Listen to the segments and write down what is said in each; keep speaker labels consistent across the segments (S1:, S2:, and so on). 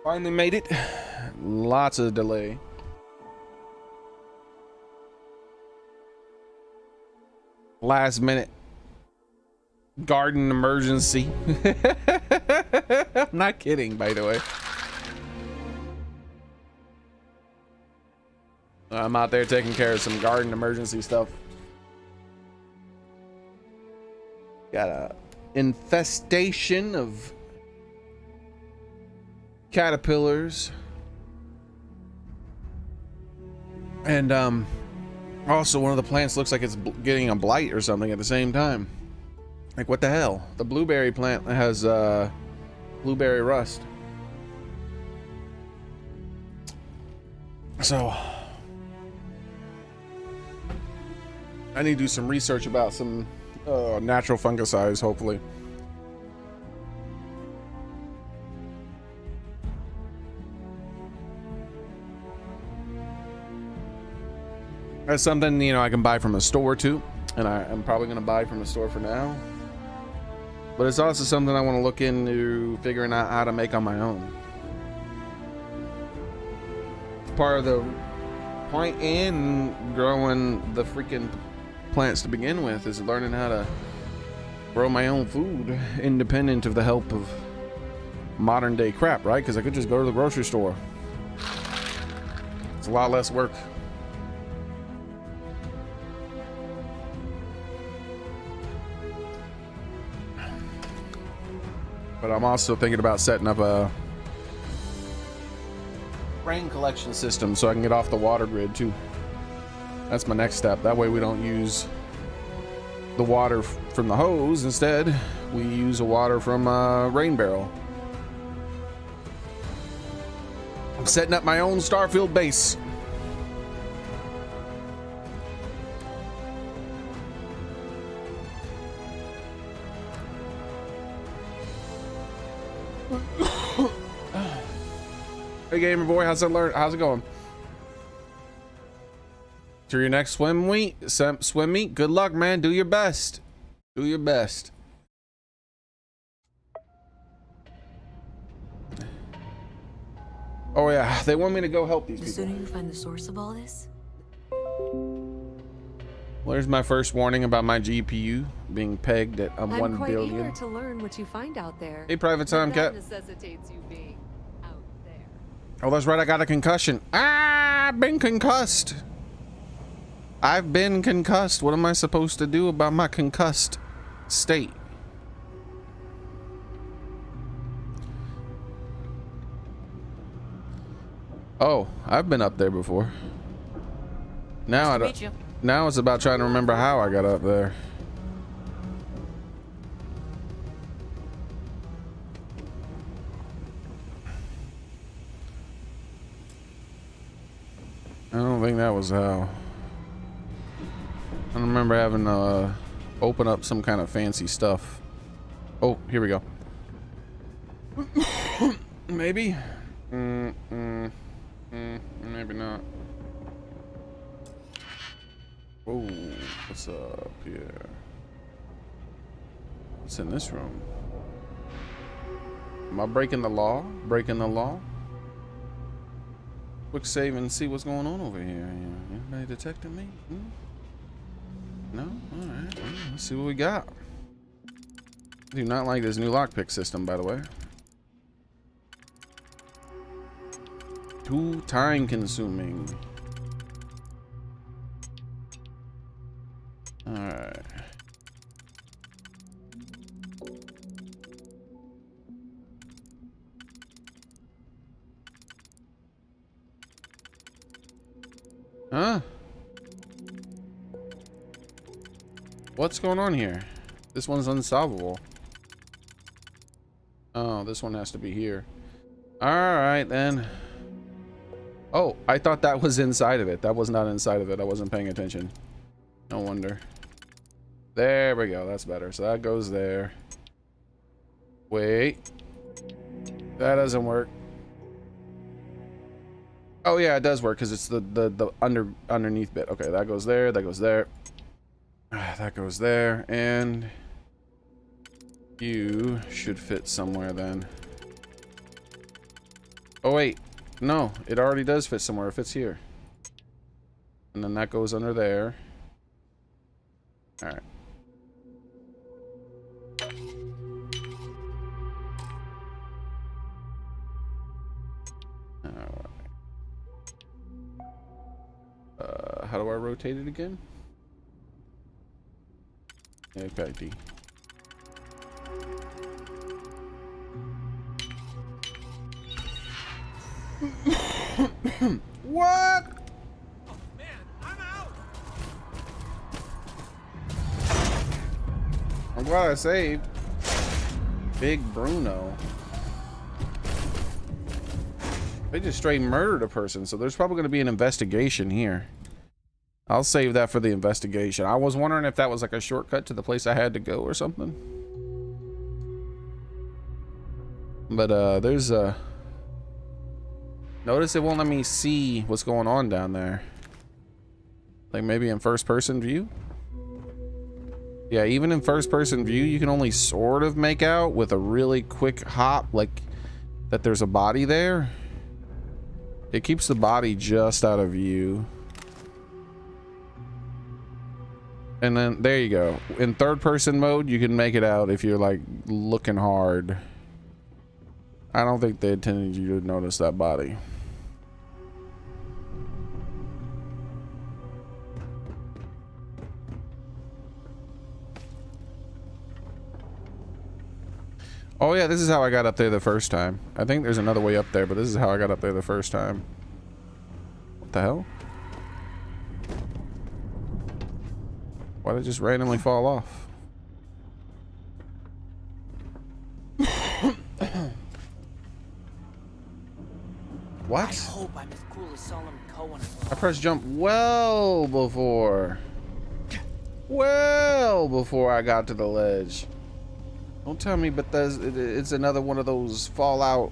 S1: Finally made it. Lots of delay. Last minute garden emergency. I'm not kidding, by the way. I'm out there taking care of some garden emergency stuff. Got a infestation of caterpillars. And also one of the plants looks like it's getting a blight or something at the same time. Like, what the hell? The blueberry plant has blueberry rust. So I need to do some research about some natural fungicides, hopefully. That's something, you know, I can buy from a store too, and I'm probably going to buy from a store for now. But it's also something I want to look into figuring out how to make on my own. Part of the point in growing the freaking plants to begin with is learning how to grow my own food independent of the help of modern day crap, right? Because I could just go to the grocery store. It's a lot less work. But I'm also thinking about setting up a rain collection system so I can get off the water grid too. That's my next step. That way we don't use the water from the hose. Instead, we use the water from a rain barrel. I'm setting up my own Starfield base. Hey gamer boy, how's it going? To your next swim meet. Good luck, man. Do your best. Do your best. Oh yeah, they want me to go help these people.
S2: The sooner you find the source of all this.
S1: Well, there's my first warning about my GPU being pegged at 1 billion.
S2: I'm quite eager to learn what you find out there.
S1: Hey, Private Time Cat.
S2: Necessitates you being out there.
S1: Oh, that's right. I got a concussion. I've been concussed. I've been concussed. What am I supposed to do about my concussed state? Oh, I've been up there before. Now now it's about trying to remember how I got up there. I don't think that was how. I don't remember having to open up some kind of fancy stuff. Oh, here we go. Maybe. Maybe not. Oh, what's up here? What's in this room? Am I breaking the law? Breaking the law? Quick save and see what's going on over here. Anybody detecting me? No? Alright. Well, let's see what we got. I do not like this new lockpick system, by the way. Too time consuming. Alright. Huh? What's going on here? This one's unsolvable. Oh, this one has to be here. Alright then. Oh, I thought that was inside of it. That was not inside of it. I wasn't paying attention. No wonder. There we go. That's better. So that goes there. Wait. That doesn't work. Oh yeah, it does work because it's the underneath bit. Okay, that goes there. That goes there. That goes there, and you should fit somewhere then. Oh wait, no, it already does fit somewhere. It fits here. And then that goes under there. All right. How do I rotate it again? Okay, D. What?
S3: Oh man, I'm out.
S1: I'm glad I saved. Big Bruno. They just straight murdered a person, so there's probably going to be an investigation here. I'll save that for the investigation. I was wondering if that was like a shortcut to the place I had to go or something. But there's a... Notice it won't let me see what's going on down there. Like maybe in first person view? Yeah, even in first person view, you can only sort of make out with a really quick hop, like that there's a body there. It keeps the body just out of view. And then there you go. In third person mode, you can make it out if you're like looking hard. I don't think they intended you to notice that body. Oh yeah, this is how I got up there the first time. I think there's another way up there, but this is how I got up there the first time. What the hell? Why did it just randomly fall off? What?
S3: I hope I'm as cool as Solomon Cohen.
S1: I pressed jump well before I got to the ledge. Don't tell me, but it's another one of those Fallout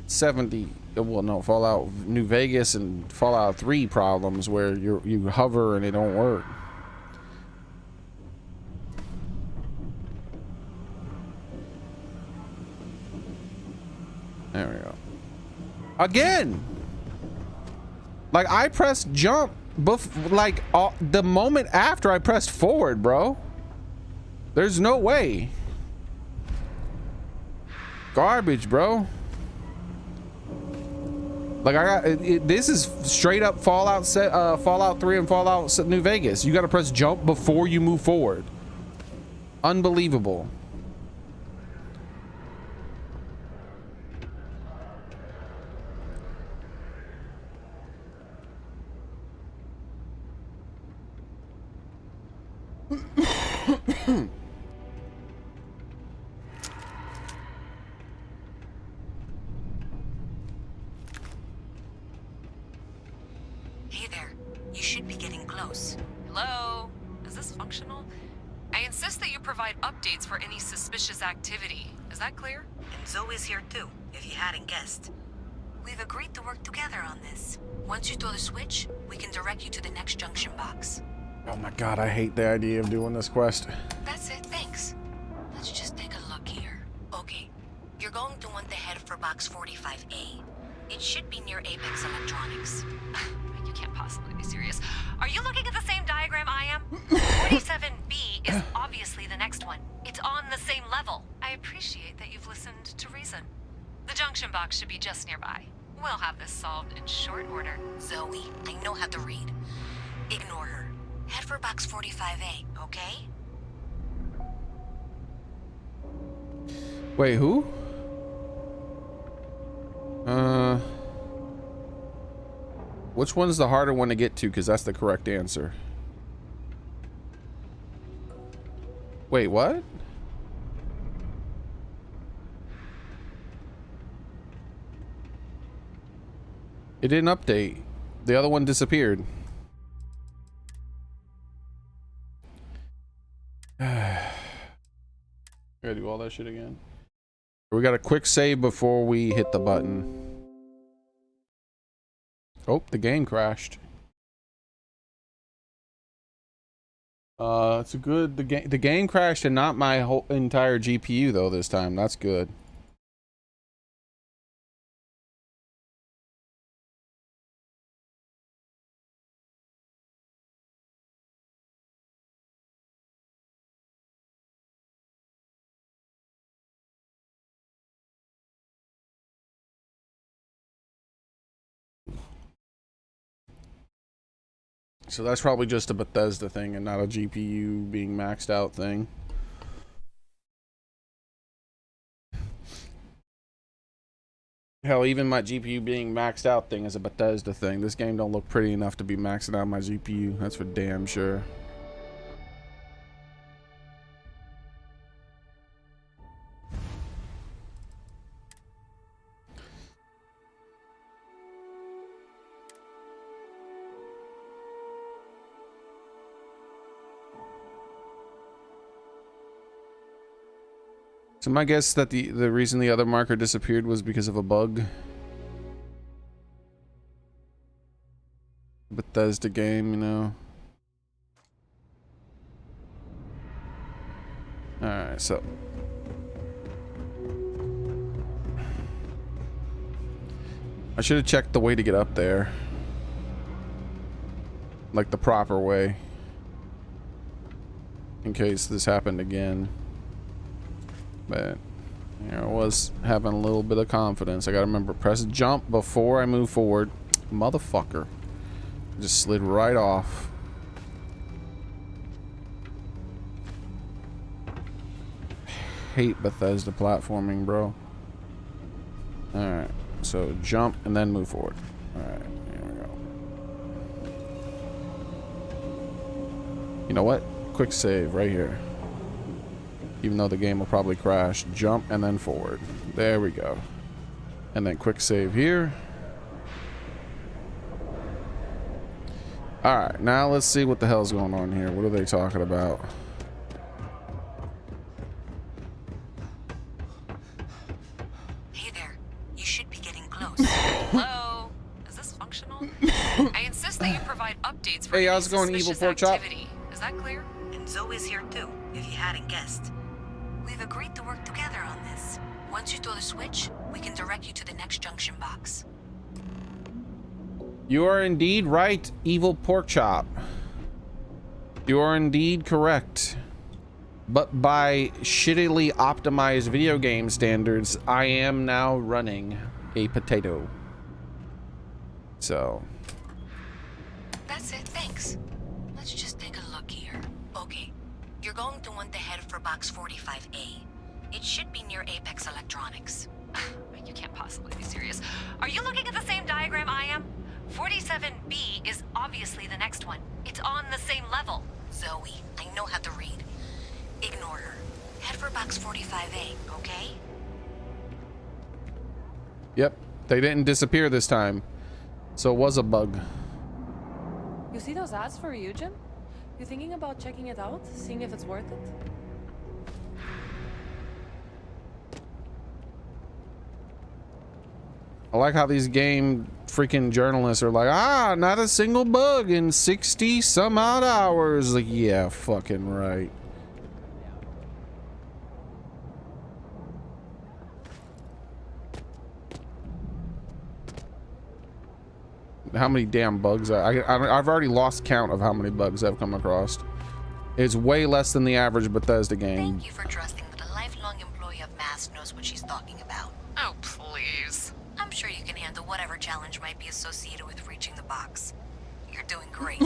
S1: 70, well no, Fallout New Vegas and Fallout 3 problems where you hover and it don't work. There we go. Again! Like I pressed jump the moment after I pressed forward, bro. There's no way. Garbage, bro. Like I got this is straight up Fallout 3 and Fallout New Vegas. You got to press jump before you move forward. Unbelievable.
S4: Hey there. You should be getting close.
S5: Hello? Is this functional? I insist that you provide updates for any suspicious activity. Is that clear?
S4: And Zoe's here too, if you hadn't guessed. We've agreed to work together on this. Once you throw the switch, we can direct you to the next junction box.
S1: Oh my god, I hate the idea of doing this quest.
S4: That's it, thanks. Let's just take a look here. Okay, you're going to want to head for box 45A. It should be near Apex Electronics.
S5: You can't possibly be serious. Are you looking at the same diagram I am? 47B is obviously the next one. It's on the same level. I appreciate that you've listened to reason. The junction box should be just nearby. We'll have this solved in short order.
S4: Zoe, I know how to read. Ignore her. Head for box 45A, okay?
S1: Wait, who? Which one's the harder one to get to? Because that's the correct answer. Wait, what? It didn't update. The other one disappeared. Gotta do all that shit again. We got a quick save before we hit the button. Oh, the game crashed. It's a good, the game crashed and not my whole entire GPU though this time. That's good. So that's probably just a Bethesda thing and not a GPU being maxed out thing. Hell, even my GPU being maxed out thing is a Bethesda thing. This game don't look pretty enough to be maxing out my GPU. That's for damn sure. So my guess that the reason the other marker disappeared was because of a bug. Bethesda game, you know. Alright, so I should have checked the way to get up there. Like the proper way. In case this happened again. But you know, I was having a little bit of confidence. I gotta remember, press jump before I move forward. Motherfucker. Just slid right off. Hate Bethesda platforming, bro. Alright, so jump and then move forward. Alright, here we go. You know what? Quick save right here. Even though the game will probably crash. Jump and then forward. There we go. And then quick save here. Alright, now let's see what the hell's going on here. What are they talking about?
S4: Hey there. You should be getting close.
S5: Hello? Is this functional? I insist that you provide updates for
S1: Hey,
S5: any
S1: how's it going, Evil
S5: suspicious
S1: Pork Chop?
S5: activity. Is that clear?
S4: And Zoe's here too, if you hadn't guessed. We've agreed to work together on this. Once you throw the switch, we can direct you to the next junction box.
S1: You are indeed right, Evil Pork Chop. You are indeed correct. But by shittily optimized video game standards, I am now running a potato. So.
S4: That's it, thanks. Let's just take a look here. Okay, you're going to want to head for box 45A. It should be near Apex Electronics.
S5: You can't possibly be serious. Are you looking at the same diagram I am? 47B is obviously the next one. It's on the same level.
S4: Zoe, I know how to read. Ignore her. Head for box 45A, okay?
S1: Yep, they didn't disappear this time. So it was a bug.
S6: You see those ads for you, Jim? You thinking about checking it out? Seeing if it's worth it?
S1: I like how these game freaking journalists are like, ah, not a single bug in 60 some odd hours. Like, yeah, fucking right. How many damn bugs? I've already lost count of how many bugs I've come across. It's way less than the average Bethesda game.
S4: Thank you for trusting that a lifelong employee of MAST knows what she's talking about.
S5: Oh, please.
S4: I'm sure you can handle whatever challenge might be associated with reaching the box. You're doing great.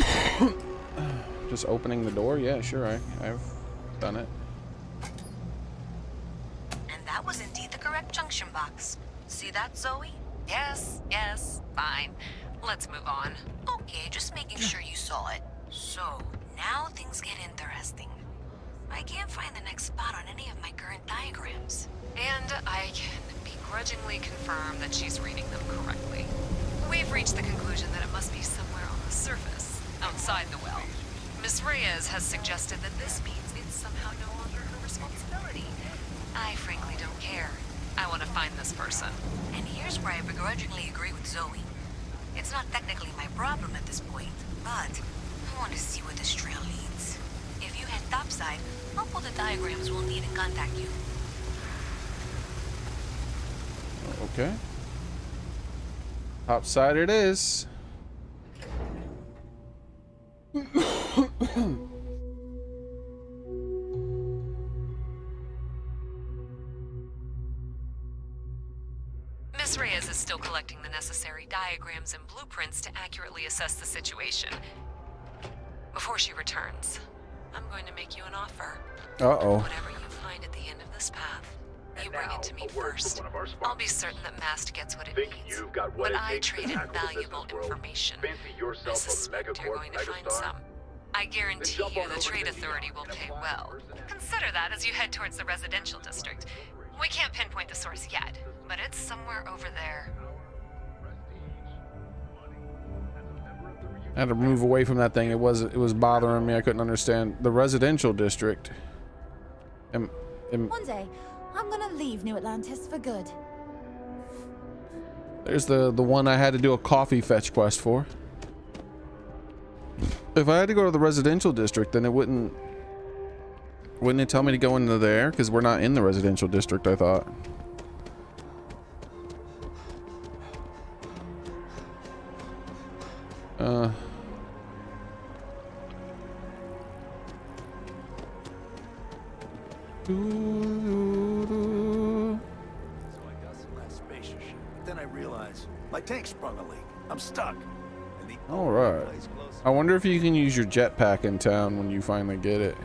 S1: Just opening the door? Yeah, sure, I've done it.
S4: And that was indeed the correct junction box. See that, Zoe?
S5: Yes, fine. Let's move on.
S4: Okay, just making sure you saw it. So, now things get interesting. I can't find the next spot on any of my current diagrams.
S5: And I can begrudgingly confirm that she's reading them correctly. We've reached the conclusion that it must be somewhere on the surface, outside the well. Miss Reyes has suggested that this means it's somehow no longer her responsibility. I frankly don't care. I want to find this person.
S4: And here's where I begrudgingly agree with Zoe. It's not technically my problem at this point, but I want to see where this trail leads. If you head topside, I'll pull the diagrams we'll need and contact you.
S1: Okay. Topside it is.
S5: Miss Reyes is still collecting the necessary diagrams and blueprints to accurately assess the situation. Before she returns, I'm going to make you an offer.
S1: Uh-oh.
S5: Whatever you find at the end of this path, you bring it to me first. I'll be certain that Mast gets what it needs. But I traded valuable information. I suspect you're going to find some. I guarantee you the Trade Authority will pay well. Consider that as you head towards the residential district. We can't pinpoint the source yet, but it's somewhere over there.
S1: I had to move away from that thing. It was bothering me. I couldn't understand the residential district.
S7: One day, I'm gonna leave New Atlantis for good.
S1: There's the one I had to do a coffee fetch quest for. If I had to go to the residential district, then it wouldn't it tell me to go into there? Because we're not in the residential district, I thought.
S8: So I got some last spaceship, but then I realized my tank sprung a leak. I'm stuck. And the
S1: All
S8: only
S1: right.
S8: place close-
S1: I wonder if you can use your jetpack in town when you finally get it.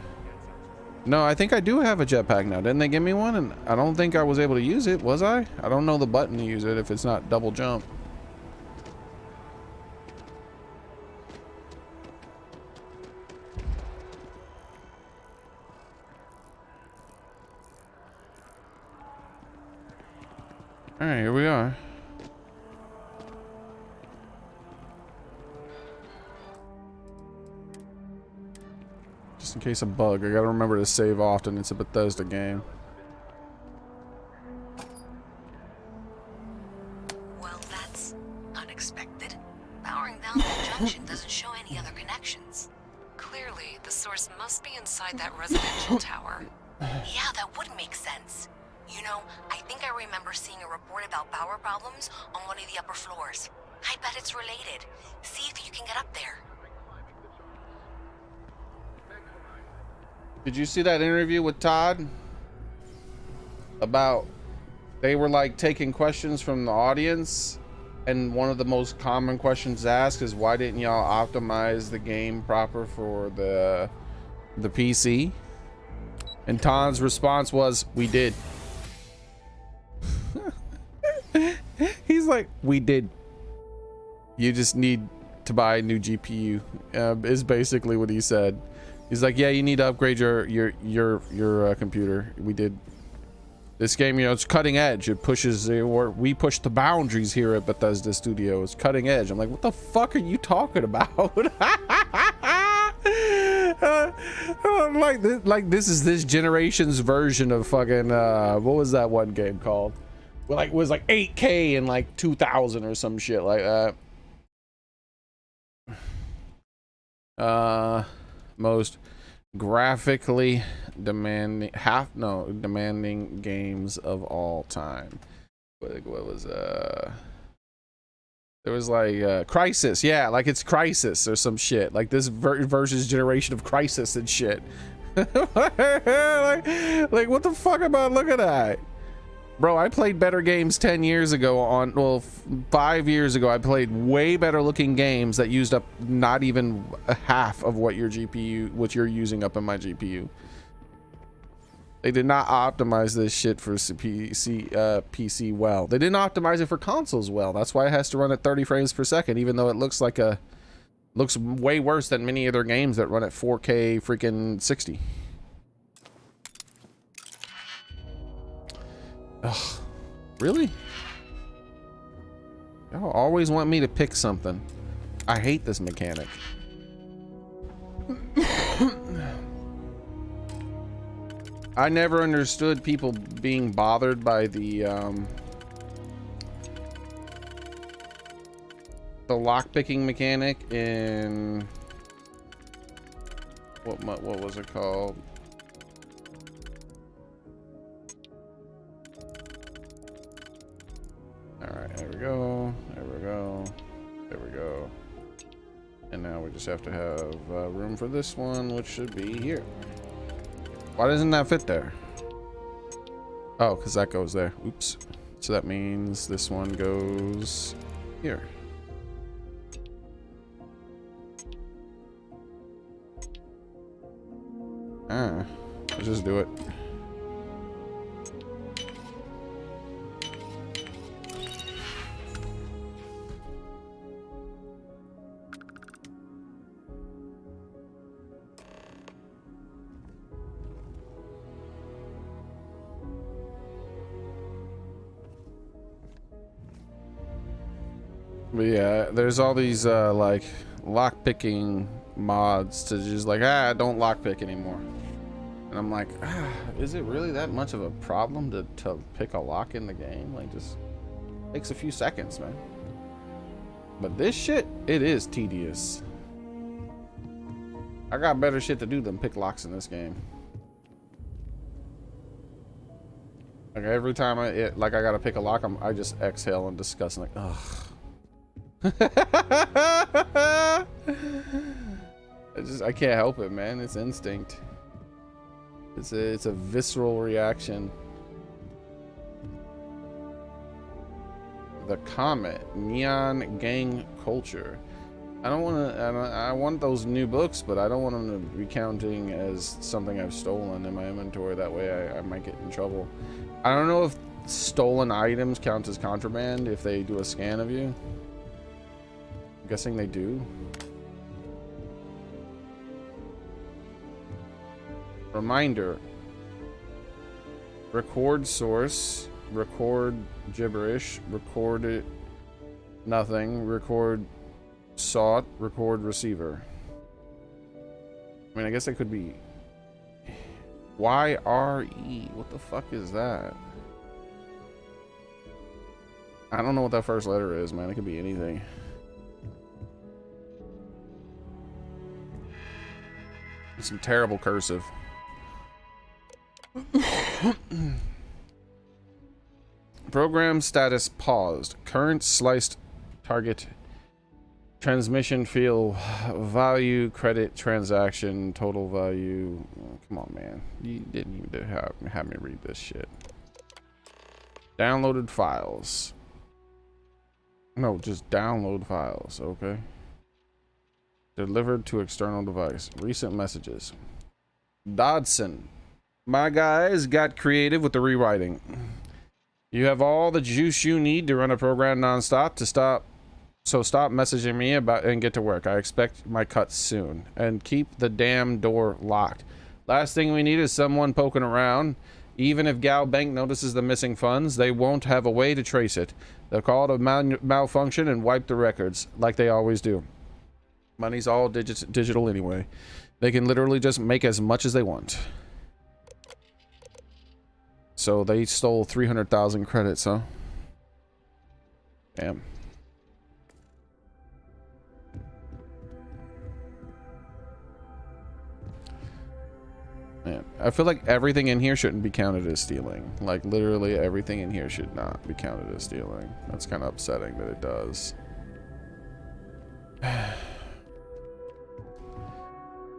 S1: No, I think I do have a jetpack now. Didn't they give me one? And I don't think I was able to use it, was I? I don't know the button to use it if it's not double jump. All right, here we are. Just in case of bug, I gotta remember to save often. It's a Bethesda game.
S4: Well, that's unexpected. Powering down that junction doesn't show any other connections.
S5: Clearly, the source must be inside that residential tower.
S4: Yeah, that would make sense. You know, I think I remember seeing a report about power problems on one of the upper floors. I bet it's related. See if you can get up there.
S1: Did you see that interview with Todd? About they were like taking questions from the audience, and one of the most common questions asked is, why didn't y'all optimize the game proper for the PC? And Todd's response was, we did. He's like, we did. You just need to buy a new GPU, is basically what he said. He's like, yeah, you need to upgrade your computer. We did. This game, you know, it's cutting edge. It pushes, we push the boundaries here at Bethesda Studio. It's cutting edge. I'm like, what the fuck are you talking about? This is this generation's version of fucking what was that one game called? Well, like, it was like 8K in like 2000 or some shit like that. Most graphically demanding demanding games of all time. What was there was like Crisis, yeah, like it's Crisis or some shit, like this versus generation of Crisis and shit. like what the fuck about, look at that. Bro, I played better games 10 years ago on, well, 5 years ago. I played way better looking games that used up not even a half of what your GPU, what you're using up in my GPU. They did not optimize this shit for PC well. They didn't optimize it for consoles well. That's why it has to run at 30 frames per second, even though it looks like looks way worse than many other games that run at 4K freaking 60. Ugh, really? Y'all always want me to pick something. I hate this mechanic. I never understood people being bothered by the lockpicking mechanic in what was it called? Alright, there we go, there we go, there we go. And now we just have to have room for this one, which should be here. Why doesn't that fit there? Oh, because that goes there. Oops. So that means this one goes here. Let's just do it. But yeah, there's all these like lock-picking mods to just like, don't lockpick anymore. And I'm like, is it really that much of a problem to pick a lock in the game? Like, just takes a few seconds, man. But this shit, it is tedious. I got better shit to do than pick locks in this game. Like every time I gotta pick a lock, I just exhale in disgust, like, ugh. I can't help it, man. It's instinct. It's a visceral reaction. The Comet, Neon Gang Culture. I want those new books, but I don't want them to be counting as something I've stolen in my inventory. That way I might get in trouble. I don't know if stolen items count as contraband if they do a scan of you. I'm guessing they do. Reminder. Record source. Record gibberish. Record it. Nothing. Record sought. Record receiver. I mean, I guess it could be YRE. What the fuck is that? I don't know what that first letter is, man. It could be anything. It's some terrible cursive. Program status paused. Current sliced target transmission field value credit transaction total value. Oh, come on, man. You didn't even have me read this shit. Downloaded files. No, just download files. Okay. Delivered to external device. Recent messages. Dodson. My guys got creative with the rewriting. You have all the juice you need to run a program nonstop so stop messaging me about and get to work. I expect my cuts soon. And keep the damn door locked. Last thing we need is someone poking around. Even if Gal Bank notices the missing funds, they won't have a way to trace it. They'll call it a malfunction and wipe the records, like they always do. Money's all digital anyway. They can literally just make as much as they want. So they stole 300,000 credits, huh? Damn. Man, I feel like everything in here shouldn't be counted as stealing. Like, literally everything in here should not be counted as stealing. That's kind of upsetting that it does.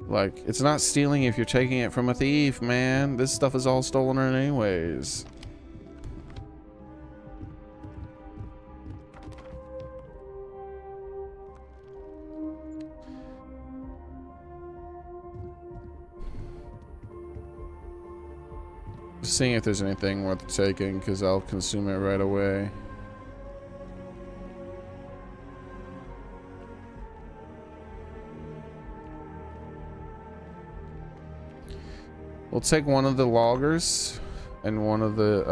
S1: Like, it's not stealing if you're taking it from a thief, man. This stuff is all stolen anyways. Just seeing if there's anything worth taking, because I'll consume it right away. We'll take one of the loggers and one of the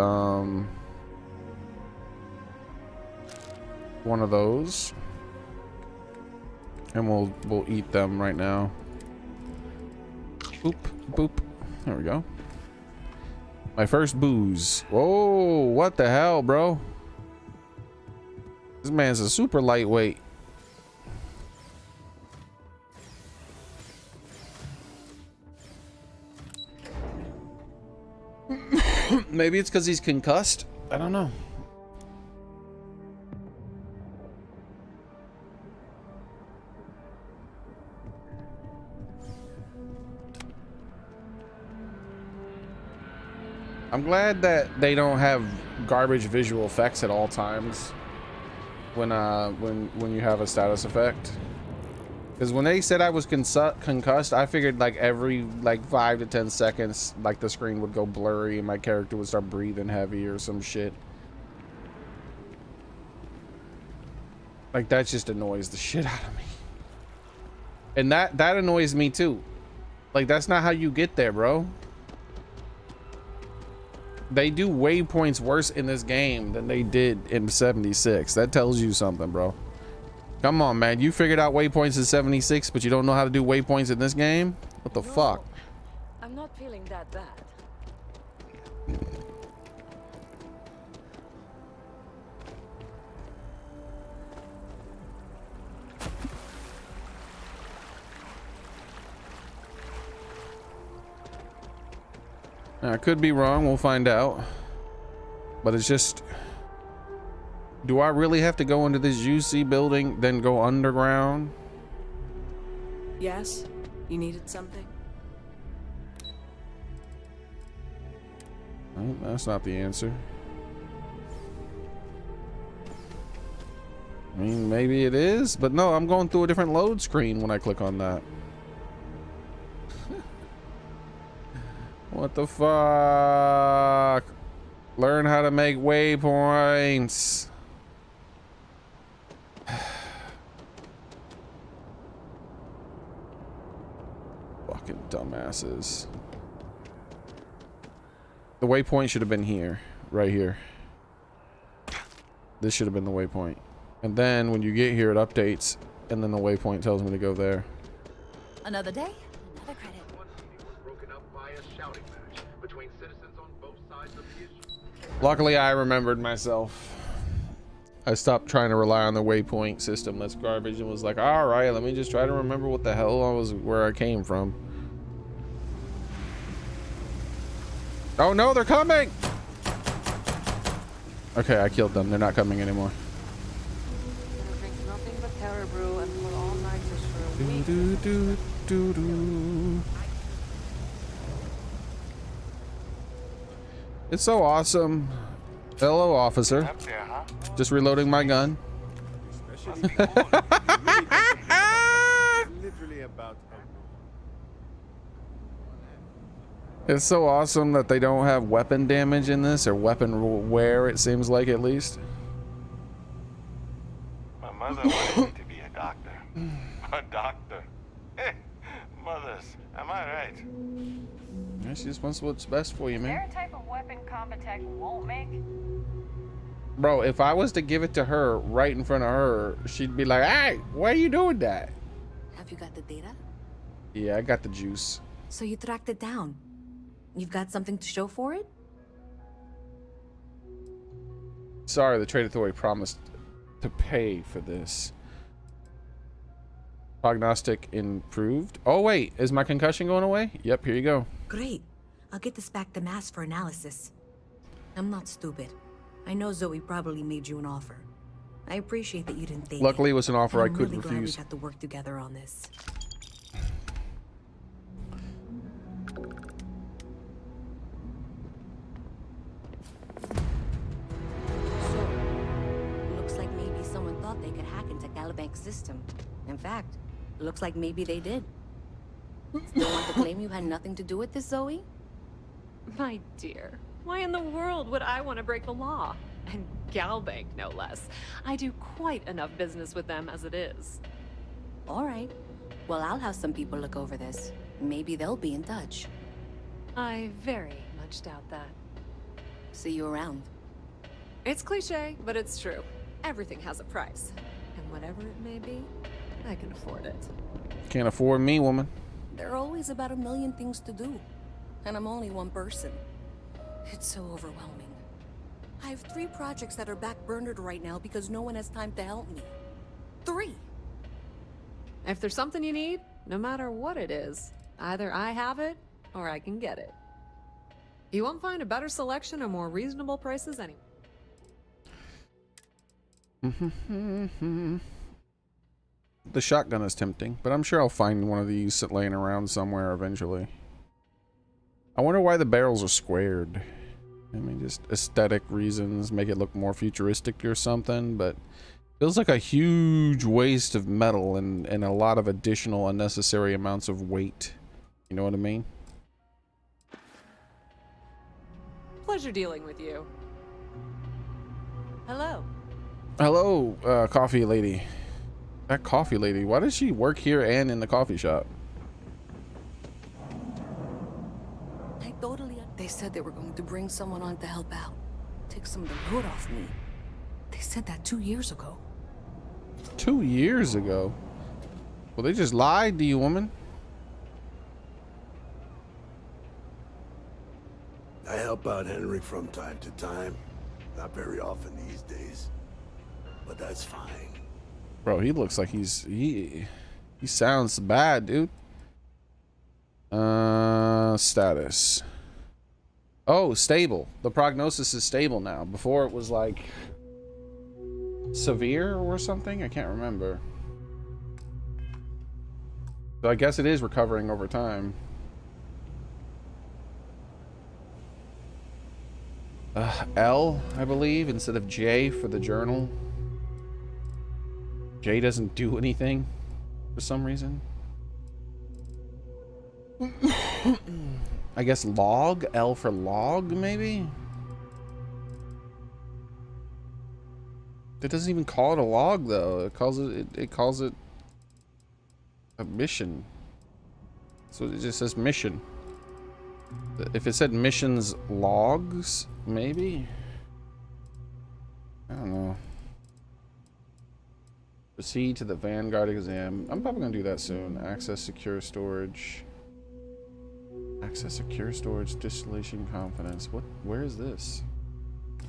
S1: one of those, and we'll eat them right now. Boop boop. There we go. My first booze. Whoa, what the hell, bro? This man's a super lightweight. Maybe it's because he's concussed. I don't know. I'm glad that they don't have garbage visual effects at all times when you have a status effect. Because when they said I was concussed, I figured like every like 5 to 10 seconds, like the screen would go blurry and my character would start breathing heavy or some shit. Like that just annoys the shit out of me. And that annoys me too. Like that's not how you get there, bro. They do waypoints worse in this game than they did in 76. That tells you something, bro. Come on, man. You figured out waypoints in 76, but you don't know how to do waypoints in this game? What the fuck?
S6: I'm not feeling that bad.
S1: I could be wrong. We'll find out. But it's just... Do I really have to go into this UC building, then go underground?
S2: Yes? You needed something?
S1: Well, that's not the answer. I mean, maybe it is, but no, I'm going through a different load screen when I click on that. What the fuck? Learn how to make waypoints. Fucking dumbasses. The waypoint should have been here, right here. This should have been the waypoint. And then when you get here, it updates, and then the waypoint tells me to go there.
S7: Another day, another credit.
S1: Luckily, I remembered myself. I stopped trying to rely on the waypoint system that's garbage and was like, all right, let me just try to remember what the hell where I came from. Oh no, they're coming! Okay, I killed them. They're not coming anymore.
S6: Gonna drink nothing but terror brew and pull all nighters for a week.
S1: Do, do, do, do. It's so awesome. Hello, officer. Just reloading my gun. It's so awesome that they don't have weapon damage in this, or weapon wear, it seems like, at least.
S9: My mother wanted me to be a doctor. A doctor. Hey, mothers, am I right?
S1: Yeah, she just wants what's best for you, man.
S5: Is there a type of weapon Compotech won't make?
S1: Bro, if I was to give it to her right in front of her, she'd be like, hey, why are you doing that?
S2: Have you got the data?
S1: Yeah, I got the juice.
S2: So you tracked it down. You've got something to show for it?
S1: Sorry, the trade authority promised to pay for this. Prognostic improved. Oh, wait, is my concussion going away? Yep, here you go.
S2: Great. I'll get this back to Mass for analysis. I'm not stupid. I know Zoe probably made you an offer. I appreciate that you didn't take
S1: Luckily, it was an offer I
S2: I'm
S1: could
S2: really glad we
S1: refuse.
S2: got to work together on this. So, looks like maybe someone thought they could hack into Calibank's system. In fact, looks like maybe they did. Still want to claim you had nothing to do with this, Zoe?
S5: My dear, why in the world would I want to break the law? And Galbank, no less. I do quite enough business with them as it is.
S2: All right. Well, I'll have some people look over this. Maybe they'll be in touch.
S5: I very much doubt that.
S2: See you around.
S5: It's cliche, but it's true. Everything has a price. And whatever it may be, I can afford it.
S1: Can't afford me, woman.
S2: There are always about 1 million things to do. And I'm only one person. It's so overwhelming. I have 3 projects that are backburnered right now because no one has time to help me. 3!
S5: If there's something you need, no matter what it is, either I have it or I can get it. You won't find a better selection or more reasonable prices anywhere.
S1: The shotgun is tempting, but I'm sure I'll find one of these laying around somewhere eventually. I wonder why the barrels are squared. I mean, just aesthetic reasons, make it look more futuristic or something, but Feels like a huge waste of metal and a lot of additional unnecessary amounts of weight. You know what I mean?
S6: Pleasure dealing with you. Hello.
S1: Hello, coffee lady. That coffee lady, why does she work here and in the coffee shop?
S2: I totally... They said they were going to bring someone on to help out. Take some of the load off me. They said that 2 years ago.
S1: 2 years ago? Well, they just lied to you, woman.
S8: I help out Henry from time to time. Not very often these days. But that's fine.
S1: Bro, he looks like he sounds bad, dude. Status. Oh, stable. The prognosis is stable now. Before it was like severe or something. I can't remember. So I guess it is recovering over time. L, I believe, instead of J for the journal. J doesn't do anything for some reason. I guess log, L for log, maybe? It doesn't even call it a log though. It calls it a mission. So it just says mission. If it said missions logs, maybe? I don't know. Proceed to the Vanguard exam. I'm probably gonna do that soon. Access secure storage. Access secure storage, distillation confidence. Where is this?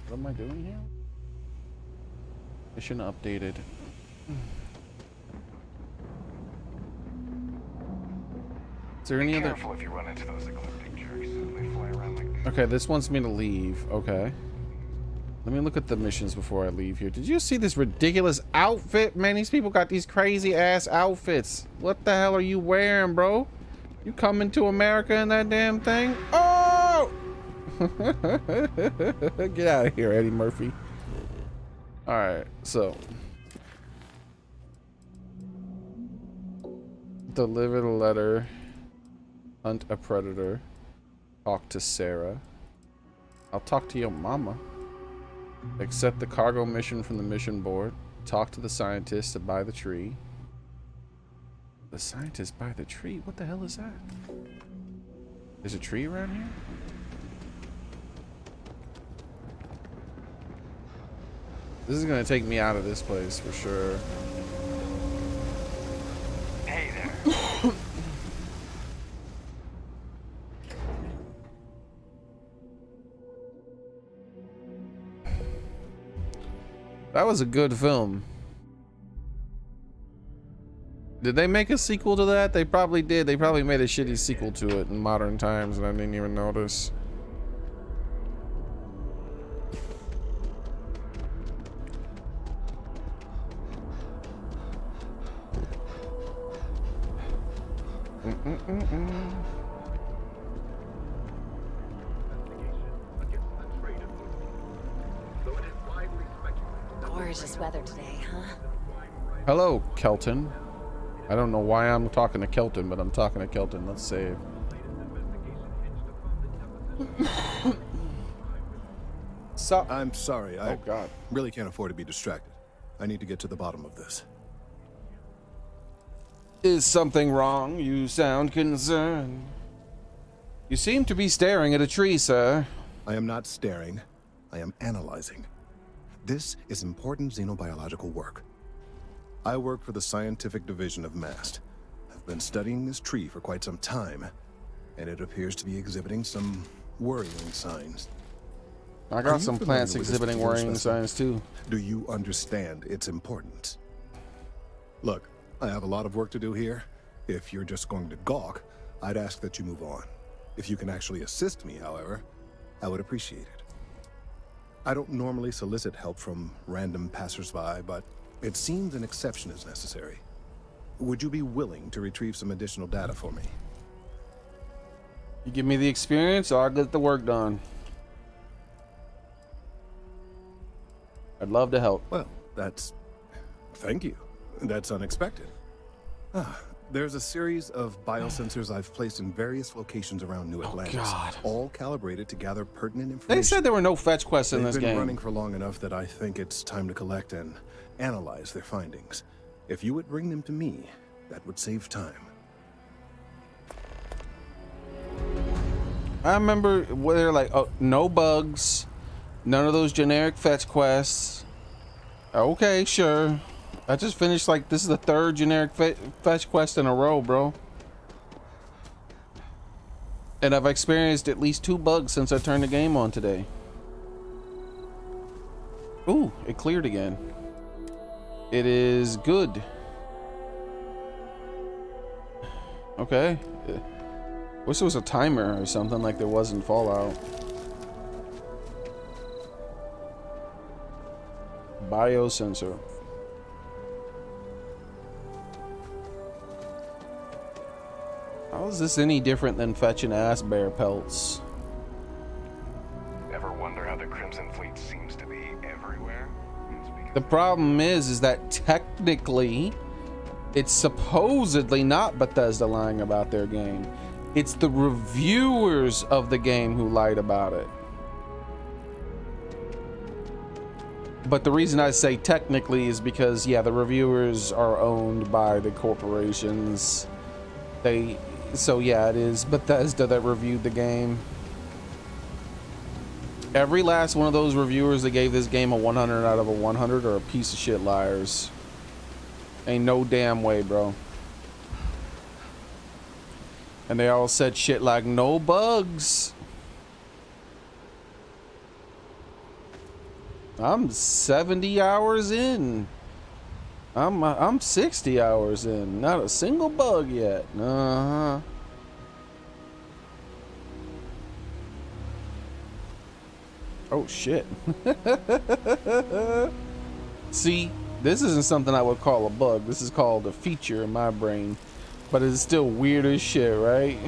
S1: What am I doing here? Mission updated. Is there any other?
S9: Careful if you run into those ecliptic jerks. They fly around like...
S1: Okay, this wants me to leave. Okay. Let me look at the missions before I leave here. Did you see this ridiculous outfit? Man, these people got these crazy ass outfits. What the hell are you wearing, bro? You coming to America in that damn thing? Oh! Get out of here, Eddie Murphy. Alright, so. Deliver the letter. Hunt a predator. Talk to Sarah. I'll talk to your mama. Accept the cargo mission from the mission board. Talk to the scientist to buy the tree. The scientist buy the tree? What the hell is that? There's a tree around here? This is gonna take me out of this place for sure.
S9: Hey there.
S1: That was a good film. Did they make a sequel to that? They probably did. They probably made a shitty sequel to it in modern times and I didn't even notice.
S7: Gorgeous weather today, huh?
S1: Hello, Kelton. I don't know why I'm talking to Kelton, but I'm talking to Kelton. Let's save. So
S10: I'm sorry. I
S1: God.
S10: really can't afford to be distracted. I need to get to the bottom of this.
S1: Is something wrong? You sound concerned. You seem to be staring at a tree, sir.
S10: I am not staring. I am analyzing. This is important xenobiological work. I work for the scientific division of MAST. I've been studying this tree for quite some time, and it appears to be exhibiting some worrying signs.
S1: I got some plants exhibiting worrying signs too.
S10: Do you understand its importance? Look, I have a lot of work to do here. If you're just going to gawk, I'd ask that you move on. If you can actually assist me, however, I would appreciate it. I don't normally solicit help from random passersby, but it seems an exception is necessary. Would you be willing to retrieve some additional data for me?
S1: You give me the experience, or I'll get the work done. I'd love to help.
S10: Well, that's Thank you. That's unexpected. There's a series of biosensors I've placed in various locations around New Atlantis,
S1: God.
S10: all calibrated to gather pertinent information.
S1: They said there were no fetch quests in
S10: They've
S1: this
S10: been
S1: game.
S10: running for long enough that I think it's time to collect and analyze their findings. If you would bring them to me, that would save time.
S1: I remember where they're like, oh, no bugs, none of those generic fetch quests. Okay, sure. I just finished, like, this is the third generic fetch quest in a row, bro. And I've experienced at least 2 bugs since I turned the game on today. Ooh, it cleared again. It is good. Okay. Wish there was a timer or something like there was in Fallout. Biosensor. How is this any different than fetching ass bear pelts?
S9: Ever wonder how the Crimson Fleet seems to be everywhere?
S1: The problem is that technically it's supposedly not Bethesda lying about their game. It's the reviewers of the game who lied about it. But the reason I say technically is because, yeah, the reviewers are owned by the corporations. So yeah, it is Bethesda that reviewed the game. Every last one of those reviewers that gave this game a 100 out of a 100 are a piece of shit liars. Ain't no damn way, bro. And they all said shit like no bugs. I'm 70 hours in. I'm 60 hours in. Not a single bug yet. Uh-huh. Oh shit. See, this isn't something I would call a bug. This is called a feature in my brain. But it's still weird as shit, right?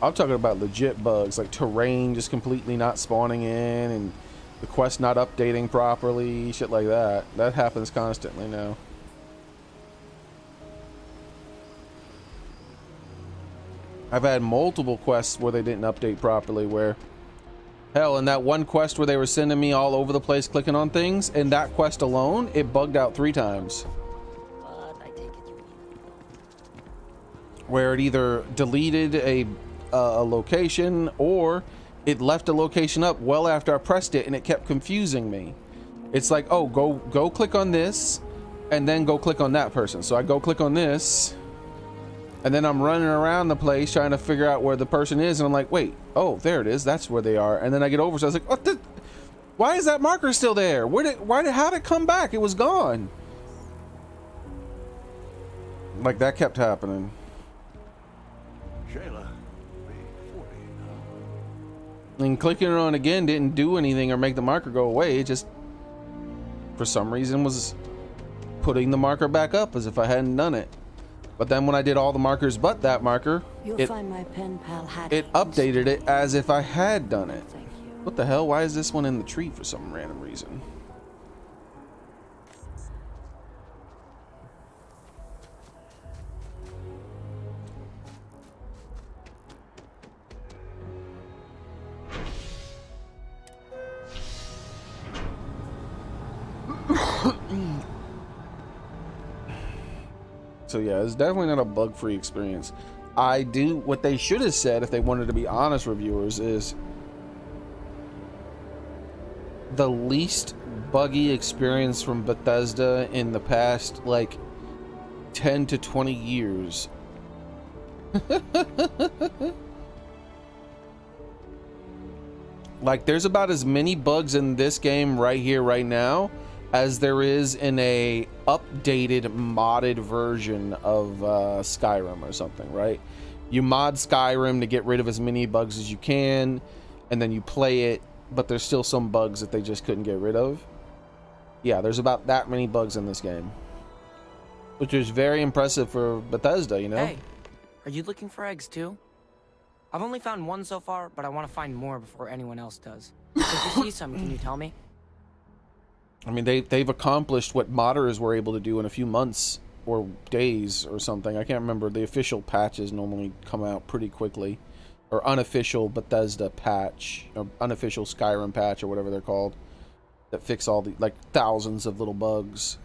S1: I'm talking about legit bugs, like terrain just completely not spawning in and the quest not updating properly, shit like that. That happens constantly now. I've had multiple quests where they didn't update properly, where hell, in that one quest where they were sending me all over the place clicking on things, in that quest alone, it bugged out 3 times. Where it either deleted a location or it left a location up well after I pressed it, and it kept confusing me. It's like, oh, go click on this and then go click on that person. So I go click on this and then I'm running around the place trying to figure out where the person is, and I'm like, wait, oh, there it is, that's where they are. And then I get over, so I was like, what the, why is that marker still there? How'd it come back? It was gone. Like, that kept happening.
S8: Shayla,
S1: And clicking it on again didn't do anything or make the marker go away. It just, for some reason, was putting the marker back up as if I hadn't done it. But then when I did all the markers but that marker, it updated it as if I had done it. What the hell? Why is this one in the tree for some random reason? So yeah, it's definitely not a bug-free experience. What they should have said, if they wanted to be honest reviewers, is the least buggy experience from Bethesda in the past, like, 10 to 20 years. Like, there's about as many bugs in this game right here, right now, as there is in a updated modded version of Skyrim or something, right? You mod Skyrim to get rid of as many bugs as you can, and then you play it, but there's still some bugs that they just couldn't get rid of. Yeah, there's about that many bugs in this game, which is very impressive for Bethesda, you know?
S3: Hey, are you looking for eggs too? I've only found 1 so far, but I want to find more before anyone else does. If you see some, can you tell me?
S1: I mean, they've accomplished what modders were able to do in a few months or days or something. I can't remember. The official patches normally come out pretty quickly, or unofficial Bethesda patch, or unofficial Skyrim patch, or whatever they're called, that fix all the like thousands of little bugs.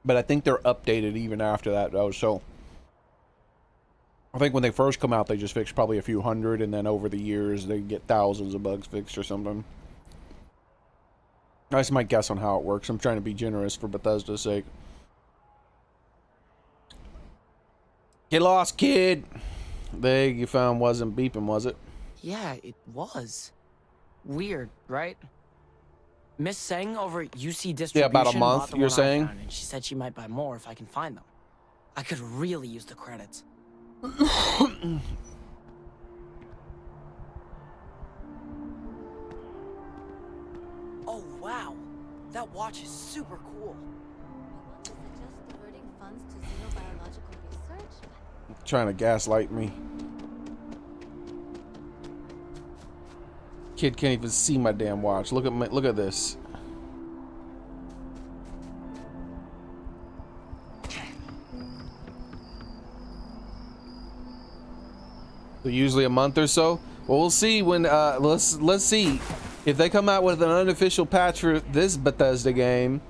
S1: But I think they're updated even after that, though. So I think when they first come out, they just fixed probably a few hundred, and then over the years, they get thousands of bugs fixed or something. That's my guess on how it works. I'm trying to be generous for Bethesda's sake. Get lost, kid! The egg you found wasn't beeping, was it?
S3: Yeah, it was. Weird, right? Miss Seng over at UC Distribution.
S1: Yeah, about a month,
S3: bought the
S1: you're
S3: one I
S1: saying?
S3: found, and she said she might buy more if I can find them. I could really use the credits. Oh, wow. That watch is super cool.
S7: Diverting funds to xenobiological research?
S1: Trying to gaslight me. Kid can't even see my damn watch. Look at this. So usually a month or so. Well, we'll see when let's see if they come out with an unofficial patch for this Bethesda game.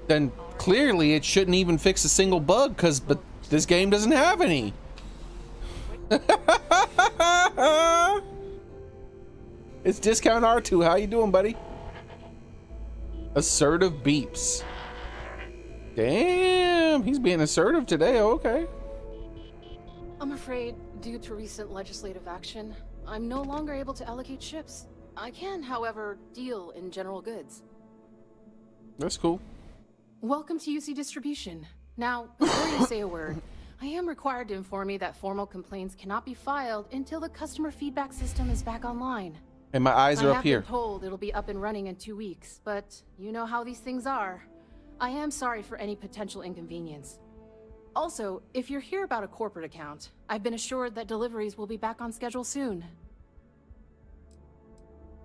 S1: Then clearly it shouldn't even fix a single bug because this game doesn't have any. It's Discount R2. How you doing, buddy? Assertive beeps. Damn, he's being assertive today. Okay.
S11: I'm afraid, due to recent legislative action, I'm no longer able to allocate ships. I can, however, deal in general goods.
S1: That's cool.
S11: Welcome to UC Distribution. Now, before you say a word, I am required to inform you that formal complaints cannot be filed until the customer feedback system is back online.
S1: And my eyes are up here.
S11: I have been told it'll be up and running in 2 weeks, but you know how these things are. I am sorry for any potential inconvenience. Also, if you're here about a corporate account, I've been assured that deliveries will be back on schedule soon.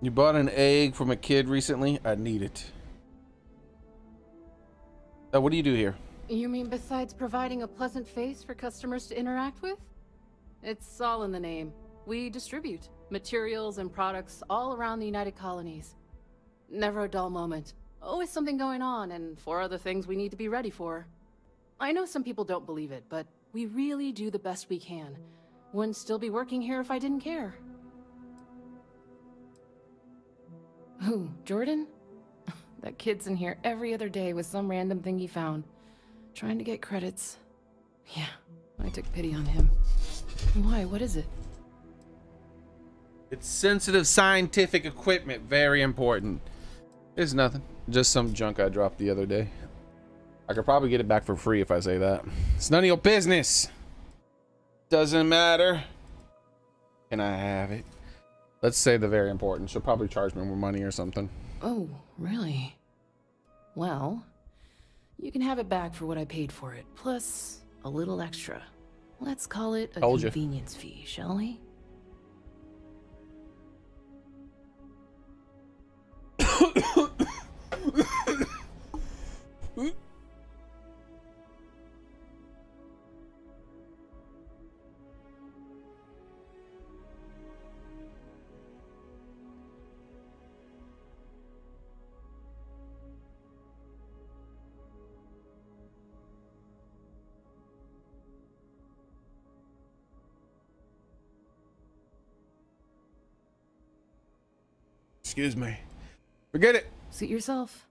S1: You bought an egg from a kid recently? I need it. What do you do here?
S11: You mean besides providing a pleasant face for customers to interact with? It's all in the name. We distribute materials and products all around the United Colonies. Never a dull moment. Always something going on, and 4 other things we need to be ready for. I know some people don't believe it, but we really do the best we can. Wouldn't still be working here if I didn't care. Who, Jordan? That kid's in here every other day with some random thing he found. Trying to get credits. Yeah, I took pity on him. Why, what is it?
S1: It's sensitive scientific equipment. Very important. It's nothing. Just some junk I dropped the other day. I could probably get it back for free if I say that. It's none of your business. Doesn't matter. Can I have it? Let's say the very important. She'll probably charge me more money or something.
S11: Oh, really? Well, you can have it back for what I paid for it, plus a little extra. Let's call it a convenience fee, shall we?
S1: Excuse me. Forget it.
S11: Suit yourself.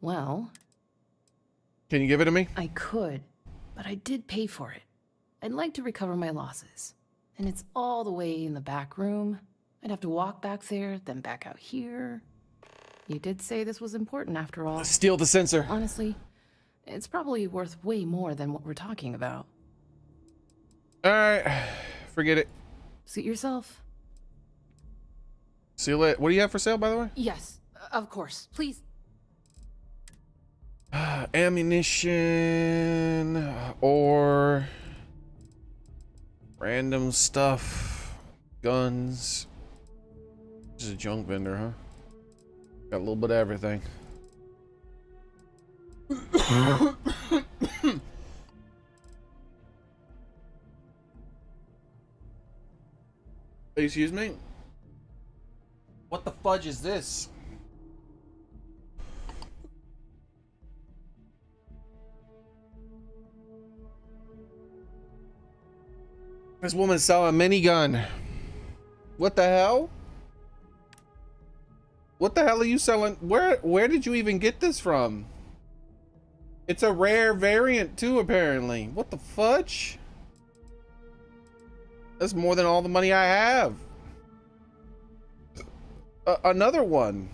S11: Well,
S1: can you give it to me?
S11: I could, but I did pay for it. I'd like to recover my losses. And it's all the way in the back room. I'd have to walk back there, then back out here. You did say this was important after all.
S1: Steal the sensor.
S11: Honestly, it's probably worth way more than what we're talking about.
S1: Alright. Forget it.
S11: Suit yourself.
S1: Seal it. What do you have for sale, by the way?
S11: Yes, of course. Please.
S1: Ammunition or random stuff, guns. This is a junk vendor, huh? Got a little bit of everything. Excuse me? What the fudge is this? This woman selling a minigun. What the hell? What the hell are you selling? Where did you even get this from? It's a rare variant too, apparently. What the fudge? That's more than all the money I have. Another one.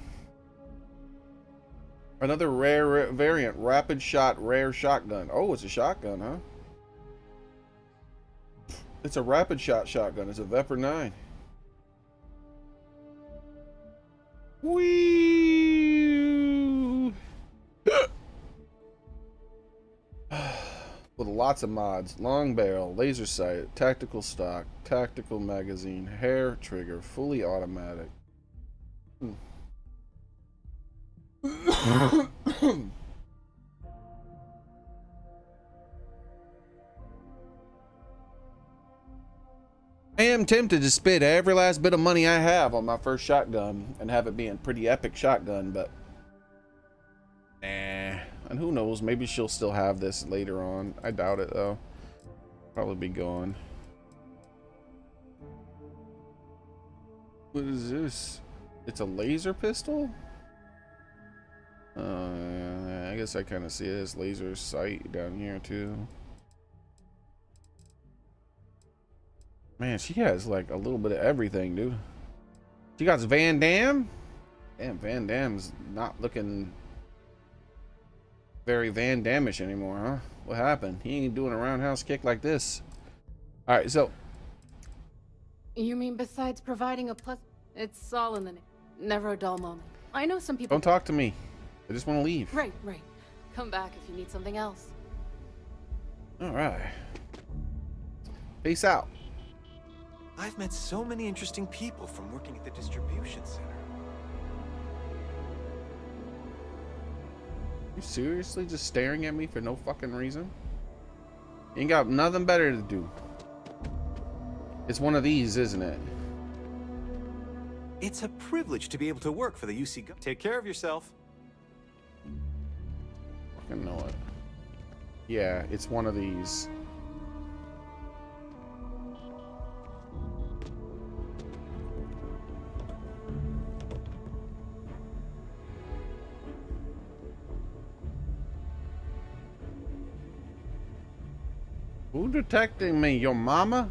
S1: Another rare variant. Rapid shot rare shotgun. Oh, it's a shotgun, huh? It's a rapid shot shotgun. It's a Vepr 9. Whee! With lots of mods. Long barrel, laser sight, tactical stock, tactical magazine, hair trigger, fully automatic. I am tempted to spend every last bit of money I have on my first shotgun and have it be a pretty epic shotgun, but nah. And who knows, maybe she'll still have this later on. I doubt it though. Probably be gone. What is this? It's a laser pistol? I guess I kind of see this laser sight down here too. Man, she has like a little bit of everything, dude. She got Van Damme. Damn, Van Damme's not looking very Van Damme-ish anymore, huh? What happened? He ain't doing a roundhouse kick like this. All right, so.
S11: You mean besides providing a plus? It's all in the name. Never a dull moment. I know some people.
S1: Don't talk to me. I just want to leave.
S11: Right. Come back if you need something else.
S1: All right. Peace out.
S12: I've met so many interesting people from working at the distribution center.
S1: You seriously just staring at me for no fucking reason? You ain't got nothing better to do. It's one of these, isn't it?
S12: It's a privilege to be able to work for the UC. Take care of yourself.
S1: Fucking know it. Yeah, it's one of these. Who detecting me? Your mama?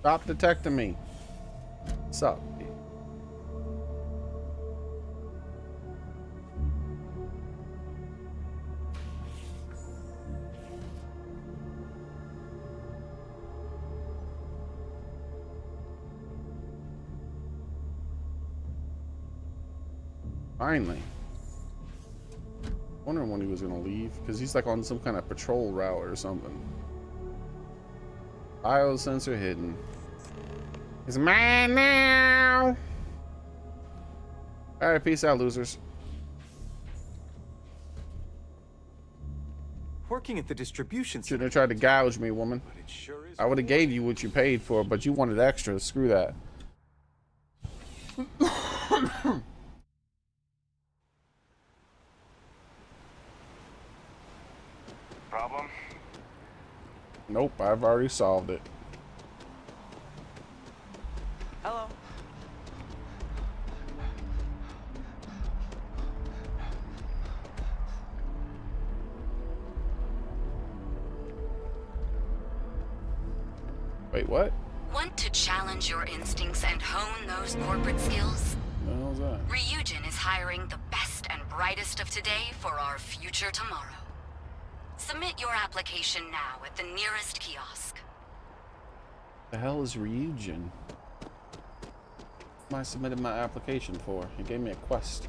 S1: Stop detecting me. What's up? Finally. Wondering when he was gonna leave, because he's like on some kind of patrol route or something. Biosensor hidden. It's mine now. All right, peace out, losers.
S12: Working at the distribution center.
S1: Shouldn't have tried to gouge me, woman.
S12: But it sure is.
S1: I would have gave you what you paid for, but you wanted extra. Screw that.
S9: Problem?
S1: Nope, I've already solved it.
S3: Hello.
S1: Wait, what?
S4: Want to challenge your instincts and hone those corporate skills?
S1: What the hell's that?
S4: Ryujin is hiring the best and brightest of today for our future tomorrow. Submit your application now at the nearest kiosk.
S1: The hell is Ryujin? I submitted my application for. It gave me a quest.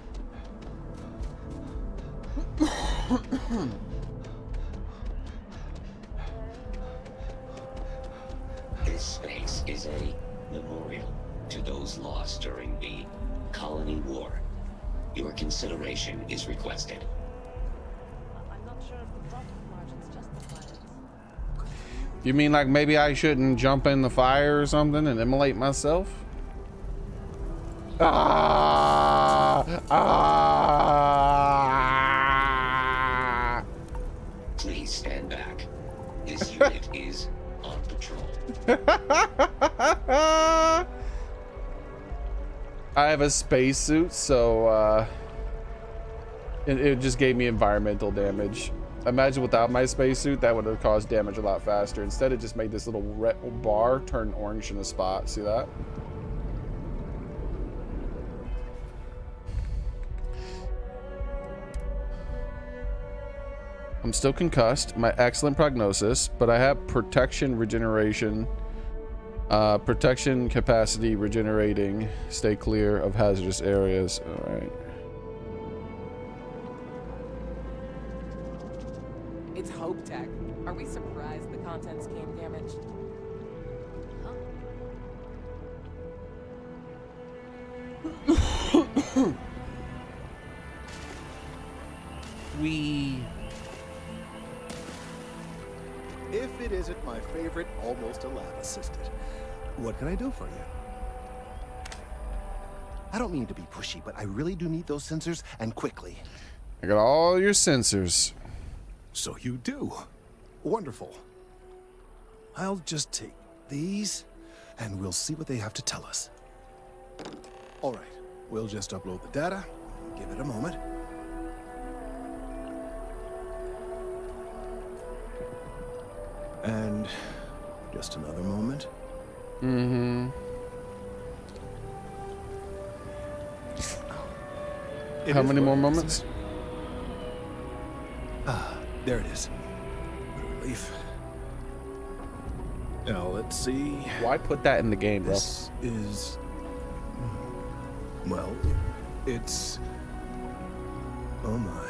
S13: This space is a memorial to those lost during the Colony War. Your consideration is requested.
S6: I'm not sure if the profit margins justify it.
S1: You mean like maybe I shouldn't jump in the fire or something and immolate myself?
S13: Please stand back. This unit is on patrol.
S1: I have a spacesuit, so it just gave me environmental damage. Imagine without my spacesuit, that would have caused damage a lot faster. Instead, it just made this little red bar turn orange in a spot. See that? I'm still concussed. My excellent prognosis, but I have protection regeneration. Protection capacity regenerating. Stay clear of hazardous areas. All right.
S14: It's Hope Tech. Are we surprised the contents came damaged?
S10: If it isn't my favorite, almost a lab assistant. What can I do for you? I don't mean to be pushy, but I really do need those sensors, and quickly.
S1: I got all your sensors.
S10: So you do. Wonderful. I'll just take these, and we'll see what they have to tell us. All right, we'll just upload the data. Give it a moment. And just another moment.
S1: Mm-hmm. How many more moments?
S10: Ah, there it is. What a relief. Now let's see.
S1: Why put that in the game, bro?
S10: This is... Well, it's... Oh my.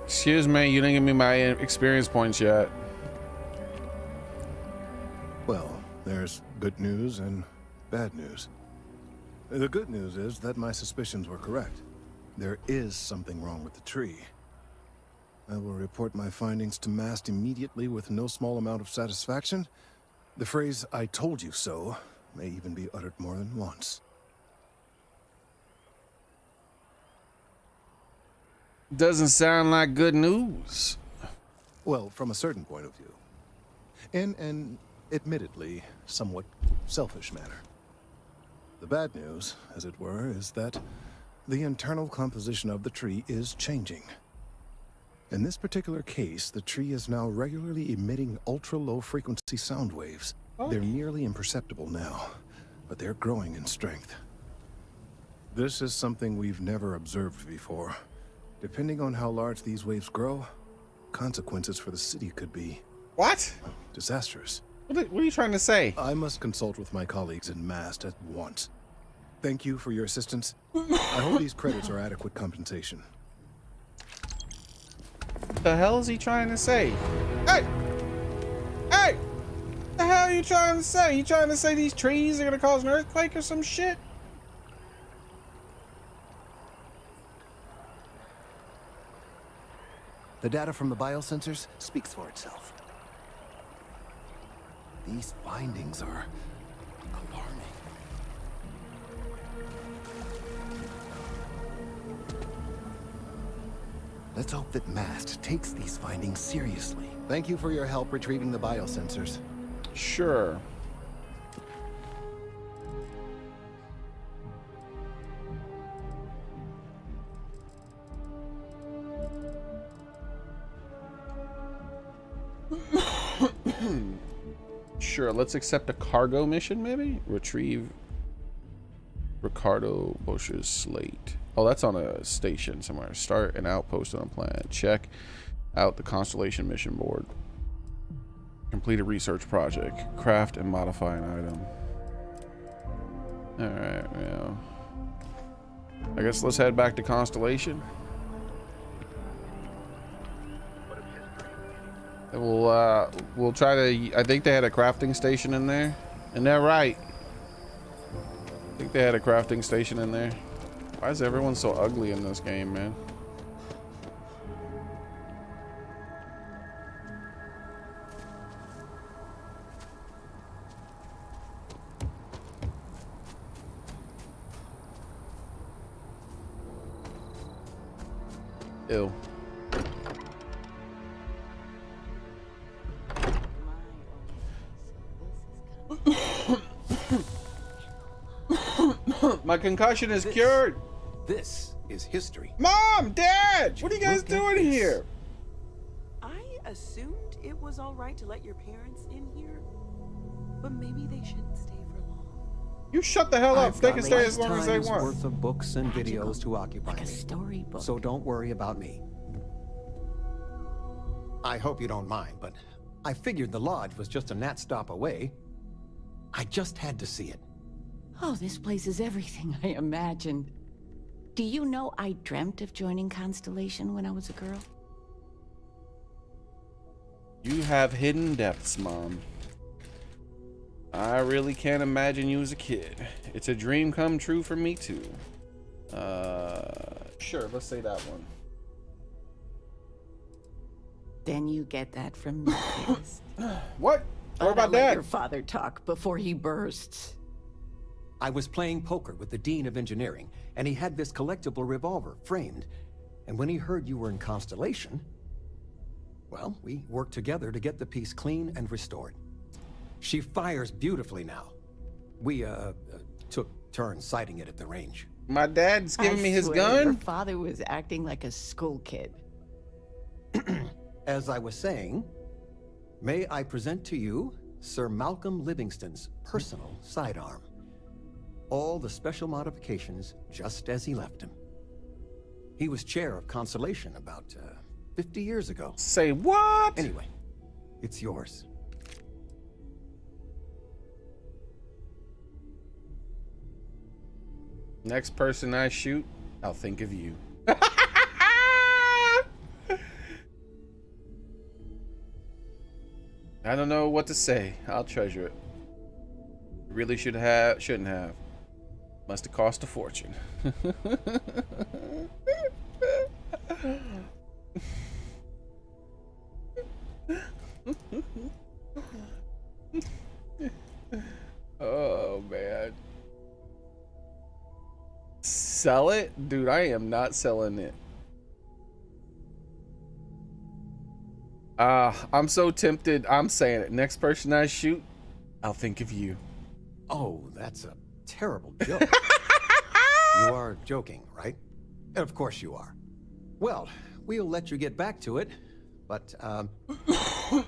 S1: Excuse me, you didn't give me my experience points yet.
S10: Well, there's good news and bad news. The good news is that my suspicions were correct. There is something wrong with the tree. I will report my findings to MAST immediately with no small amount of satisfaction. The phrase, "I told you so," may even be uttered more than once.
S1: Doesn't sound like good news.
S10: Well, from a certain point of view. In an admittedly somewhat selfish manner. The bad news, as it were, is that the internal composition of the tree is changing. In this particular case, the tree is now regularly emitting ultra-low frequency sound waves. They're nearly imperceptible now, but they're growing in strength. This is something we've never observed before. Depending on how large these waves grow, consequences for the city could be...
S1: What?
S10: Disastrous.
S1: What are you trying to say?
S10: I must consult with my colleagues in MAST at once. Thank you for your assistance. I hope these credits are adequate compensation.
S1: The hell is he trying to say? Hey! Hey! The hell are you trying to say? You trying to say these trees are gonna cause an earthquake or some shit?
S10: The data from the biosensors speaks for itself. These findings are alarming. Let's hope that MAST takes these findings seriously. Thank you for your help retrieving the biosensors.
S1: Sure. Sure, let's accept a cargo mission, maybe? Retrieve Ricardo Bosch's slate. Oh, that's on a station somewhere. Start an outpost on a planet. Check. out the Constellation mission board. Complete a research project. Craft and modify an item. Alright, yeah. I guess let's head back to Constellation. We'll try to, I think they had a crafting station in there. And they're right. I think they had a crafting station in there. Why is everyone so ugly in this game, man? Ew. My concussion is cured.
S8: This is history.
S1: Mom, Dad, what are you guys doing here?
S14: I assumed it was all right to let your parents in here, but maybe they shouldn't stay for long.
S1: You shut the hell up. They can stay as long as they
S15: Lifetime's
S1: want.
S15: worth of books and videos to occupy me.
S14: Storybook.
S15: So don't worry about me. I hope you don't mind, but I figured the lodge was just a gnat stop away. I just had to see it.
S16: Oh, this place is everything I imagined. Do you know I dreamt of joining Constellation when I was a girl?
S1: You have hidden depths, Mom. I really can't imagine you as a kid. It's a dream come true for me too. Sure, let's say that one.
S16: Then you get that from me.
S1: What? What about
S16: let
S1: Dad?
S16: your father talk before he bursts.
S15: I was playing poker with the Dean of Engineering, and he had this collectible revolver framed. And when he heard you were in Constellation, well, we worked together to get the piece clean and restored. She fires beautifully now. We, took turns sighting it at the range.
S1: My dad's giving me his
S16: swear,
S1: gun?
S16: Your father was acting like a school kid.
S15: As I was saying, may I present to you Sir Malcolm Livingston's personal sidearm. All the special modifications just as he left him. He was chair of Constellation about 50 years ago.
S1: Say what?
S15: Anyway, it's yours.
S1: Next person I shoot, I'll think of you. I don't know what to say. I'll treasure it. Really shouldn't have. Must have cost a fortune. Oh man. Sell it? Dude, I am not selling it. I'm so tempted. I'm saying it. Next person I shoot, I'll think of you.
S15: Oh, that's a terrible joke. You are joking, right? Of course you are. Well, we'll let you get back to it, but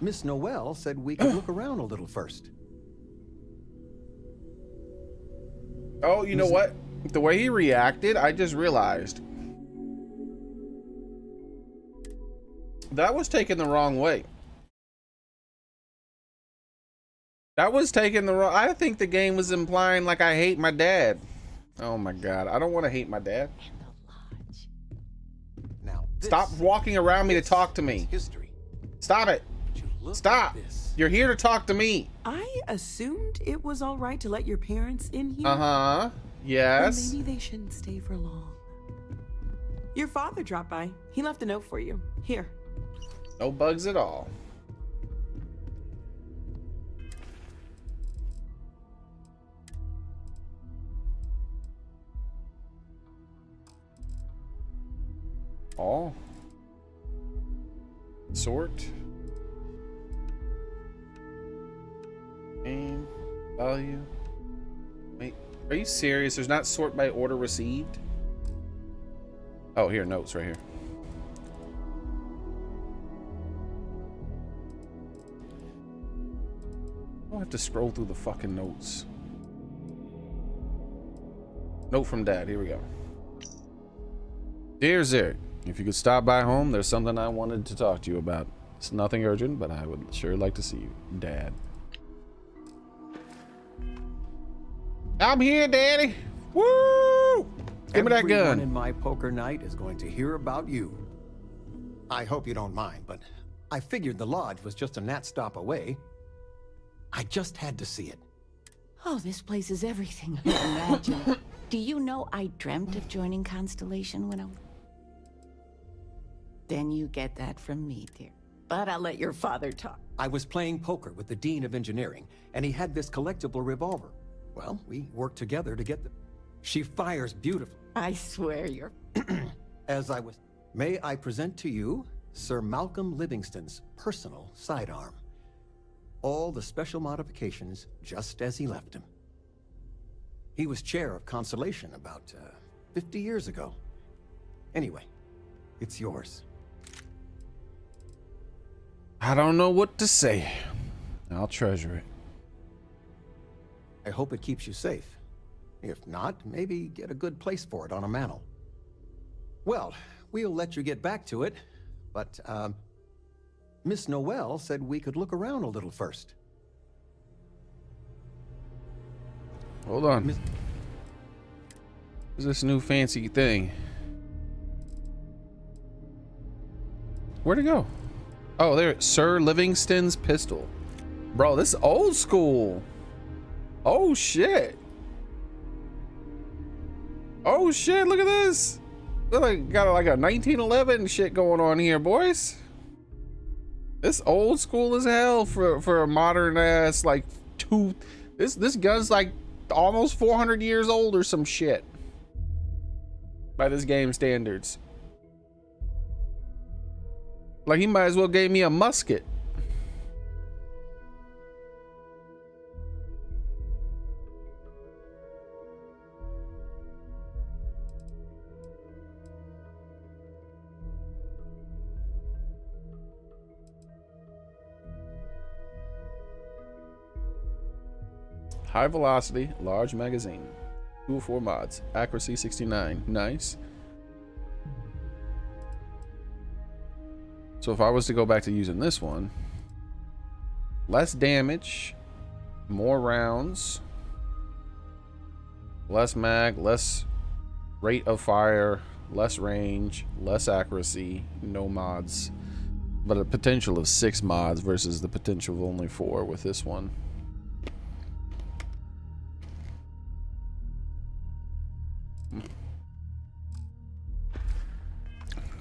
S15: Miss Noel said we could look around a little first.
S1: Oh, you know what? The way he reacted, I just realized. That was taken the wrong way. That was taken the wrong... I think the game was implying like I hate my dad. Oh my god. I don't want to hate my dad.
S15: Now,
S1: stop walking around me to talk to me.
S15: History.
S1: Stop it. Stop. You're here to talk to me.
S14: I assumed it was all right to let your parents in here.
S1: Uh-huh. Yes.
S14: But maybe they shouldn't stay for long. Your father dropped by. He left a note for you. Here.
S1: No bugs at all. All. Sort. Name. Value. Wait, are you serious? There's not sort by order received? Oh, here, notes right here. I don't have to scroll through the fucking notes. Note from Dad. Here we go. Dear Zerg, If you could stop by home, there's something I wanted to talk to you about. It's nothing urgent, but I would sure like to see you, Dad. I'm here, Daddy. Woo! Give me that gun.
S15: Everyone in my poker night is going to hear about you. I hope you don't mind, but I figured the lodge was just a gnat stop away. I just had to see it.
S16: Oh, this place is everything I imagine. Do you know I dreamt of joining Constellation when I was... Then you get that from me, dear. But I'll let your father talk.
S15: I was playing poker with the Dean of Engineering, and he had this collectible revolver. Well, we worked together to get the... She fires beautifully.
S16: I swear you're...
S15: As I was... May I present to you Sir Malcolm Livingston's personal sidearm. All the special modifications just as he left him. He was chair of Constellation about 50 years ago. Anyway, it's yours.
S1: I don't know what to say. I'll treasure it.
S15: I hope it keeps you safe. If not, maybe get a good place for it on a mantle. Well, we'll let you get back to it, but, Miss Noel said we could look around a little first.
S1: Hold on. What's this new fancy thing? Where'd it go? Oh, there, Sir Livingston's pistol. Bro, this is old school. Oh, shit. Oh, shit, look at this. Look like got like a 1911 shit going on here, boys. This old school as hell for a modern ass like this gun's like almost 400 years old or some shit by this game standards. Like he might as well gave me a musket. High velocity, large magazine. 204 mods. Accuracy 69. Nice. So if I was to go back to using this one, less damage, more rounds, less mag, less rate of fire, less range, less accuracy, no mods, but a potential of 6 mods versus the potential of only 4 with this one.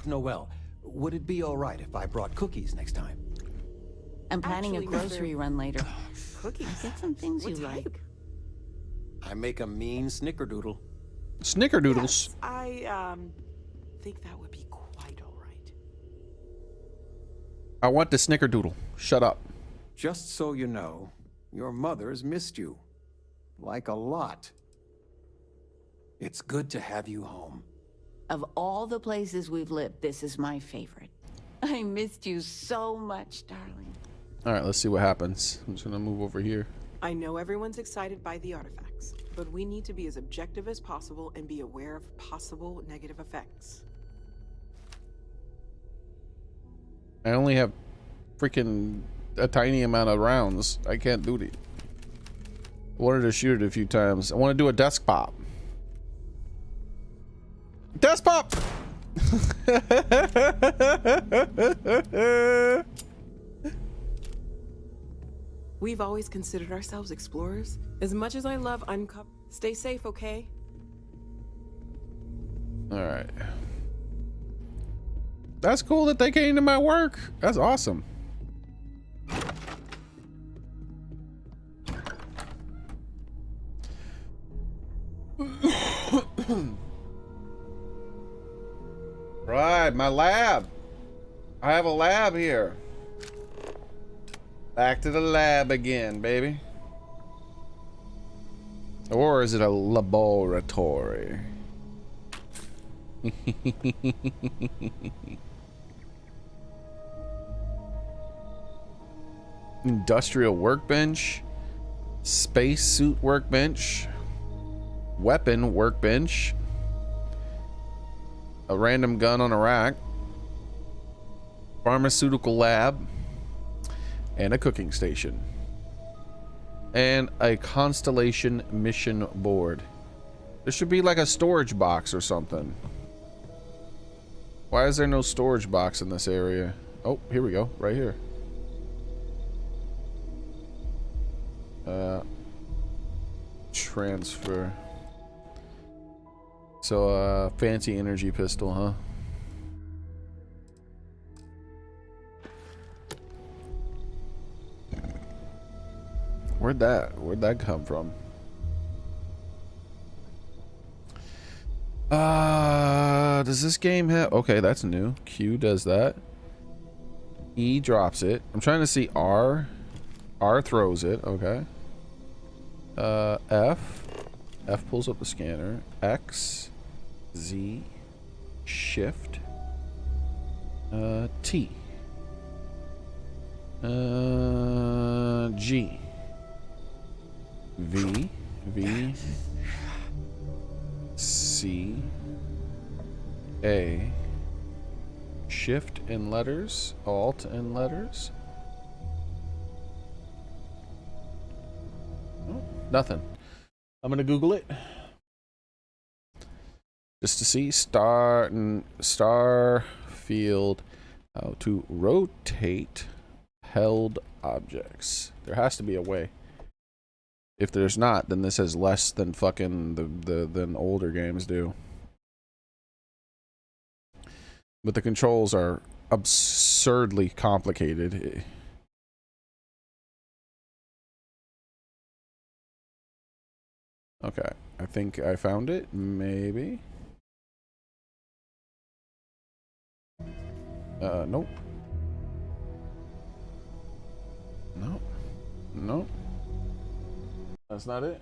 S15: Noel, would it be all right if I brought cookies next time?
S16: I'm planning
S14: Actually,
S16: a grocery run later.
S14: Cookies?
S16: Get some things
S14: What
S16: you
S14: type?
S16: like.
S15: I make a mean snickerdoodle.
S1: Snickerdoodles.
S14: Yes, I think that would be quite all right.
S1: I want the snickerdoodle. Shut up.
S15: Just so you know, your mother's missed you. Like a lot. It's good to have you home.
S16: Of all the places we've lived, this is my favorite. I missed you so much, darling.
S1: All right, let's see what happens. I'm just gonna move over here.
S14: I know everyone's excited by the artifacts, but we need to be as objective as possible and be aware of possible negative effects.
S1: I only have freaking a tiny amount of rounds. I can't do it. I wanted to shoot it a few times. I want to do a desk pop. Desk pop!
S14: We've always considered ourselves explorers. As much as I love uncover, stay safe, okay?
S1: All right. That's cool that they came to my work. That's awesome. Right, my lab. I have a lab here. Back to the lab again, baby. Or is it a laboratory? Industrial workbench, spacesuit workbench, weapon workbench, a random gun on a rack, pharmaceutical lab, and a cooking station, and a Constellation mission board. There should be like a storage box or something. Why is there no storage box in this area? Oh, here we go, right here. Transfer. So, fancy energy pistol, huh? Where'd that come from? Does this game have... Okay, that's new. Q does that. E drops it. I'm trying to see R. R throws it. Okay. F. F pulls up the scanner. X. Z. Shift. T. G. V. V. C. A. Shift and letters. Alt and letters. Oh, nothing. I'm gonna Google it just to see Starfield, how to rotate held objects. There has to be a way. If there's not, then this has less than fucking than older games do. But the controls are absurdly complicated. Okay, I think I found it, maybe. Nope. Nope. Nope. That's not it.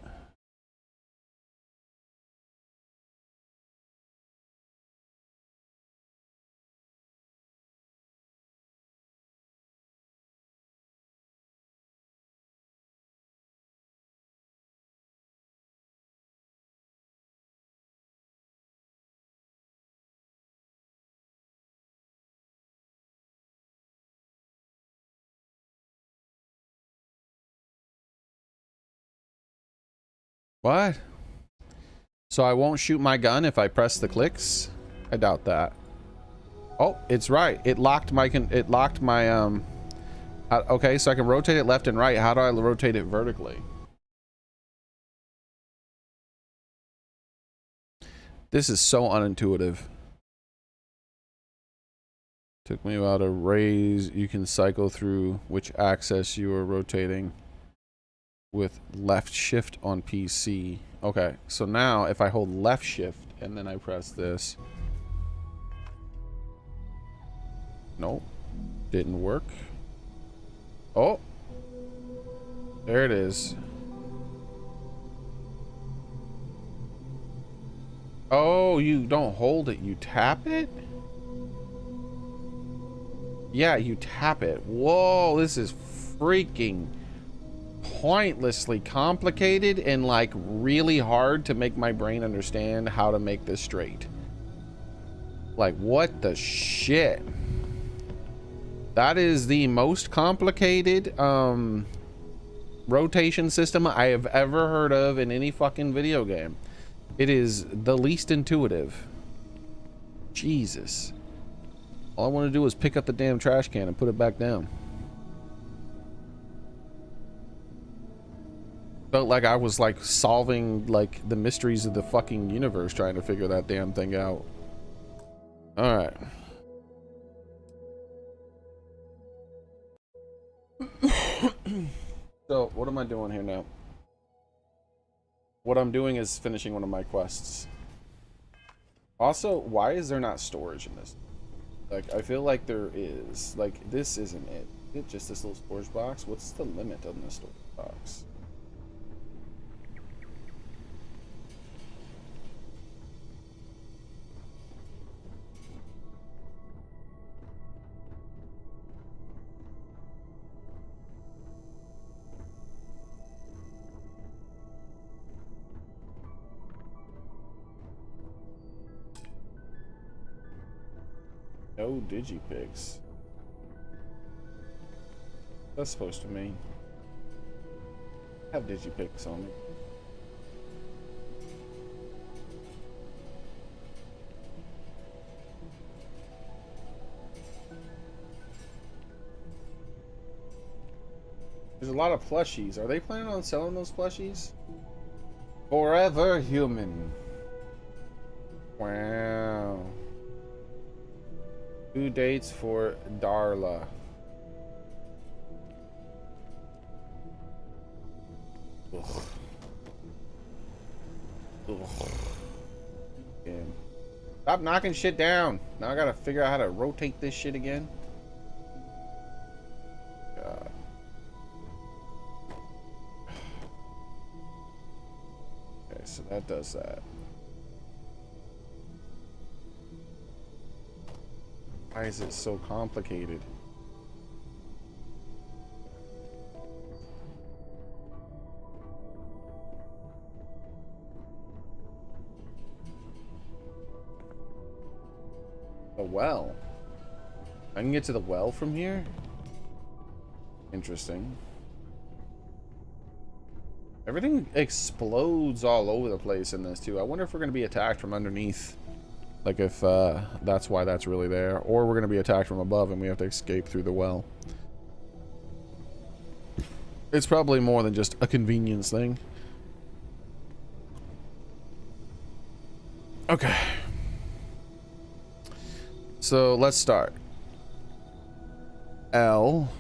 S1: What? So I won't shoot my gun if I press the clicks? I doubt that. Oh, it's right. It locked my okay, so I can rotate it left and right. How do I rotate it vertically? This is so unintuitive. Took me a while to raise. You can cycle through which axis you are rotating with left shift on PC. Okay, so now if I hold left shift and then I press this. Nope, didn't work. Oh, there it is. Oh, you don't hold it, you tap it? Yeah, you tap it. Whoa, this is freaking pointlessly complicated and like really hard to make my brain understand how to make this straight. Like, what the shit? That is the most complicated rotation system I have ever heard of in any fucking video game. It is the least intuitive. Jesus. All I want to do is pick up the damn trash can and put it back down. Felt like I was like solving like the mysteries of the fucking universe trying to figure that damn thing out. All right. So what am I doing here now? What I'm doing is finishing one of my quests. Also, why is there not storage in this? Like, I feel like there is. Like, this isn't it. Is it just this little storage box? What's the limit on this storage box? No digipicks. That's supposed to mean. I have digipicks on me. There's a lot of plushies. Are they planning on selling those plushies? Forever human. Wow. 2 dates for Darla. Ugh. Ugh. Again. Stop knocking shit down. Now I gotta figure out how to rotate this shit again. God. Okay, so that does that. Why is it so complicated? The well. I can get to the well from here? Interesting. Everything explodes all over the place in this too. I wonder if we're going to be attacked from underneath. Like if that's why that's really there. Or we're going to be attacked from above and we have to escape through the well. It's probably more than just a convenience thing. Okay. So let's start. L.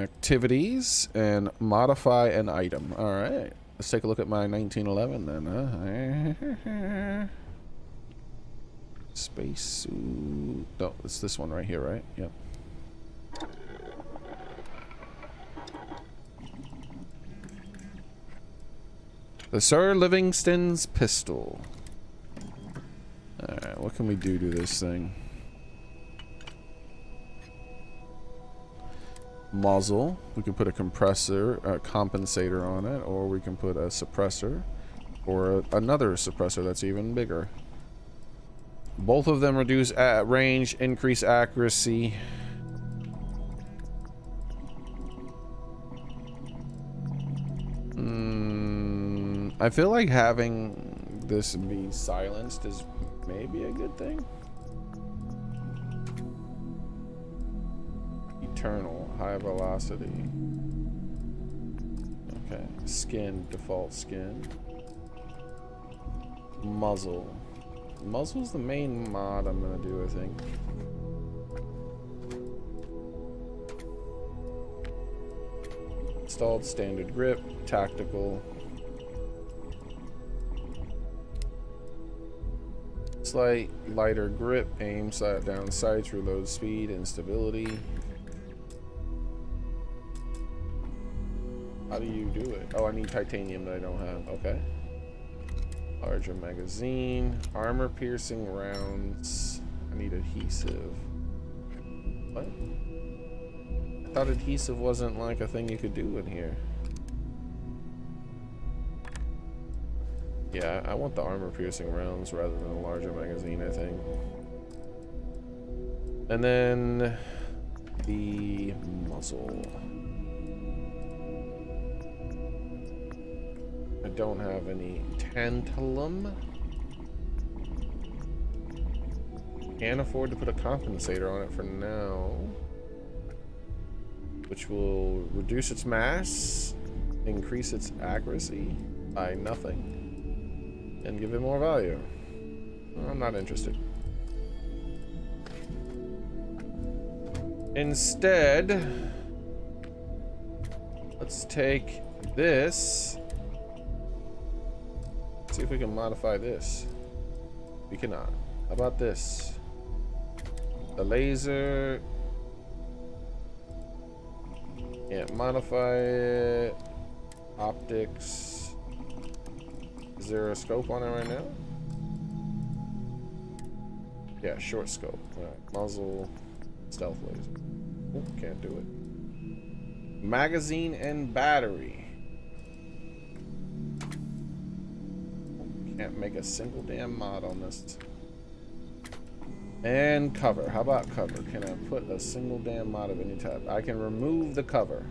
S1: Activities and modify an item. All right. Let's take a look at my 1911 then. Space suit. No, it's this one right here, right? Yep. The Sir Livingston's pistol. Alright, what can we do to this thing? Muzzle. We can put a compressor, a compensator on it, or we can put a suppressor, or another suppressor that's even bigger. Both of them reduce range, increase accuracy. I feel like having this be silenced is maybe a good thing. Eternal, high velocity. Okay, skin, default skin. Muzzle. Muzzle's the main mod I'm gonna do, I think. Installed standard grip, tactical. Slight lighter grip, aim down sights, reload speed and stability. How do you do it? Oh, I need titanium that I don't have. Okay. Larger magazine, armor piercing rounds. I need adhesive. What? I thought adhesive wasn't like a thing you could do in here. Yeah, I want the armor piercing rounds rather than a larger magazine, I think. And then the muzzle. I don't have any tantalum. Can't afford to put a compensator on it for now, which will reduce its mass, increase its accuracy by nothing, and give it more value. I'm not interested. Instead, let's take this. See if we can modify this. We cannot. How about this? The laser. Can't modify it. Optics. Is there a scope on it right now? Yeah, short scope. Alright, muzzle. Stealth laser. Oh, can't do it. Magazine and battery. Can't make a single damn mod on this. And cover. How about cover? Can I put a single damn mod of any type? I can remove the cover.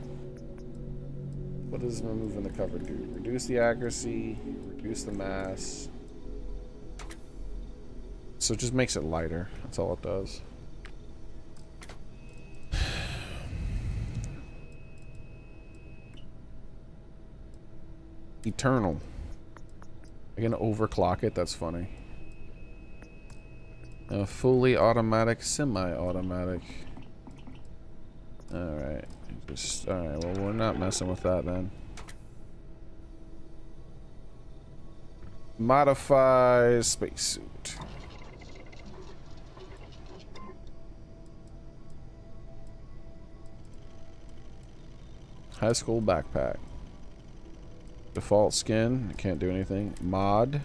S1: What does removing the cover do? Reduce the accuracy, reduce the mass. So it just makes it lighter. That's all it does. Eternal. I'm gonna overclock it. That's funny. Fully automatic, semi-automatic. Alright. Alright, well, we're not messing with that then. Modify spacesuit. High school backpack. Default skin. Can't do anything. Mod.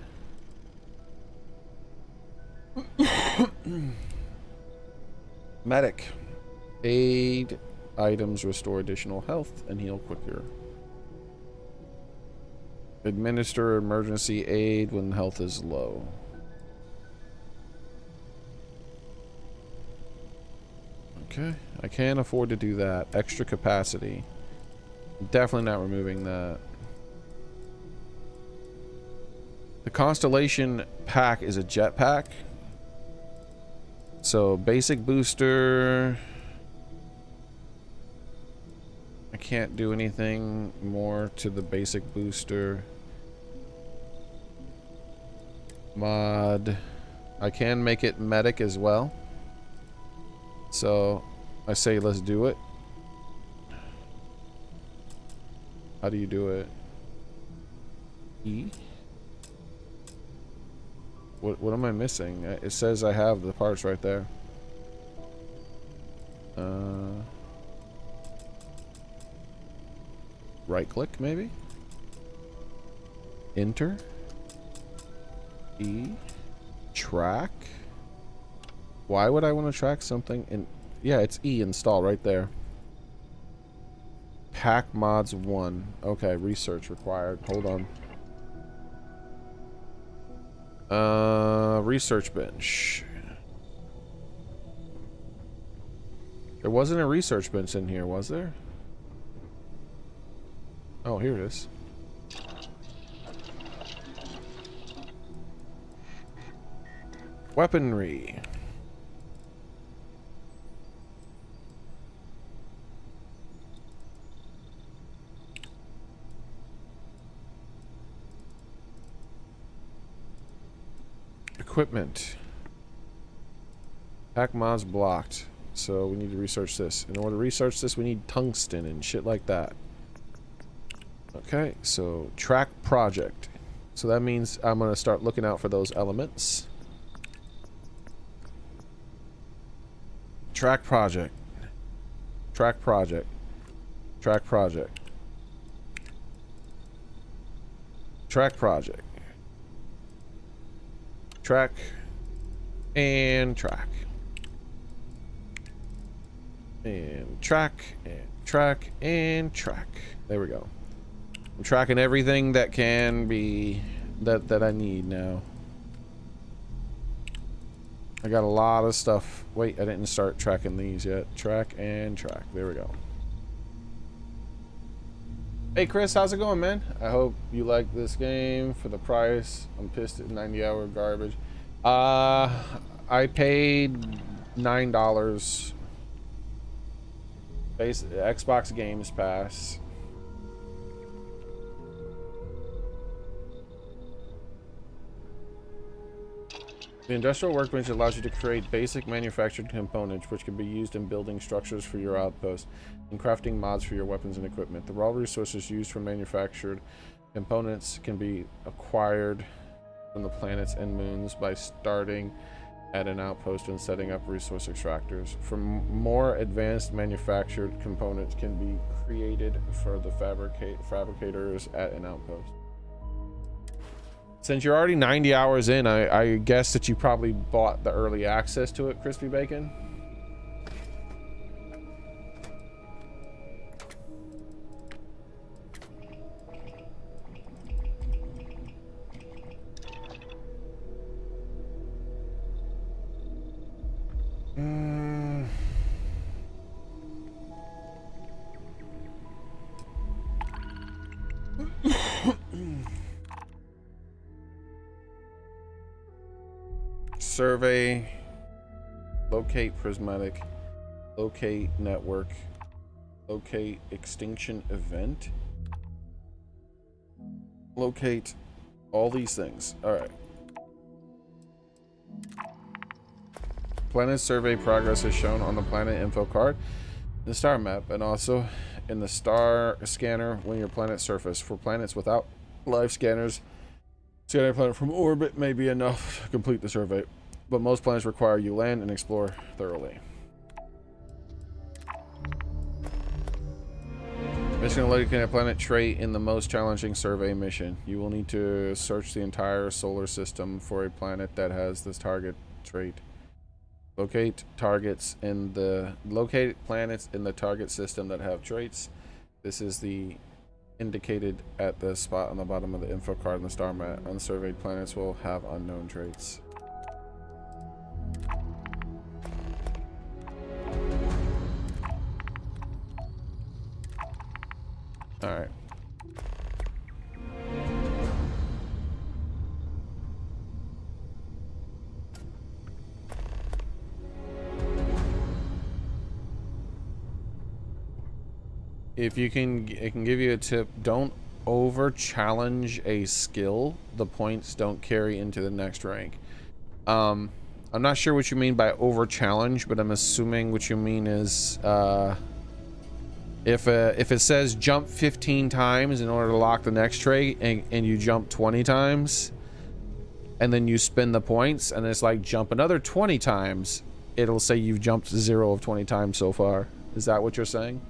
S1: Medic. Aid items restore additional health and heal quicker. Administer emergency aid when health is low. Okay, I can't afford to do that. Extra capacity. Definitely not removing that. The Constellation pack is a jetpack. So basic booster. I can't do anything more to the basic booster. Mod. I can make it medic as well. So I say let's do it. How do you do it? E? What am I missing? It says I have the parts right there. Right click maybe? Enter. E. Track. Why would I want to track something in... Yeah, it's E, install right there. Pack mods 1. Okay, research required. Hold on. Research bench. There wasn't a research bench in here, was there? Oh, here it is. Weaponry. Equipment. Pack mods blocked. So we need to research this. In order to research this, we need tungsten and shit like that. Okay, so track project. So that means I'm going to start looking out for those elements. Track project. Track project. Track project. Track project. Track and track. And track and track and track. There we go. I'm tracking everything that can be that I need now. I got a lot of stuff. Wait, I didn't start tracking these yet. Track and track. There we go. Hey Chris, how's it going, man? I hope you like this game for the price. I'm pissed at 90-hour garbage. I paid $9. Xbox Games Pass. The industrial workbench allows you to create basic manufactured components which can be used in building structures for your outpost and crafting mods for your weapons and equipment. The raw resources used for manufactured components can be acquired from the planets and moons by starting at an outpost and setting up resource extractors. For more advanced manufactured components can be created for the fabricators at an outpost. Since you're already 90 hours in, I guess that you probably bought the early access to it, Crispy Bacon. Survey. Locate prismatic. Locate network. Locate extinction event. Locate all these things. Alright. Planet survey progress is shown on the planet info card, the star map, and also in the star scanner when your planet surface. For planets without live scanners, scanning a planet from orbit may be enough to complete the survey, but most planets require you land and explore thoroughly. Mission locating a planet trait in the most challenging survey mission. You will need to search the entire solar system for a planet that has this target trait. Locate planets in the target system that have traits. This is the indicated at the spot on the bottom of the info card in the star map. Unsurveyed planets will have unknown traits. All right. If you can, it can give you a tip. Don't over challenge a skill. The points don't carry into the next rank. I'm not sure what you mean by over challenge, but I'm assuming what you mean is if it says jump 15 times in order to lock the next trait, and you jump 20 times, and then you spin the points, and it's like jump another 20 times, it'll say you've jumped 0 of 20 times so far. Is that what you're saying?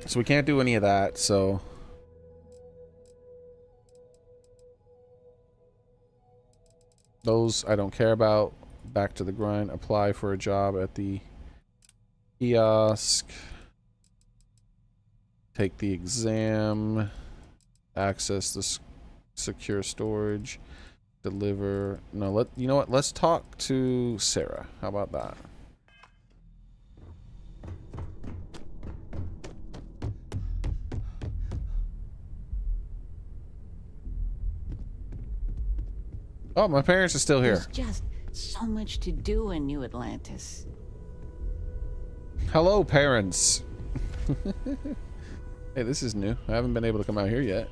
S1: So we can't do any of that, so those I don't care about. Back to the grind. Apply for a job at the kiosk. Take the exam. Access the secure storage. Deliver. No, you know what? Let's talk to Sarah. How about that? Oh, my parents are still here.
S16: There's just so much to do in New Atlantis.
S1: Hello, parents. Hey, this is new. I haven't been able to come out here yet.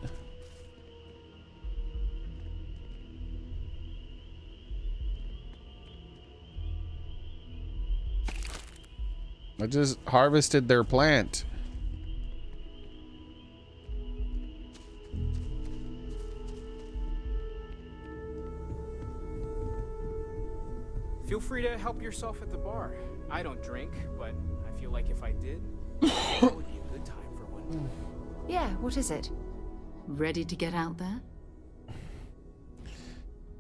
S1: I just harvested their plant.
S17: Feel free to help yourself at the bar. I don't drink, but I feel like if I did, it would be a good time for one.
S18: Yeah, what is it? Ready to get out there?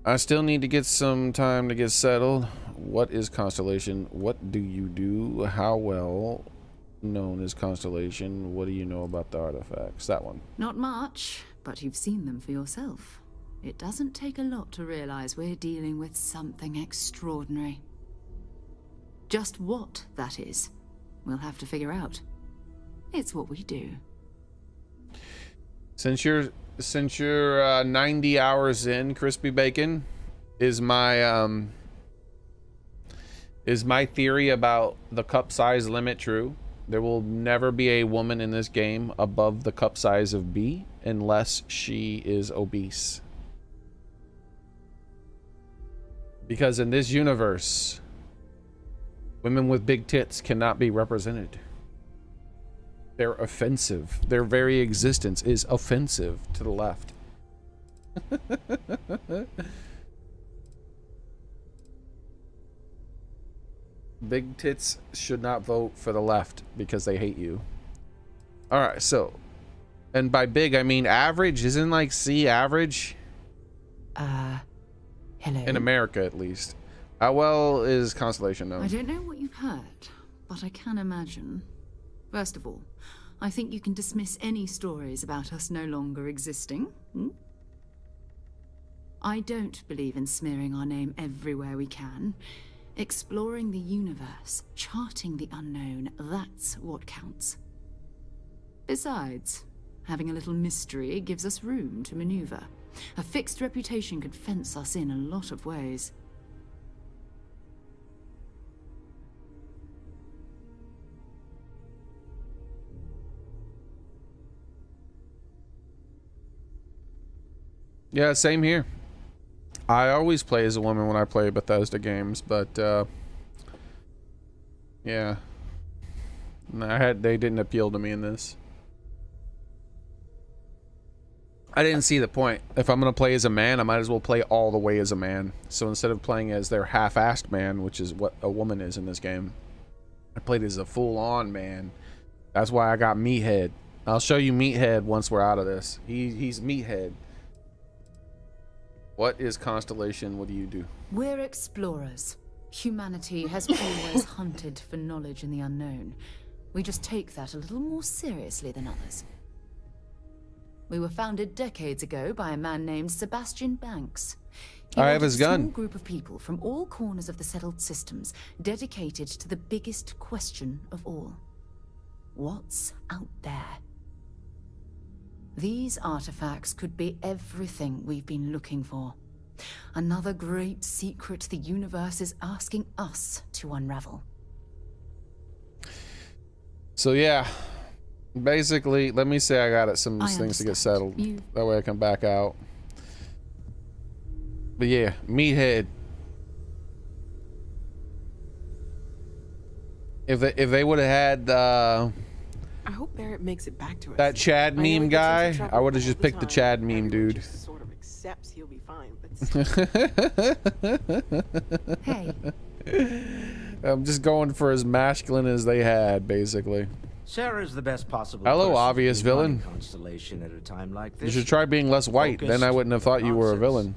S1: I still need to get some time to get settled. What is Constellation? What do you do? How well known is Constellation? What do you know about the artifacts? That one.
S18: Not much, but you've seen them for yourself. It doesn't take a lot to realize we're dealing with something extraordinary. Just what that is, we'll have to figure out. It's what we do.
S1: Since you're 90 hours in, Crispy Bacon, is my theory about the cup size limit true? There will never be a woman in this game above the cup size of B unless she is obese. Because in this universe, women with big tits cannot be represented. They're offensive. Their very existence is offensive to the left. Big tits should not vote for the left because they hate you. All right, so, and by big I mean average. Isn't like C average?
S18: Hello.
S1: In America, at least. How well is Constellation known?
S18: I don't know what you've heard, but I can imagine. First of all, I think you can dismiss any stories about us no longer existing. I don't believe in smearing our name everywhere we can. Exploring the universe, charting the unknown, that's what counts. Besides, having a little mystery gives us room to maneuver. A fixed reputation could fence us in a lot of ways.
S1: Yeah, same here. I always play as a woman when I play Bethesda games, but yeah, they didn't appeal to me in this. I didn't see the point. If I'm gonna play as a man, I might as well play all the way as a man. So instead of playing as their half-assed man, which is what a woman is in this game, I played as a full-on man. That's why I got Meathead. I'll show you Meathead once we're out of this. He's Meathead. What is Constellation? What do you do?
S18: We're explorers. Humanity has always hunted for knowledge in the unknown. We just take that a little more seriously than others. We were founded decades ago by a man named Sebastian Banks.
S1: I have his gun.
S18: A small group of people from all corners of the settled systems, dedicated to the biggest question of all. What's out there? These artifacts could be everything we've been looking for. Another great secret the universe is asking us to unravel.
S1: So yeah, basically, let me say I got some things to get settled. That way I can back out. But yeah, Meathead. If they would have had
S14: I hope Barrett makes it back to us.
S1: that Chad meme guy, I would have just picked the Chad meme dude.
S14: Sort of accepts he'll be fine, but
S18: hey.
S1: I'm just going for as masculine as they had, basically.
S19: Sarah's the best possible.
S1: Hello, obvious villain.
S19: Constellation at a time like this.
S1: You should try being less white. Then I wouldn't have thought you were a villain.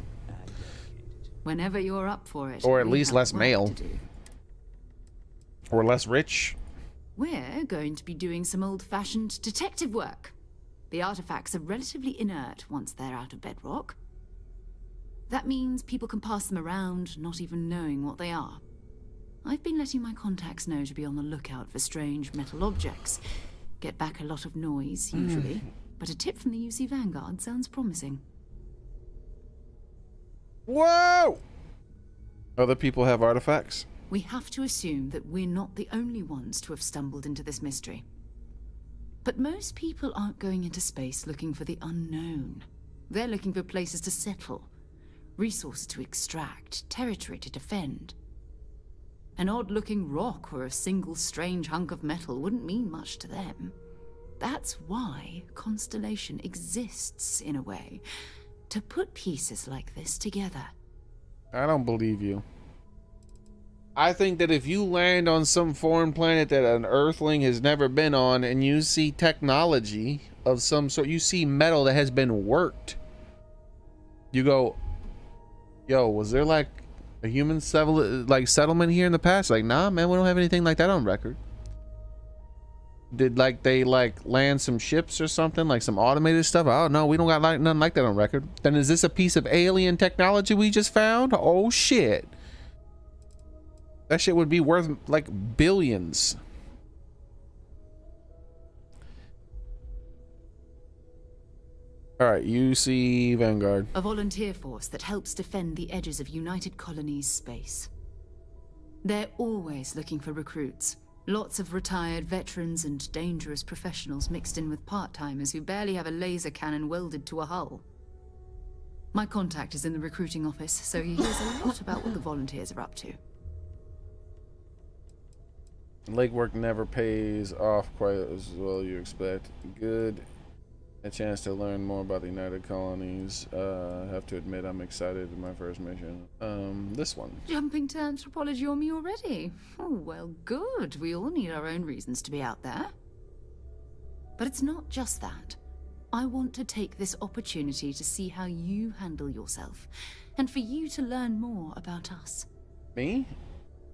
S18: Whenever you're up for it.
S1: Or at least less male. Or less rich.
S18: We're going to be doing some old-fashioned detective work. The artifacts are relatively inert once they're out of bedrock. That means people can pass them around, not even knowing what they are. I've been letting my contacts know to be on the lookout for strange metal objects. Get back a lot of noise, usually. But a tip from the UC Vanguard sounds promising.
S1: Whoa! Other people have artifacts?
S18: We have to assume that we're not the only ones to have stumbled into this mystery. But most people aren't going into space looking for the unknown. They're looking for places to settle, resources to extract, territory to defend. An odd-looking rock or a single strange hunk of metal wouldn't mean much to them. That's why Constellation exists, in a way, to put pieces like this together.
S1: I don't believe you. I think that if you land on some foreign planet that an Earthling has never been on and you see technology of some sort, you see metal that has been worked, you go, yo, was there like a human settlement here in the past? Like, nah, man, we don't have anything like that on record. Did they land some ships or something, like some automated stuff? Oh no, we don't got nothing like that on record. Then is this a piece of alien technology we just found? Oh shit. That shit would be worth like billions. Alright, UC Vanguard.
S18: A volunteer force that helps defend the edges of United Colonies space. They're always looking for recruits. Lots of retired veterans and dangerous professionals mixed in with part-timers who barely have a laser cannon welded to a hull. My contact is in the recruiting office, so he hears a lot about what the volunteers are up to.
S1: Lake work never pays off quite as well as you expect. Good. A chance to learn more about the United Colonies. I have to admit I'm excited in my first mission. This one.
S18: Jumping to anthropology on me already? Oh, well, good. We all need our own reasons to be out there. But it's not just that. I want to take this opportunity to see how you handle yourself, and for you to learn more about us.
S1: Me?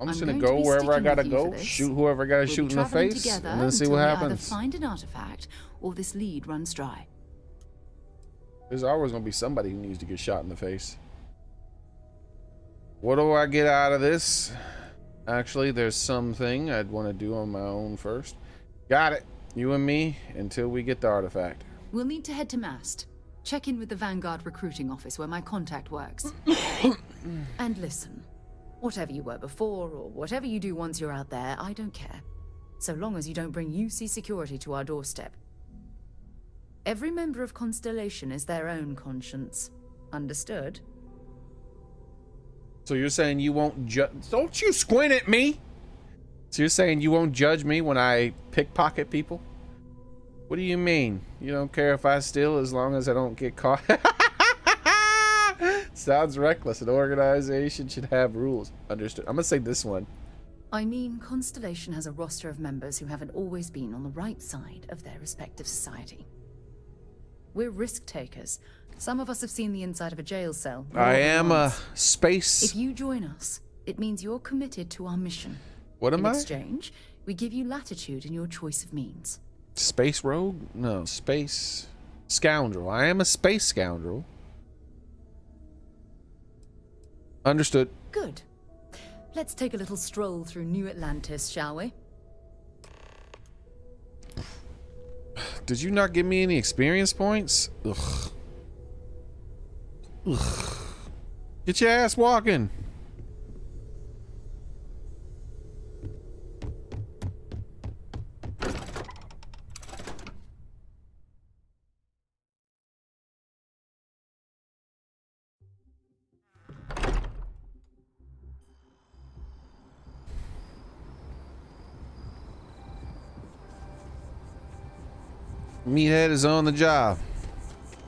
S1: I'm just gonna go wherever I gotta go, shoot whoever I gotta shoot in the face, and then see what happens.
S18: Either find an artifact, or this lead runs dry.
S1: There's always gonna be somebody who needs to get shot in the face. What do I get out of this? Actually, there's something I'd want to do on my own first. Got it. You and me until we get the artifact.
S18: We'll need to head to Mast. Check in with the Vanguard recruiting office where my contact works. And listen, whatever you were before or whatever you do once you're out there, I don't care. So long as you don't bring UC security to our doorstep. Every member of Constellation is their own conscience. Understood?
S1: So you're saying you won't judge? Don't you squint at me! So you're saying you won't judge me when I pickpocket people? What do you mean? You don't care if I steal as long as I don't get caught? Sounds reckless. An organization should have rules. Understood. I'm gonna say this one.
S18: I mean, Constellation has a roster of members who haven't always been on the right side of their respective society. We're risk takers. Some of us have seen the inside of a jail cell.
S1: I am a space.
S18: If you join us, it means you're committed to our mission.
S1: What am I?
S18: In exchange, we give you latitude in your choice of means.
S1: Space rogue? No, space scoundrel. I am a space scoundrel. Understood.
S18: Good. Let's take a little stroll through New Atlantis, shall we?
S1: Did you not give me any experience points? Ugh. Ugh. Get your ass walking. Meathead is on the job.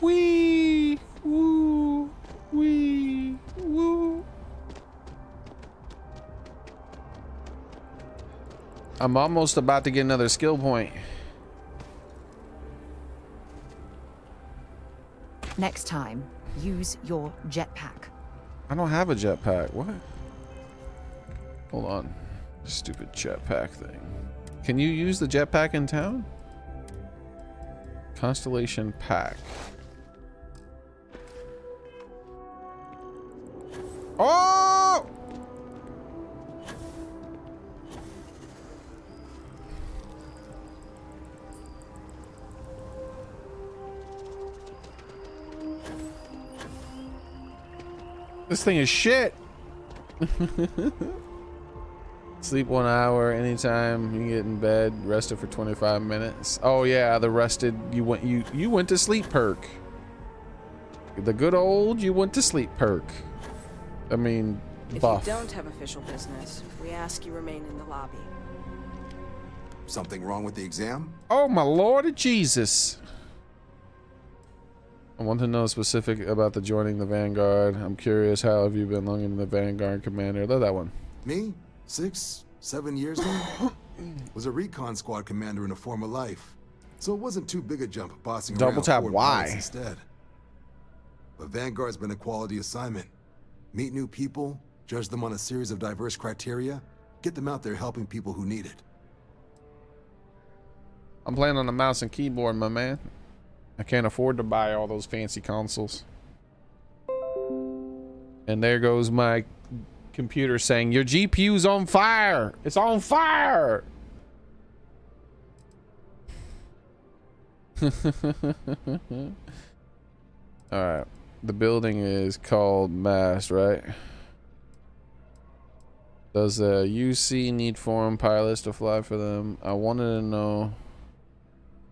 S1: Wee, woo, wee, woo. I'm almost about to get another skill point.
S18: Next time, use your jetpack.
S1: I don't have a jetpack. What? Hold on. Stupid jetpack thing. Can you use the jetpack in town? Constellation pack. Oh! This thing is shit. Sleep 1 hour anytime you get in bed, rested for 25 minutes. Oh yeah, the rested you went to sleep perk. The good old you went to sleep perk. I mean, buff.
S14: If you don't have official business, we ask you remain in the lobby.
S20: Something wrong with the exam?
S1: Oh my Lord Jesus. I want to know specific about the joining the Vanguard. I'm curious, how have you been long in the Vanguard commander? Love that one.
S20: Me? 6, 7 years now? Was a recon squad commander in a former life. So it wasn't too big a jump bossing
S1: Double
S20: around
S1: tap
S20: Fort
S1: Y
S20: Myers instead. But Vanguard's been a quality assignment. Meet new people, judge them on a series of diverse criteria, get them out there helping people who need it.
S1: I'm playing on a mouse and keyboard, my man. I can't afford to buy all those fancy consoles. And there goes my computer saying, your GPU's on fire. It's on fire. Alright. The building is called Mast, right? Does the UC need foreign pilots to fly for them? I wanted to know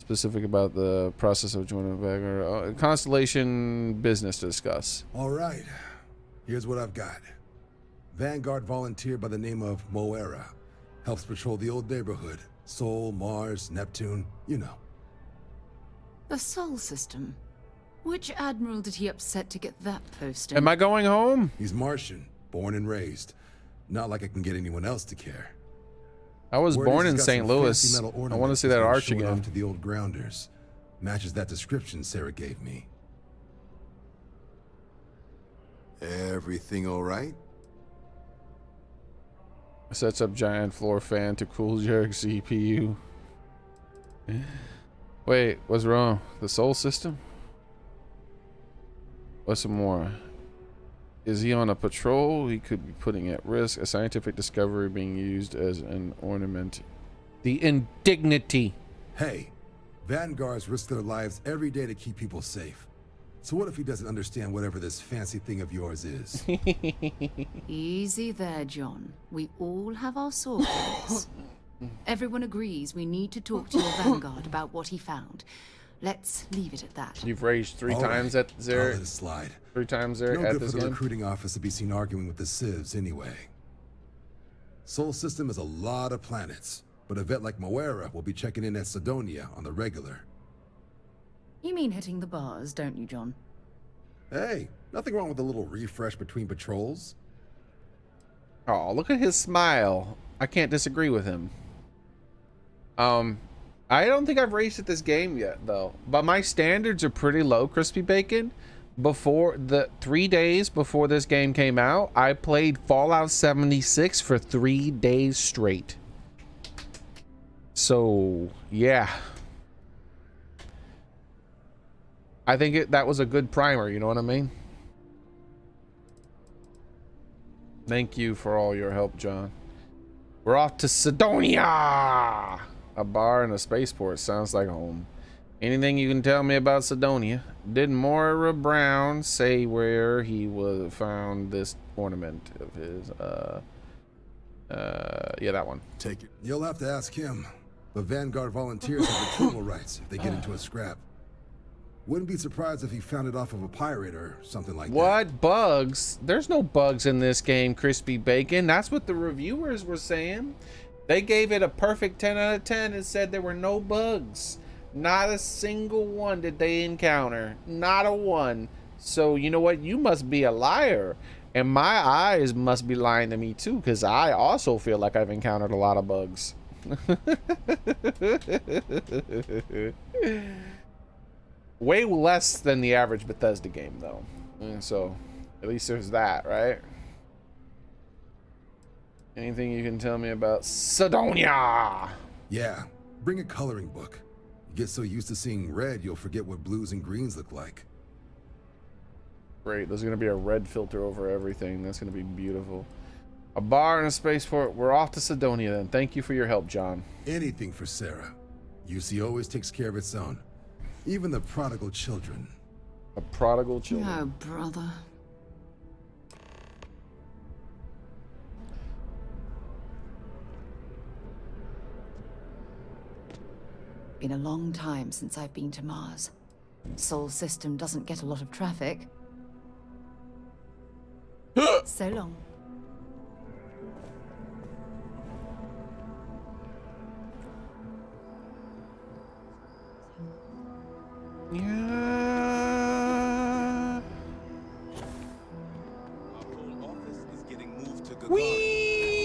S1: specific about the process of joining Vanguard. Constellation business to discuss.
S20: All right. Here's what I've got. Vanguard volunteer by the name of Moera. Helps patrol the old neighborhood. Sol, Mars, Neptune, you know.
S18: The Sol system. Which admiral did he upset to get that posting?
S1: Am I going home?
S20: He's Martian, born and raised. Not like I can get anyone else to care.
S1: I was born in St. Louis. I want to see that arch
S20: again.
S1: again.
S20: To the old grounders. Matches that description Sarah gave me. Everything all right?
S1: Sets up giant floor fan to cool your CPU. Wait, what's wrong? The Sol system? What's some more? Is he on a patrol? He could be putting at risk a scientific discovery being used as an ornament. The indignity.
S20: Hey, Vanguards risk their lives every day to keep people safe. So what if he doesn't understand whatever this fancy thing of yours is?
S18: Easy there, John. We all have our sore points. Everyone agrees we need to talk to your Vanguard about what he found. Let's leave it at that.
S1: You've raged three
S20: All
S1: times
S20: right,
S1: at Zerek.
S20: I'll let it slide.
S1: 3 times there
S20: No
S1: at
S20: good
S1: this
S20: for the
S1: game.
S20: recruiting office to be seen arguing with the civs anyway. Sol System is a lot of planets, but a vet like Moira will be checking in at Sidonia on the regular.
S18: You mean hitting the bars, don't you, John?
S20: Hey, nothing wrong with a little refresh between patrols.
S1: Oh, look at his smile. I can't disagree with him. I don't think I've raced at this game yet, though. But my standards are pretty low, Crispy Bacon. Before the 3 days before this game came out, I played Fallout 76 for 3 days straight. So, yeah. I think that was a good primer, you know what I mean? Thank you for all your help, John. We're off to Sidonia! A bar and a spaceport sounds like home. Anything you can tell me about Sidonia? Did Moira Brown say where he found this ornament of his? Yeah, that one.
S20: Take it. You'll have to ask him. But Vanguard volunteers have retrieval rights if they get into a scrap. Wouldn't be surprised if he found it off of a pirate or something like that.
S1: What? Bugs? There's no bugs in this game, Crispy Bacon. That's what the reviewers were saying. They gave it a perfect 10 out of 10 and said there were no bugs. Not a single one did they encounter. Not a one. So, you know what? You must be a liar. And my eyes must be lying to me too, because I also feel like I've encountered a lot of bugs. Way less than the average Bethesda game, though. And so, at least there's that, right? Anything you can tell me about Sidonia?
S20: Yeah, bring a coloring book. You get so used to seeing red, you'll forget what blues and greens look like.
S1: Great, there's gonna be a red filter over everything. That's gonna be beautiful. A bar and a spaceport. We're off to Sidonia then. Thank you for your help, John.
S20: Anything for Sarah. UC always takes care of its own. Even the prodigal children.
S1: A prodigal children.
S18: Oh, brother. Been a long time since I've been to Mars. Sol System doesn't get a lot of traffic. So long.
S1: Yeah. Whee!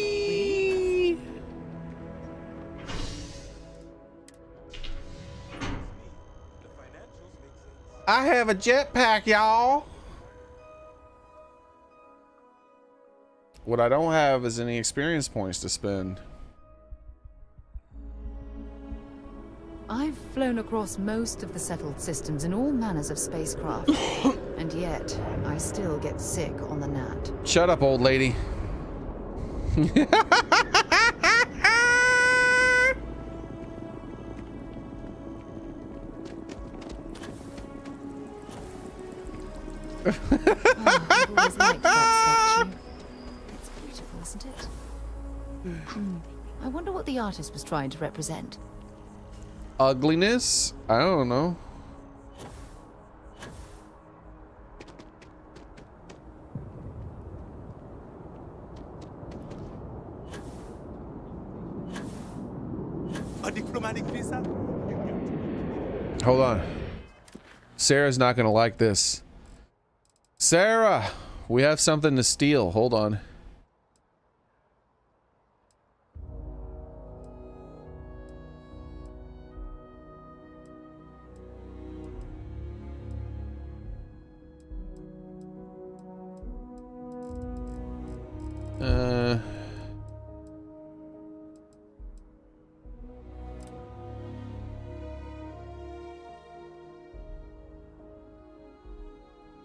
S1: I have a jetpack, y'all. What I don't have is any experience points to spend.
S18: I've flown across most of the settled systems in all manners of spacecraft, and yet I still get sick on the gnat.
S1: Shut up, old lady.
S18: I've always liked that statue. It's beautiful, isn't it? I wonder what the artist was trying to represent.
S1: Ugliness? I don't know.
S12: A diplomatic visa?
S1: Hold on. Sarah's not gonna like this. Sarah, we have something to steal. Hold on.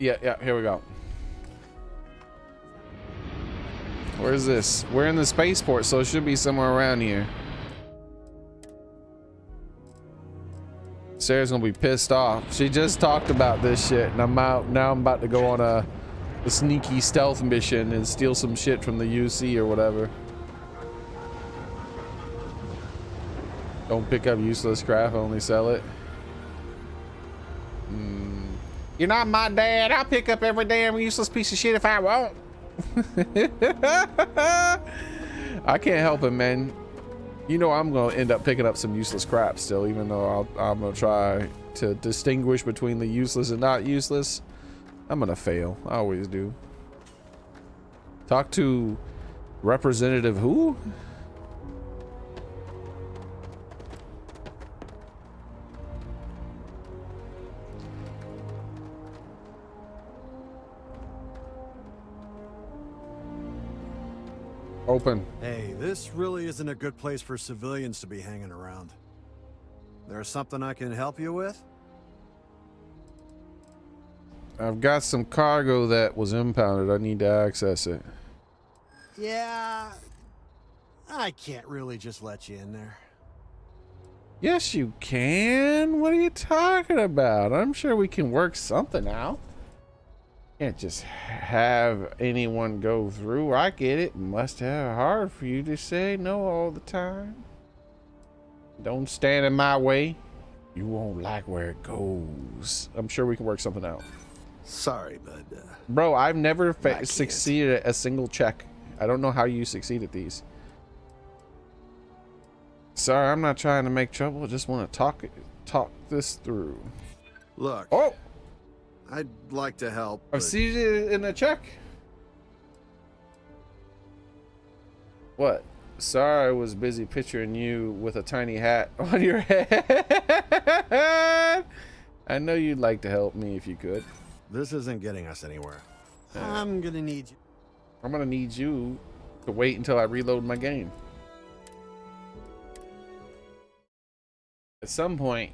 S1: Yeah, here we go. Where's this? We're in the spaceport, so it should be somewhere around here. Sarah's gonna be pissed off. She just talked about this shit, and I'm out now. I'm about to go on a sneaky stealth mission and steal some shit from the UC or whatever. Don't pick up useless crap, only sell it. You're not my dad. I'll pick up every damn useless piece of shit if I want. I can't help it, man. You know I'm gonna end up picking up some useless crap still, even though I'm gonna try to distinguish between the useless and not useless. I'm gonna fail. I always do. Talk to Representative who? Open.
S21: Hey, this really isn't a good place for civilians to be hanging around. There's something I can help you with?
S1: I've got some cargo that was impounded. I need to access it.
S21: Yeah, I can't really just let you in there.
S1: Yes, you can. What are you talking about? I'm sure we can work something out. Can't just have anyone go through. I get it. Must have hard for you to say no all the time. Don't stand in my way. You won't like where it goes. I'm sure we can work something out.
S21: Sorry, but
S1: bro, I've never succeeded at a single check. I don't know how you succeed at these. Sorry, I'm not trying to make trouble. I just want to talk this through.
S21: Look.
S1: Oh,
S21: I'd like to help.
S1: I've seen it in a check. What? Sorry, I was busy picturing you with a tiny hat on your head. I know you'd like to help me if you could.
S21: This isn't getting us anywhere. I'm gonna need you.
S1: I'm gonna need you to wait until I reload my game. At some point,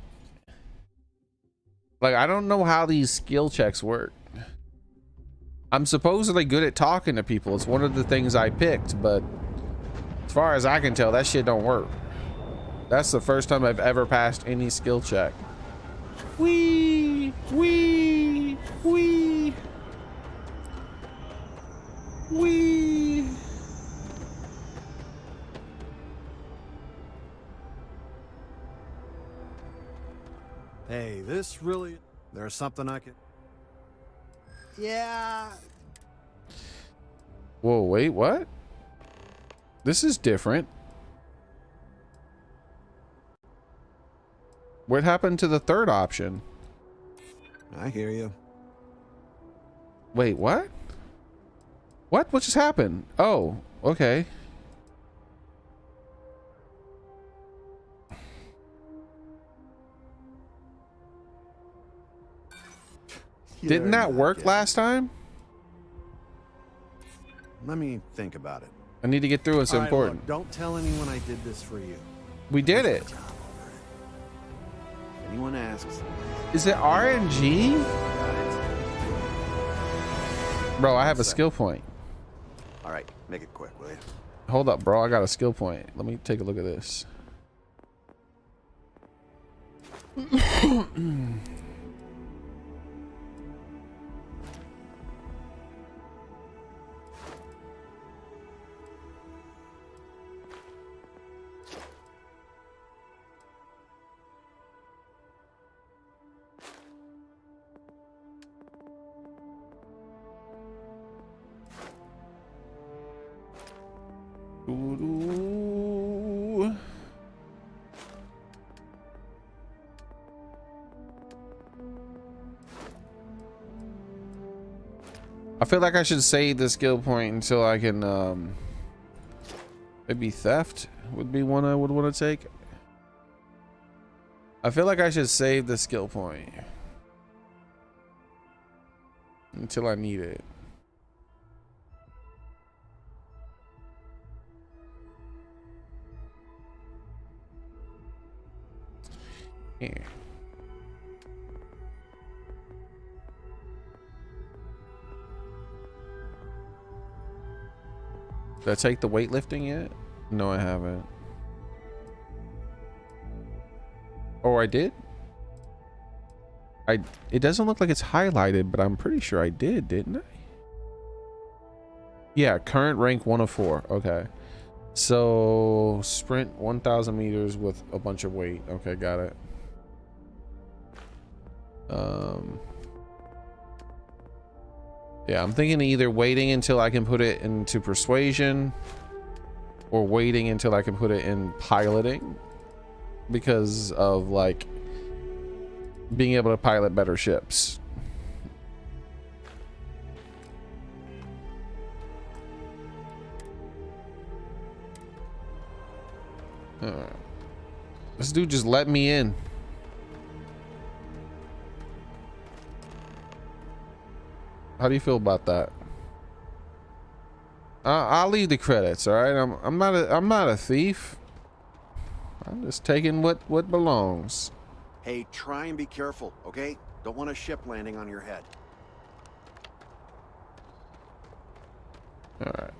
S1: like, I don't know how these skill checks work. I'm supposedly good at talking to people. It's one of the things I picked, but as far as I can tell, that shit don't work. That's the first time I've ever passed any skill check. Wee, wee, wee, wee.
S21: Hey, this really... There's something I can... Yeah.
S1: Whoa, wait, what? This is different. What happened to the third option?
S21: I hear you.
S1: Wait, what? What just happened? Oh, okay. Didn't that work last time?
S21: Let me think about it.
S1: I need to get through. It's
S21: All right,
S1: important.
S21: Look, don't tell anyone I did this for you.
S1: We did it.
S21: If anyone asks.
S1: Is it RNG? Bro, I have a skill point.
S21: All right, make it quick, will you?
S1: Hold up, bro. I got a skill point. Let me take a look at this. Ooh. I feel like I should save the skill point until I can maybe theft would be one I would want to take. I feel like I should save the skill point until I need it. Here. Did I take the weightlifting yet? No, I haven't. Oh, I did? It doesn't look like it's highlighted, but I'm pretty sure I did, didn't I? Yeah, current rank 1 of 4. Okay. So, sprint 1,000 meters with a bunch of weight. Okay, got it. Yeah, I'm thinking either waiting until I can put it into persuasion or waiting until I can put it in piloting because of like being able to pilot better ships. This dude just let me in. How do you feel about that? I'll leave the credits. All right, I'm not a thief. I'm just taking what belongs.
S5: Hey, try and be careful, okay? Don't want a ship landing on your head.
S1: All right.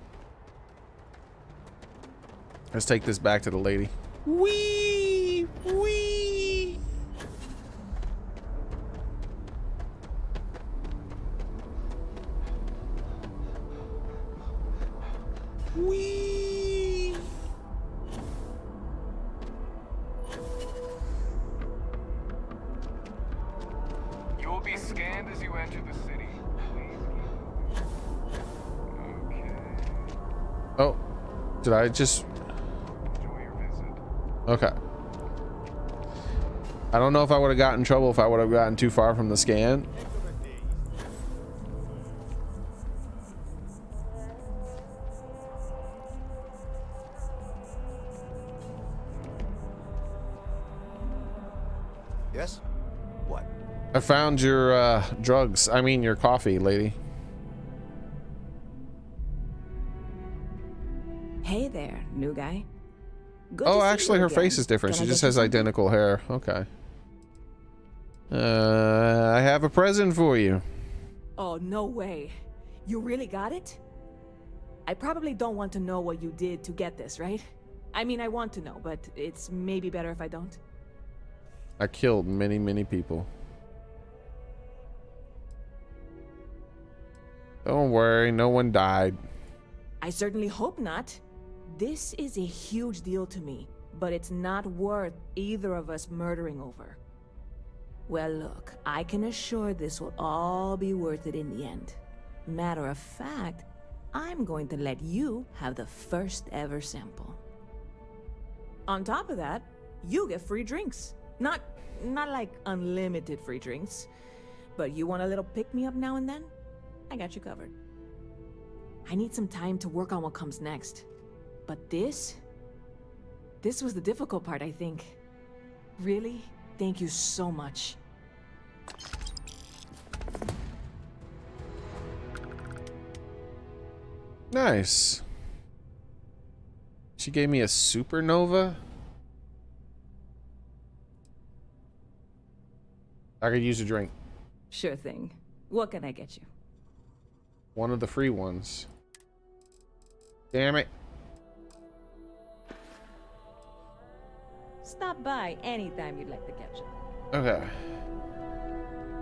S1: Let's take this back to the lady. Wee! Wee! Wee!
S22: You will be scanned as you enter the city. Please keep moving. Okay.
S1: Oh, did I just...
S22: Enjoy your visit.
S1: Okay. I don't know if I would have gotten in trouble if I would have gotten too far from the scan.
S5: Yes? What?
S1: I found your drugs. I mean your coffee, lady.
S23: Hey there, new guy. Good
S1: Oh,
S23: to see
S1: actually
S23: you
S1: her
S23: again.
S1: face is different.
S23: Can
S1: She
S23: I
S1: just
S23: get you
S1: has
S23: something?
S1: identical hair. Okay. I have a present for you.
S23: Oh, no way. You really got it? I probably don't want to know what you did to get this, right? I mean, I want to know, but it's maybe better if I don't.
S1: I killed many, many people. Don't worry, no one died.
S23: I certainly hope not. This is a huge deal to me, but it's not worth either of us murdering over. Well, look, I can assure this will all be worth it in the end. Matter of fact, I'm going to let you have the first ever sample. On top of that, you get free drinks. Not like unlimited free drinks, but you want a little pick-me-up now and then? I got you covered. I need some time to work on what comes next. But this was the difficult part, I think. Really? Thank you so much.
S1: Nice. She gave me a supernova. I could use a drink.
S23: Sure thing. What can I get you?
S1: One of the free ones. Damn it.
S23: Stop by anytime you'd like to catch up.
S1: Okay.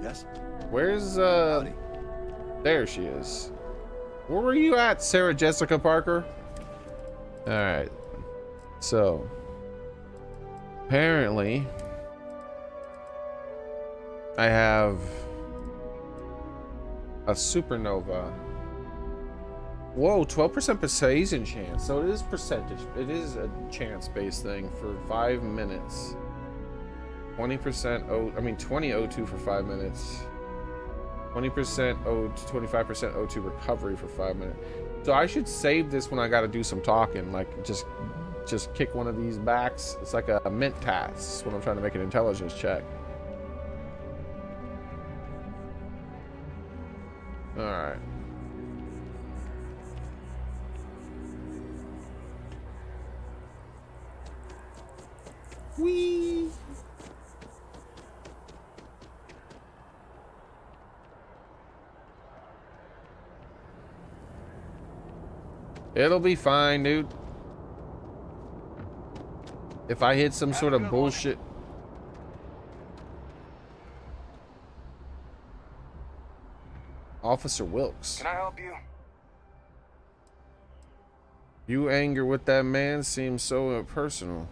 S5: Yes?
S1: Where's there she is. Where were you at, Sarah Jessica Parker? Alright. So apparently I have a supernova. Whoa, 12% persuasion chance. So it is percentage. It is a chance-based thing for 5 minutes. 20% 20 O2 for 5 minutes. 20% O2, 25% O2 recovery for 5 minutes. So I should save this when I got to do some talking. Like just kick one of these backs. It's like a mint task when I'm trying to make an intelligence check. All right. Whee! It'll be fine, dude. If I hit some sort of bullshit. Officer Wilkes.
S22: Can I help you?
S1: You anger with that man seems so impersonal.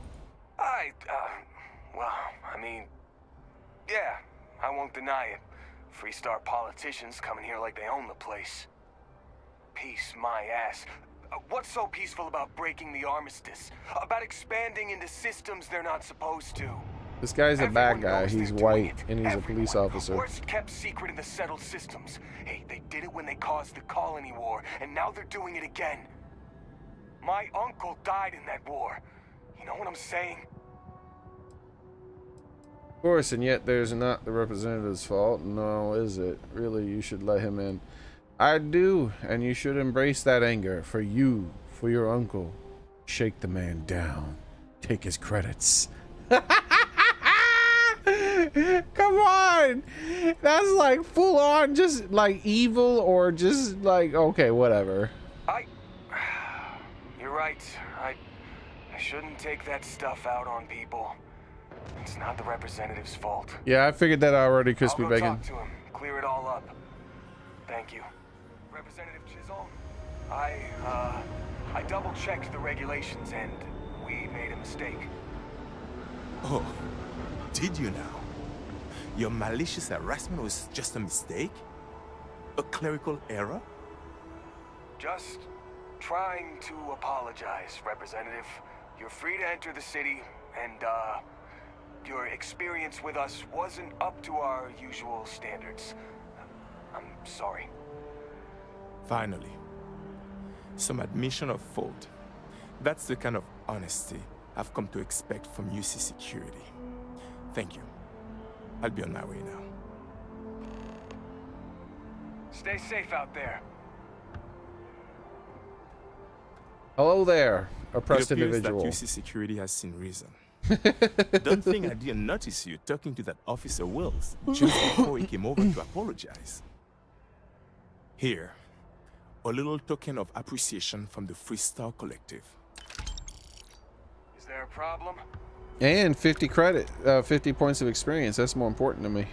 S22: Well, I mean, yeah, I won't deny it. Freestar politicians coming here like they own the place. Peace, my ass. What's so peaceful about breaking the armistice? About expanding into systems they're not supposed to?
S1: This guy's a bad guy. He's white and he's a police officer.
S22: Worst kept secret in the settled systems. Hey, they did it when they caused the colony war, and now they're doing it again. My uncle died in that war. You know what I'm saying?
S1: Of course, and yet there's not the representative's fault. No, is it? Really, you should let him in. I do, and you should embrace that anger for you, for your uncle. Shake the man down. Take his credits. Come on! That's like full on just like evil or just like, okay, whatever.
S22: You're right. I shouldn't take that stuff out on people. It's not the representative's fault.
S1: Yeah, I figured that already, Crispy
S22: I'll go
S1: Bacon.
S22: talk to him, clear it all up. Thank you. Representative Chisholm, I double-checked the regulations and we made a mistake.
S2: Oh, did you now? Your malicious harassment was just a mistake? A clerical error?
S22: Just trying to apologize, Representative. You're free to enter the city, and, your experience with us wasn't up to our usual standards. I'm sorry.
S2: Finally. Some admission of fault. That's the kind of honesty I've come to expect from UC Security. Thank you. I'll be on my way now.
S22: Stay safe out there.
S1: Hello there, oppressed
S2: It appears
S1: individual.
S2: that UC Security has seen reason. Don't think I didn't notice you talking to that Officer Wills just before he came over to apologize. Here, a little token of appreciation from the Freestar Collective.
S22: Is there a problem?
S1: And 50 credit, 50 points of experience. That's more important to me.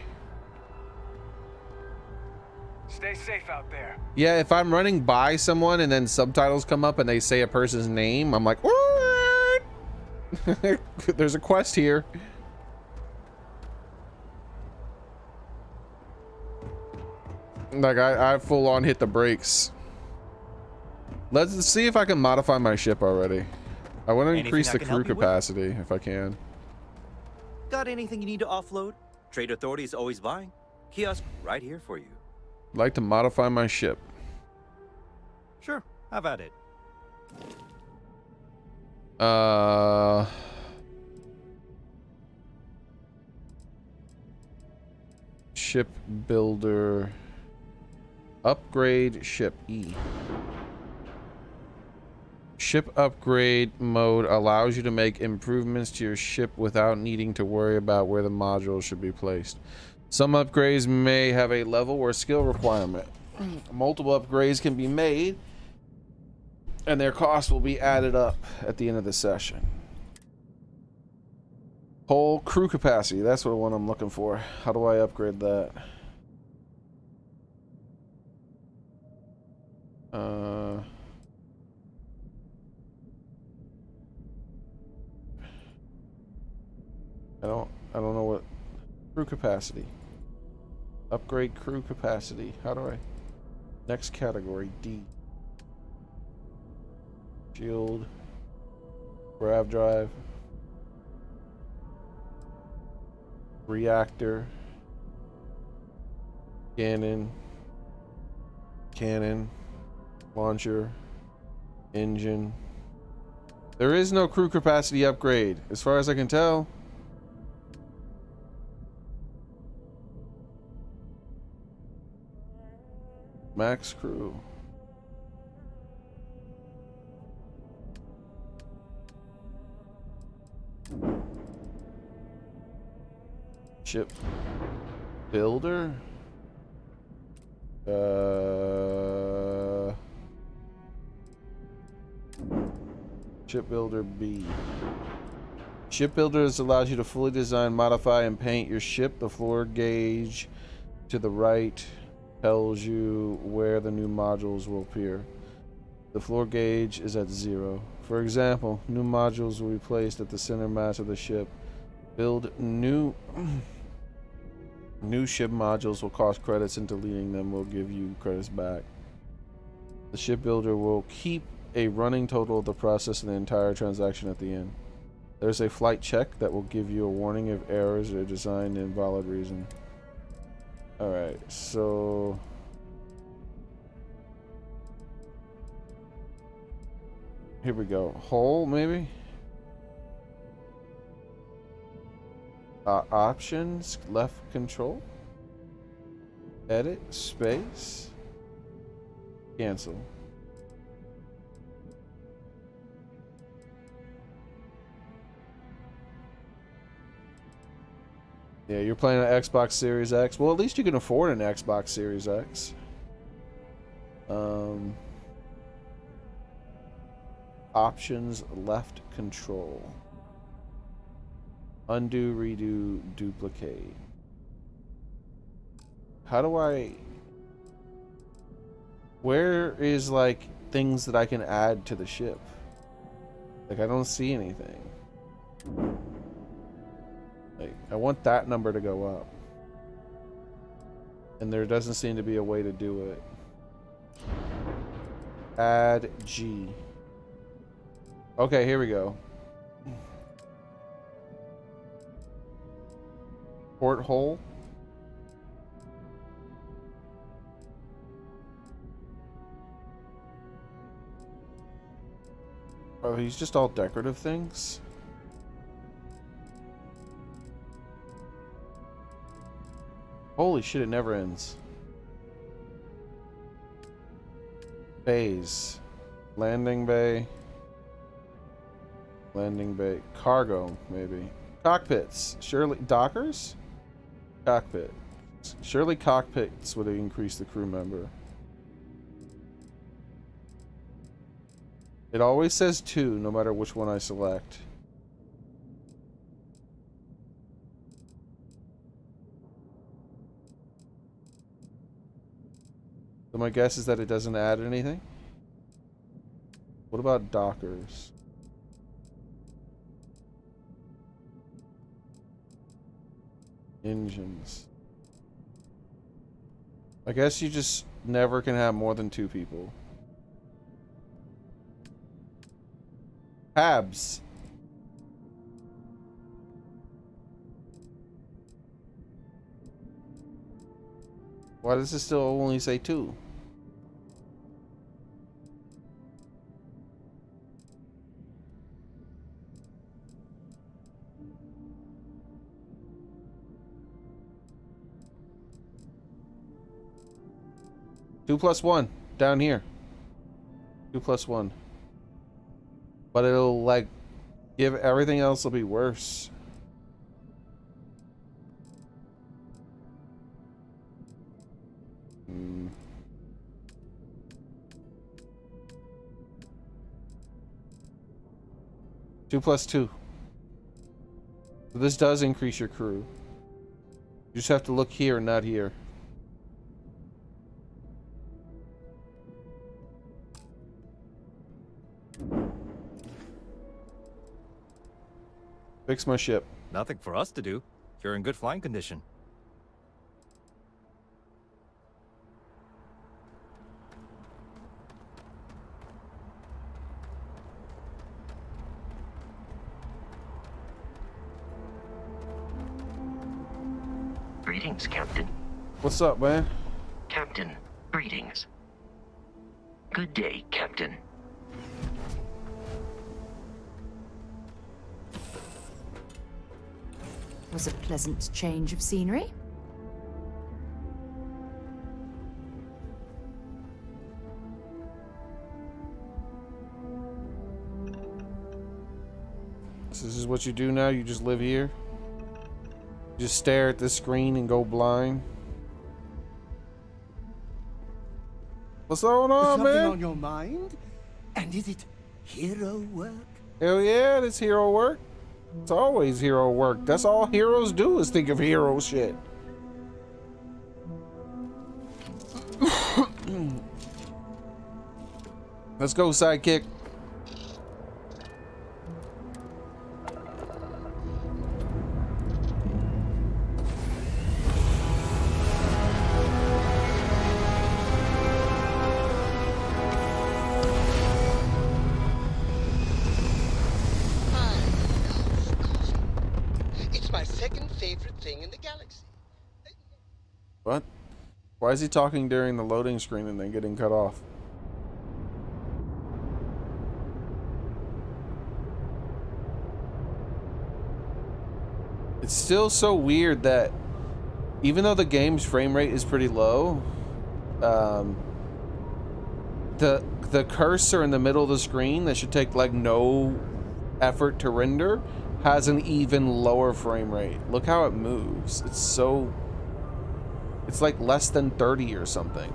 S22: Stay safe out there.
S1: Yeah, if I'm running by someone and then subtitles come up and they say a person's name, I'm like, what? There's a quest here. Like I full on hit the brakes. Let's see if I can modify my ship already. I want to increase the crew capacity if I can.
S7: Got anything you need to offload? Trade Authority is always buying. Kiosk right here for you.
S1: I'd like to modify my ship.
S7: Sure, have at it.
S1: Ship builder. Upgrade ship E. Ship upgrade mode allows you to make improvements to your ship without needing to worry about where the modules should be placed. Some upgrades may have a level or skill requirement. Multiple upgrades can be made, and their cost will be added up at the end of the session. Whole crew capacity, that's what one I'm looking for. How do I upgrade that? I don't know what crew capacity. Upgrade crew capacity. How do I? Next category D. Shield. Grav drive. Reactor. Cannon. Launcher. Engine. There is no crew capacity upgrade, as far as I can tell. Max crew. Ship builder. Shipbuilder B. Shipbuilders allows you to fully design, modify, and paint your ship. The floor gauge to the right tells you where the new modules will appear. The floor gauge is at 0. For example, new modules will be placed at the center mass of the ship. Build new ship modules will cost credits, and deleting them will give you credits back. The shipbuilder will keep a running total of the process and the entire transaction at the end. There's a flight check that will give you a warning if errors are designed in valid reason. Alright, so... here we go. Hull, maybe? Options, left control. Edit, space. Cancel. Yeah, you're playing an Xbox Series X. Well, at least you can afford an Xbox Series X. Options, left control. Undo, redo, duplicate. How do I... where is, like, things that I can add to the ship? Like, I don't see anything. Like, I want that number to go up. And there doesn't seem to be a way to do it. Add G. Okay, here we go. Porthole. Oh, he's just all decorative things. Holy shit, it never ends. Bays. Landing bay. Landing bay. Cargo, maybe. Cockpits. Surely. Dockers? Cockpit. Surely cockpits would increase the crew member. It always says 2, no matter which one I select. So my guess is that it doesn't add anything. What about dockers? Engines. I guess you just never can have more than 2 people. Tabs. Why does it still only say 2? Two plus 1 down here. 2 plus 1. But it'll, like, give everything else will be worse. Two plus 2. So this does increase your crew. You just have to look here, not here. Fix my ship.
S3: Nothing for us to do. You're in good flying condition.
S13: Greetings, Captain.
S1: What's up, man?
S13: Captain, greetings. Good day, Captain.
S18: Was a pleasant change of scenery.
S1: So this is what you do now? You just live here? You just stare at the screen and go blind? What's going on,
S9: Something
S1: man?
S9: on your mind? And is it hero work?
S1: Hell yeah, this hero work. It's always hero work. That's all heroes do is think of hero shit. Let's go, sidekick.
S4: It's my second favorite thing in the galaxy.
S1: What? Why is he talking during the loading screen and then getting cut off? It's still so weird that even though the game's frame rate is pretty low, the cursor in the middle of the screen that should take like no effort to render has an even lower frame rate. Look how it moves. It's like less than 30 or something.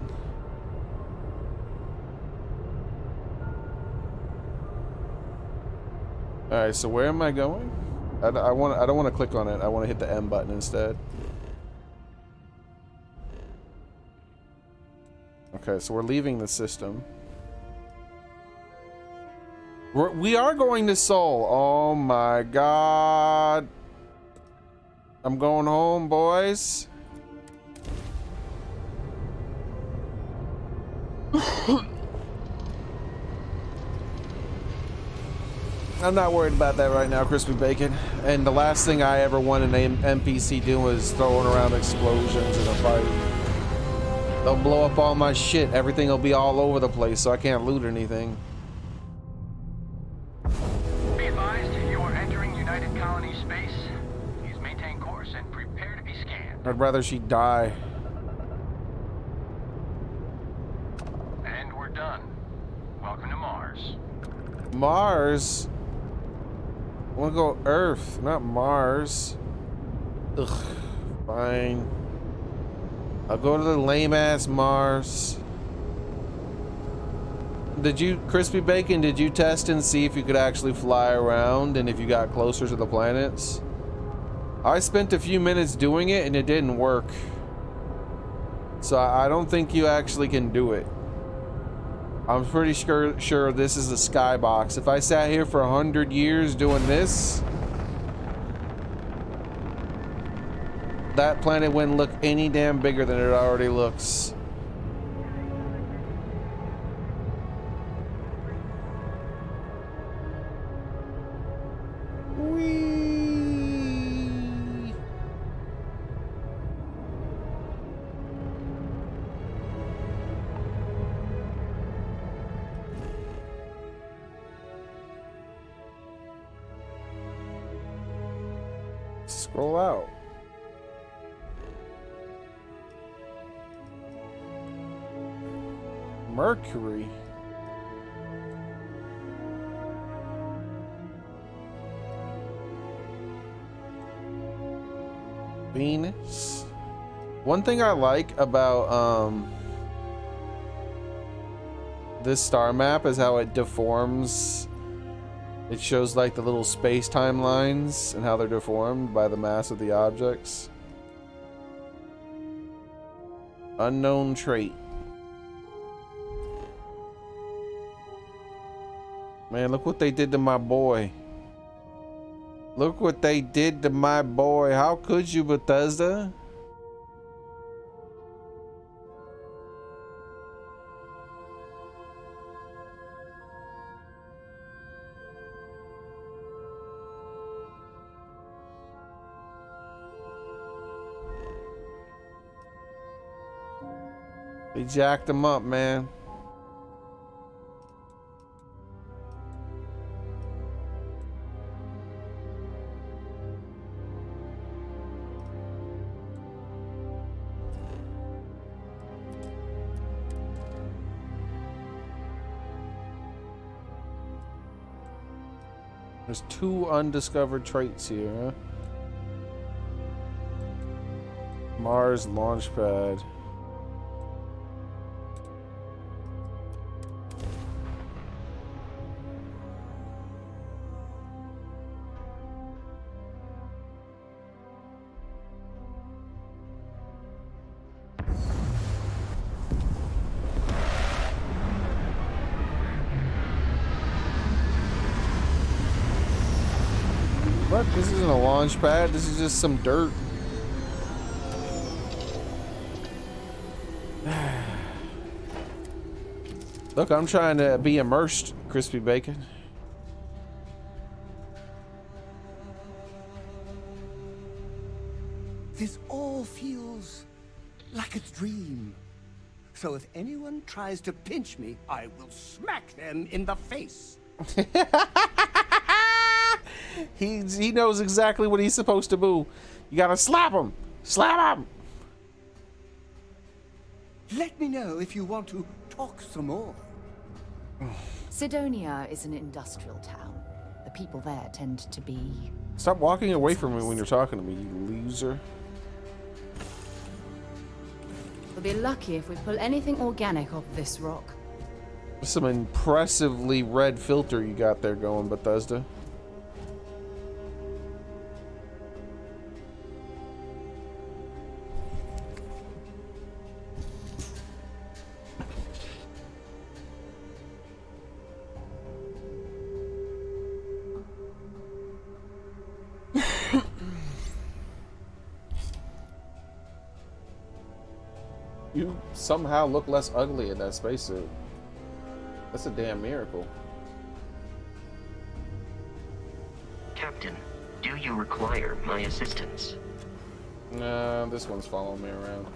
S1: All right, so where am I going? I don't want to click on it. I want to hit the M button instead. Okay, so we're leaving the system. We are going to Seoul. Oh my god. I'm going home, boys. I'm not worried about that right now, Crispy Bacon. And the last thing I ever want an NPC doing was throwing around explosions in a fight. They'll blow up all my shit. Everything will be all over the place, so I can't loot anything.
S9: Be advised, you are entering United Colony space. Please maintain course and prepare to be scanned.
S1: I'd rather she die.
S9: And we're done. Welcome to Mars.
S1: Mars? I want to go Earth, not Mars. Ugh, fine. I'll go to the lame-ass Mars. Crispy Bacon, did you test and see if you could actually fly around and if you got closer to the planets? I spent a few minutes doing it and it didn't work. So I don't think you actually can do it. I'm pretty sure this is a skybox. If I sat here for 100 years doing this, that planet wouldn't look any damn bigger than it already looks. Scroll out. Mercury. Venus. One thing I like about this star map is how it deforms. It shows like the little space-time lines and how they're deformed by the mass of the objects. Unknown trait. Man, look what they did to my boy. Look what they did to my boy. How could you, Bethesda? They jacked him up, man. There's 2 undiscovered traits here, huh? Mars launchpad. What? This isn't a launch pad. This is just some dirt. Look, I'm trying to be immersed, crispy bacon.
S6: This all feels like a dream. So if anyone tries to pinch me, I will smack them in the face.
S1: He knows exactly what he's supposed to do. You gotta slap him. Slap him.
S6: Let me know if you want to talk some more.
S18: Sidonia is an industrial town. The people there tend to be...
S1: Stop walking away from me when you're talking to me, you loser.
S18: We'll be lucky if we pull anything organic off this rock.
S1: Some impressively red filter you got there going, Bethesda. You somehow look less ugly in that spacesuit. That's a damn miracle.
S13: Captain, do you require my assistance?
S1: Nah, this one's following me around.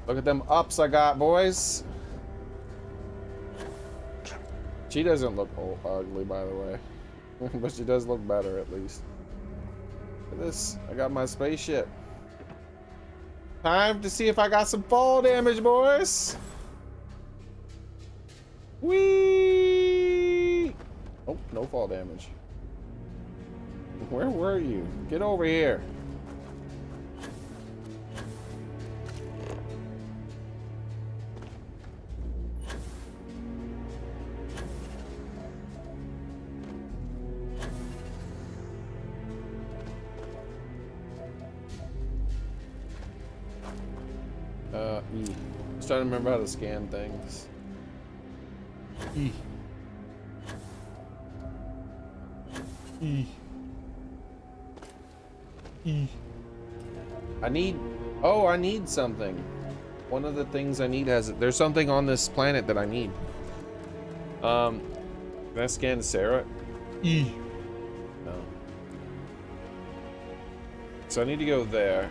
S1: Look at them ups I got, boys. She doesn't look ugly, by the way. But she does look better, at least. Look at this. I got my spaceship. Time to see if I got some fall damage, boys. Whee! Oh, no fall damage. Where were you? Get over here. E. Just trying to remember how to scan things. E. E. E. I need something. One of the things I need has it. There's something on this planet that I need. Can I scan Sarah? E. No. So I need to go there.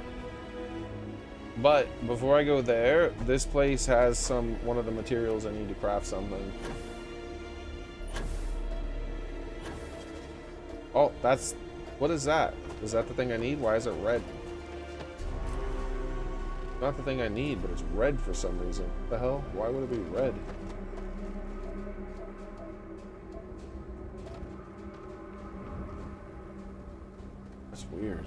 S1: But before I go there, this place has one of the materials I need to craft something. Oh, what is that? Is that the thing I need? Why is it red? Not the thing I need, but it's red for some reason. What the hell? Why would it be red? That's weird.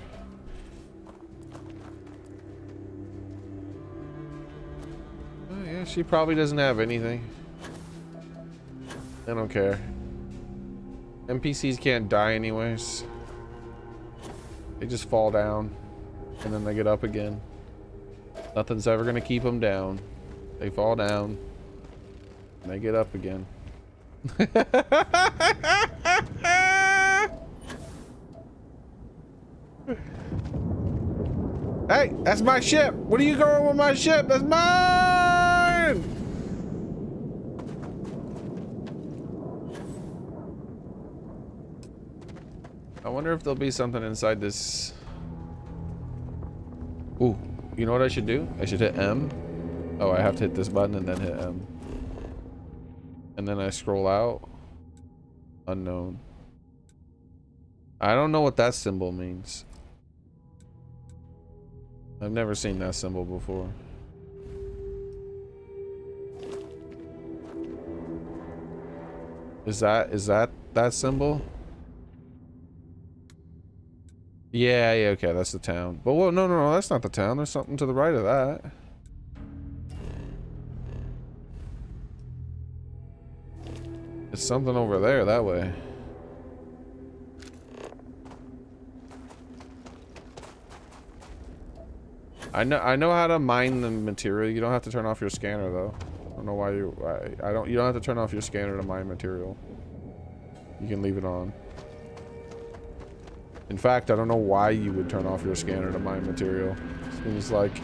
S1: Oh, yeah, she probably doesn't have anything. I don't care. NPCs can't die anyways. They just fall down and then they get up again. Nothing's ever gonna keep them down. They fall down and they get up again. Hey, that's my ship. What are you going with my ship? That's mine. I wonder if there'll be something inside this. Ooh, you know what I should do? I should hit M. Oh, I have to hit this button and then hit M. And then I scroll out. Unknown. I don't know what that symbol means. I've never seen that symbol before. Is that symbol? Yeah, okay, that's the town. But well, no, that's not the town. There's something to the right of that. It's something over there that way. I know how to mine the material. You don't have to turn off your scanner though. I don't know why you don't have to turn off your scanner to mine material. You can leave it on. In fact, I don't know why you would turn off your scanner to mine material. Seems like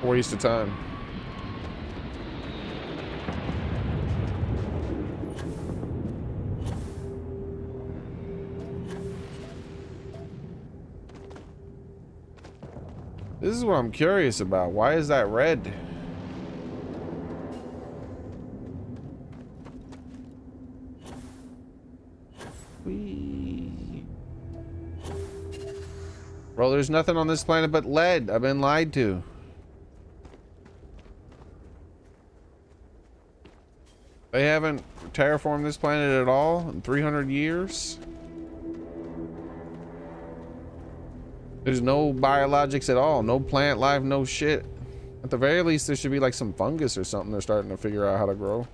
S1: a waste of time. This is what I'm curious about. Why is that red? Bro, there's nothing on this planet but lead. I've been lied to. They haven't terraformed this planet at all in 300 years. There's no biologics at all. No plant life, no shit. At the very least, there should be like some fungus or something they're starting to figure out how to grow.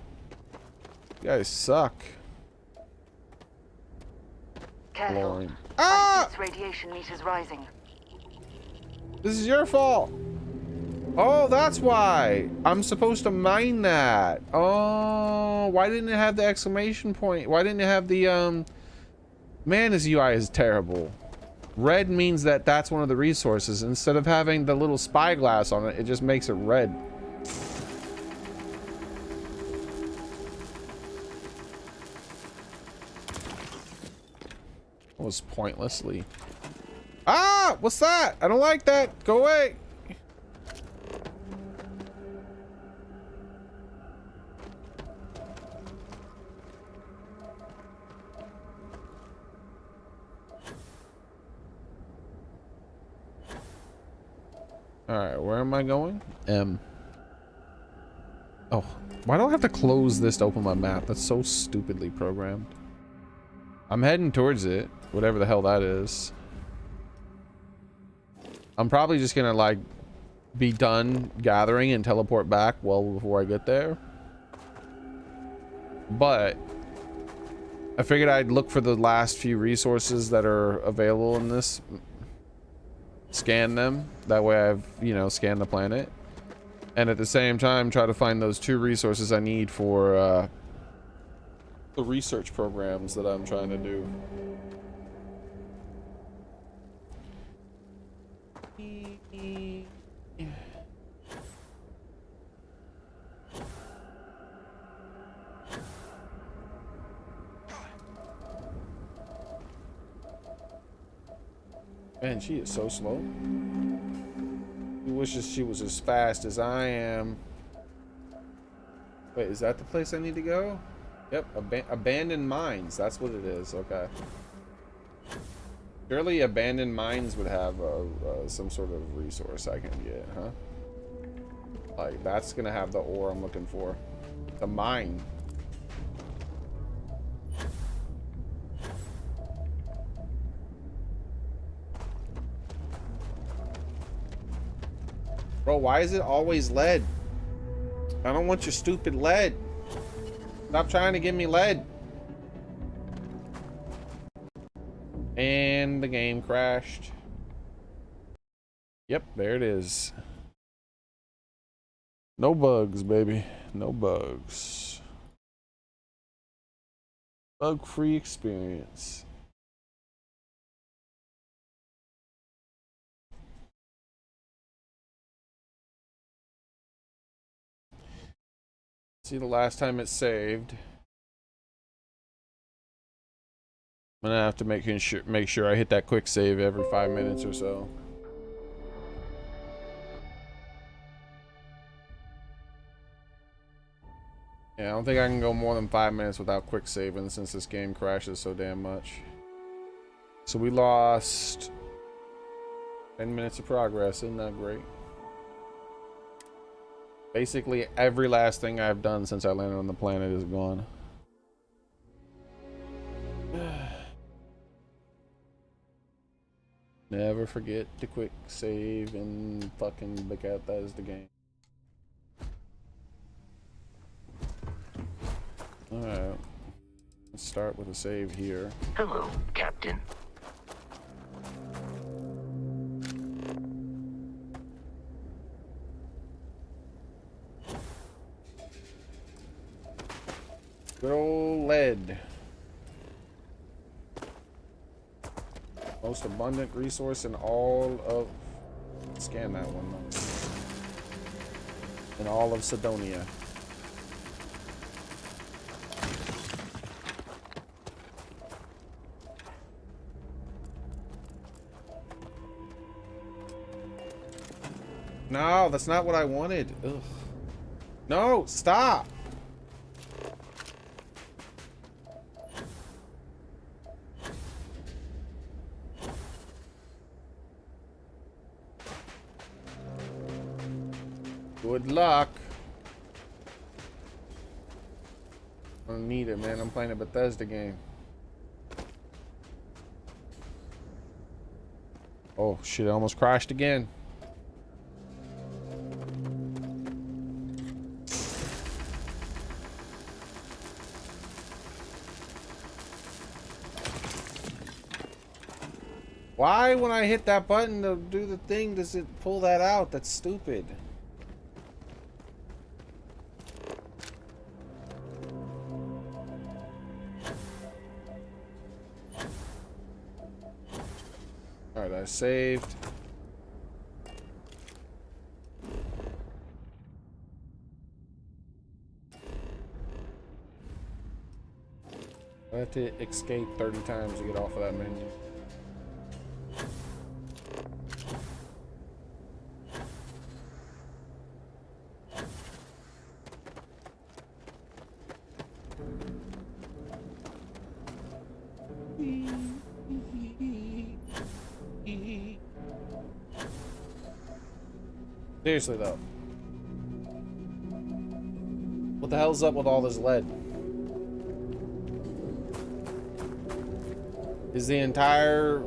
S1: You guys suck.
S8: Careful.
S1: Ah!
S8: This radiation meter's rising.
S1: This is your fault. Oh, that's why. I'm supposed to mine that. Oh, why didn't it have the exclamation point? Why didn't it have the, Man, this UI is terrible. Red means that that's one of the resources. Instead of having the little spyglass on it, it just makes it red. It was pointlessly. Ah! What's that? I don't like that. Go away. Alright, where am I going? Oh, why do I have to close this to open my map? That's so stupidly programmed. I'm heading towards it, whatever the hell that is. I'm probably just gonna like be done gathering and teleport back well before I get there. But I figured I'd look for the last few resources that are available in this. Scan them. That way I've, you know, scanned the planet. And at the same time, try to find those 2 resources I need for the research programs that I'm trying to do. Man, she is so slow. He wishes she was as fast as I am. Wait, is that the place I need to go? Yep, abandoned mines. That's what it is. Okay. Surely abandoned mines would have some sort of resource I can get, huh? Like, that's gonna have the ore I'm looking for. The mine. Bro, why is it always lead? I don't want your stupid lead. Stop trying to give me lead. And the game crashed. Yep, there it is. No bugs, baby. No bugs. Bug-free experience. See the last time it saved. I'm gonna have to make sure I hit that quick save every 5 minutes or so. Yeah, I don't think I can go more than 5 minutes without quick saving since this game crashes so damn much. So we lost 10 minutes of progress. Isn't that great? Basically, every last thing I've done since I landed on the planet is gone. Never forget to quick save and fucking Bethesda the game. Alright. Let's start with a save here.
S8: Hello, Captain.
S1: Good old lead. Most abundant resource in all of... Scan that one, though. In all of Sidonia. No, that's not what I wanted. Ugh. No, stop! Good luck. I don't need it, man. I'm playing a Bethesda game. Oh, shit. I almost crashed again. Why, when I hit that button to do the thing, does it pull that out? That's stupid. Alright, I saved. I have to escape 30 times to get off of that menu. Seriously though. What the hell's up with all this lead? Is the entire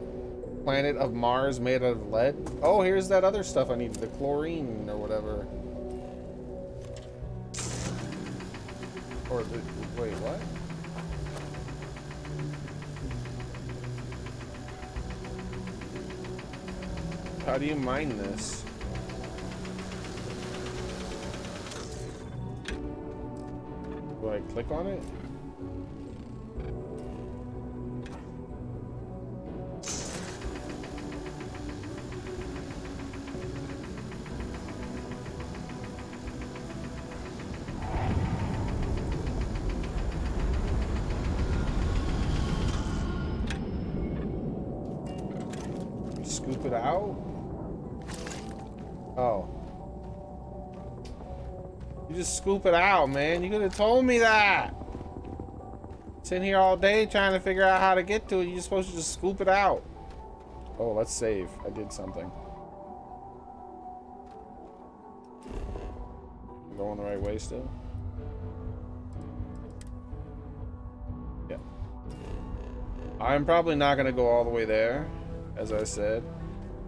S1: planet of Mars made out of lead? Oh, here's that other stuff I needed, the chlorine or whatever. Or the, wait, what? How do you mine this? Do I click on it? Scoop it out? Oh. You just scoop it out, man. You could have told me that. Sitting here all day trying to figure out how to get to it. You're supposed to just scoop it out. Oh, let's save. I did something. I'm going the right way still? Yeah. I'm probably not going to go all the way there, as I said.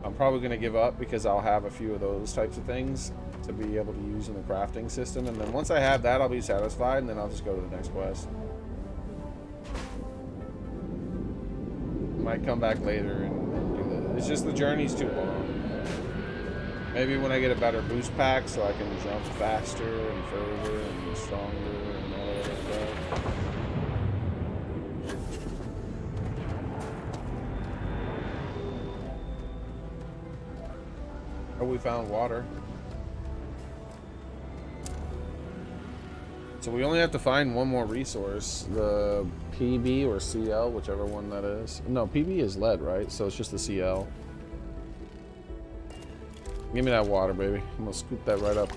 S1: I'm probably going to give up because I'll have a few of those types of things to be able to use in the crafting system, and then once I have that, I'll be satisfied, and then I'll just go to the next quest. Might come back later and do that. It's just the journey's too long. Maybe when I get a better boost pack so I can jump faster and further and stronger and all that stuff. Oh, we found water. So we only have to find one more resource, the PB or CL, whichever one that is. No, PB is lead, right? So it's just the CL. Give me that water, baby. I'm gonna scoop that right up.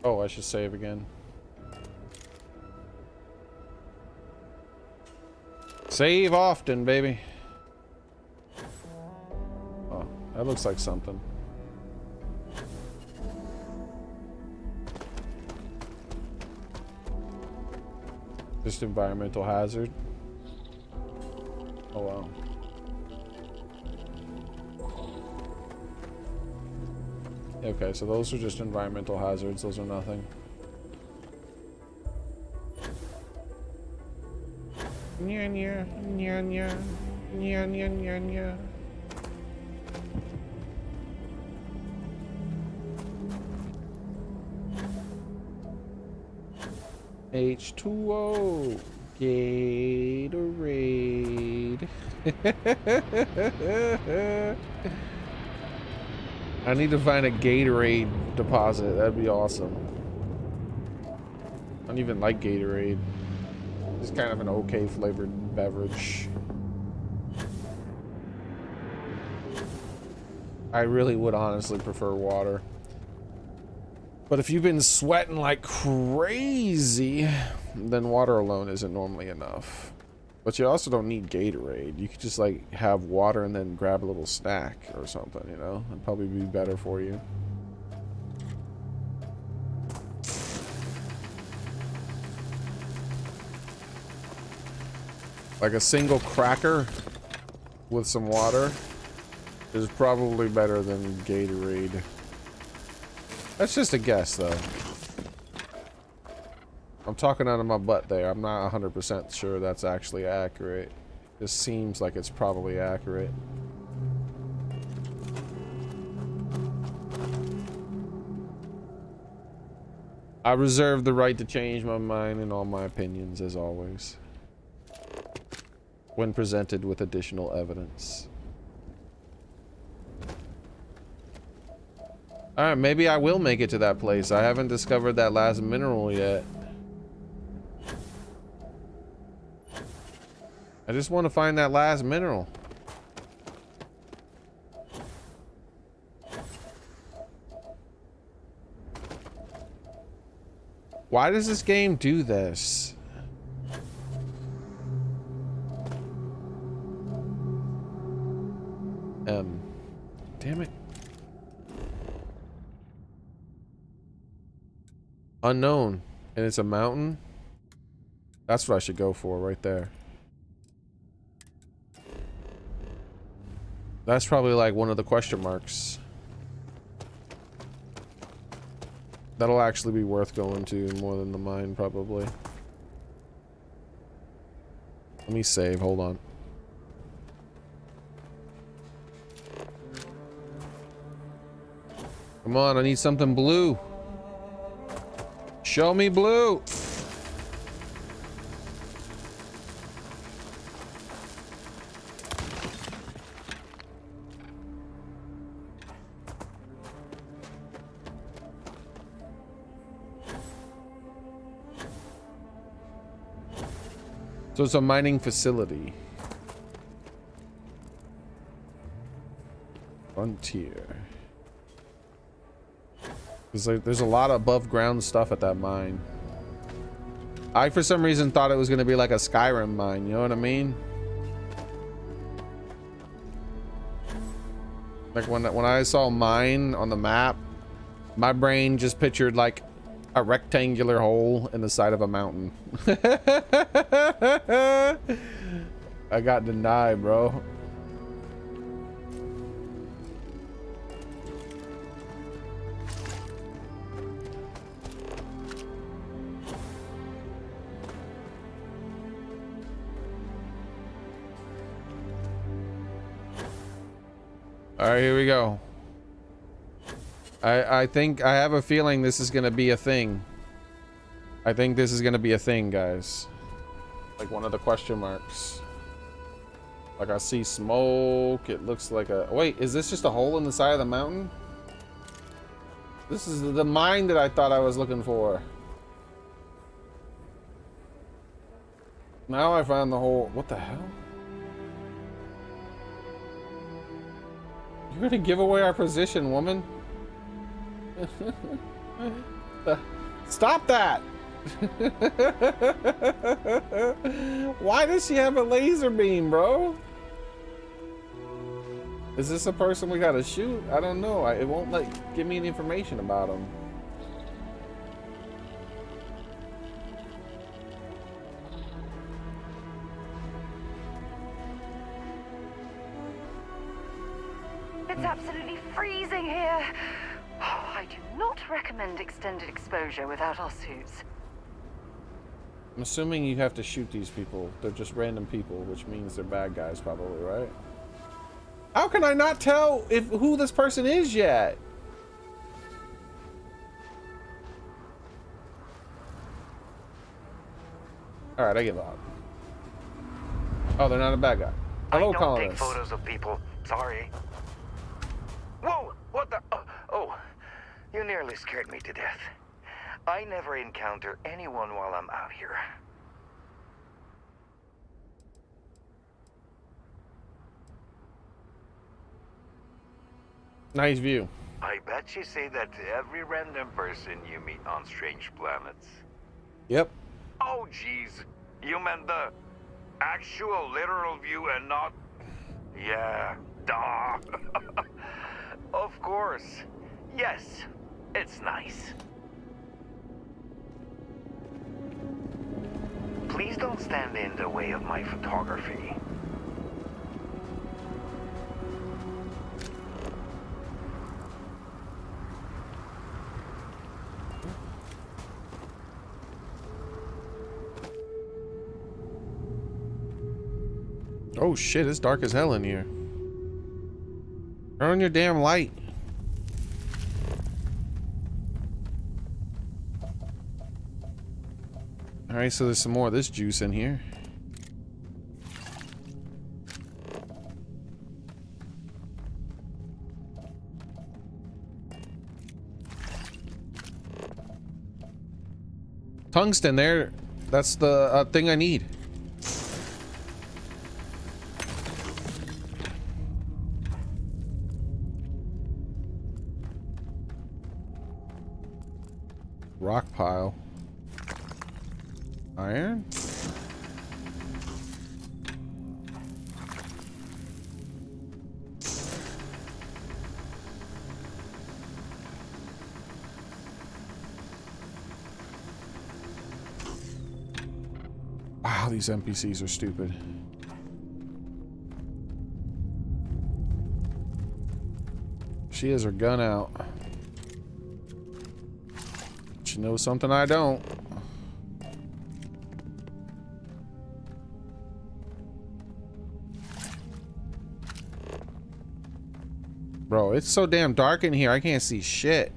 S1: Oh, I should save again. Save often, baby. Oh, that looks like something. Just environmental hazard. Oh wow. Okay, so those are just environmental hazards. Those are nothing. Nya nya nya nya nya nya nya nya. H2O. Gatorade. I need to find a Gatorade deposit. That'd be awesome. I don't even like Gatorade. It's kind of an okay flavored beverage. I really would honestly prefer water. But if you've been sweating like crazy, then water alone isn't normally enough. But you also don't need Gatorade. You could just like have water and then grab a little snack or something, you know? It'd probably be better for you. Like a single cracker with some water is probably better than Gatorade. That's just a guess, though. I'm talking out of my butt there. I'm not 100% sure that's actually accurate. This seems like it's probably accurate. I reserve the right to change my mind in all my opinions, as always, when presented with additional evidence. Alright, maybe I will make it to that place. I haven't discovered that last mineral yet. I just want to find that last mineral. Why does this game do this? Damn it. Unknown. And it's a mountain? That's what I should go for right there. That's probably like one of the question marks. That'll actually be worth going to more than the mine, probably. Let me save, hold on. Come on, I need something blue. Show me blue. So it's a mining facility. Frontier. There's a lot of above ground stuff at that mine. I for some reason thought it was gonna be like a Skyrim mine, you know what I mean? Like when I saw mine on the map, my brain just pictured like a rectangular hole in the side of a mountain. I got denied, bro. All right, here we go. I think I have a feeling this is gonna be a thing. I think this is gonna be a thing, guys. Like one of the question marks. Like I see smoke. It looks like a. Wait, is this just a hole in the side of the mountain? This is the mine that I thought I was looking for. Now I found the hole. What the hell? You're gonna give away our position, woman. Stop that! Why does she have a laser beam, bro? Is this a person we gotta shoot? I don't know. It won't like give me any information about him.
S8: It's absolutely freezing here. Oh, I do not recommend extended exposure without our suits.
S1: I'm assuming you have to shoot these people. They're just random people, which means they're bad guys probably, right? How can I not tell who this person is yet? Alright, I give up. Oh, they're not a bad guy. Hello,
S10: I don't take
S1: colonists.
S10: photos of people. Sorry. Whoa! What the? Oh, you nearly scared me to death. I never encounter anyone while I'm out here.
S1: Nice view.
S10: I bet you say that to every random person you meet on strange planets.
S1: Yep.
S10: Oh, jeez. You meant the actual literal view and not... Yeah, duh. Of course. Yes, it's nice. Please don't stand in the way of my photography.
S1: Oh shit, it's dark as hell in here. Turn on your damn light. Alright, so there's some more of this juice in here. Tungsten there. That's the thing I need. Rock pile. Iron? Wow, these NPCs are stupid. She has her gun out. She knows something I don't. Bro, it's so damn dark in here, I can't see shit.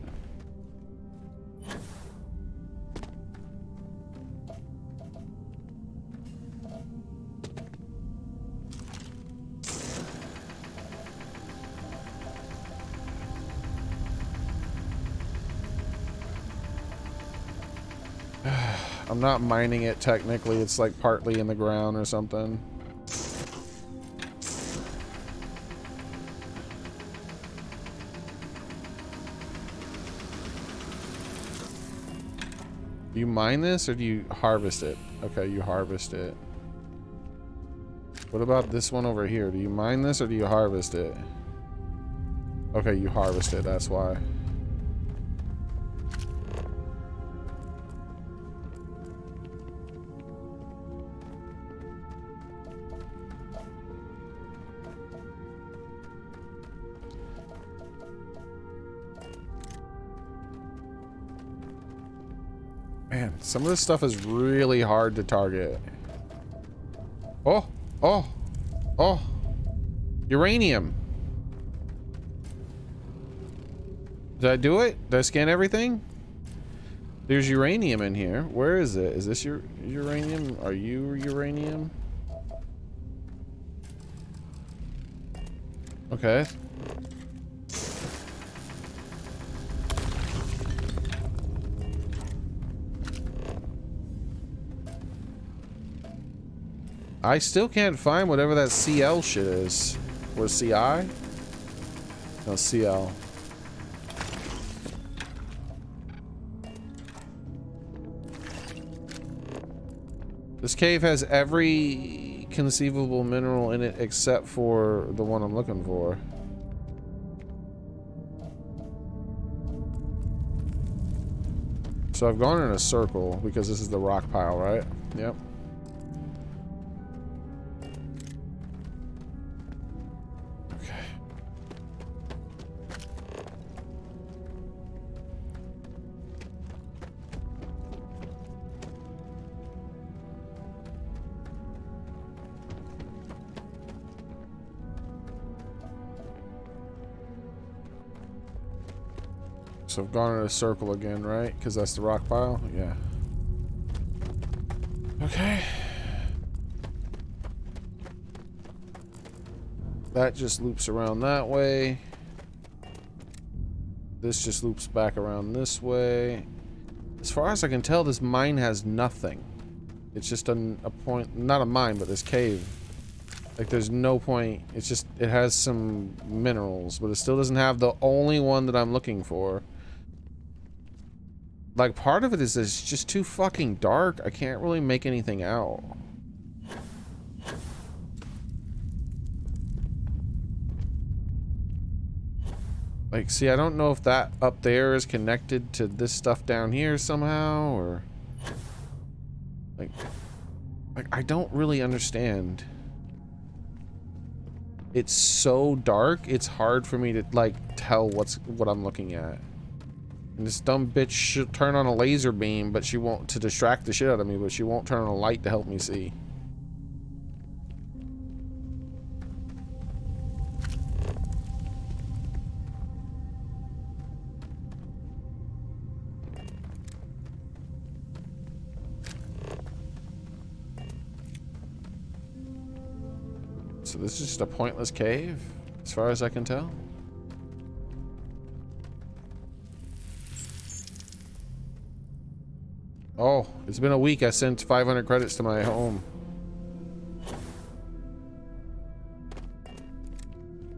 S1: I'm not mining it technically, it's like partly in the ground or something. Do you mine this or do you harvest it? Okay, you harvest it. What about this one over here? Do you mine this or do you harvest it? Okay, you harvest it, that's why. Man, some of this stuff is really hard to target. Oh, oh, oh. Uranium. Did I do it? Did I scan everything? There's uranium in here. Where is it? Is this your uranium? Are you uranium? Okay. I still can't find whatever that CL shit is. Or CI? No, CL. This cave has every conceivable mineral in it except for the one I'm looking for. So I've gone in a circle because this is the rock pile, right? Yep. So I've gone in a circle again, right? Because that's the rock pile? Yeah. Okay. That just loops around that way. This just loops back around this way. As far as I can tell, this mine has nothing. It's just a point, not a mine, but this cave. Like, there's no point. It's just, it has some minerals, but it still doesn't have the only one that I'm looking for. Like, part of it is it's just too fucking dark. I can't really make anything out. Like, see, I don't know if that up there is connected to this stuff down here somehow, or... Like, I don't really understand. It's so dark, it's hard for me to, like, tell what I'm looking at. And this dumb bitch should turn on a laser beam, but she won't, to distract the shit out of me, but she won't turn on a light to help me see. So this is just a pointless cave, as far as I can tell. Oh, it's been a week. I sent 500 credits to my home.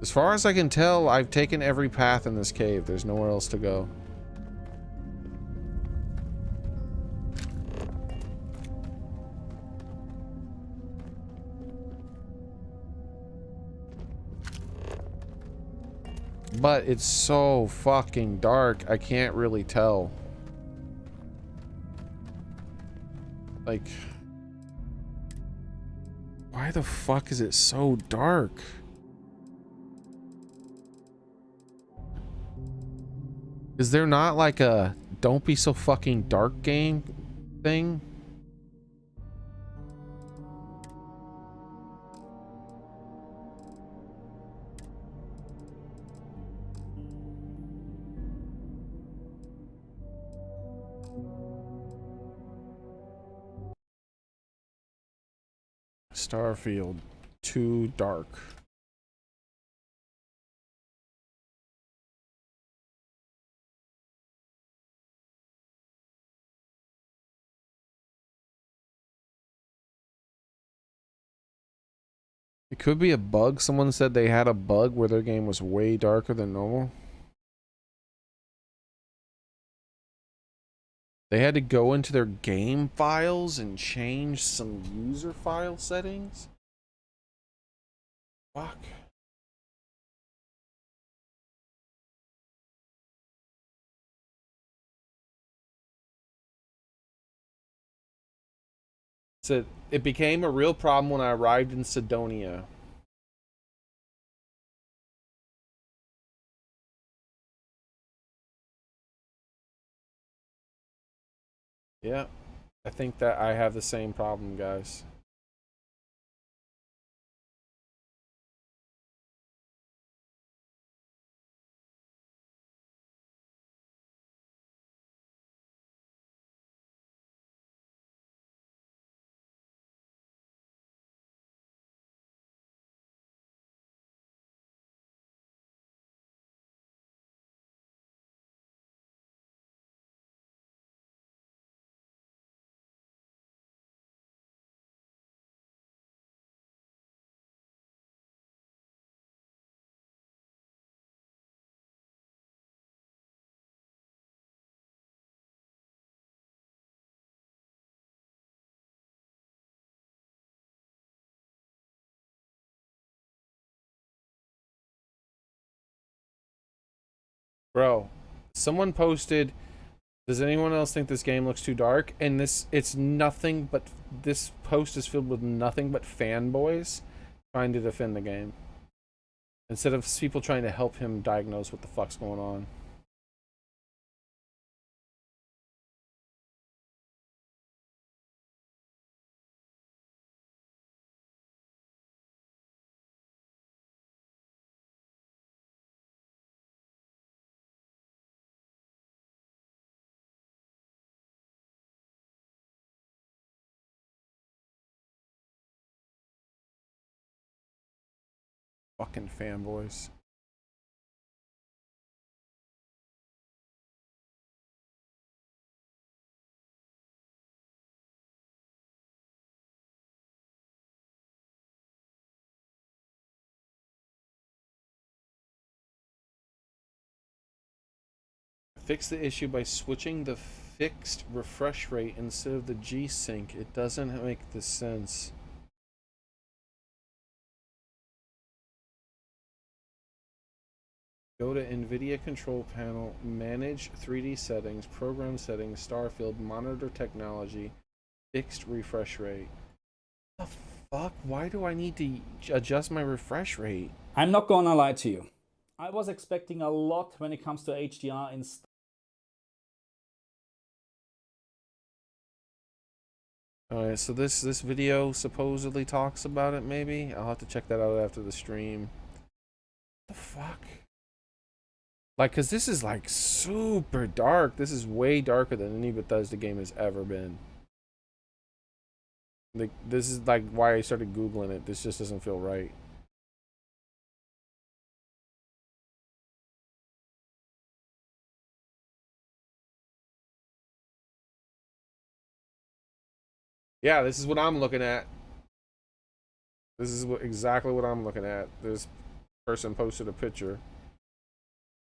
S1: As far as I can tell, I've taken every path in this cave. There's nowhere else to go. But it's so fucking dark, I can't really tell. Like, why the fuck is it so dark? Is there not like a don't be so fucking dark game thing? Starfield, too dark. It could be a bug. Someone said they had a bug where their game was way darker than normal. They had to go into their game files and change some user file settings. Fuck. So it became a real problem when I arrived in Sidonia. Yeah, I think that I have the same problem, guys. Bro, someone posted, does anyone else think this game looks too dark? And it's nothing but, this post is filled with nothing but fanboys trying to defend the game. Instead of people trying to help him diagnose what the fuck's going on. Fucking fanboys. Fix the issue by switching the fixed refresh rate instead of the G-Sync. It doesn't make the sense. Go to NVIDIA Control Panel, Manage 3D Settings, Program Settings, Starfield, Monitor Technology, Fixed Refresh Rate. What the fuck? Why do I need to adjust my refresh rate?
S11: I'm not gonna lie to you. I was expecting a lot when it comes to HDR in
S1: Alright, so this video supposedly talks about it, maybe? I'll have to check that out after the stream. What the fuck? Like, cause this is like super dark. This is way darker than any Bethesda game has ever been. Like, this is like why I started Googling it. This just doesn't feel right. Yeah, this is what I'm looking at. This is exactly what I'm looking at. This person posted a picture.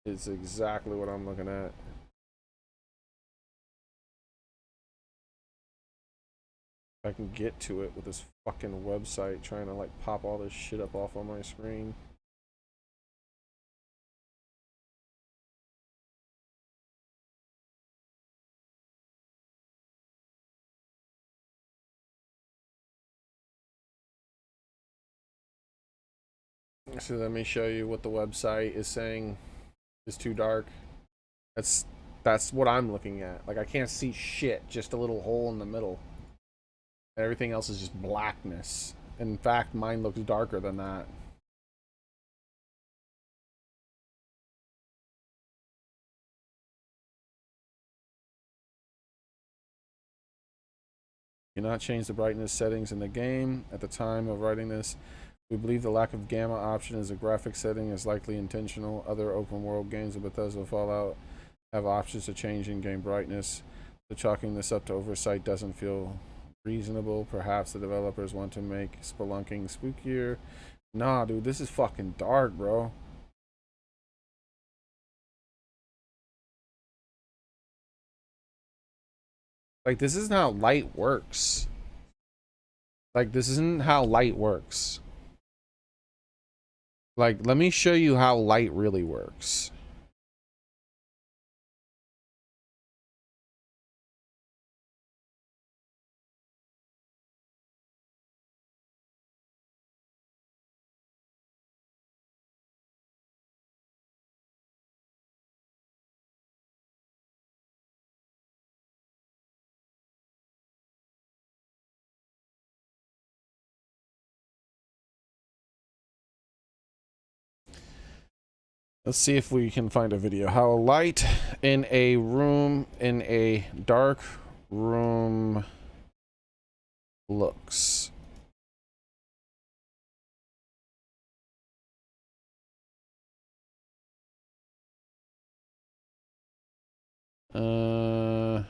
S1: It's exactly what I'm looking at. I can get to it with this fucking website trying to like pop all this shit up off on my screen. So let me show you what the website is saying is too dark. That's what I'm looking at. Like, I can't see shit, just a little hole in the middle. Everything else is just blackness. In fact, mine looks darker than that. You cannot change the brightness settings in the game. At the time of writing this, we believe the lack of gamma option as a graphic setting is likely intentional. Other open world games of Bethesda Fallout have options to change in-game brightness. So chalking this up to oversight doesn't feel reasonable. Perhaps the developers want to make spelunking spookier. Nah, dude, this is fucking dark, bro. Like, this isn't how light works. Like, this isn't how light works. Like, let me show you how light really works. Let's see if we can find a video. How light in a room, in a dark room looks. How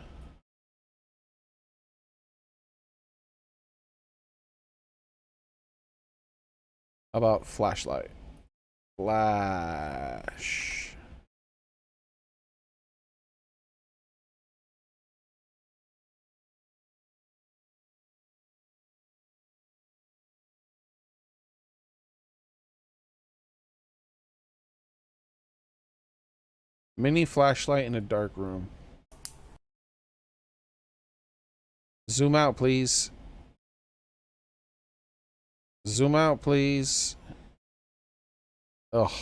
S1: about flashlight? Flash. Mini flashlight in a dark room. Zoom out, please. Zoom out, please. Ugh.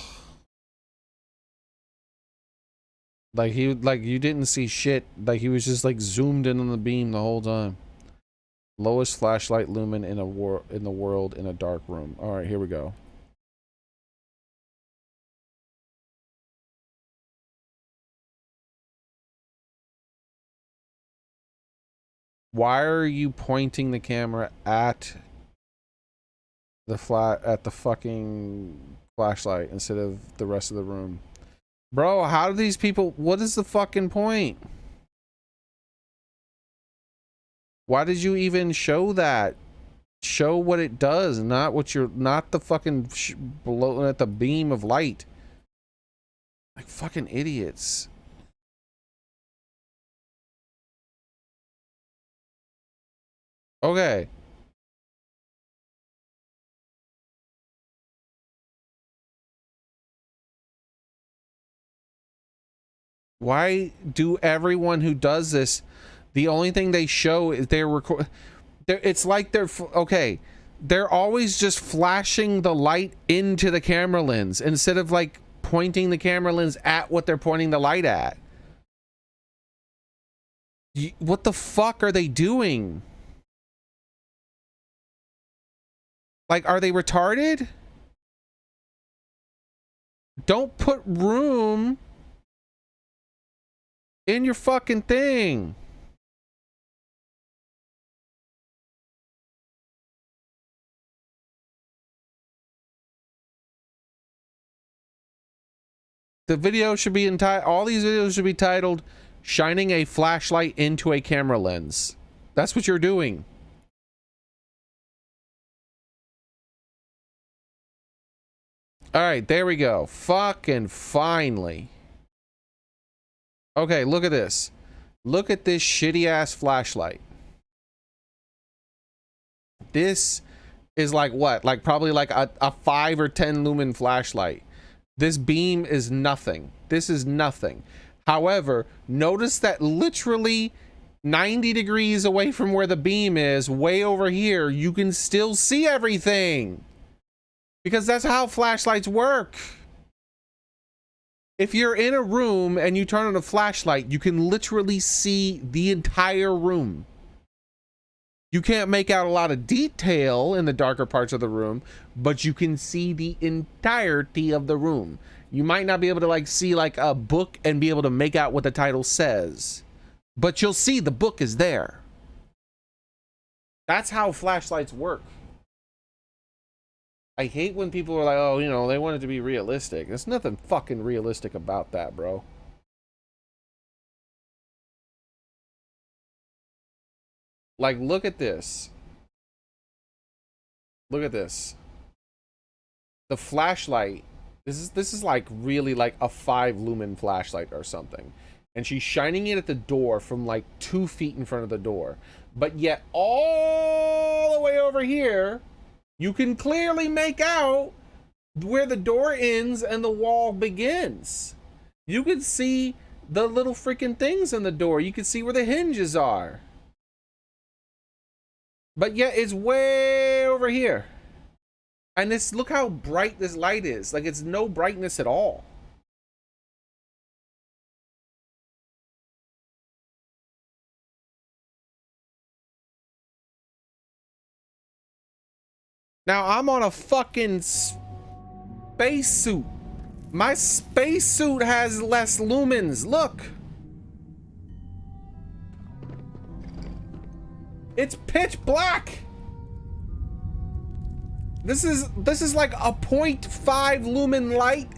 S1: Like, you didn't see shit. Like, he was just like zoomed in on the beam the whole time. Lowest flashlight lumen in the world in a dark room. All right, here we go. Why are you pointing the camera at at the fucking flashlight instead of the rest of the room. Bro, how do these people, what is the fucking point? Why did you even show that? Show what it does, not what you're, not the fucking blowing at the beam of light. Like fucking idiots. Okay. Why do everyone who does this, the only thing they show is they're record. It's like they're okay. They're always just flashing the light into the camera lens instead of like pointing the camera lens at what they're pointing the light at. What the fuck are they doing? Like, are they retarded? Don't put room in your fucking thing. The video should be entitled, all these videos should be titled, "Shining a Flashlight into a Camera Lens." That's what you're doing. Alright, there we go. Fucking finally. Okay, look at this. Look at this shitty ass flashlight. This is like what? Like probably like a 5 or 10 lumen flashlight. This beam is nothing. This is nothing. However, notice that literally 90 degrees away from where the beam is, way over here, you can still see everything. Because that's how flashlights work. If you're in a room and you turn on a flashlight, you can literally see the entire room. You can't make out a lot of detail in the darker parts of the room, but you can see the entirety of the room. You might not be able to like see like a book and be able to make out what the title says, but you'll see the book is there. That's how flashlights work. I hate when people are like, oh, you know, they want it to be realistic. There's nothing fucking realistic about that, bro. Like, look at this. Look at this. The flashlight. This is like really like a 5 lumen flashlight or something. And she's shining it at the door from like 2 feet in front of the door. But yet all the way over here, you can clearly make out where the door ends and the wall begins. You can see the little freaking things in the door. You can see where the hinges are. But yet it's way over here. And this, look how bright this light is. Like, it's no brightness at all. Now I'm on a fucking spacesuit. My spacesuit has less lumens. Look. It's pitch black. This is like a 0.5 lumen light.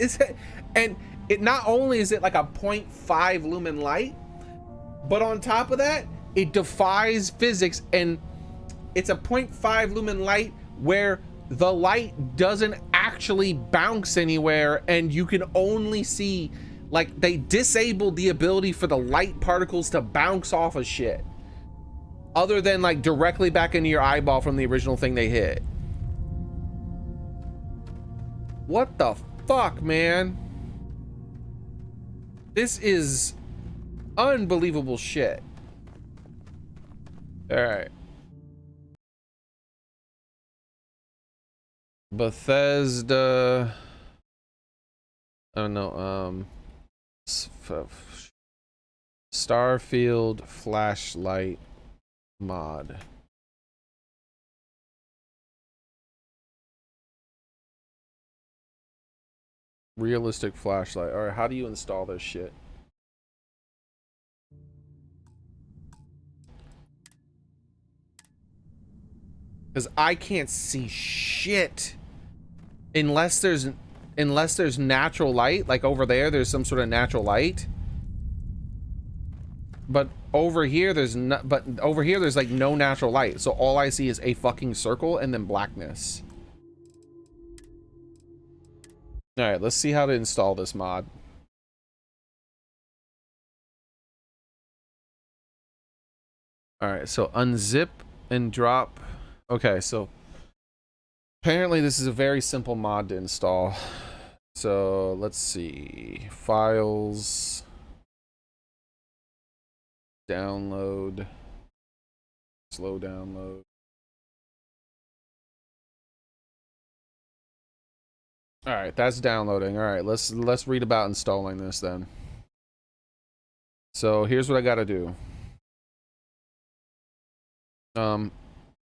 S1: And it not only is it like a 0.5 lumen light, but on top of that, it defies physics, and it's a 0.5 lumen light where the light doesn't actually bounce anywhere, and you can only see, like, they disabled the ability for the light particles to bounce off of shit other than like directly back into your eyeball from the original thing they hit. What the fuck, man? This is unbelievable shit. All right. Bethesda. Oh no. Starfield flashlight mod. Realistic flashlight. All right, how do you install this shit? Because I can't see shit unless there's natural light. Like over there's some sort of natural light. But over here there's like no natural light. So all I see is a fucking circle and then blackness. All right, let's see how to install this mod. All right, so unzip and drop. Okay, so apparently this is a very simple mod to install. So let's see. Files. Download. Slow download. All right, that's downloading. All right, let's read about installing this then. So here's what I got to do.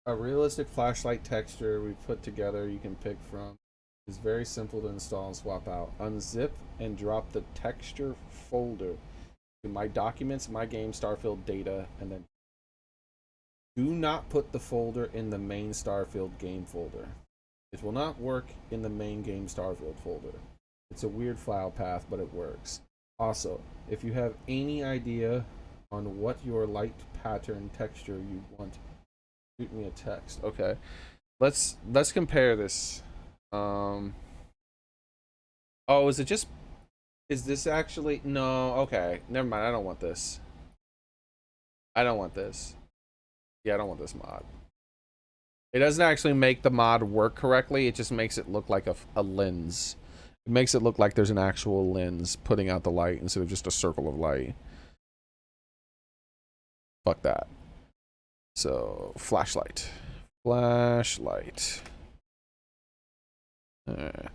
S1: A realistic flashlight texture we put together you can pick from. It's very simple to install and swap out. Unzip and drop the texture folder to my documents, my game, Starfield data, and then do not put the folder in the main Starfield game folder. It will not work in the main game Starfield folder. It's a weird file path, but it works. Also, if you have any idea on what your light pattern texture you want, shoot me a text. Okay, let's compare this. Oh, is this actually? No, okay, never mind. I don't want this. Yeah, I don't want this mod. It doesn't actually make the mod work correctly. It just makes it look like a lens. It makes it look like there's an actual lens putting out the light instead of just a circle of light. Fuck that. So, flashlight. Flashlight. Alright.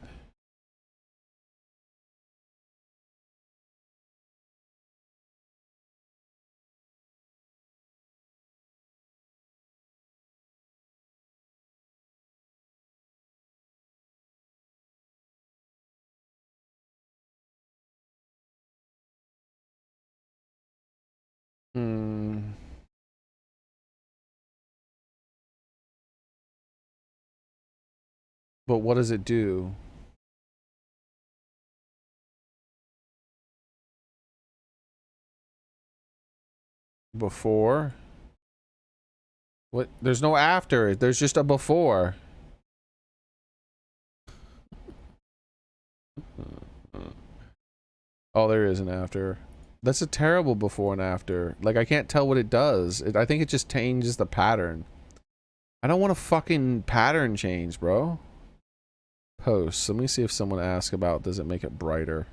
S1: But what does it do? Before? What? There's no after. There's just a before. Oh, there is an after. That's a terrible before and after. Like, I can't tell what it does. I think it just changes the pattern. I don't want a fucking pattern change, bro. Posts. Let me see if someone asks about, does it make it brighter?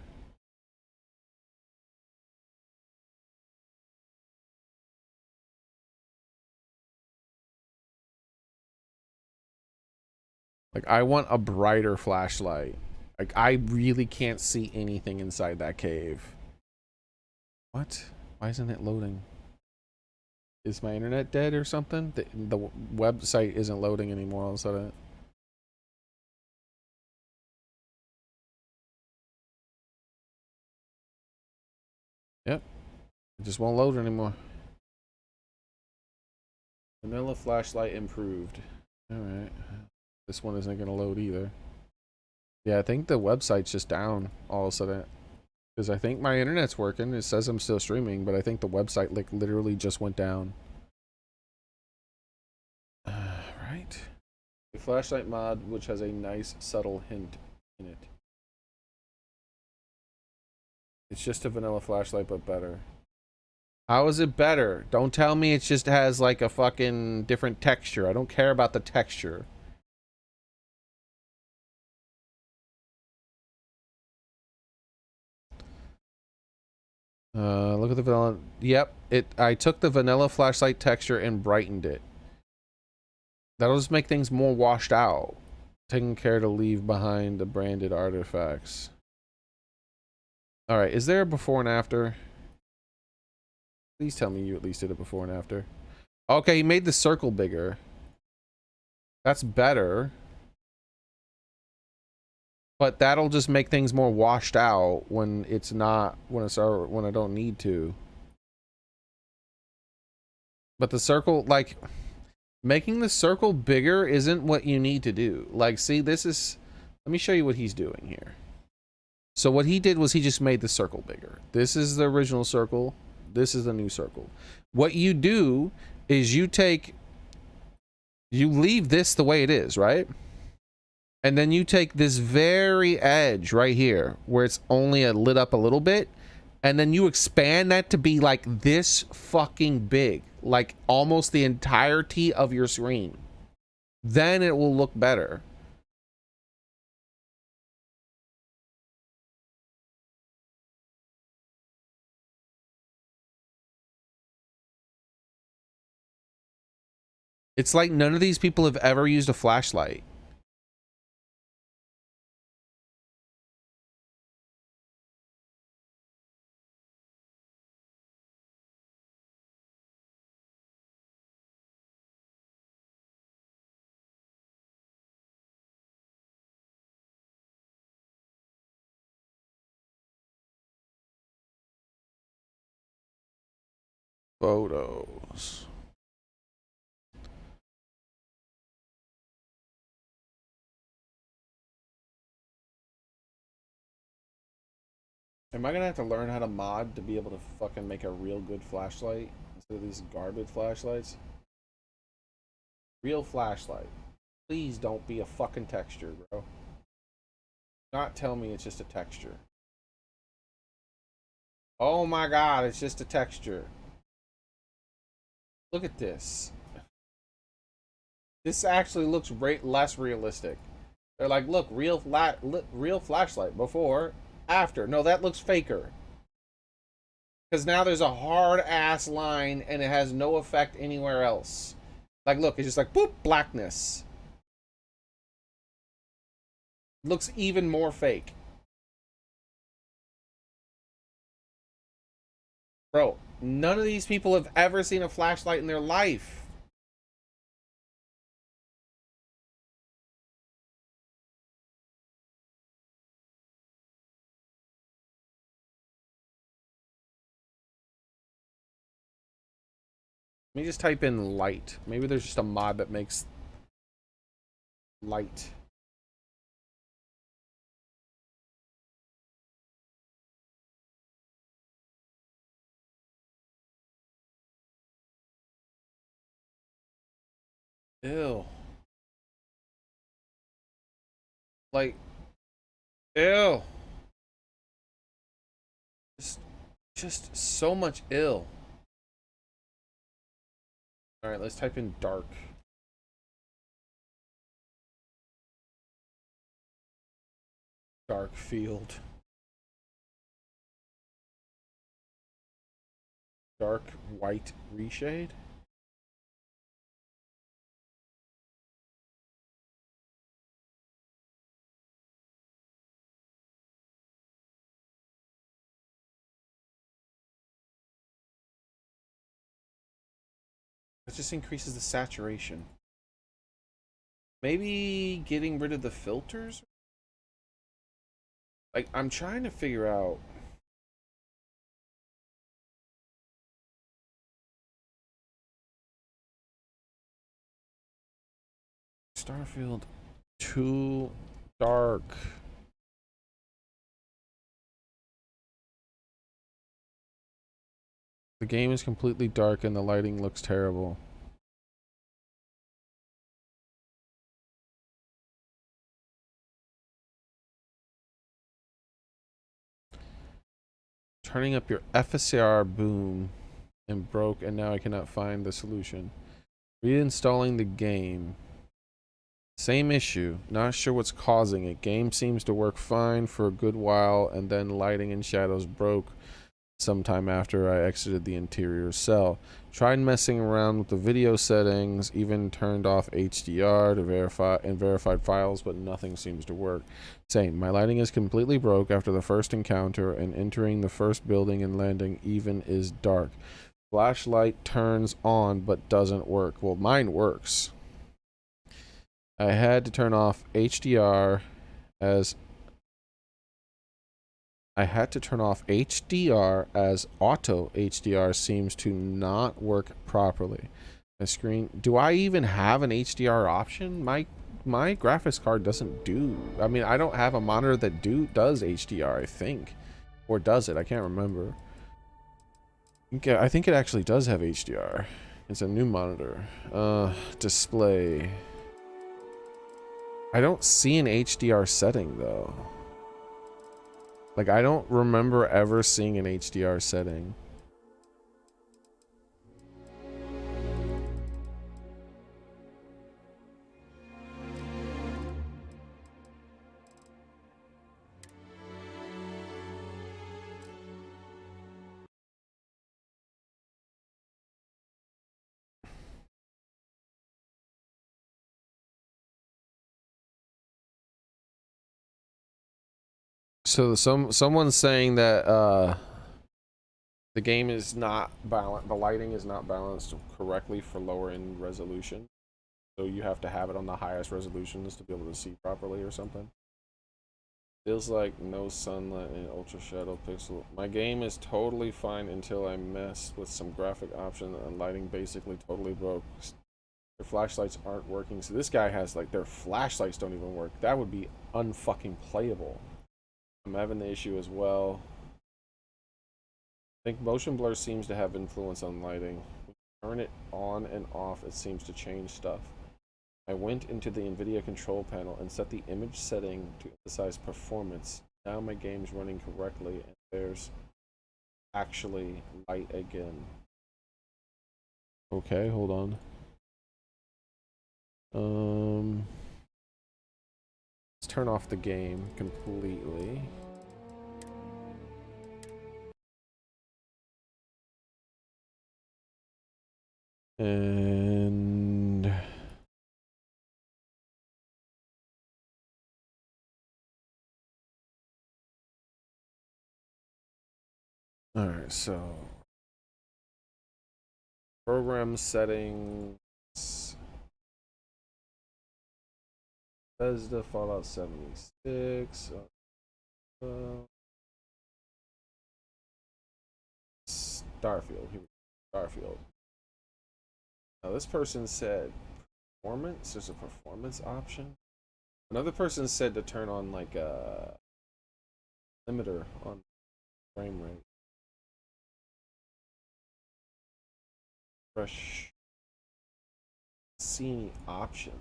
S1: Like, I want a brighter flashlight. Like, I really can't see anything inside that cave. What? Why isn't it loading? Is my internet dead or something? The website isn't loading anymore all of a sudden. Yep. It just won't load anymore. Vanilla flashlight improved. Alright. This one isn't gonna load either. Yeah, I think the website's just down all of a sudden. Because I think my internet's working. It says I'm still streaming, but I think the website like literally just went down. Right. A flashlight mod which has a nice subtle hint in it. It's just a vanilla flashlight, but better. How is it better? Don't tell me it just has like a fucking different texture. I don't care about the texture. Look at the vanilla. Yep, I took the vanilla flashlight texture and brightened it. That'll just make things more washed out. Taking care to leave behind the branded artifacts. Alright, is there a before and after? Please tell me you at least did it before and after. Okay, he made the circle bigger. That's better. But that'll just make things more washed out when it's not, when I don't need to. But the circle, like, Making the circle bigger isn't what you need to do. Like, see, this is... Let me show you what he's doing here. So what he did was he just made the circle bigger. This is the original circle. This is the new circle. What you do is you leave this the way it is, right? And then you take this very edge right here where it's only lit up a little bit, and then you expand that to be like this fucking big, like almost the entirety of your screen. Then it will look better. It's like none of these people have ever used a flashlight. Photos. Am I gonna have to learn how to mod to be able to fucking make a real good flashlight instead of these garbage flashlights? Real flashlight. Please don't be a fucking texture, bro. Not tell me it's just a texture. Oh my god, it's just a texture. Look at this. This actually looks less realistic. They're like, look, real flashlight before, after. No, that looks faker. Because now there's a hard ass line and it has no effect anywhere else. Like, look, it's just like, boop, blackness. Looks even more fake. Bro, none of these people have ever seen a flashlight in their life. Let me just type in light. Maybe there's just a mod that makes light. Ew. Like, ew. Just so much ill. Alright, let's type in dark. Dark field. Dark white reshade. It just increases the saturation. Maybe getting rid of the filters? Like, I'm trying to figure out. Starfield, too dark. The game is completely dark and the lighting looks terrible. Turning up your FSR boom and broke, and now I cannot find the solution. Reinstalling the game. Same issue. Not sure what's causing it. Game seems to work fine for a good while, and then lighting and shadows broke sometime after I exited the interior cell. Tried messing around with the video settings, even turned off HDR to verified files, but nothing seems to work. Same. My lighting is completely broke after the first encounter, and entering the first building and landing even is dark. Flashlight turns on but doesn't work. Well, mine works. I had to turn off HDR as auto HDR seems to not work properly. A screen. Do I even have an HDR option? My graphics card doesn't do. I mean, I don't have a monitor that does HDR, I think. Or does it? I can't remember. Okay, I think it actually does have HDR. It's a new monitor. Display. I don't see an HDR setting though. Like, I don't remember ever seeing an HDR setting. So someone's saying that the game is not balanced, the lighting is not balanced correctly for lower end resolution. So you have to have it on the highest resolutions to be able to see properly or something. Feels like no sunlight in ultra shadow pixel. My game is totally fine until I mess with some graphic option and lighting basically totally broke. Their flashlights aren't working. So this guy has like their flashlights don't even work. That would be unfucking playable. I'm having the issue as well. I think motion blur seems to have influence on lighting. Turn it on and off, it seems to change stuff. I went into the NVIDIA control panel and set the image setting to emphasize performance. Now my game's running correctly and there's actually light again. Okay, hold on. Let's turn off the game completely. And all right, so program settings, Bethesda, Fallout 76, Starfield. Here we go. Starfield. Now this person said performance. There's a performance option. Another person said to turn on like a limiter on frame rate. Fresh. See any options?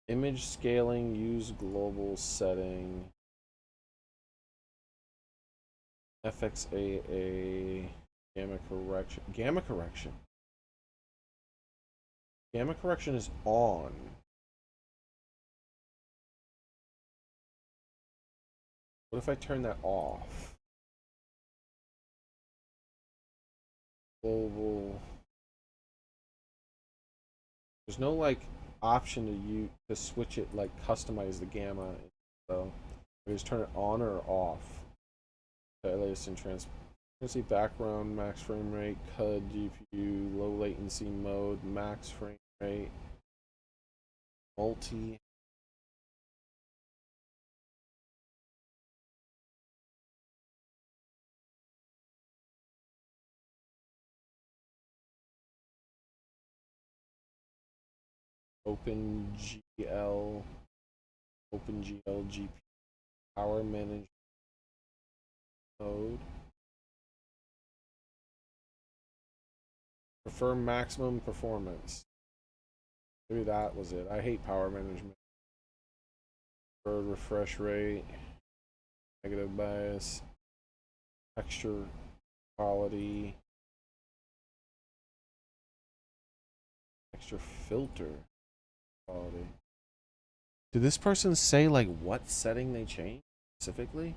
S1: Image scaling. Use global setting. FXAA. Gamma correction. Gamma correction. Gamma correction is on. What if I turn that off? Global. There's no like option to switch it, like customize the gamma. So I just turn it on or off. Okay, latest in transparency, background, max frame rate, CUD, GPU, low latency mode, max frame rate, multi. OpenGL, GPU, power management mode. Prefer maximum performance. Maybe that was it. I hate power management. Preferred refresh rate, negative bias, texture quality, texture filter quality. Did this person say like what setting they changed specifically?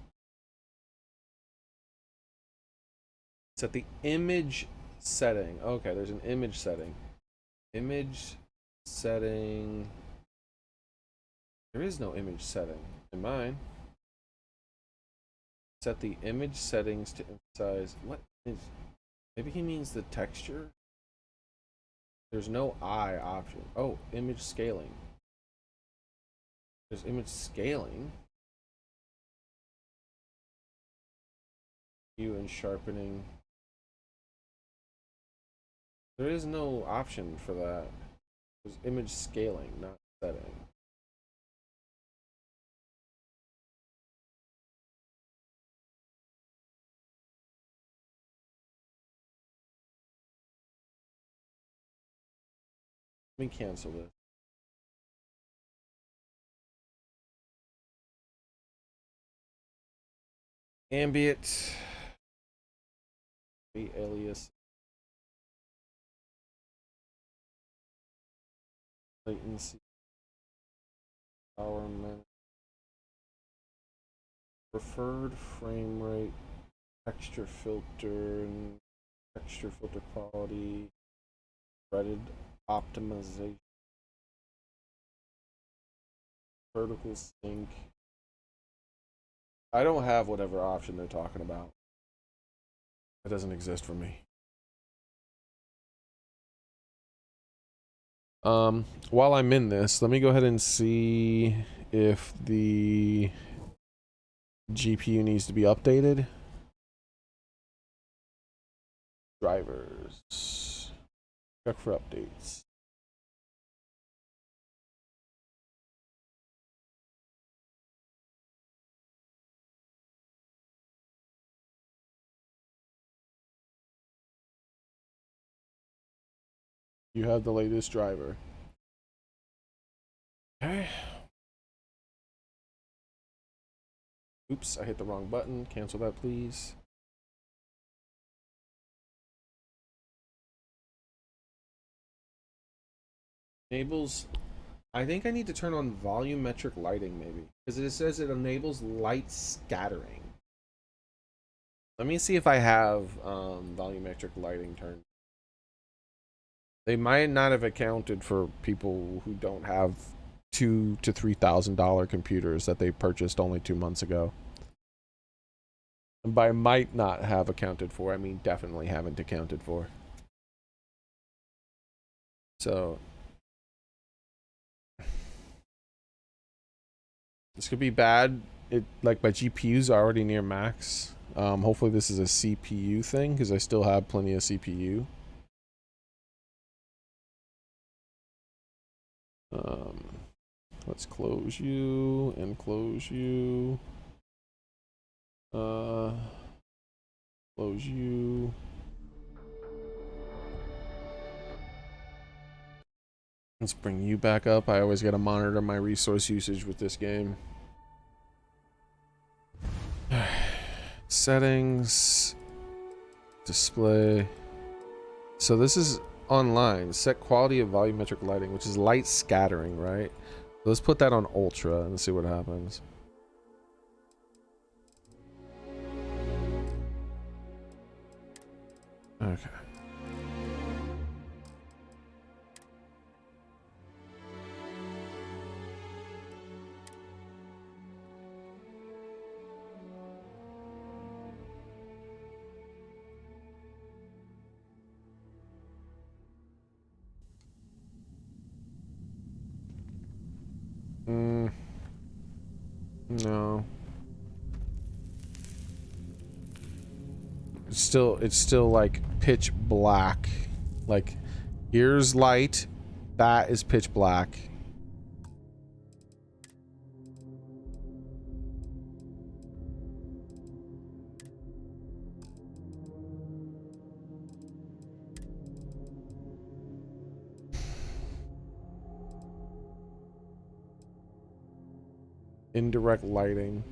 S1: It's at the image setting. Okay, there's an image setting. Image setting. There is no image setting in mine. Set the image settings to emphasize what is. Maybe he means the texture. There's no eye option. Oh, image scaling. There's image scaling. Hue and sharpening. There is no option for that. There's image scaling, not setting. Let me cancel this. Ambient. Alias. Latency. Power management. Preferred frame rate. Texture filter. Texture filter quality. Threaded optimization. Vertical sync. I don't have whatever option they're talking about. It doesn't exist for me. While I'm in this, let me go ahead and see if the GPU needs to be updated. Drivers. Check for updates. You have the latest driver. Okay. Oops, I hit the wrong button. Cancel that, please. Enables. I think I need to turn on volumetric lighting, maybe. Because it says it enables light scattering. Let me see if I have volumetric lighting turned. They might not have accounted for people who don't have $2,000 to $3,000 computers that they purchased only 2 months ago. And by might not have accounted for, I mean definitely haven't accounted for. So this could be bad. Like my GPU's already near max. Hopefully this is a CPU thing because I still have plenty of CPU. Let's close you and close you. Close you. Let's bring you back up. I always got to monitor my resource usage with this game. Settings. Display. So this is online. Set quality of volumetric lighting, which is light scattering, right? Let's put that on ultra and see what happens. Okay. No. It's still like pitch black. Like here's light, that is pitch black. Indirect lighting.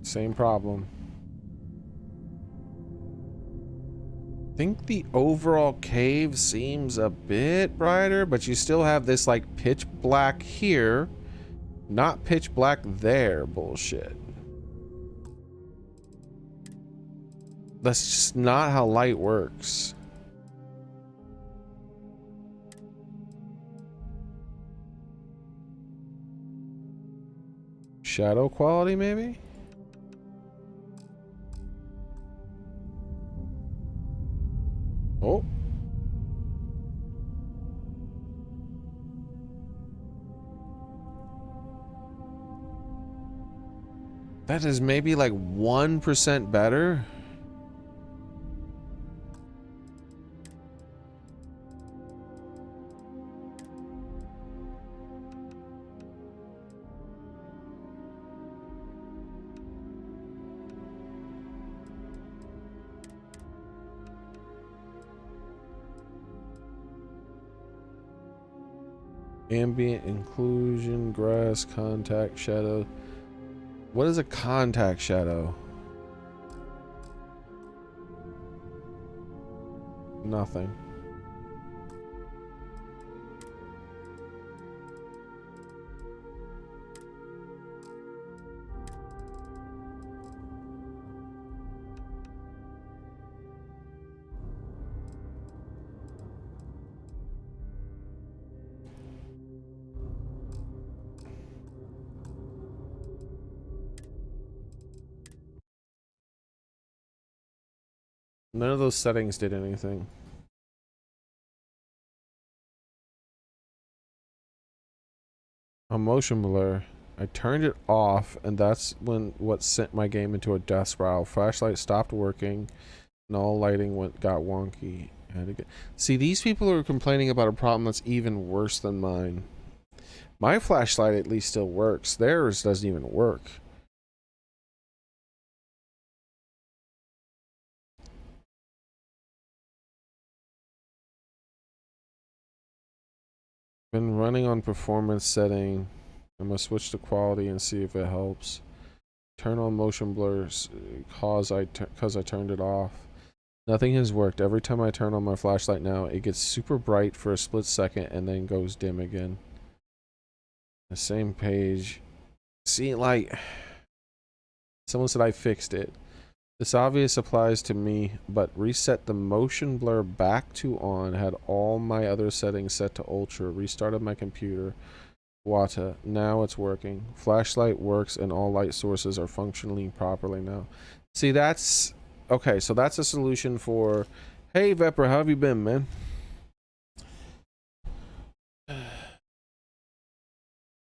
S1: Same problem. I think the overall cave seems a bit brighter, but you still have this like pitch black here, not pitch black there bullshit. That's just not how light works. Shadow quality, maybe? Oh. That is maybe like 1% better. Ambient inclusion, grass, contact, shadow. What is a contact shadow? Nothing. None of those settings did anything. A motion blur. I turned it off, and that's what sent my game into a death spiral. Flashlight stopped working, and all lighting got wonky. See, these people are complaining about a problem that's even worse than mine. My flashlight at least still works. Theirs doesn't even work. Been running on performance setting. I'm gonna switch to quality and see if it helps. Turn on motion blurs cause I turned it off. Nothing has worked. Every time I turn on my flashlight now, it gets super bright for a split second and then goes dim again. The same page. See, like, someone said I fixed it. This obvious applies to me, but reset the motion blur back to on, had all my other settings set to ultra, restarted my computer, Wata, now it's working. Flashlight works and all light sources are functioning properly now. See, that's, okay, so that's a solution for, hey Vepper, how have you been, man?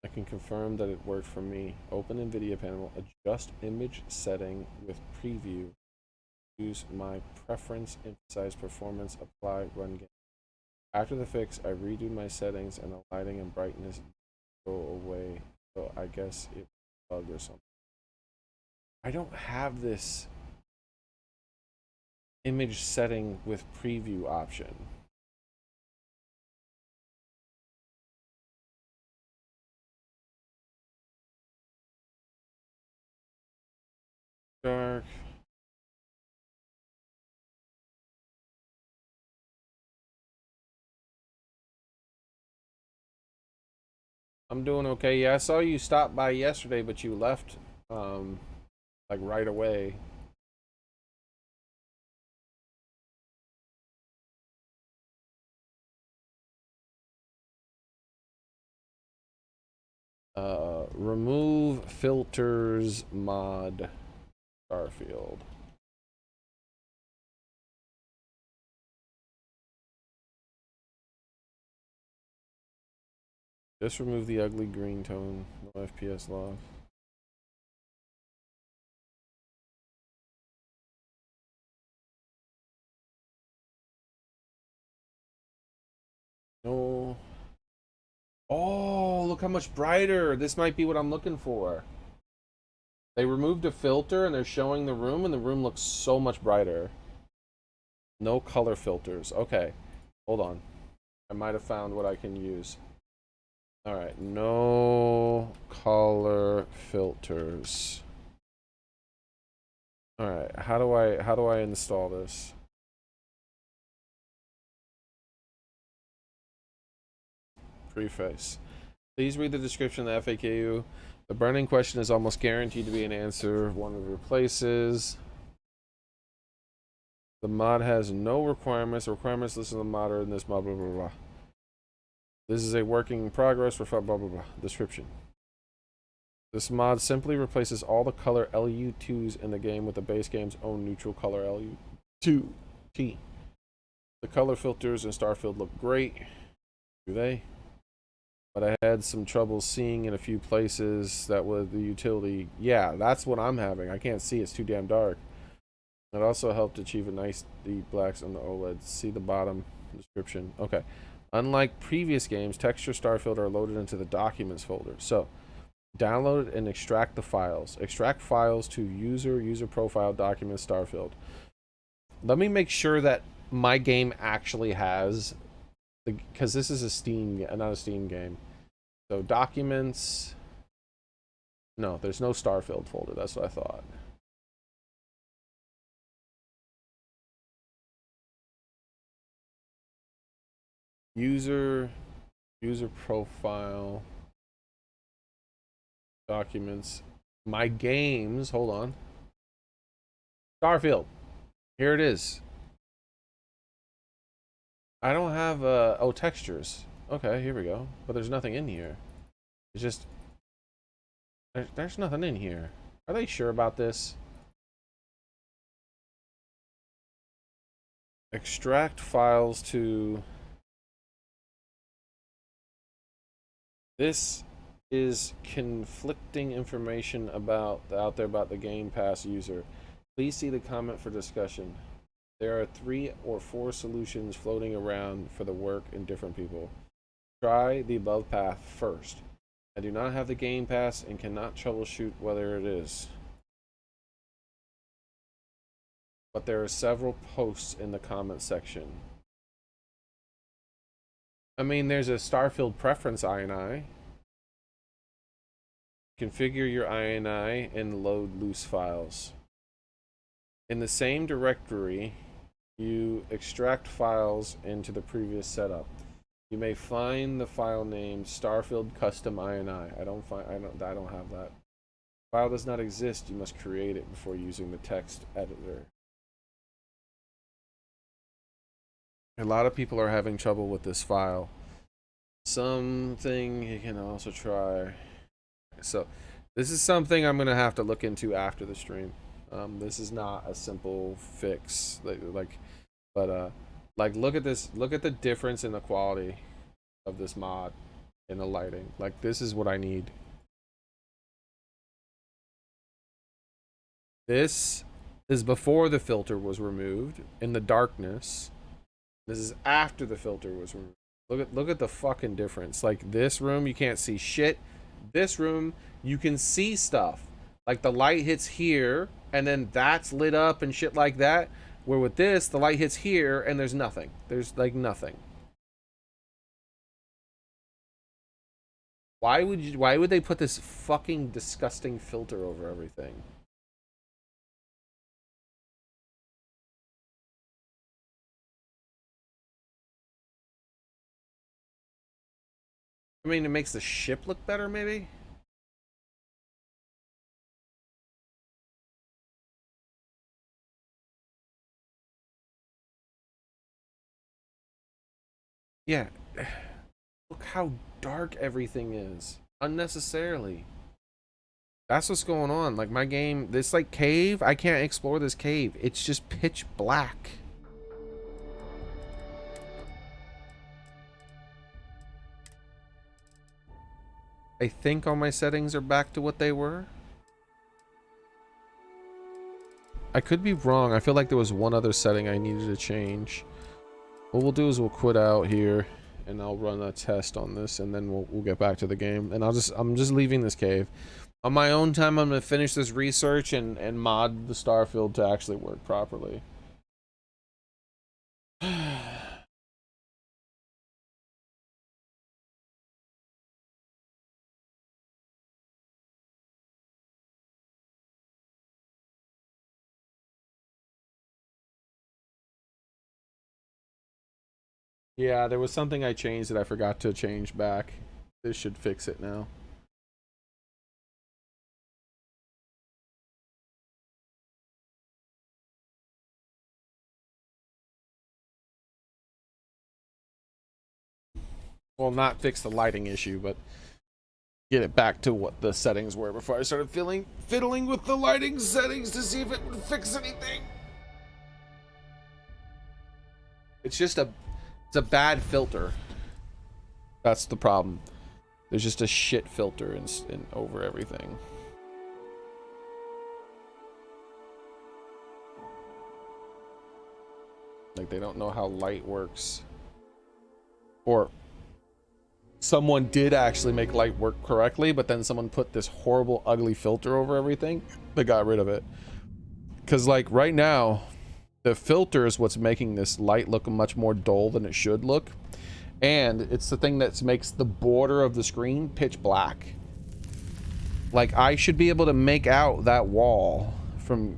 S1: I can confirm that it worked for me. Open NVIDIA panel, adjust image setting with preview. Use my preference, emphasize performance, apply, run game. After the fix, I redo my settings and the lighting and brightness go away. So I guess it bugged or something. I don't have this image setting with preview option. Dark. I'm doing okay. Yeah, I saw you stop by yesterday, but you left like right away. Remove filters mod Starfield. Just remove the ugly green tone. No FPS loss. No. Oh, look how much brighter. This might be what I'm looking for. They removed a filter and they're showing the room, and the room looks so much brighter. No color filters. Okay. Hold on. I might have found what I can use. Alright. No color filters. Alright. How do I install this? Preface. Please read the description of the FAQ. The burning question is almost guaranteed to be an answer one of your places. The mod has no requirements. The requirements listed in the mod are in this mod, blah, blah, blah. This is a working in progress for blah, blah, blah. Description. This mod simply replaces all the color LU2s in the game with the base game's own neutral color LU2T. The color filters in Starfield look great. Do they? but I had some trouble seeing in a few places that was the utility. Yeah, that's what I'm having. I can't see. It's too damn dark. It also helped achieve a nice deep blacks on the OLED. See the bottom description. Okay. Unlike previous games, Texture Starfield are loaded into the Documents folder. So, download and extract the files. Extract files to user profile documents Starfield. Let me make sure that my game actually has the, because this is a Steam, not a Steam game. So documents. No, there's no Starfield folder. That's what I thought. User profile documents. My games. Hold on. Starfield. Here it is. I don't have oh, textures. Okay, here we go. But there's nothing in here. It's just there's nothing in here. Are they sure about this? Extract files to. This is conflicting information out there about the Game Pass user. Please see the comment for discussion. There are 3 or 4 solutions floating around for the work in different people. Try the above path first. I do not have the Game Pass and cannot troubleshoot whether it is. But there are several posts in the comment section. I mean, there's a Starfield preference INI. Configure your INI and load loose files. In the same directory, you extract files into the previous setup. You may find the file name Starfield Custom INI. I don't have that. File does not exist. You must create it before using the text editor. A lot of people are having trouble with this file. Something you can also try. So, this is something I'm gonna have to look into after the stream. This is not a simple fix, like look at this. Look at the difference in the quality of this mod in the lighting. Like, this is what I need. This is before the filter was removed in the darkness. This is after the filter was removed. Look at the fucking difference. Like, this room you can't see shit. This room you can see stuff. Like, the light hits here and then that's lit up and shit like that. Where with this, the light hits here and there's nothing. There's like nothing. Why would they put this fucking disgusting filter over everything? I mean, it makes the ship look better, maybe? Yeah. Look how dark everything is. Unnecessarily. That's what's going on. Like, my game, this, like, cave, I can't explore this cave. It's just pitch black. I think all my settings are back to what they were. I could be wrong. I feel like there was one other setting I needed to change. What we'll do is we'll quit out here and I'll run a test on this and then we'll get back to the game. And I'm just leaving this cave. On my own time, I'm going to finish this research and mod the Starfield to actually work properly. Yeah, there was something I changed that I forgot to change back. This should fix it now. Well, not fix the lighting issue, but get it back to what the settings were before I started fiddling with the lighting settings to see if it would fix anything. It's just it's a bad filter. That's the problem. There's just a shit filter in over everything. Like they don't know how light works. Or someone did actually make light work correctly, but then someone put this horrible, ugly filter over everything that got rid of it. Because like right now, the filter is what's making this light look much more dull than it should look. And it's the thing that makes the border of the screen pitch black. Like I should be able to make out that wall from,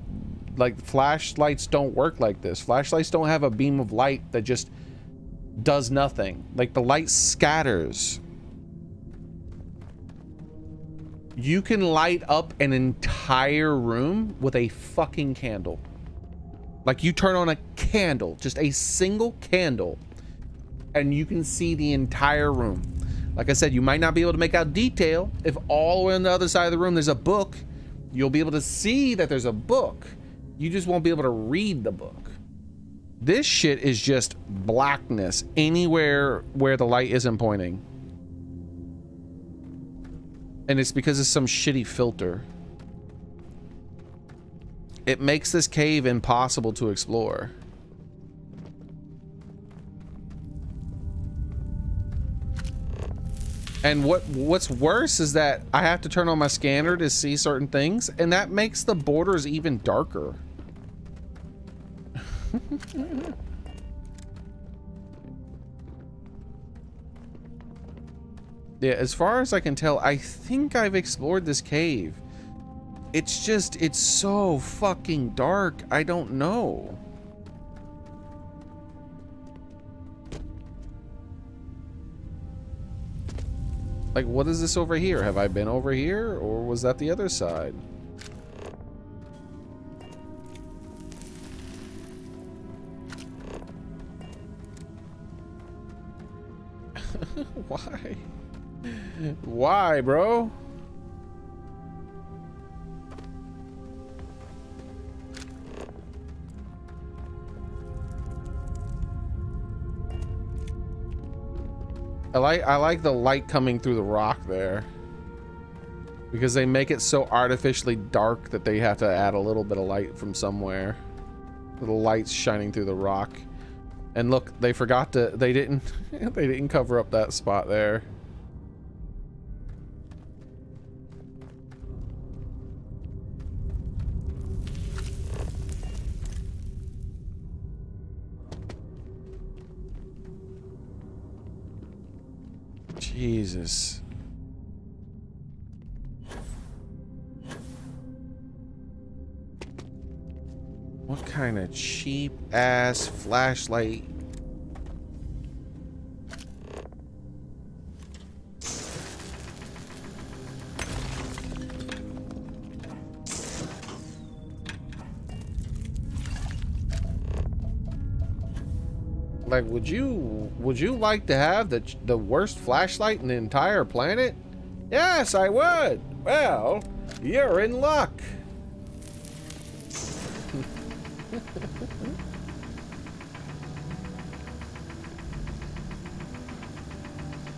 S1: like, flashlights don't work like this. Flashlights don't have a beam of light that just does nothing. Like the light scatters. You can light up an entire room with a fucking candle. Like you turn on a candle, just a single candle, and you can see the entire room. Like I said, you might not be able to make out detail. If all the way on the other side of the room there's a book, you'll be able to see that there's a book. You just won't be able to read the book. This shit is just blackness anywhere where the light isn't pointing. And it's because of some shitty filter. It makes this cave impossible to explore. And what's worse is that I have to turn on my scanner to see certain things, and that makes the borders even darker. Yeah, as far as I can tell, I think I've explored this cave. It's just, it's so fucking dark. I don't know. Like, what is this over here? Have I been over here, or was that the other side? Why? Why, bro? I like the light coming through the rock there, because they make it so artificially dark that they have to add a little bit of light from somewhere. The light's shining through the rock. And look, they forgot to, they didn't cover up that spot there. Jesus. What kind of cheap ass flashlight? Like, would you like to have the worst flashlight in the entire planet? Yes, I would. Well, you're in luck.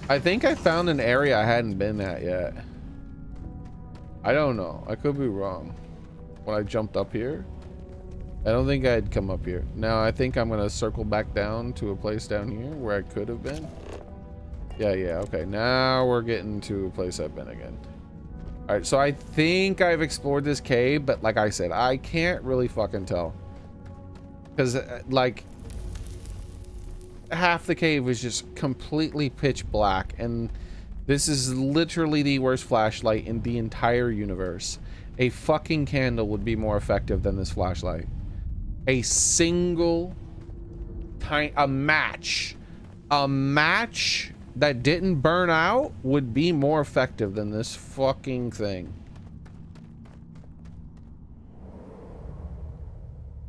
S1: I think I found an area I hadn't been at yet. I don't know. I could be wrong. When I jumped up here, I don't think I'd come up here. Now I think I'm gonna circle back down to a place down here where I could have been. Yeah, okay. Now we're getting to a place I've been again. All right, so I think I've explored this cave, but like I said, I can't really fucking tell. Because, like, half the cave was just completely pitch black, and this is literally the worst flashlight in the entire universe. A fucking candle would be more effective than this flashlight. A single a match that didn't burn out would be more effective than this fucking thing.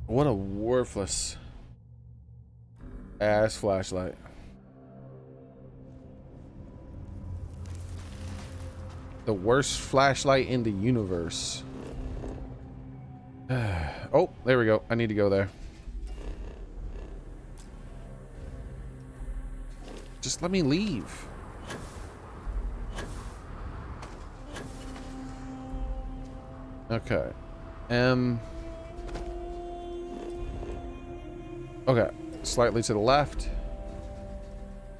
S1: What a worthless ass flashlight. The worst flashlight in the universe. Oh, there we go. I need to go there. Just let me leave. Okay. Okay. Slightly to the left.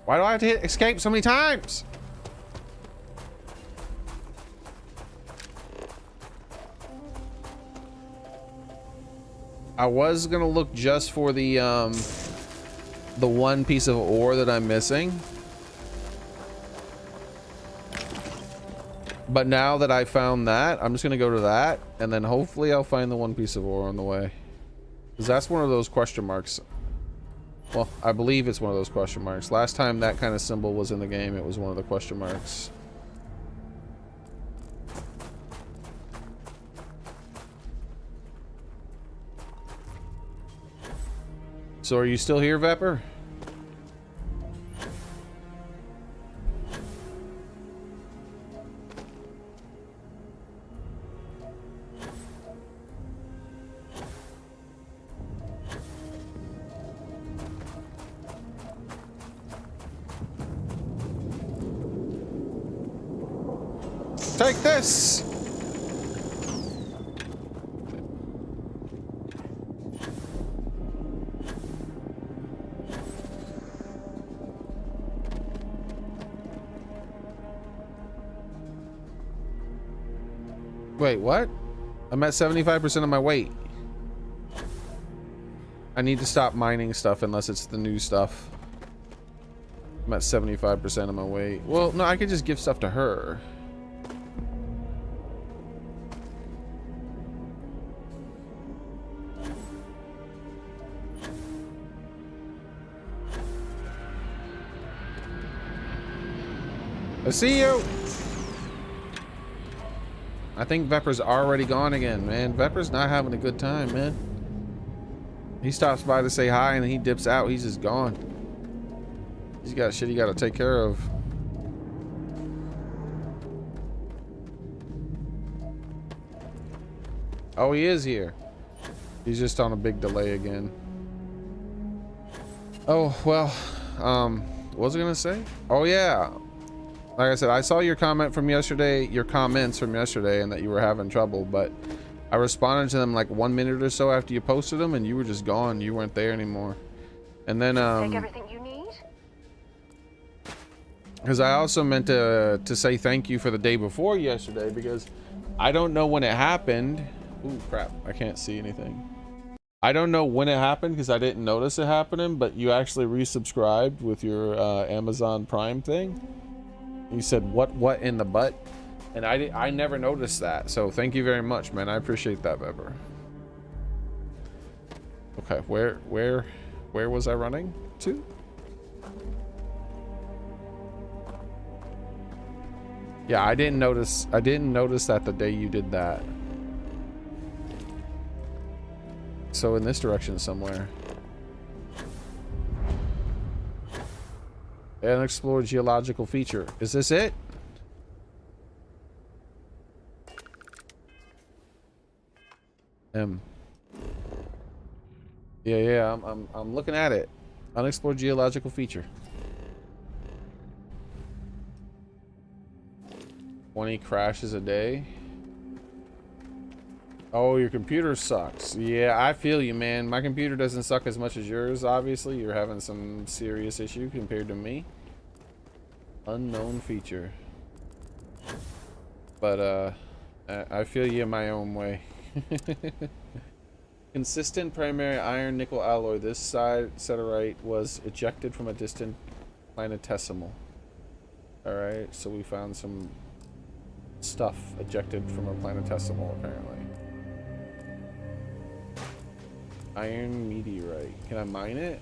S1: Why do I have to hit escape so many times? I was gonna look just for the one piece of ore that I'm missing. But now that I found that, I'm just gonna go to that, and then hopefully I'll find the one piece of ore on the way. Because that's one of those question marks. Well, I believe it's one of those question marks. Last time that kind of symbol was in the game, it was one of the question marks. So are you still here, Vepper? Take this! Wait, what? I'm at 75% of my weight. I need to stop mining stuff unless it's the new stuff. I'm at 75% of my weight. Well, no, I could just give stuff to her. I see you. I think Vepper's already gone again, man. Vepper's not having a good time, man. He stops by to say hi and then he dips out. He's just gone. He's got shit he got to take care of. Oh, he is here. He's just on a big delay again. Oh, well, what was I gonna say? Oh, yeah. Like I said, I saw your comment from yesterday, your comments from yesterday, and that you were having trouble, but I responded to them like 1 minute or so after you posted them, and you were just gone. You weren't there anymore. And then,
S8: Take everything you need?
S1: because I also meant to say thank you for the day before yesterday, because I don't know when it happened. Ooh, crap. I can't see anything. I don't know when it happened because I didn't notice it happening, but you actually resubscribed with your Amazon Prime thing. You said what in the butt, and I never noticed that, so thank you very much, man. I appreciate that, Weber. Okay, where was I running to? Yeah, I didn't notice that the day you did that. So in this direction somewhere. An explore geological feature. Is this it? Yeah, I'm looking at it. Unexplored geological feature. 20 crashes a day. Oh, your computer sucks. Yeah, I feel you, man. My computer doesn't suck as much as yours, obviously. You're having some serious issue compared to me. Unknown feature. But, I feel you in my own way. Consistent primary iron nickel alloy. This side Cetterite was ejected from a distant planetesimal. Alright, so we found some stuff ejected from a planetesimal, apparently. Iron meteorite. Can I mine it?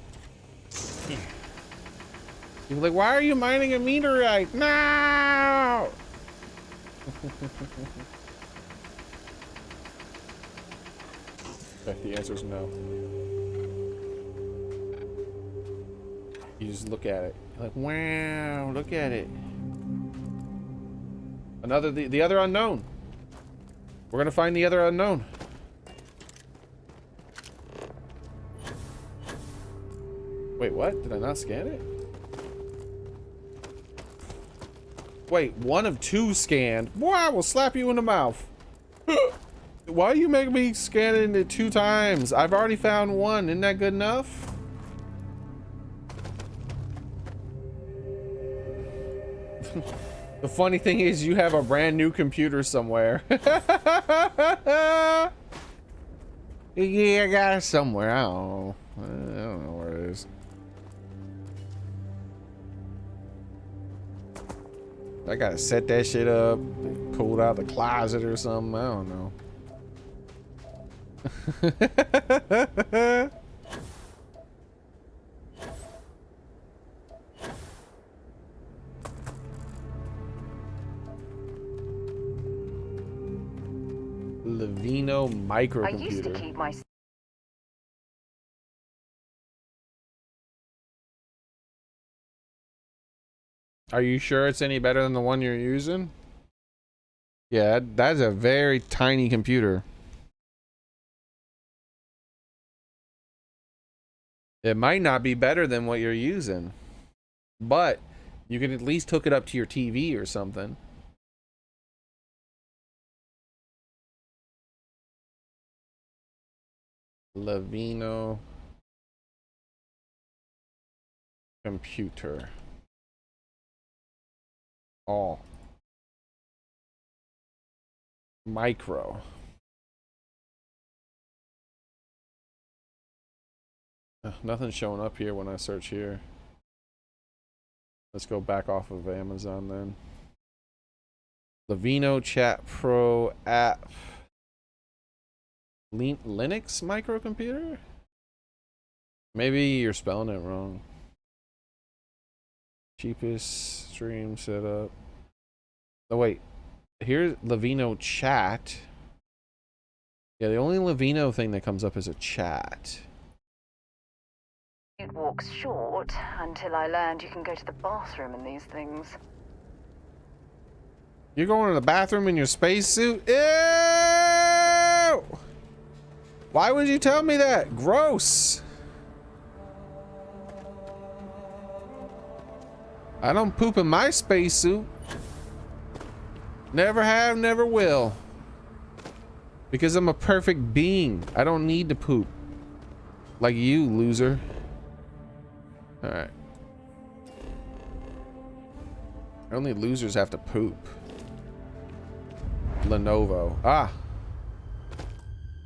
S1: You're like, why are you mining a meteorite? No! Okay, the answer is no. You just look at it. You're like, wow, look at it. Another, the other unknown. We're gonna find the other unknown. Wait, what? Did I not scan it? Wait, 1 of 2 scanned. Boy, I will slap you in the mouth. Why you make me scan it 2 times? I've already found one. Isn't that good enough? The funny thing is you have a brand new computer somewhere. Yeah, I got it somewhere. I don't know where it is. I gotta set that shit up, pull it out the closet or something. I don't know. Levino microcomputer.
S8: I used to keep my...
S1: Are you sure it's any better than the one you're using? Yeah, that's a very tiny computer. It might not be better than what you're using, but you can at least hook it up to your TV or something. Levino computer. All. Micro. Nothing's showing up here when I search here. Let's go back off of Amazon then. Levino Chat Pro app. Linux microcomputer? Maybe you're spelling it wrong. Cheapest stream setup. Oh wait, here's Levino Chat. Yeah, the only Levino thing that comes up is a chat.
S8: It walks short until I learned you can go to the bathroom in these things.
S1: You're going to the bathroom in your spacesuit? Ew! Why would you tell me that? Gross. I don't poop in my spacesuit. Never have, never will. Because I'm a perfect being. I don't need to poop. Like you, loser. Alright. Only losers have to poop. Lenovo. Ah.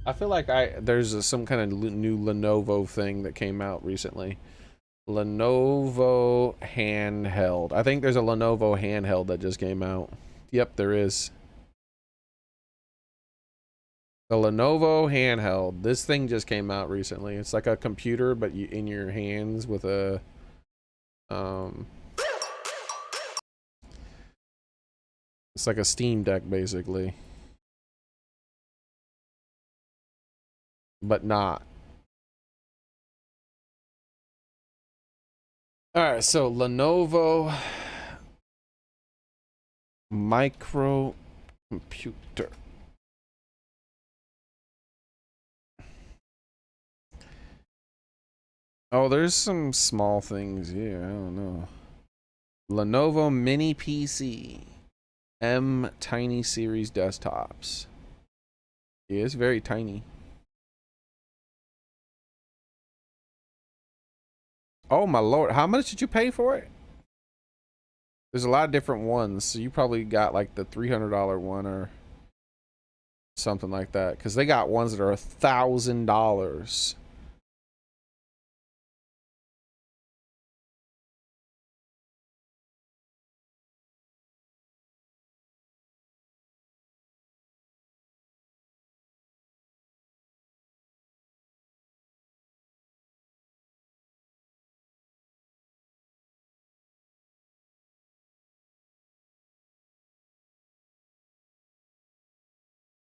S1: I feel like there's some kind of new Lenovo thing that came out recently. Lenovo handheld. I think there's a Lenovo handheld that just came out. Yep, there is. The Lenovo handheld. This thing just came out recently. It's like a computer, but in your hands with a it's like a Steam Deck basically, but not. All right, so Lenovo micro computer. Oh, there's some small things here. I don't know. Lenovo Mini PC M Tiny Series desktops. Yeah, it's very tiny. Oh my lord, how much did you pay for it? There's a lot of different ones, so you probably got like the $300 one or something like that, because they got ones that are $1,000.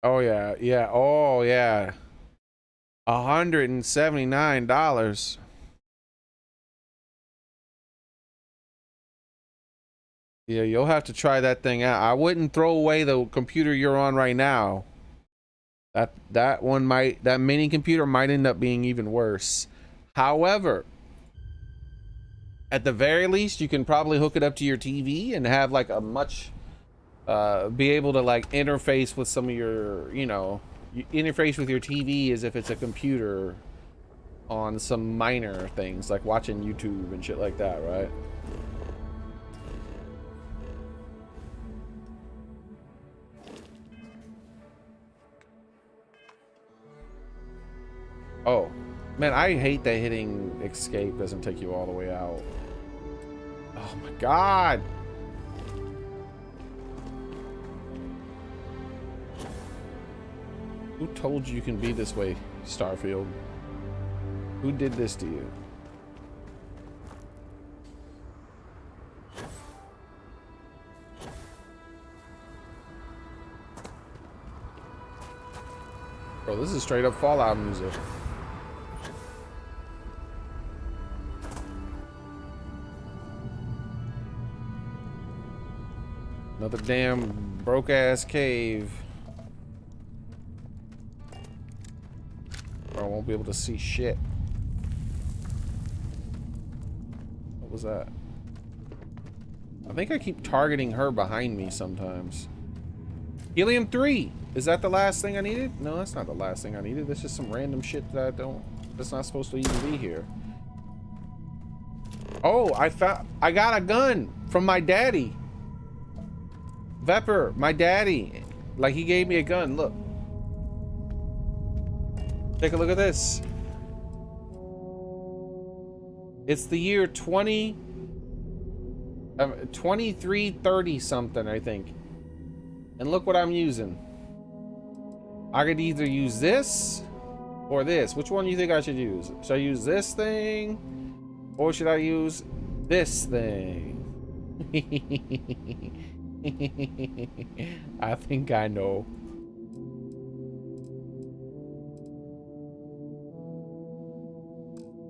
S1: Oh yeah, yeah, oh yeah. $179. Yeah, you'll have to try that thing out. I wouldn't throw away the computer you're on right now. That mini computer might end up being even worse. However, at the very least, you can probably hook it up to your TV and have like a much be able to like interface with some of your, you know, you interface with your TV as if it's a computer on some minor things, like watching YouTube and shit like that, right? Oh, man, I hate that hitting escape doesn't take you all the way out. Oh my god! Who told you can be this way, Starfield? Who did this to you? Bro, this is straight up Fallout music. Another damn broke ass cave. Or I won't be able to see shit. What was that? I think I keep targeting her behind me sometimes. Helium-3! Is that the last thing I needed? No, that's not the last thing I needed. That's just some random shit that that's not supposed to even be here. Oh, I got a gun from my daddy. Vepper, my daddy. Like, he gave me a gun. Look. Take a look at this. It's the year 2330 something, I think. And look what I'm using. I could either use this or this. Which one do you think I should use? Should I use this thing? Or should I use this thing? I think I know.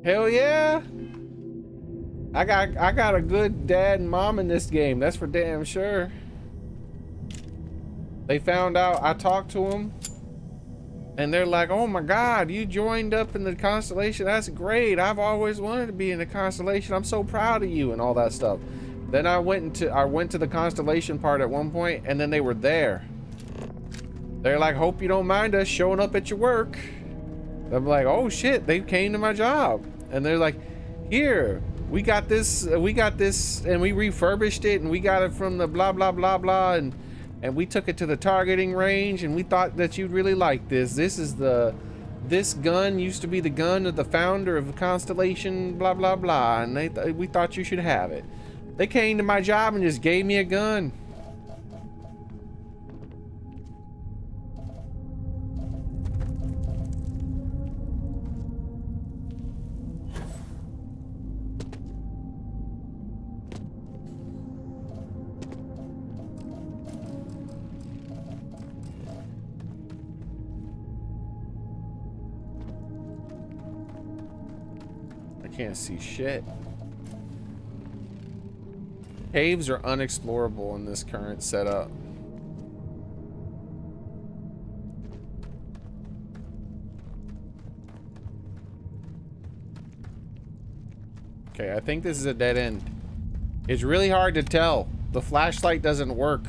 S1: Hell yeah! I got a good dad and mom in this game. That's for damn sure. They found out. I talked to them, and they're like, "Oh my God, you joined up in the Constellation. That's great. I've always wanted to be in the Constellation. I'm so proud of you," and all that stuff. Then I went to the Constellation part at one point, and then they were there. They're like, "Hope you don't mind us showing up at your work." I'm like, "Oh shit, they came to my job." And they're like, "Here, we got this, and we refurbished it, and we got it from the blah blah blah blah, and we took it to the targeting range, and we thought that you'd really like this. This gun used to be the gun of the founder of the Constellation, blah blah blah, and we thought you should have it." They came to my job and just gave me a gun. I can't see shit. Caves are unexplorable in this current setup. Okay, I think this is a dead end. It's really hard to tell. The flashlight doesn't work.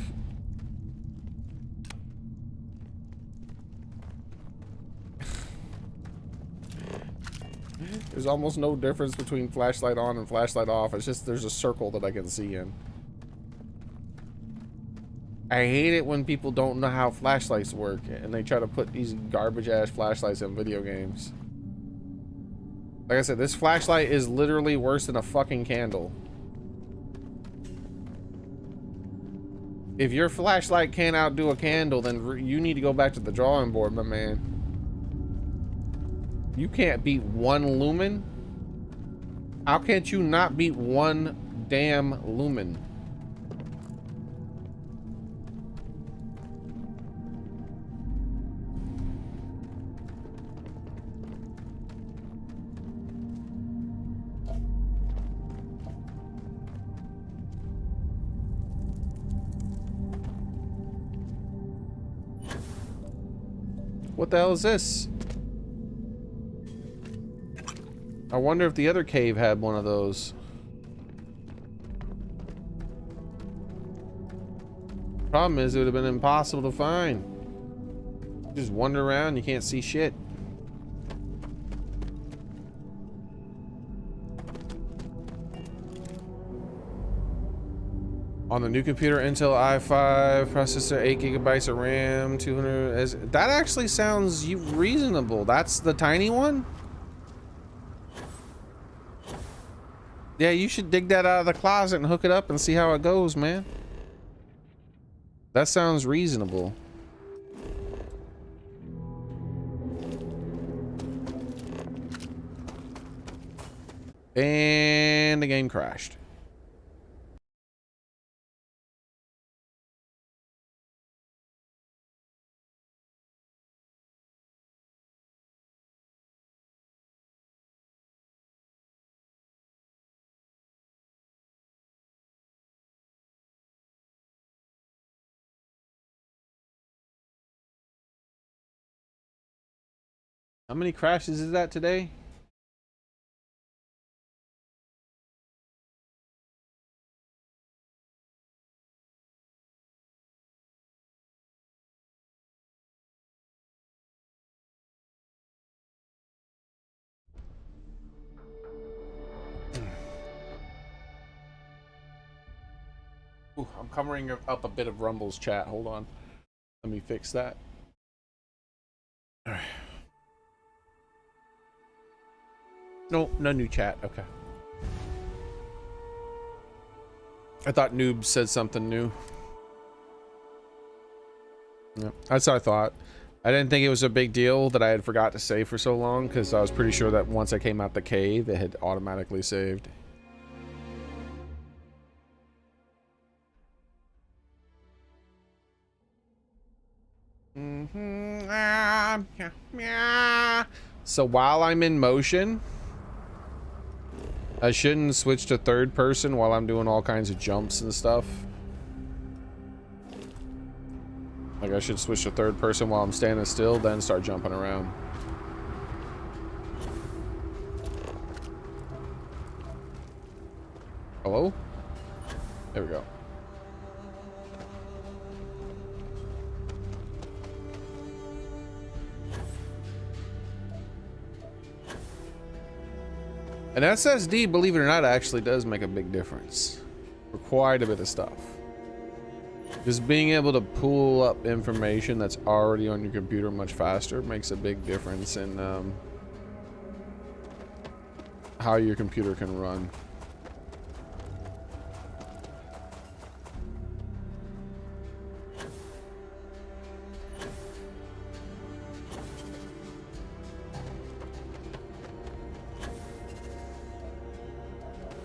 S1: There's almost no difference between flashlight on and flashlight off. It's just there's a circle that I can see in. I hate it when people don't know how flashlights work and they try to put these garbage ass flashlights in video games. Like I said, this flashlight is literally worse than a fucking candle. If your flashlight can't outdo a candle, then you need to go back to the drawing board, my man. You can't beat 1 lumen? How can't you not beat 1 damn lumen? What the hell is this? I wonder if the other cave had one of those. Problem is, it would have been impossible to find. Just wander around, you can't see shit. On the new computer, Intel i5 processor, 8 gigabytes of RAM, 200. That actually sounds reasonable. That's the tiny one? Yeah, you should dig that out of the closet and hook it up and see how it goes, man. That sounds reasonable. And the game crashed. How many crashes is that today? Ooh, I'm covering up a bit of Rumble's chat. Hold on. Let me fix that. All right. No, no new chat. Okay. I thought Noob said something new. Yeah, that's what I thought. I didn't think it was a big deal that I had forgot to save for so long, because I was pretty sure that once I came out the cave, it had automatically saved. So while I'm in motion, I shouldn't switch to third person while I'm doing all kinds of jumps and stuff. Like I should switch to third person while I'm standing still, then start jumping around. Hello? There we go. An SSD, believe it or not, actually does make a big difference for quite a bit of stuff. Just being able to pull up information that's already on your computer much faster makes a big difference in how your computer can run.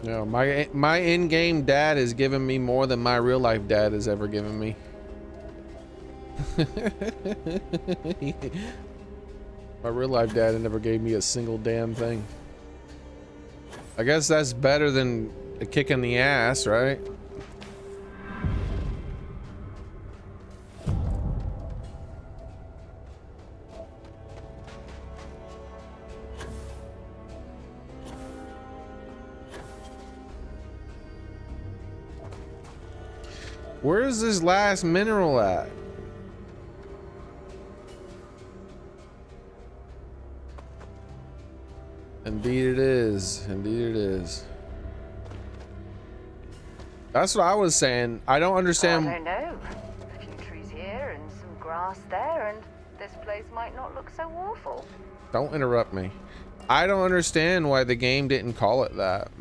S1: No, my in-game dad has given me more than my real-life dad has ever given me. My real-life dad never gave me a single damn thing. I guess that's better than a kick in the ass, right? Where is this last mineral at? Indeed it is. Indeed it is. That's what I was saying. I don't understand.
S8: I don't know. A few trees here and some grass there, and this place might not look so awful.
S1: Don't interrupt me. I don't understand why the game didn't call it that.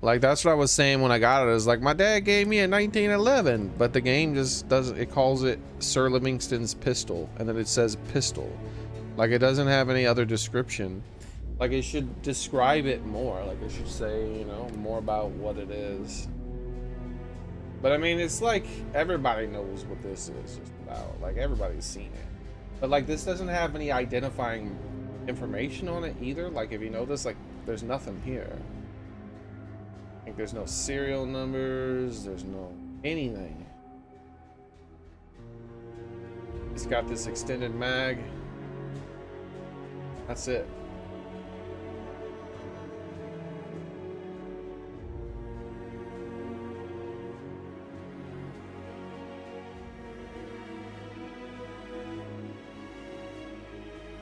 S1: Like, that's what I was saying when I got it. It was like, my dad gave me a 1911, but the game just doesn't, it calls it Sir Livingston's pistol, and then it says pistol. Like, it doesn't have any other description. Like, it should describe it more. Like, it should say, you know, more about what it is. But I mean, it's like, everybody knows what this is just about. Like, everybody's seen it. But like, this doesn't have any identifying information on it either. Like, if you know this, like, there's nothing here. Like, there's no serial numbers, there's no anything. It's got this extended mag. That's it.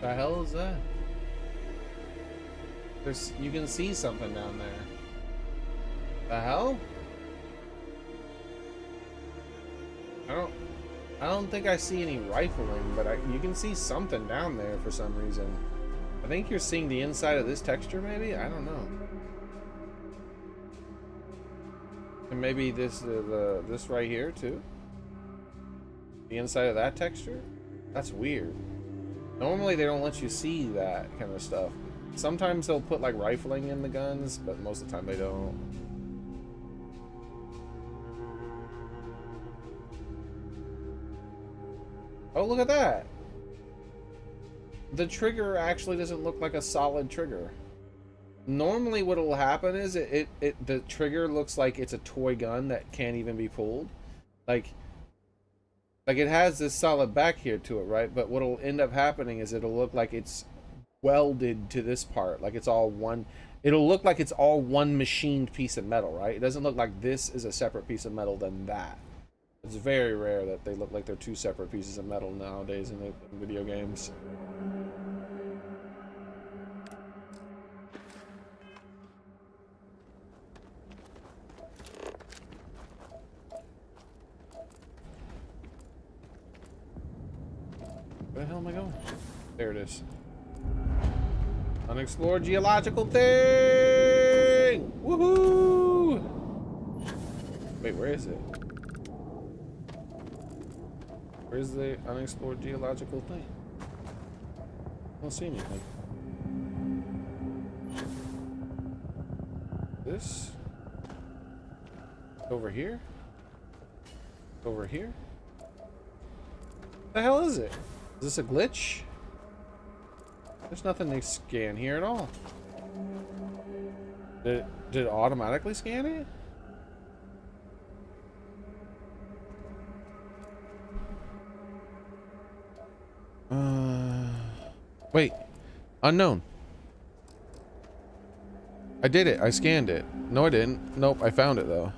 S1: The hell is that? You can see something down there. The hell? I don't think I see any rifling, but you can see something down there for some reason. I think you're seeing the inside of this texture, maybe? I don't know. And maybe this right here too. The inside of that texture? That's weird. Normally they don't let you see that kind of stuff. Sometimes they'll put like rifling in the guns, but most of the time they don't. Oh, look at that. The trigger actually doesn't look like a solid trigger. Normally what will happen is the trigger looks like it's a toy gun that can't even be pulled. Like it has this solid back here to it, right? But what'll end up happening is it'll look like it's welded to this part, like it's all one. It'll look like it's all one machined piece of metal, right? It doesn't look like this is a separate piece of metal than that. It's very rare that they look like they're two separate pieces of metal nowadays in video games. Where the hell am I going? There it is. Unexplored geological thing! Woohoo! Wait, where is it? Where's the unexplored geological thing? I don't see anything. This? Over here? Over here? What the hell is it? Is this a glitch? There's nothing to scan here at all. Did it automatically scan it? Wait. Unknown. I did it. I scanned it. No, I didn't. Nope, I found it though.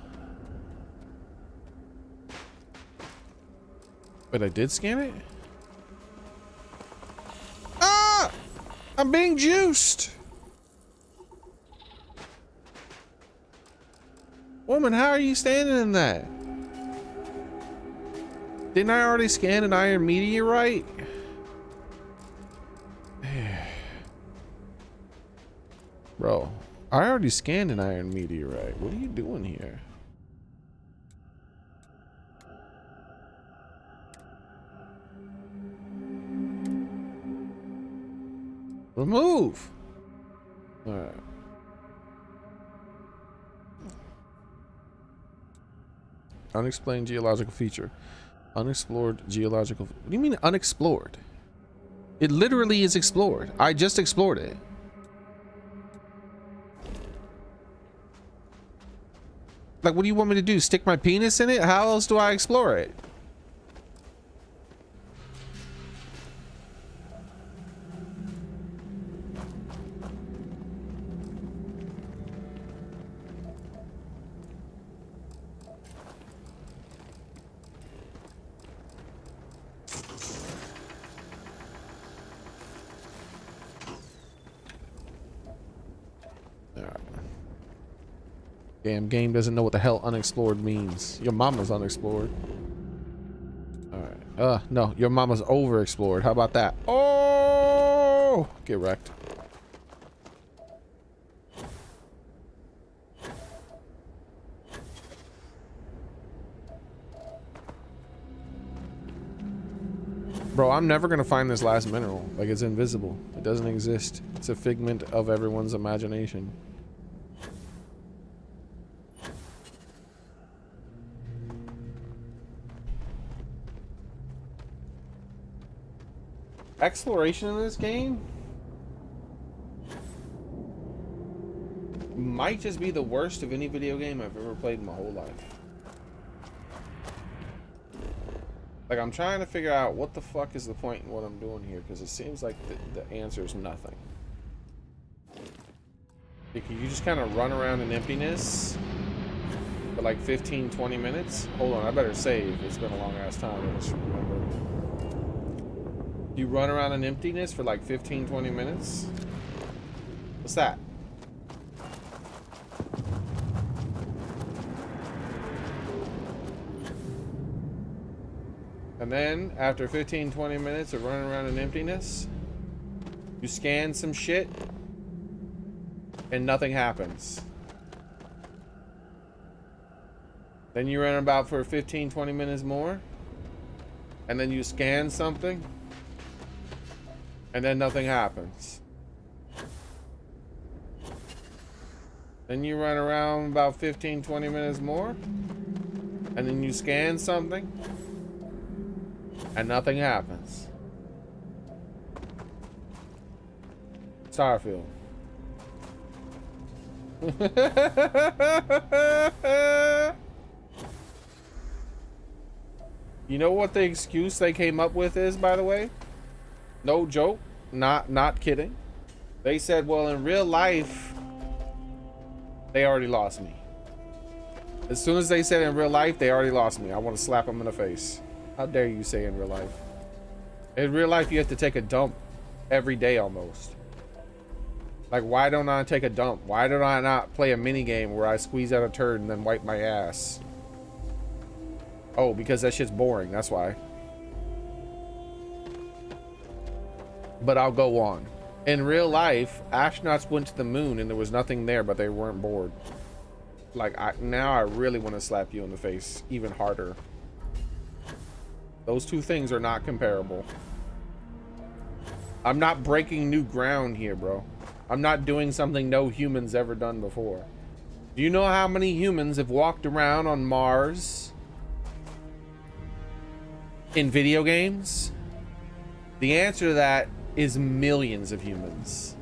S1: But I did scan it? Ah! I'm being juiced! Woman, how are you standing in that? Didn't I already scan an iron meteorite? Bro, I already scanned an iron meteorite. What are you doing here? Remove! Alright. Unexplained geological feature. Unexplored geological... What do you mean unexplored? It literally is explored. I just explored it. Like, what do you want me to do? Stick my penis in it? How else do I explore it? Damn game doesn't know what the hell unexplored means. Your mama's unexplored. Alright. No, your mama's overexplored. How about that? Oh! Get wrecked. Bro, I'm never gonna find this last mineral. Like, it's invisible. It doesn't exist. It's a figment of everyone's imagination. Exploration in this game might just be the worst of any video game I've ever played in my whole life. Like, I'm trying to figure out what the fuck is the point in what I'm doing here, because it seems like the answer is nothing. Like, you just kind of run around in emptiness for like 15-20 minutes. Hold on, I better save. It's been a long ass time. I just remember. You run around in emptiness for like 15-20 minutes? What's that? And then, after 15-20 minutes of running around in emptiness, you scan some shit, and nothing happens. Then you run about for 15-20 minutes more, and then you scan something, and then nothing happens. Then you run around about 15-20 minutes more, and then you scan something, and nothing happens. Starfield. You know what the excuse they came up with is, by the way? No joke, not kidding. They said, well, in real life, they already lost me. As soon as they said in real life, they already lost me. I want to slap them in the face. How dare you say in real life? In real life, you have to take a dump every day almost. Like, why don't I take a dump? Why don't I not play a mini game where I squeeze out a turd and then wipe my ass? Oh, because that shit's boring. That's why. But I'll go on. In real life, astronauts went to the moon and there was nothing there, but they weren't bored. Like, now I really want to slap you in the face even harder. Those two things are not comparable. I'm not breaking new ground here, bro. I'm not doing something no human's ever done before. Do you know how many humans have walked around on Mars in video games? The answer to that is millions of humans.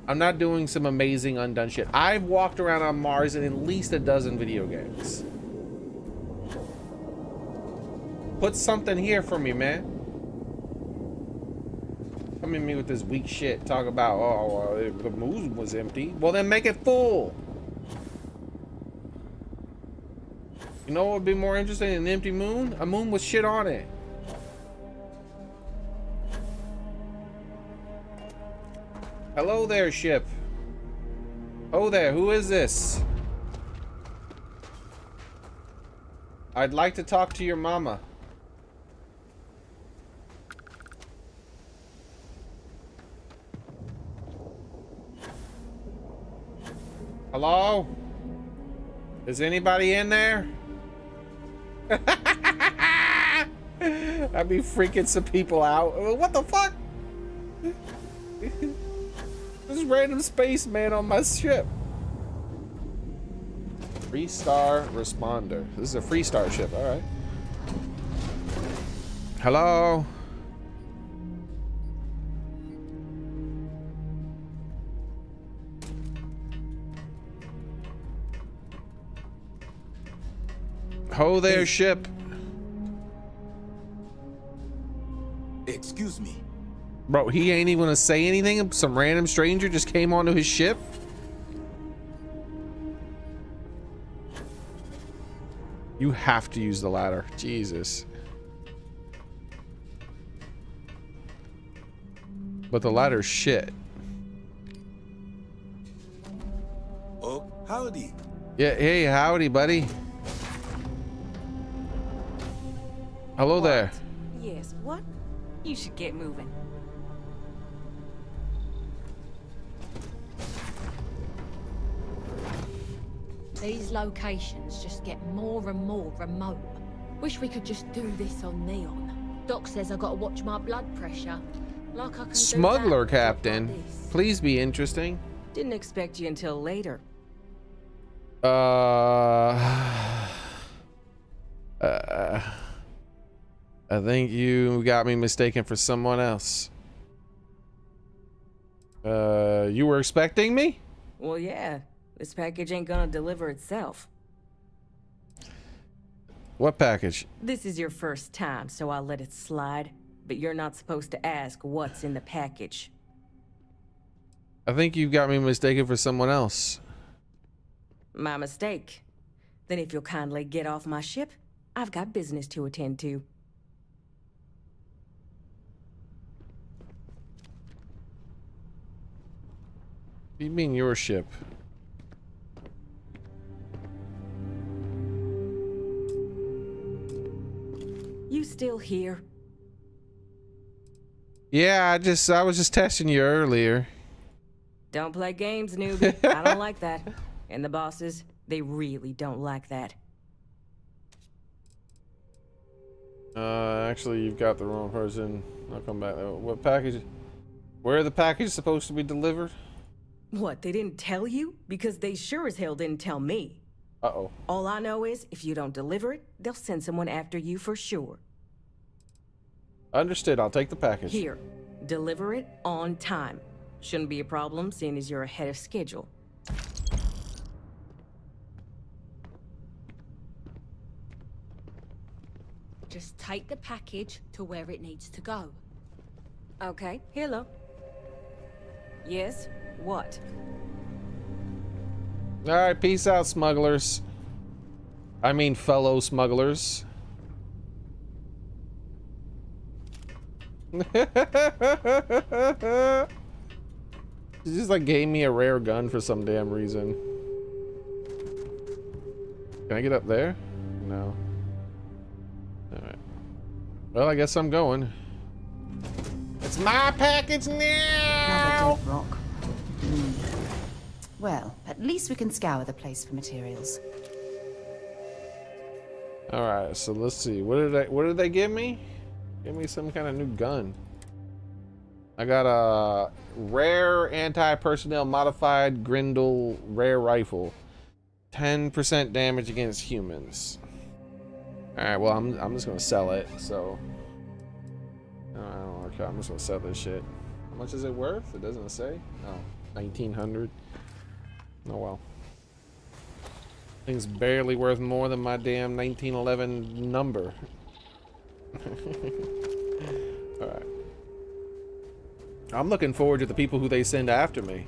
S1: I'm not doing some amazing undone shit. I've walked around on Mars in at least a dozen video games. Put something here for me, man. Come at me with this weak shit. Talk about, oh, well, the moon was empty. Well, then make it full. You know what would be more interesting than an empty moon? A moon with shit on it. Hello there, ship. Oh there, who is this? I'd like to talk to your mama. Hello? Is anybody in there? I'd be freaking some people out. What the fuck? This random spaceman on my ship. 3-star responder. This is a 3-star ship, alright. Hello? Ho there, ship.
S2: Excuse me.
S1: Bro, he ain't even gonna say anything. Some random stranger just came onto his ship. You have to use the ladder. Jesus. But the ladder's shit.
S2: Oh, howdy.
S1: Yeah, hey, howdy, buddy. Hello there.
S15: Yes, what? You should get moving.
S16: These locations just get more and more remote. Wish we could just do this on Neon. Doc says I gotta watch my blood pressure. Like I can
S1: Smuggler
S16: do that
S1: captain.
S16: like this.
S1: Please be interesting.
S15: Didn't expect you until later.
S1: I think you got me mistaken for someone else. You were expecting me?
S15: Well, yeah. This package ain't gonna deliver itself.
S1: What package?
S15: This is your first time, so I'll let it slide. But you're not supposed to ask what's in the package.
S1: I think you got me mistaken for someone else.
S15: My mistake. Then if you'll kindly get off my ship, I've got business to attend to.
S1: You mean your ship?
S15: You still here?
S1: Yeah, I was just testing you earlier.
S15: Don't play games, newbie. I don't like that. And the bosses, they really don't like that.
S1: Actually, you've got the wrong person. I'll come back. What package? Where are the packages supposed to be delivered?
S15: What, they didn't tell you? Because they sure as hell didn't tell me.
S1: Uh-oh.
S15: All I know is, if you don't deliver it, they'll send someone after you for sure.
S1: Understood. I'll take the package.
S15: Here, deliver it on time. Shouldn't be a problem, seeing as you're ahead of schedule.
S16: Just take the package to where it needs to go.
S15: Okay, hello. Yes, what?
S1: Alright, peace out, smugglers. I mean, fellow smugglers. She just like gave me a rare gun for some damn reason. Can I get up there? No. Alright. Well, I guess I'm going. It's my package now!
S14: Another dead rock. Well, at least we can scour the place for materials.
S1: Alright, so let's see. What did they give me? Give me some kind of new gun. I got a rare anti-personnel modified Grindel rare rifle. 10% damage against humans. Alright, well I'm just gonna sell it, so okay, I'm just gonna sell this shit. How much is it worth? It doesn't say. Oh, 1900. Oh well. Thing's barely worth more than my damn 1911 number. Alright. I'm looking forward to the people who they send after me.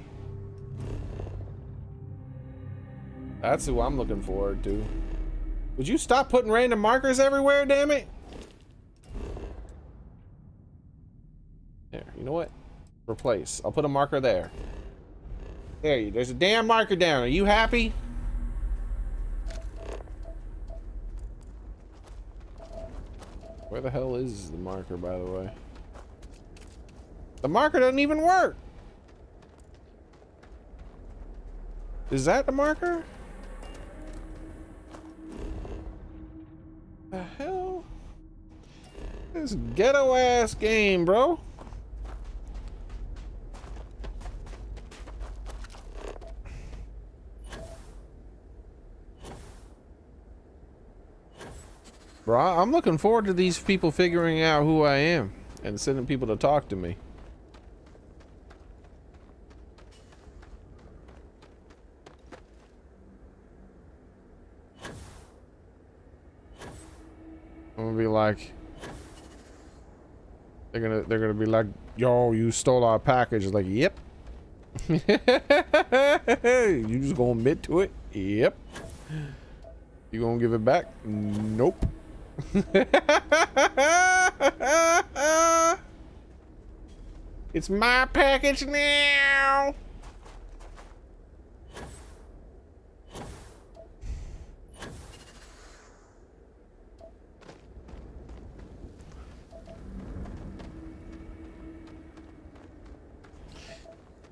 S1: That's who I'm looking forward to. Would you stop putting random markers everywhere, damn it? There, you know what? Replace. I'll put a marker there. There's a damn marker down. Are you happy? Where the hell is the marker, by the way? The marker doesn't even work. Is that the marker? The hell? This ghetto ass game, bro. Bro, I'm looking forward to these people figuring out who I am and sending people to talk to me. I'm gonna be like, they're gonna be like, yo, you stole our package. Like, yep. You just gonna admit to it? Yep. You gonna give it back? Nope. It's my package now.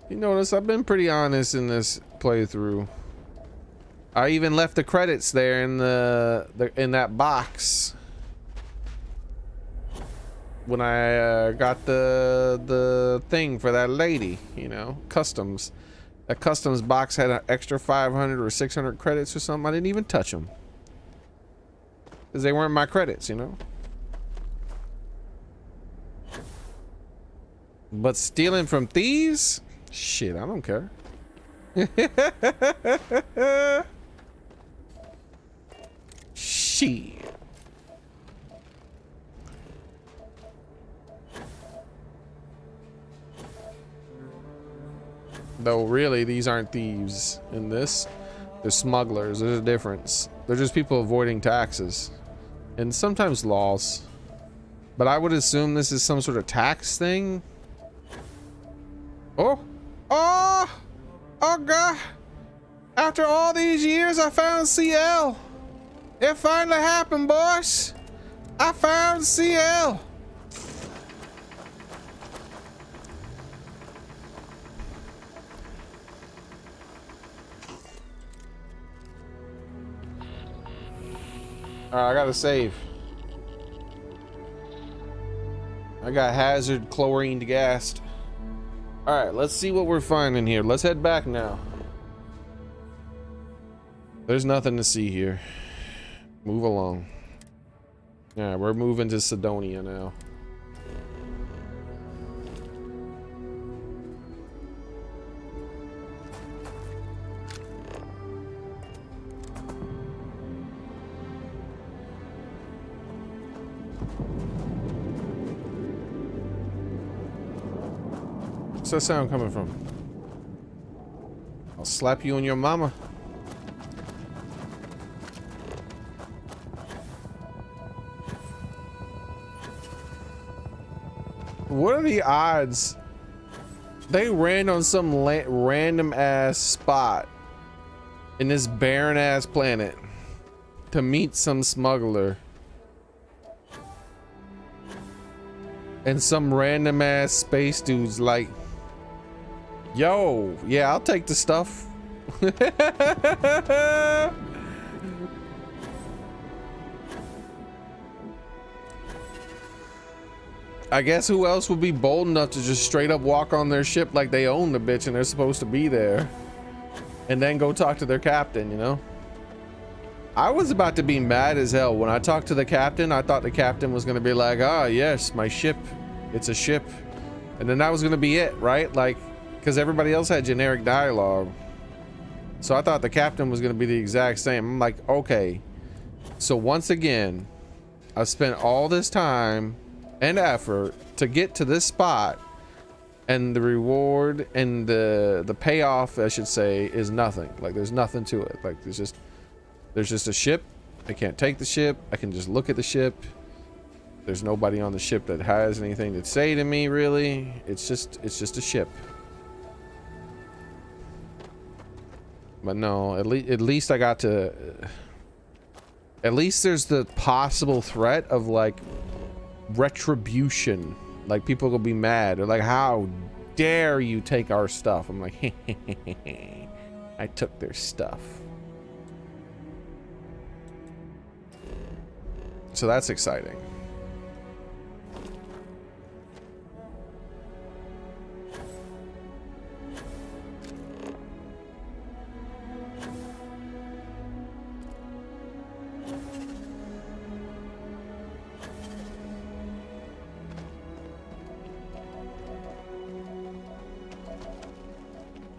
S1: You notice I've been pretty honest in this playthrough. I even left the credits there in in that box when I got the thing for that lady, you know, customs. That customs box had an extra 500 or 600 credits or something. I didn't even touch them because they weren't my credits, you know. But stealing from thieves? Shit, I don't care. Shit. Though really, these aren't thieves in this. They're smugglers. There's a difference. They're just people avoiding taxes. And sometimes laws. But I would assume this is some sort of tax thing. Oh! Oh! Oh God. After all these years, I found CL. It finally happened, boys. I found CL. All right, I gotta save. I got hazard chlorine gassed. All right, let's see what we're finding here. Let's head back now. There's nothing to see here. Move along. Yeah, we're moving to Sidonia now. Where's that sound coming from? I'll slap you and your mama. What are the odds they ran on some random ass spot in this barren ass planet to meet some smuggler and some random ass space dude's like, yo, yeah, I'll take the stuff. I guess who else would be bold enough to just straight up walk on their ship like they own the bitch and they're supposed to be there and then go talk to their captain, you know? I was about to be mad as hell when I talked to the captain. I thought the captain was gonna be like, ah, yes, my ship, it's a ship, and then that was gonna be it, right? Like, because everybody else had generic dialogue, so I thought the captain was gonna be the exact same. I'm like, okay, so once again I spent all this time and effort to get to this spot, and the reward and the payoff, I should say, is nothing. Like, there's nothing to it. Like, there's just a ship. I can't take the ship. I can just look at the ship. There's nobody on the ship that has anything to say to me, really. It's just a ship. But no, at least I got to, at least there's the possible threat of like retribution. Like, people will be mad. They're like, how dare you take our stuff? I'm like, I took their stuff. So that's exciting.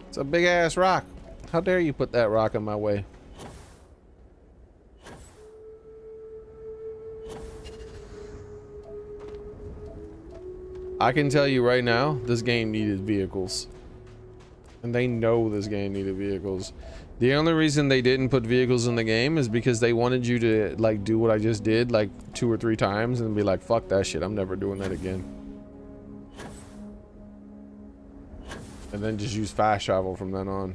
S1: It's a big ass rock. How dare you put that rock in my way? I can tell you right now, this game needed vehicles. And they know this game needed vehicles. The only reason they didn't put vehicles in the game is because they wanted you to like do what I just did like 2 or 3 times and be like, fuck that shit, I'm never doing that again. And then just use fast travel from then on.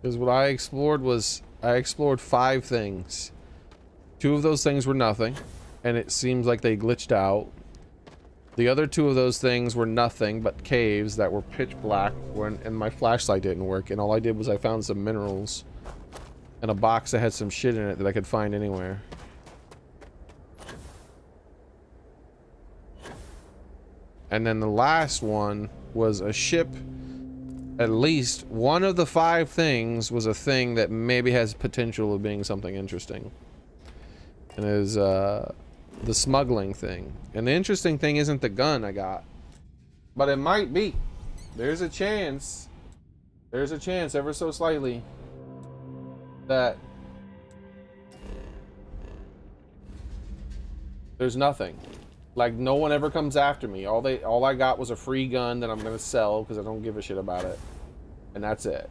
S1: Because what I explored was, I explored 5 things. 2 of those things were nothing, and it seems like they glitched out. The other 2 of those things were nothing but caves that were pitch black, and my flashlight didn't work, and all I did was I found some minerals and a box that had some shit in it that I could find anywhere. And then the last one was a ship. At least one of the 5 things was a thing that maybe has potential of being something interesting. And it is the smuggling thing. And the interesting thing isn't the gun I got, but it might be. There's a chance ever so slightly that there's nothing. Like, no one ever comes after me. All I got was a free gun that I'm gonna sell because I don't give a shit about it, and that's it.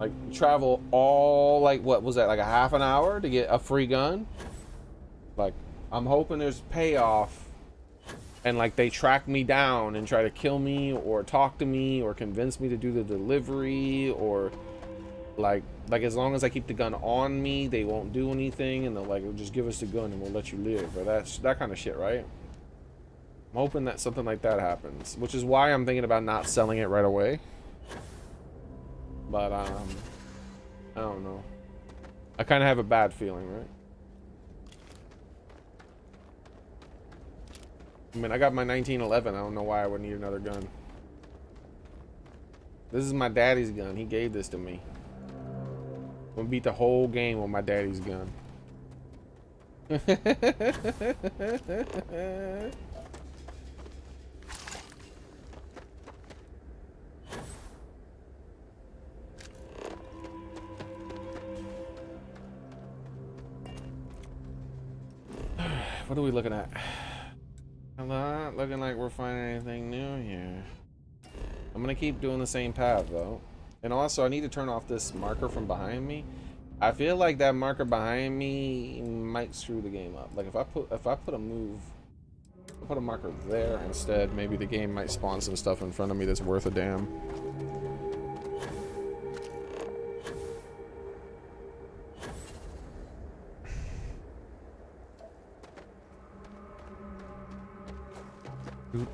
S1: Like, travel all, like, what was that, like a half an hour to get a free gun? Like, I'm hoping there's payoff, and like they track me down and try to kill me or talk to me or convince me to do the delivery, or like as long as I keep the gun on me, they won't do anything, and they'll like just give us the gun and we'll let you live, or that kind of shit, right? I'm hoping that something like that happens, which is why I'm thinking about not selling it right away. But I don't know. I kind of have a bad feeling, right? I mean, I got my 1911. I don't know why I would need another gun. This is my daddy's gun. He gave this to me. I'm gonna beat the whole game with my daddy's gun. What are we looking at? I'm not looking like we're finding anything new here. I'm gonna keep doing the same path though. And also I need to turn off this marker from behind me. I feel like that marker behind me might screw the game up. Like if I put a marker there instead, maybe the game might spawn some stuff in front of me that's worth a damn.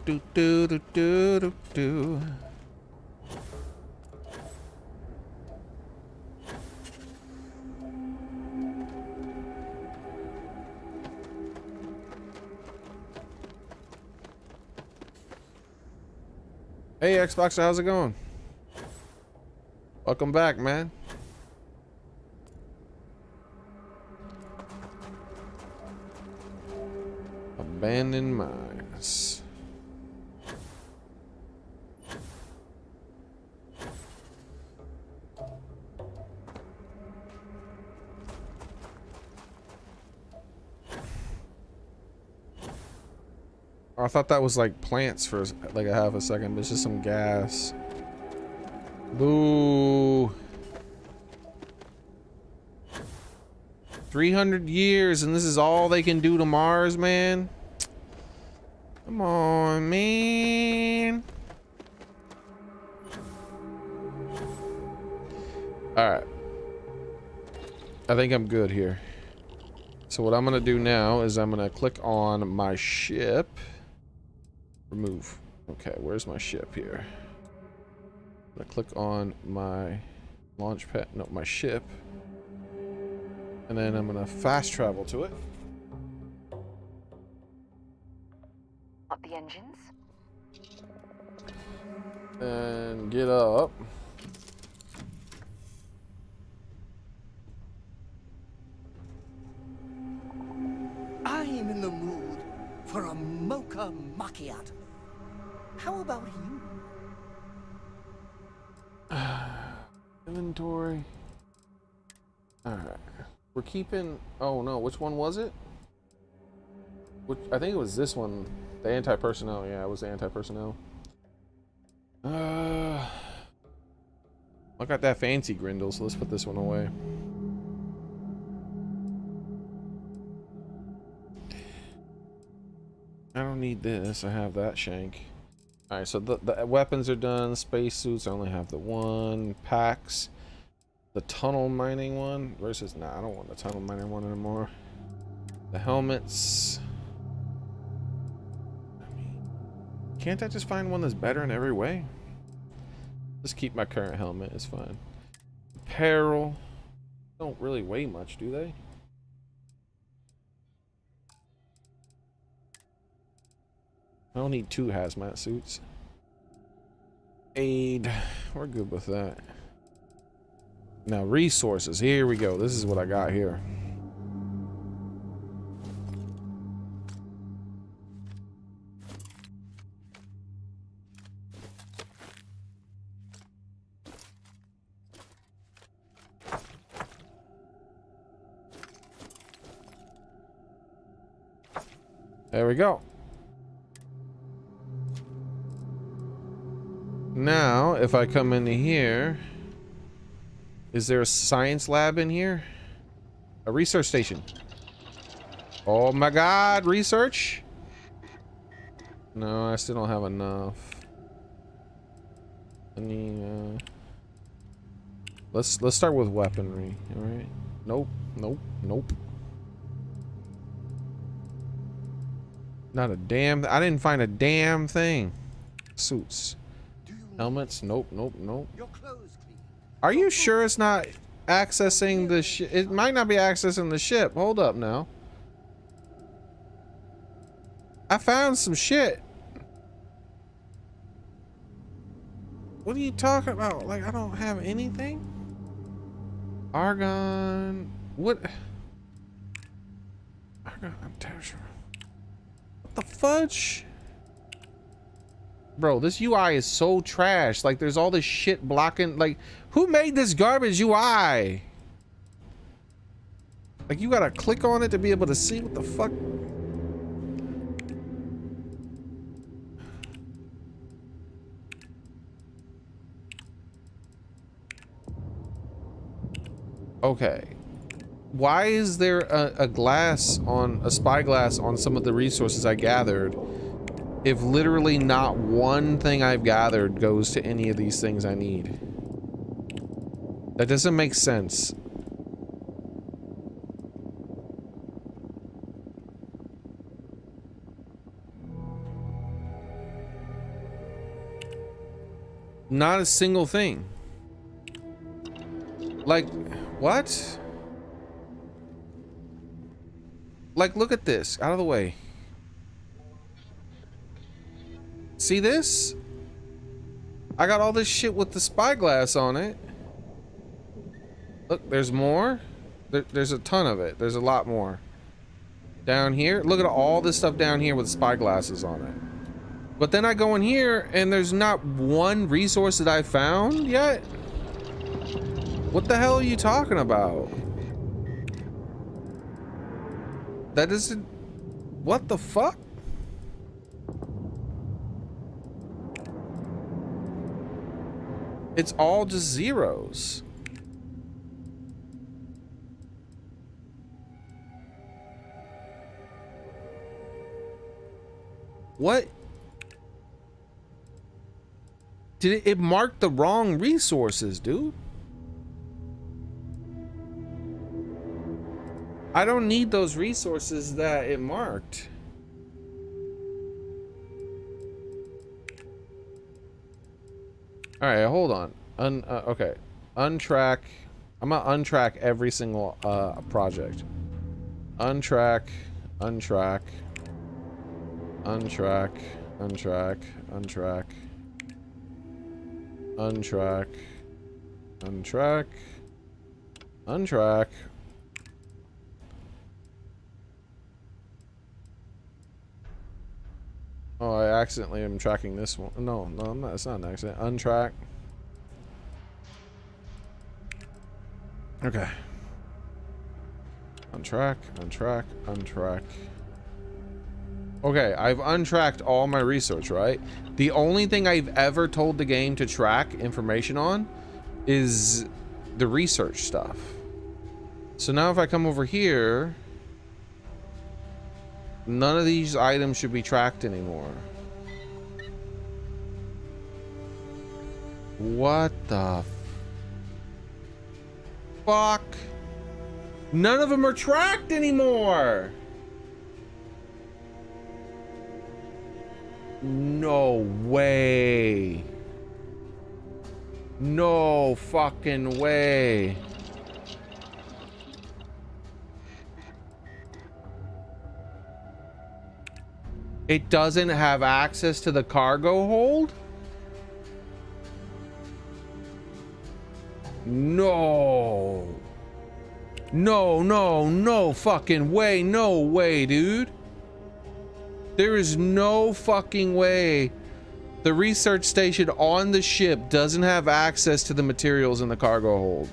S1: Do do do do do do. Hey Xbox, how's it going? Welcome back, man. Abandoned mines. I thought that was like plants for like a half a second, but it's just some gas. Boo. 300 years and this is all they can do to Mars, man. Come on, man. Alright. I think I'm good here. So what I'm gonna do now is I'm gonna click on my ship. Remove. Okay, where's my ship here? I'm gonna click on my launch pad, no, my ship. And then I'm gonna fast travel to it.
S8: Up the engines.
S1: And get up.
S6: I'm in the mood for a mocha macchiato. How about you?
S1: Inventory. Alright. We're keeping... Oh no, which one was it? I think it was this one. The anti-personnel. Yeah, it was the anti-personnel. I got that fancy grindle, so let's put this one away. I don't need this. I have that shank. Alright, so the weapons are done. Spacesuits, I only have the one. Packs. The tunnel mining one. Versus, nah, I don't want the tunnel mining one anymore. The helmets. I mean, can't I just find one that's better in every way? Just keep my current helmet. It's fine. Apparel. Don't really weigh much, do they? I don't need 2 hazmat suits. Aid. We're good with that. Now resources. Here we go. This is what I got here. There we go. Now, if I come into here, Is there a science lab in here? A research station. Oh my god, research? No, I still don't have enough. Let's start with weaponry, alright? Nope, nope, nope. Not a damn, I didn't find a damn thing. Suits. Helmets, nope, nope, nope. Are you sure it's not accessing the ship? It might not be accessing the ship. Hold up now. I found some shit. What are you talking about? Like, I don't have anything? Argon. What? Argon, I'm terrible. What the fudge? Bro, this UI is so trash. Like, there's all this shit blocking. Like, who made this garbage UI? Like, you gotta click on it to be able to see what the fuck. Okay. Why is there a glass on a spyglass on some of the resources I gathered if literally not one thing I've gathered goes to any of these things I need? That doesn't make sense. Not a single thing. Like, what? Like, look at this. Out of the way. See this? I got all this shit with the spyglass on it. Look, there's more. There's a ton of it. There's a lot more. Down here. Look at all this stuff down here with spyglasses on it. But then I go in here and there's not one resource that I found yet. What the hell are you talking about? That isn't... What the fuck? It's all just zeros. What? Did it mark the wrong resources, dude? I don't need those resources that it marked. All right, hold on. Okay, untrack. I'm gonna untrack every single project. Untrack, untrack, untrack, untrack, untrack, untrack, untrack, untrack. Oh, I accidentally am tracking this one. No, I'm not. It's not an accident. Untrack. Okay. Untrack, untrack, untrack. Okay, I've untracked all my research, right? The only thing I've ever told the game to track information on is the research stuff. So now if I come over here, none of these items should be tracked anymore. What the fuck? None of them are tracked anymore. No way. No fucking way. It doesn't have access to the cargo hold? No. No, no, no fucking way. No way, dude. There is no fucking way the research station on the ship doesn't have access to the materials in the cargo hold.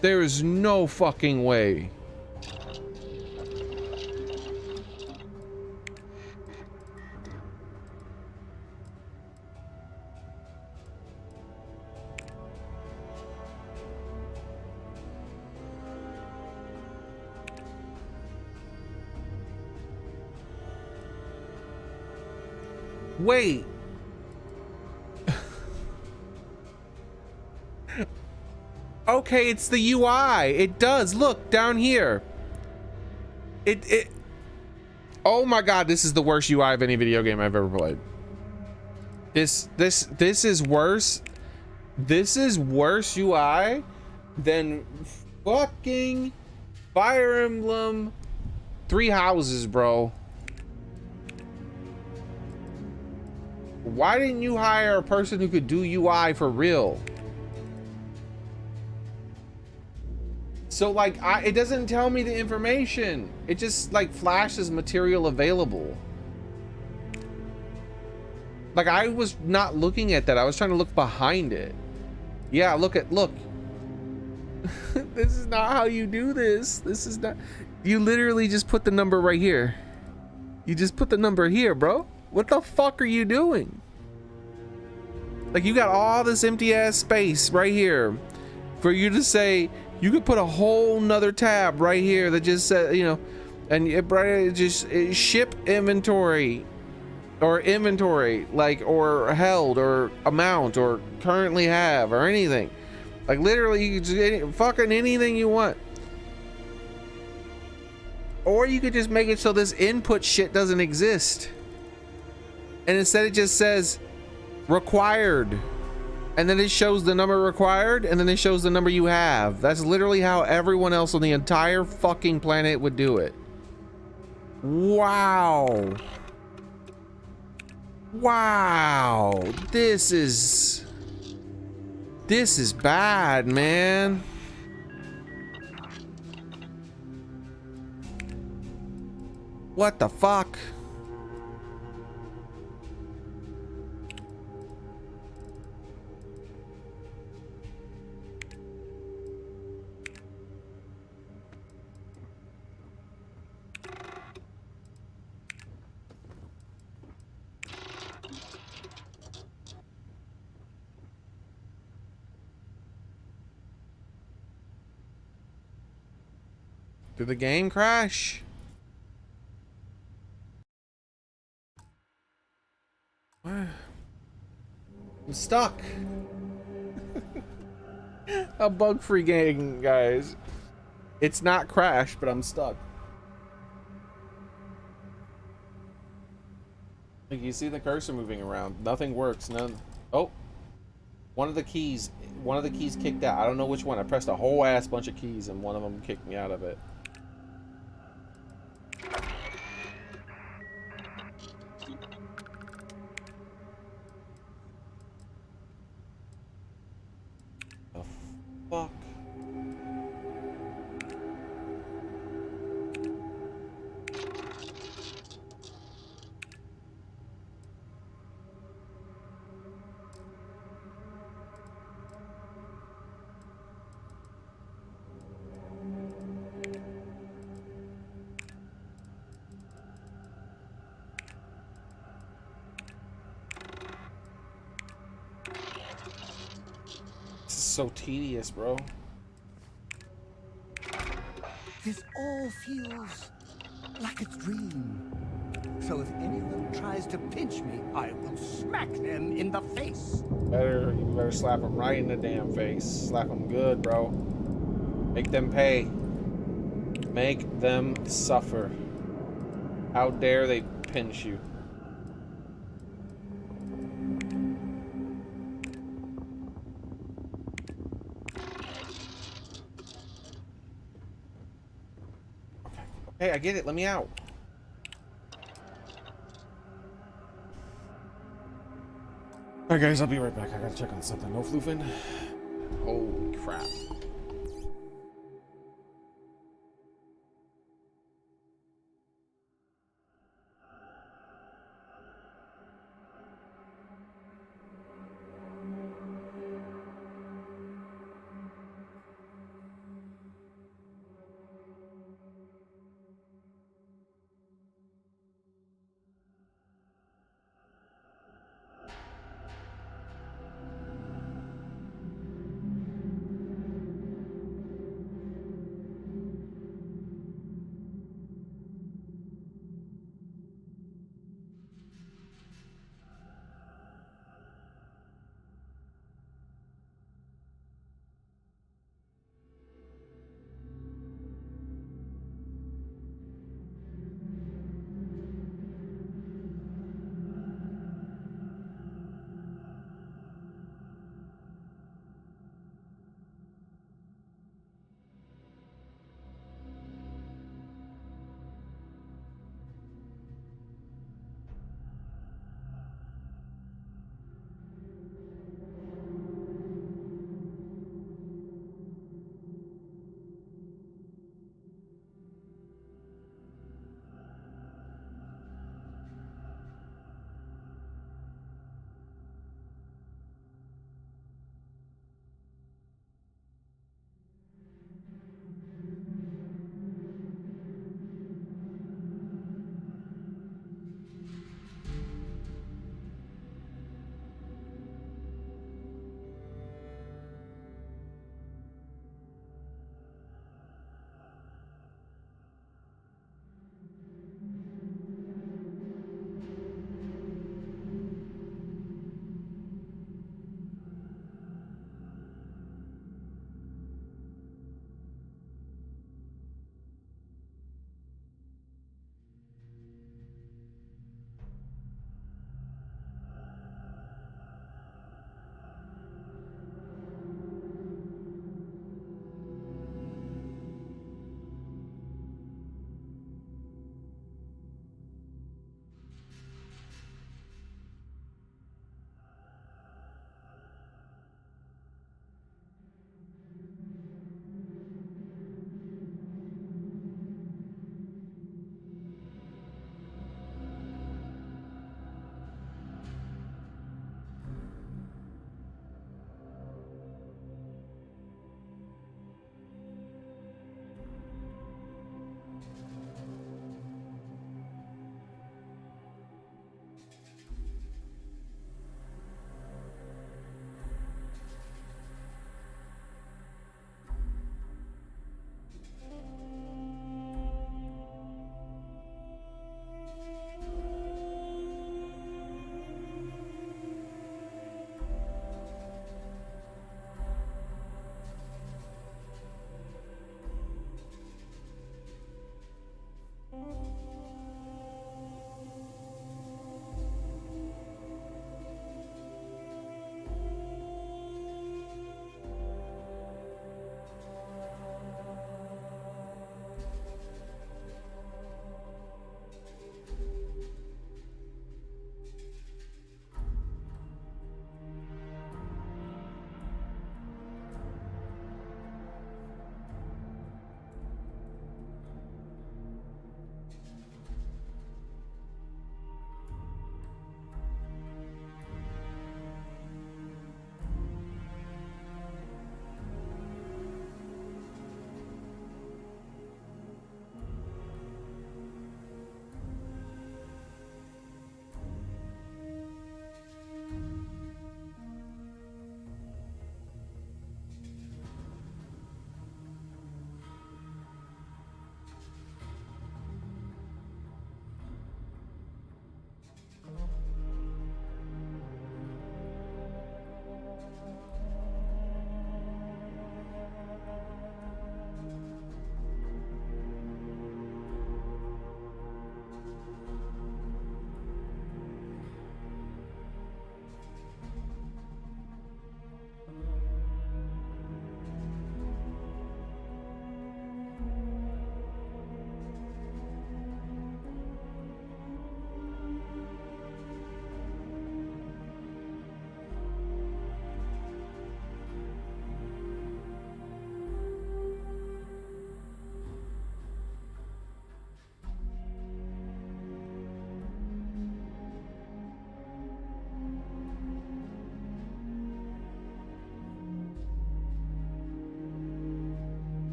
S1: There is no fucking way. Wait. Okay, it's the UI. It does. Look down here. It Oh my god, this is the worst UI of any video game I've ever played. This is worse. This is worse UI than fucking Fire Emblem Three Houses, bro. Why didn't you hire a person who could do UI for real? So like, it doesn't tell me the information. It just like flashes material available. Like, I was not looking at that. I was trying to look behind it. Yeah, look. This is not how you do this. This is not, you literally just put the number right here. You just put the number here, bro. What the fuck are you doing? Like, you got all this empty ass space right here for you to say, you could put a whole nother tab right here that just said, you know, and it just ship inventory or inventory, like, or held or amount or currently have or anything. Like, literally, you could just fucking anything you want. Or you could just make it so this input shit doesn't exist. And instead it just says required. And then it shows the number required, and then it shows the number you have. That's literally how everyone else on the entire fucking planet would do it. Wow. Wow. This is bad, man. What the fuck? Did the game crash? I'm stuck. A bug-free game, guys. It's not crashed, but I'm stuck. Like, you see the cursor moving around. Nothing works. None. Oh, one of the keys kicked out. I don't know which one. I pressed a whole ass bunch of keys, and one of them kicked me out of it. The fuck? This is so tedious, bro.
S6: This all feels like a dream. So if anyone tries to pinch me, I will smack them in the face.
S1: You better slap them right in the damn face. Slap them good, bro. Make them pay. Make them suffer. How dare they pinch you? Hey, I get it. Let me out. Alright, guys, I'll be right back. I gotta check on something. No floofing? Holy crap.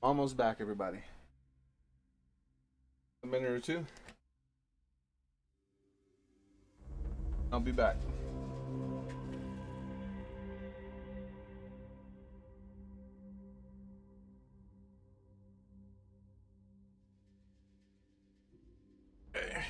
S1: Almost back, everybody. A minute or two. I'll be back. Okay.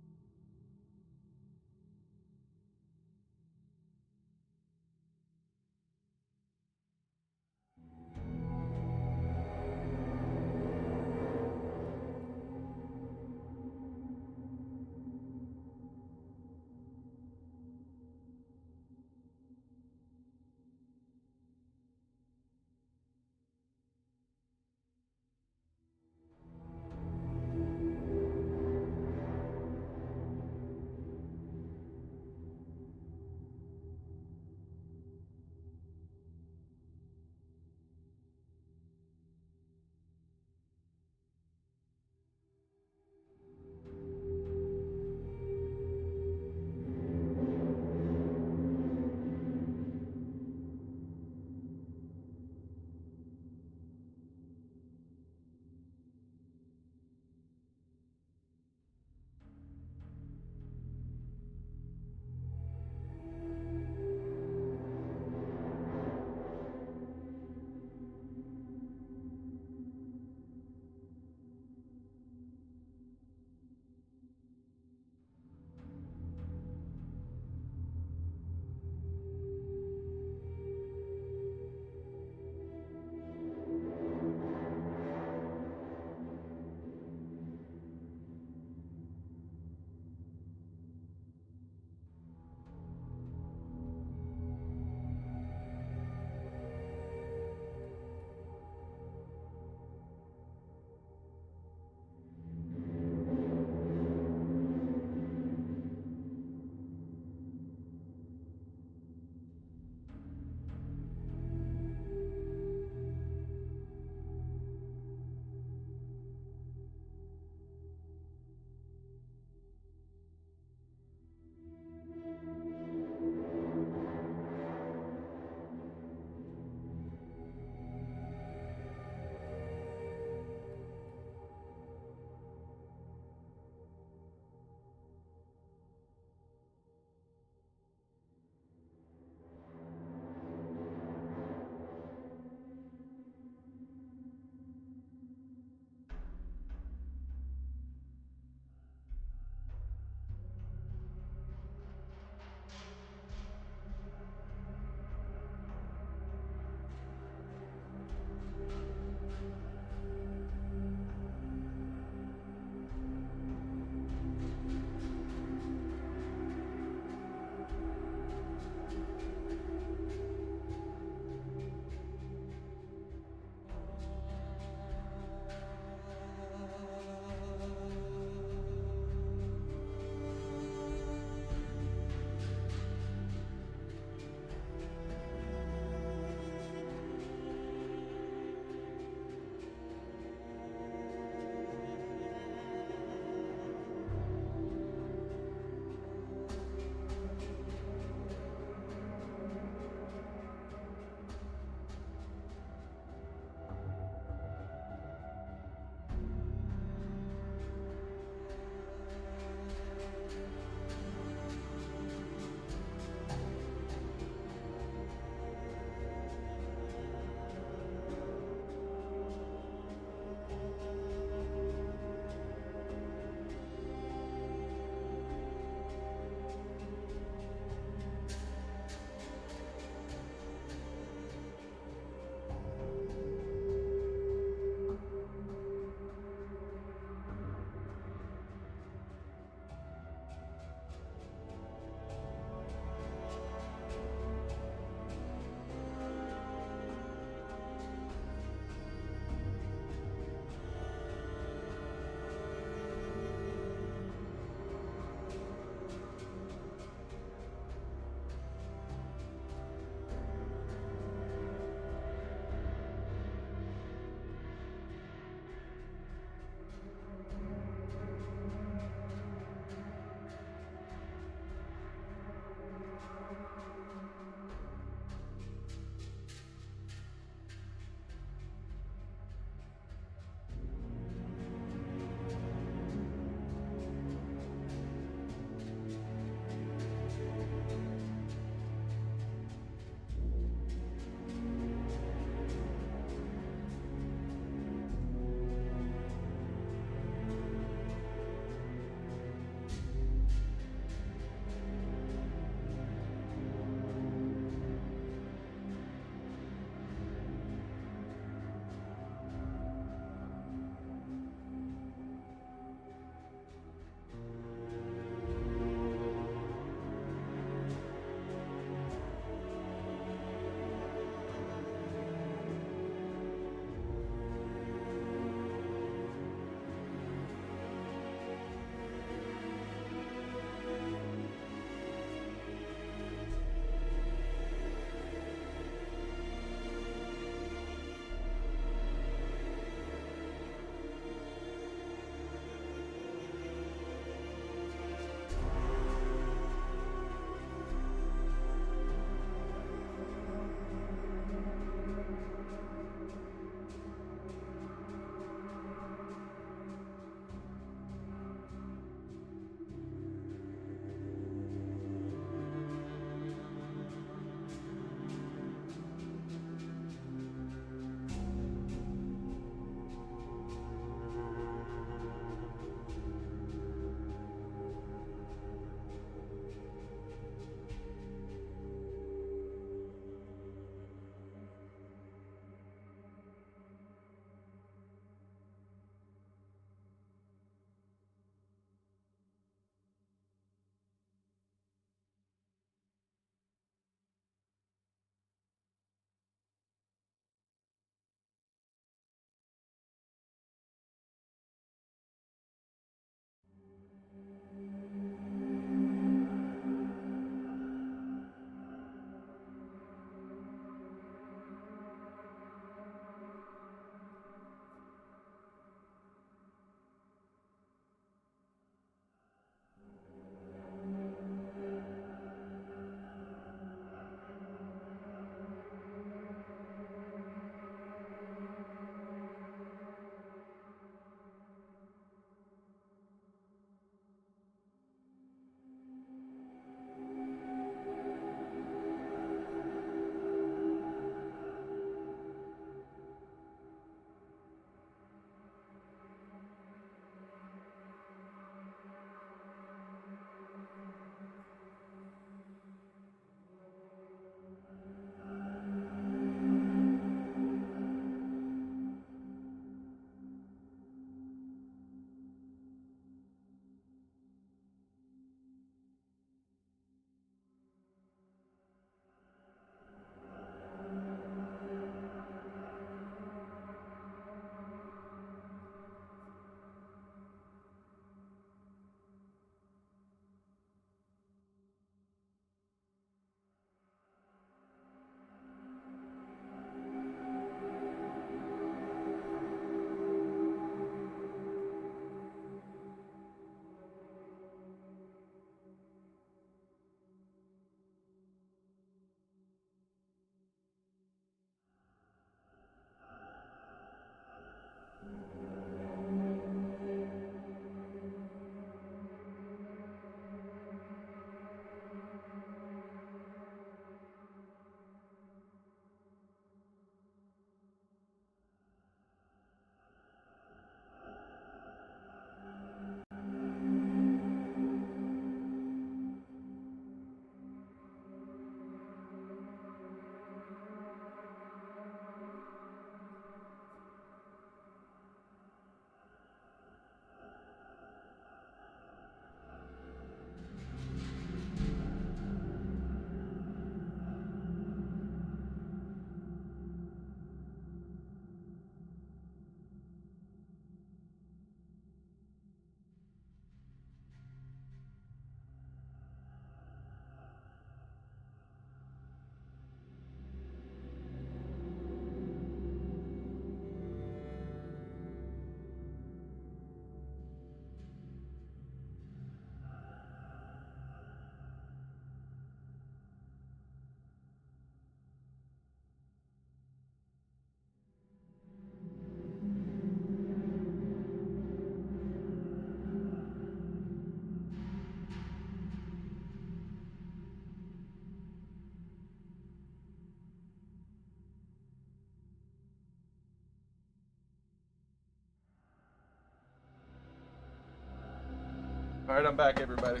S1: All right, I'm back, everybody.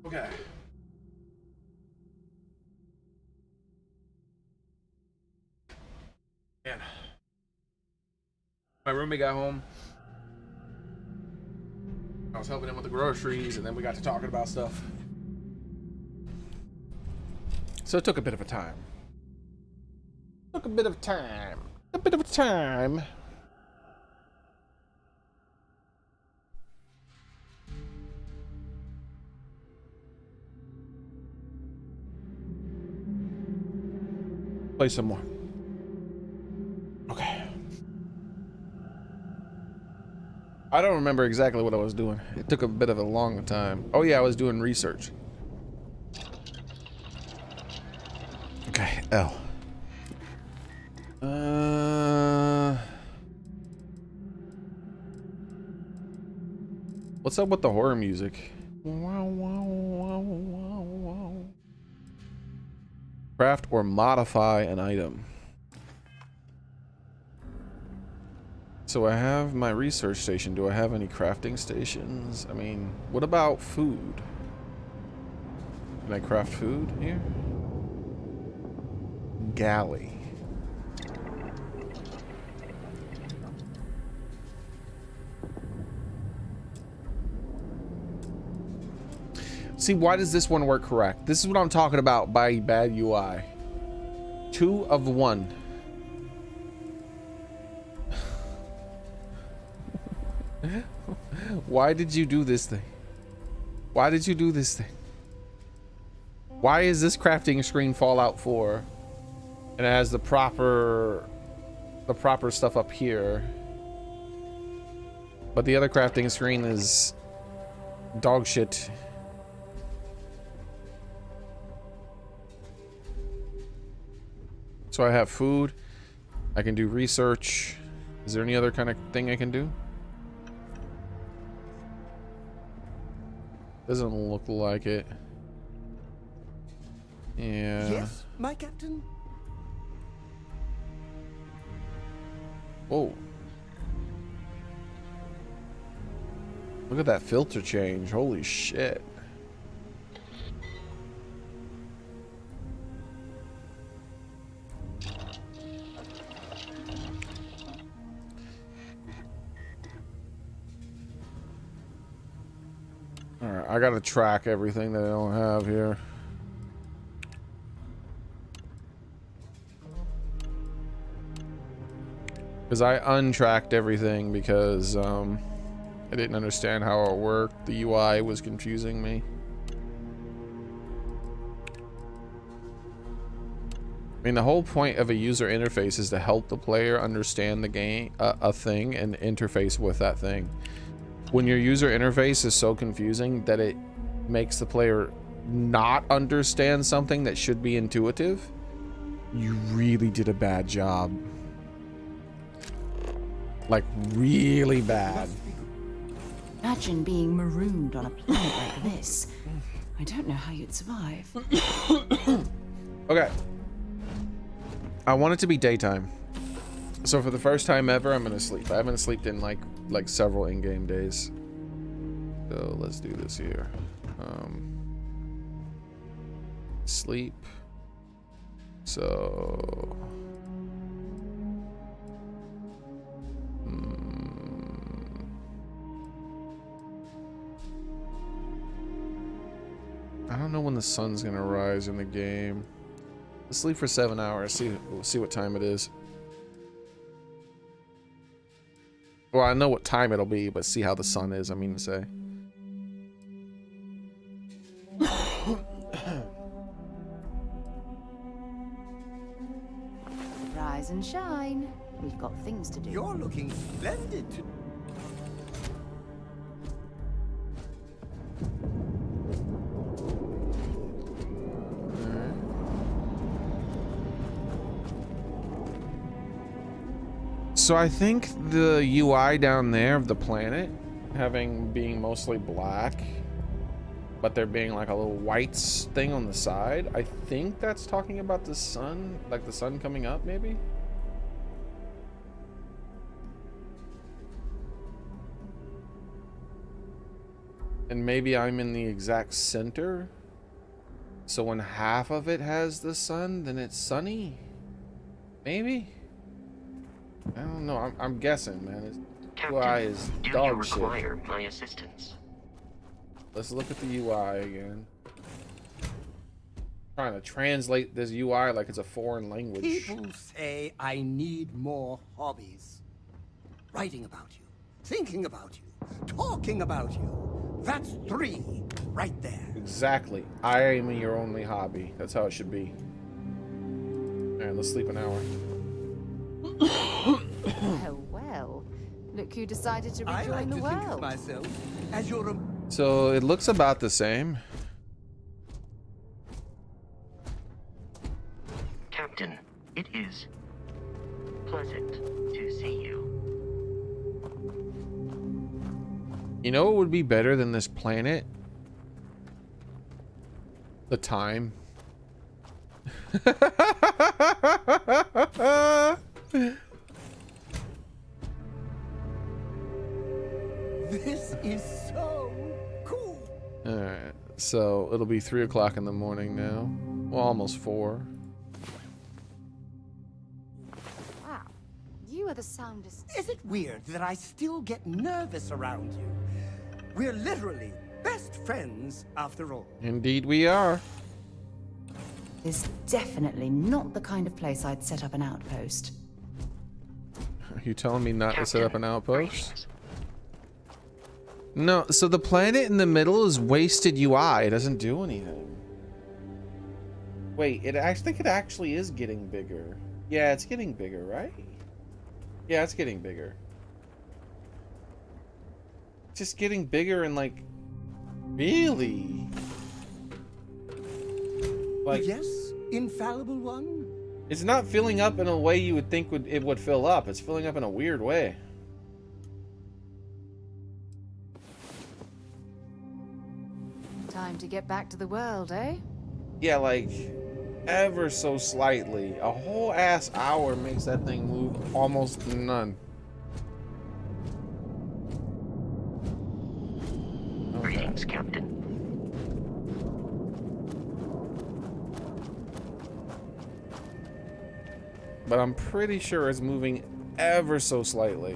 S1: Okay. Man. My roommate got home. I was helping him with the groceries, and then we got to talking about stuff. So it took a bit of a time. Took a bit of time. A bit of time. Play some more. Okay. I don't remember exactly what I was doing. It took a bit of a long time. Oh yeah, I was doing research. Okay, L. What's up with the horror music? Wow, wow, wow, wow, wow. Craft or modify an item. So I have my research station. Do I have any crafting stations? I mean, what about food? Can I craft food here? Galley. See, why does this one work correct? This is what I'm talking about by bad UI. 2 of 1. Why did you do this thing? Why did you do this thing? Why is this crafting screen Fallout 4 and it has the proper stuff up here, but the other crafting screen is dog shit? So I have food. I can do research. Is there any other kind of thing I can do? Doesn't look like it. Yeah.
S6: Yes, my captain.
S1: Whoa. Look at that filter change. Holy shit. Alright, I gotta track everything that I don't have here. Because I untracked everything because I didn't understand how it worked. The UI was confusing me. I mean, the whole point of a user interface is to help the player understand the game, a thing, and interface with that thing. When your user interface is so confusing that it makes the player not understand something that should be intuitive, you really did a bad job. Like, really bad.
S18: Imagine being marooned on a planet like this. I don't know how you'd survive.
S1: Okay. I want it to be daytime. So for the first time ever, I'm gonna sleep. I haven't slept in like several in-game days. So let's do this here. Sleep. So I don't know when the sun's gonna rise in the game. Let's sleep for 7 hours. We'll see what time it is. Well, I know what time it'll be, but see how the sun is, I mean to say.
S18: Rise and shine. We've got things to do.
S6: You're looking splendid.
S1: So I think the UI down there of the planet being mostly black, but there being like a little white thing on the side, I think that's talking about the sun, like the sun coming up maybe. And maybe I'm in the exact center. So when half of it has the sun, then it's sunny. Maybe. I don't know. I'm guessing, man. UI is dog shit.
S13: Require my assistance?
S1: Let's look at the UI again. Trying to translate this UI like it's a foreign language.
S6: People say I need more hobbies. Writing about you, thinking about you, talking about you. That's 3 right there.
S1: Exactly. I am your only hobby. That's how it should be. Alright, let's sleep an hour.
S18: Oh, well. Look who decided to
S6: I
S18: rejoin
S6: like
S18: the
S6: to
S18: world.
S6: think of myself as your...
S1: So it looks about the same.
S13: Captain, it is pleasant to see you.
S1: You know what would be better than this planet? The time.
S6: This is so cool.
S1: Alright, so it'll be 3 o'clock in the morning now. Well, almost 4.
S18: Wow. You are the soundest.
S6: Is it weird that I still get nervous around you? We're literally best friends after all.
S1: Indeed we are.
S14: Is definitely not the kind of place I'd set up an outpost.
S1: Are you telling me not to set up an outpost? No, so the planet in the middle is wasted UI. It doesn't do anything. Wait, I think it actually is getting bigger. Yeah, it's getting bigger, right? Yeah, it's getting bigger. Just getting bigger and like, really? Like,
S6: yes, infallible one.
S1: It's not filling up in a way you would think it would fill up. It's filling up in a weird way.
S18: Time to get back to the world, eh?
S1: Yeah, like ever so slightly. A whole ass hour makes that thing move almost none.
S13: Greetings, Captain.
S1: But I'm pretty sure it's moving ever so slightly.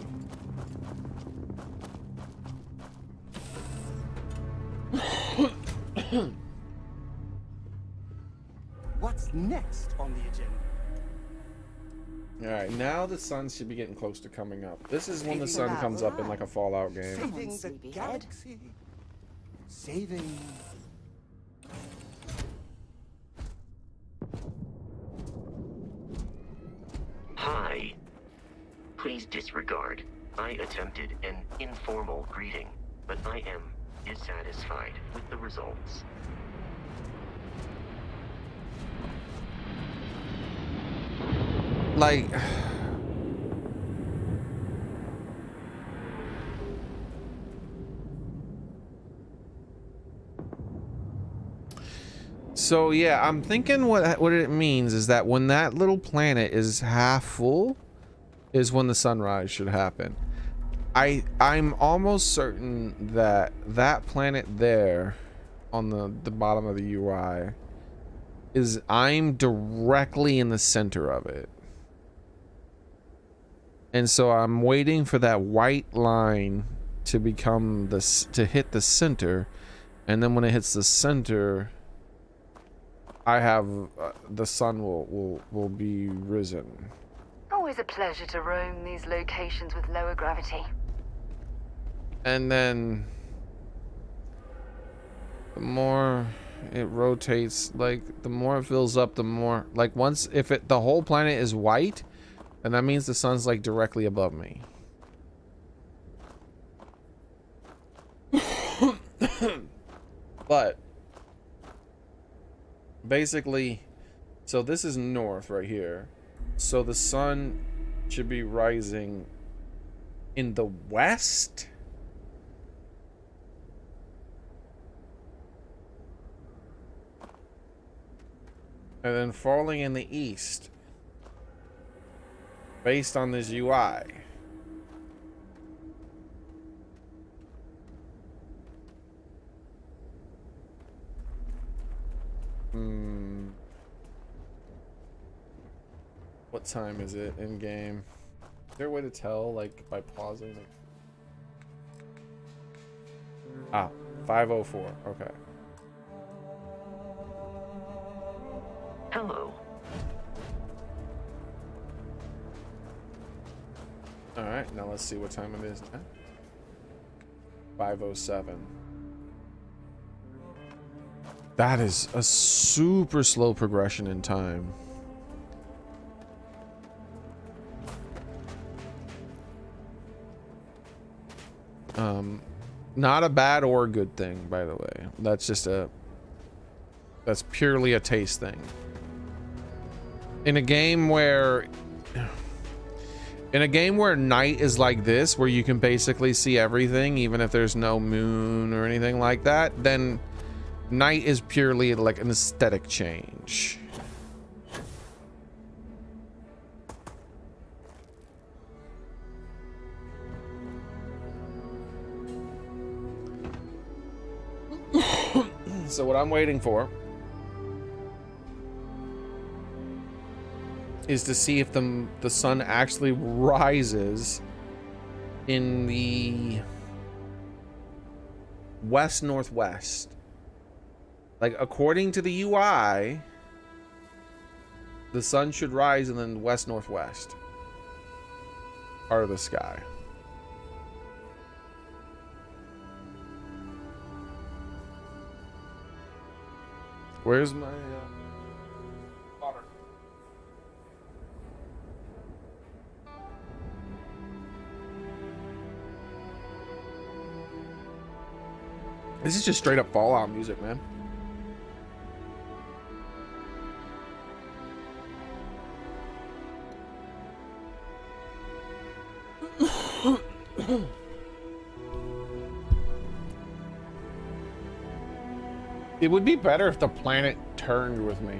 S6: What's next on the agenda?
S1: Alright, now the sun should be getting close to coming up. This is when the sun comes up in like a Fallout game.
S6: Saving the galaxy. Saving...
S13: Hi. Please disregard. I attempted an informal greeting, but I am dissatisfied with the results.
S1: Like... So yeah, I'm thinking what it means is that when that little planet is half full is when the sunrise should happen. I'm almost certain that that planet there on the bottom of the UI is I'm directly in the center of it. And so I'm waiting for that white line to become to hit the center, and then when it hits the center, I have the sun will be risen.
S8: Always a pleasure to roam these locations with lower gravity.
S1: And then the more it rotates, like the more it fills up, the more like once if the whole planet is white, then that means the sun's like directly above me. But basically, so this is north right here. So the sun should be rising in the west. And then falling in the east. Based on this UI. What time is it in game? Is there a way to tell, like, by pausing? Ah, 5:04. Okay.
S10: Hello.
S1: All right, now let's see what time it is now. 5:07. That is a super slow progression in time. Not a bad or good thing, by the way. That's purely a taste thing. In a game where night is like this, where you can basically see everything, even if there's no moon or anything like that, then night is purely like an aesthetic change. So what I'm waiting for is to see if the sun actually rises in the west-northwest. Like, according to the UI, the sun should rise in the west-northwest part of the sky. Where's my water? This is just straight up Fallout music, man. It would be better if the planet turned with me.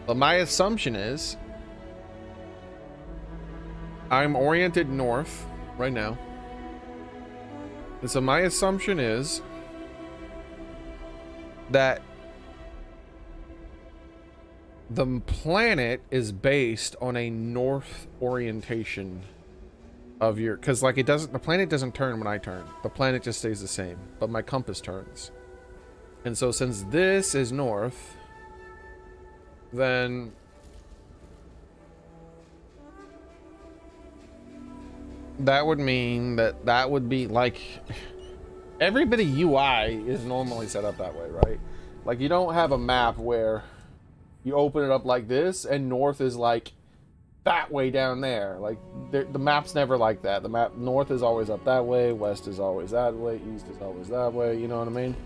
S1: But my assumption is I'm oriented north right now. And so my assumption is that the planet is based on a north orientation of your, because like the planet doesn't turn when I turn. The planet just stays the same, but my compass turns. And so since this is north, then that would mean that would be like every bit of UI is normally set up that way, right? Like you don't have a map where you open it up like this and north is like that way down there. Like the map's never like that. The map north is always up that way, west is always that way, east is always that way, you know what I mean?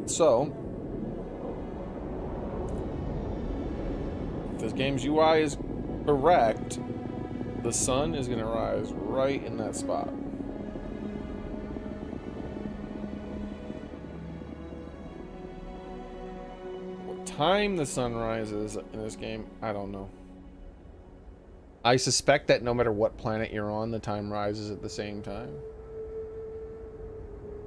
S1: So, if this game's UI is correct, the sun is going to rise right in that spot. What time the sun rises in this game, I don't know. I suspect that no matter what planet you're on, the time rises at the same time.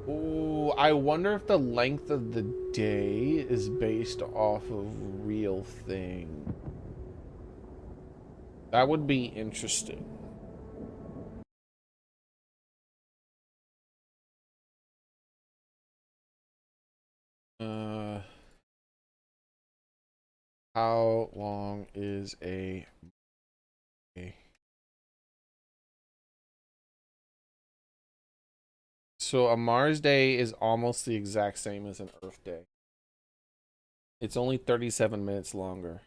S1: Ooh, I wonder if the length of the day is based off of real thing. That would be interesting. How long is a day? So a Mars day is almost the exact same as an Earth day. It's only 37 minutes longer.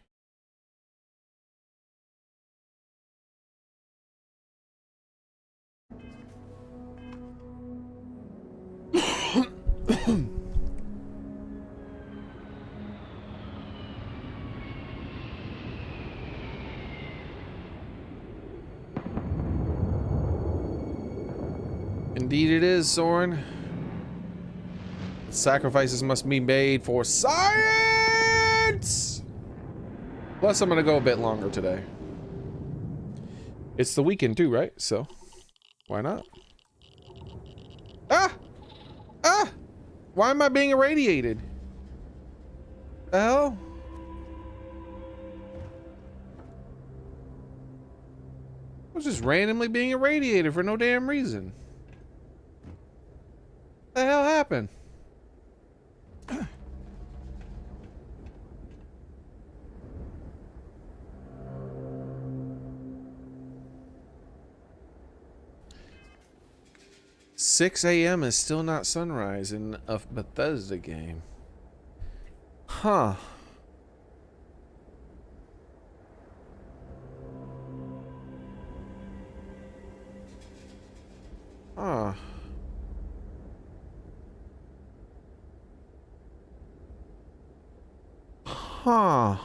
S1: Indeed it is, Soren. Sacrifices must be made for science! Plus, I'm gonna go a bit longer today. It's the weekend too, right? So, why not? Ah! Ah! Why am I being irradiated? The hell? I was just randomly being irradiated for no damn reason. What the hell happened? $6 a.m. is still not sunrise in a Bethesda game. Huh. Huh. Huh.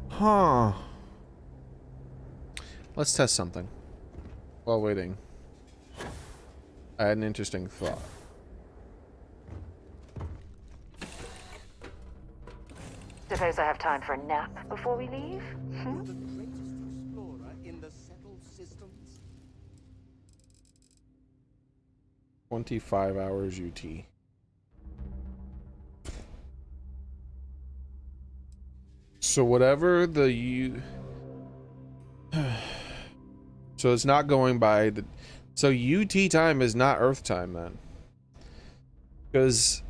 S1: Huh. Let's test something while waiting. I had an interesting thought.
S8: Suppose I have time for a nap before we leave? Hmm?
S6: The greatest explorer in the settled systems.
S1: 25 hours UT. So whatever the so it's not going by the, so UT time is not Earth time then, because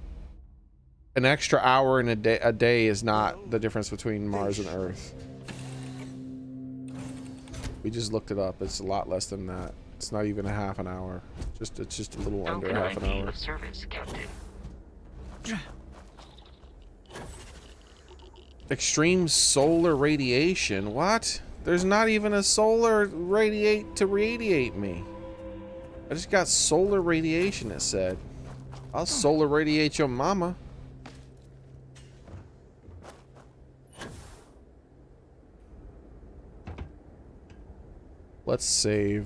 S1: an extra hour in a day is not the difference between Mars and Earth. We just looked it up. It's a lot less than that. It's not even a half an hour. It's just a little under half an hour.
S13: Service, Captain.
S1: Extreme solar radiation. What? There's not even a solar radiate me. I just got solar radiation, it said. I'll solar radiate your mama. Let's save.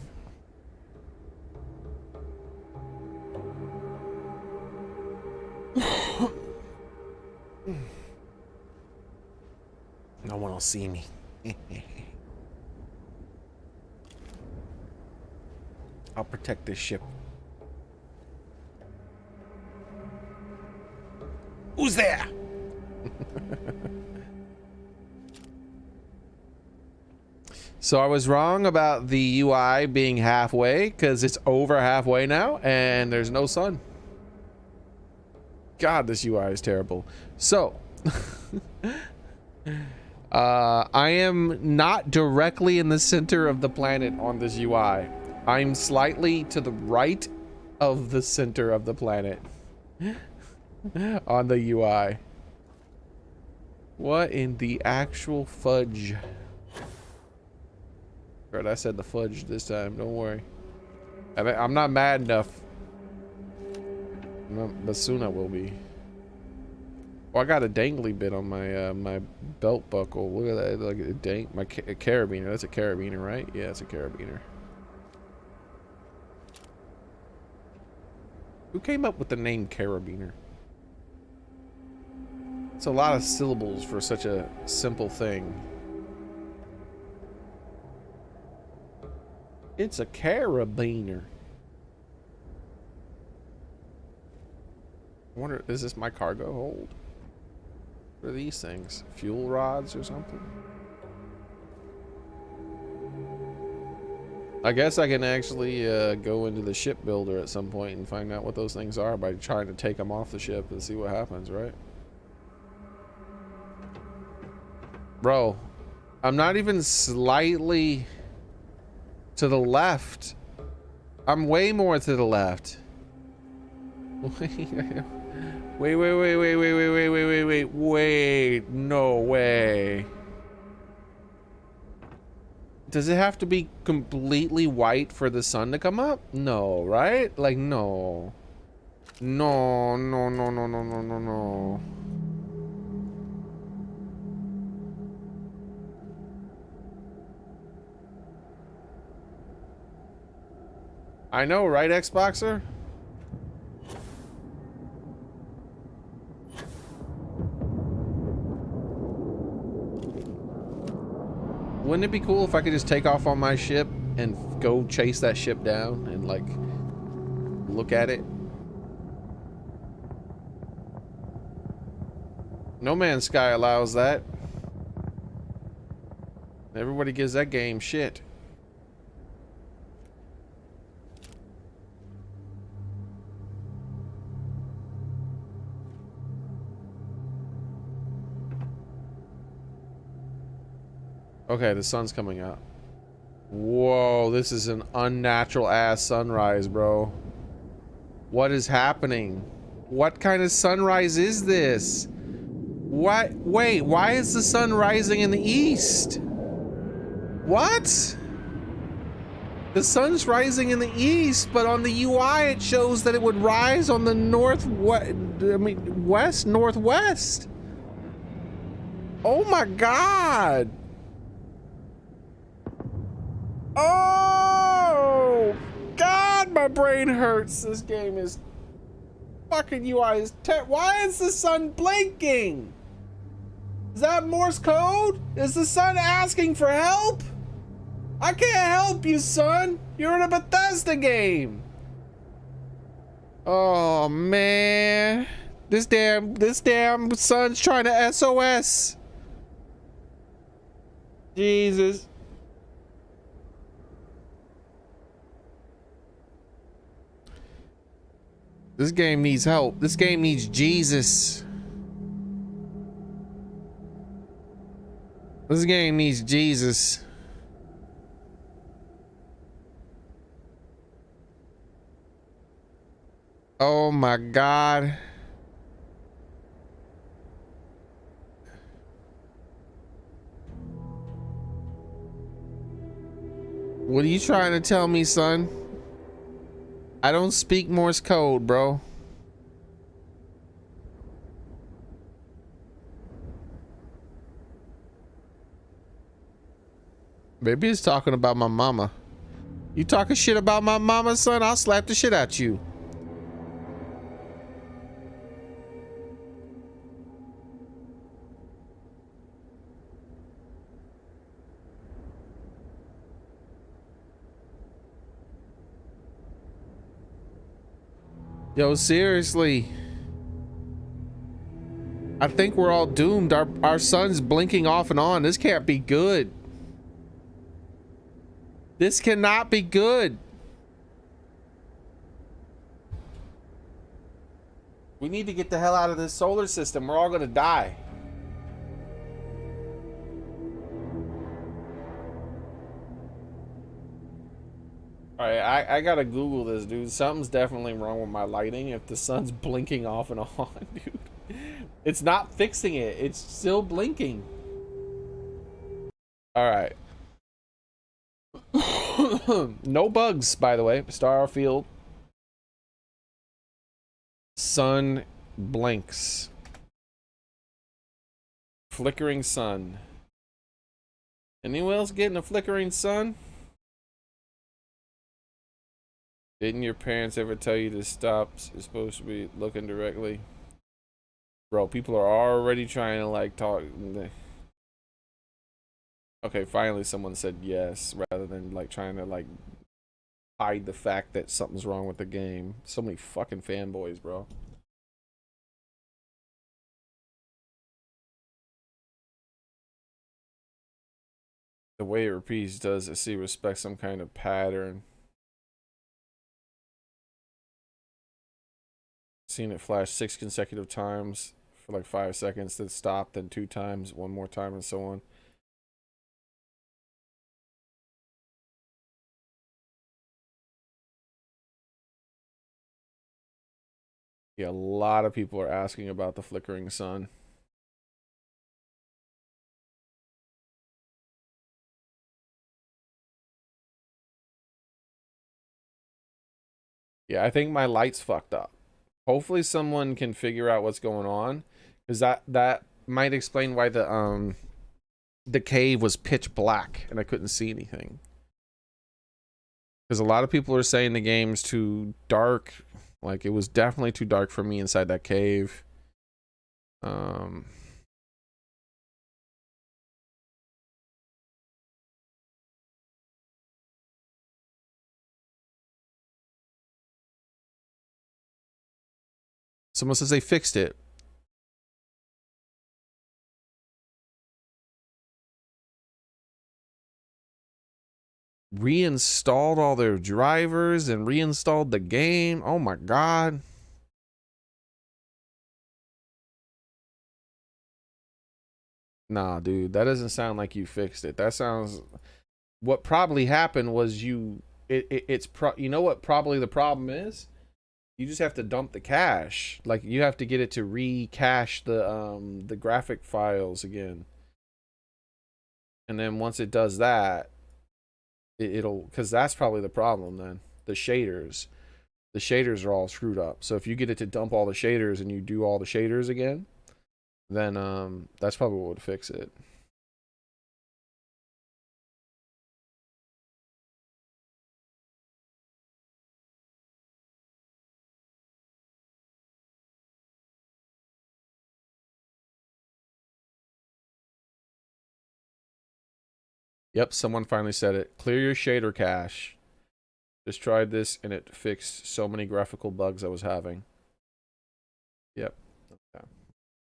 S1: No one will see me. I'll protect this ship. Who's there? So I was wrong about the UI being halfway, because it's over halfway now and there's no sun. God, this UI is terrible. So I am not directly in the center of the planet on this UI. I'm slightly to the right of the center of the planet on the UI. What in the actual fudge? Right, I said the fudge this time, don't worry. I'm not mad enough. But soon I will be. Oh, I got a dangly bit on my my belt buckle. Look at that, like a dang, my carabiner. That's a carabiner, right? Yeah, it's a carabiner. Who came up with the name carabiner? It's a lot of syllables for such a simple thing. It's a carabiner. I wonder, is this my cargo hold? What are these things? Fuel rods or something? I guess I can actually go into the shipbuilder at some point and find out what those things are by trying to take them off the ship and see what happens, right? Bro, I'm not even slightly to the left. I'm way more to the left. Wait, no way. Does it have to be completely white for the sun to come up? No, right? Like, no. No. I know, right, Xboxer? Wouldn't it be cool if I could just take off on my ship and go chase that ship down and like look at it? No Man's Sky allows that. Everybody gives that game shit. Okay, the sun's coming out. Whoa, this is an unnatural ass sunrise, bro. What is happening? What kind of sunrise is this? What? Wait, why is the sun rising in the east? What? The sun's rising in the east, but on the UI it shows that it would rise on the northwest. Oh my god. Oh god, my brain hurts. This game is fucking UI is why is the sun blinking? Is that Morse code? Is the sun asking for help? I can't help you, son. You're in a Bethesda game. Oh man, this damn sun's trying to SOS. Jesus. This game needs help. This game needs Jesus. This game needs Jesus. Oh my God. What are you trying to tell me, son? I don't speak Morse code, bro. Maybe he's talking about my mama. You talking shit about my mama, son? I'll slap the shit out you. Yo, seriously. I think we're all doomed. Our sun's blinking off and on. This can't be good. This cannot be good. We need to get the hell out of this solar system. We're all gonna die. Alright, I gotta Google this, dude. Something's definitely wrong with my lighting if the sun's blinking off and on, dude. It's not fixing it. It's still blinking. Alright. No bugs, by the way. Starfield. Sun blinks. Flickering sun. Anyone else getting a flickering sun? Didn't your parents ever tell you to stop? You're supposed to be looking directly. Bro, people are already trying to like talk. Okay, finally someone said yes, rather than like trying to like hide the fact that something's wrong with the game. So many fucking fanboys, bro. The way it repeats does it see respect some kind of pattern. Seen it flash 6 consecutive times for like 5 seconds, then stop, then 2 times, 1 more time, and so on. Yeah, a lot of people are asking about the flickering sun. Yeah, I think my light's fucked up. Hopefully someone can figure out what's going on, because that might explain why the cave was pitch black and I couldn't see anything. Because a lot of people are saying the game's too dark. Like, it was definitely too dark for me inside that cave. Someone says they fixed it. Reinstalled all their drivers and reinstalled the game. Oh my god. Nah, dude, that doesn't sound like you fixed it. That sounds, what probably happened was you you know what probably the problem is? You just have to dump the cache. Like you have to get it to recache the graphic files again. And then once it does that, it'll, because that's probably the problem then. The shaders are all screwed up. So if you get it to dump all the shaders and you do all the shaders again, then that's probably what would fix it. Yep, someone finally said it. Clear your shader cache. Just tried this and it fixed so many graphical bugs I was having. Yep. Okay.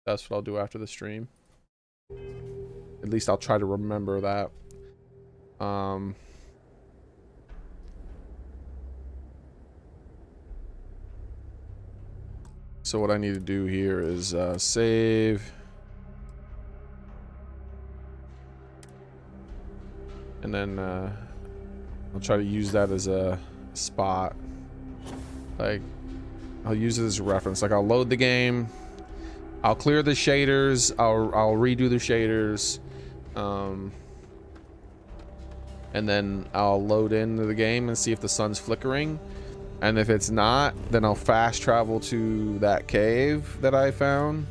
S1: That's what I'll do after the stream. At least I'll try to remember that. So what I need to do here is save. And then I'll try to use that as a spot. Like, I'll use it as a reference. Like, I'll load the game. I'll clear the shaders. I'll redo the shaders. And then I'll load into the game and see if the sun's flickering. And if it's not, then I'll fast travel to that cave that I found.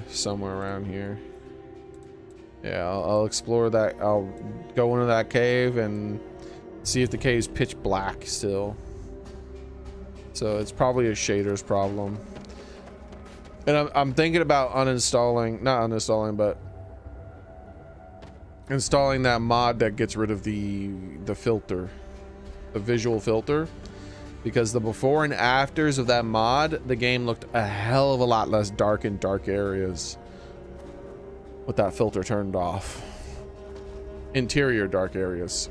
S1: Somewhere around here. Yeah, I'll explore that. I'll go into that cave and see if the cave's pitch black still. So it's probably a shaders problem. And I'm thinking about uninstalling, not uninstalling, but installing that mod that gets rid of the filter, the visual filter, because the before and afters of that mod, the game looked a hell of a lot less dark in dark areas with that filter turned off. Interior dark areas.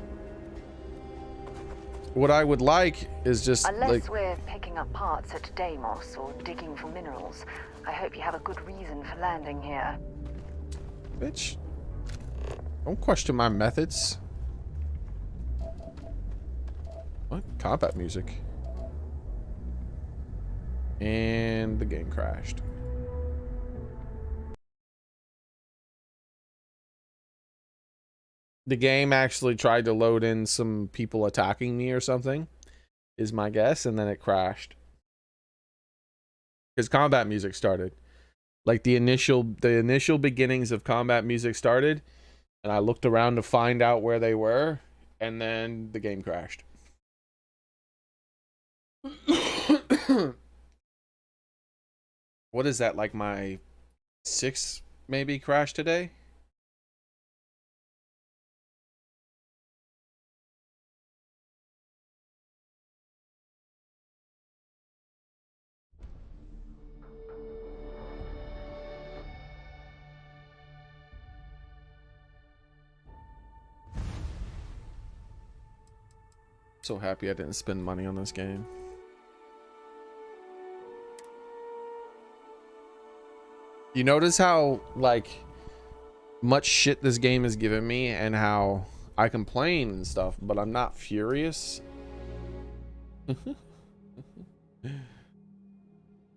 S1: What I would like is just
S8: unless we're picking up parts at Deimos or digging for minerals, I hope you have a good reason for landing here.
S1: Bitch, don't question my methods. What? Combat music. And the game crashed. The game actually tried to load in some people attacking me or something, is my guess, and then it crashed. Because combat music started. Like the initial beginnings of combat music started, and I looked around to find out where they were, and then the game crashed. What is that, like my 6th maybe crash today? So happy I didn't spend money on this game. You notice how, like, much shit this game has given me and how I complain and stuff, but I'm not furious.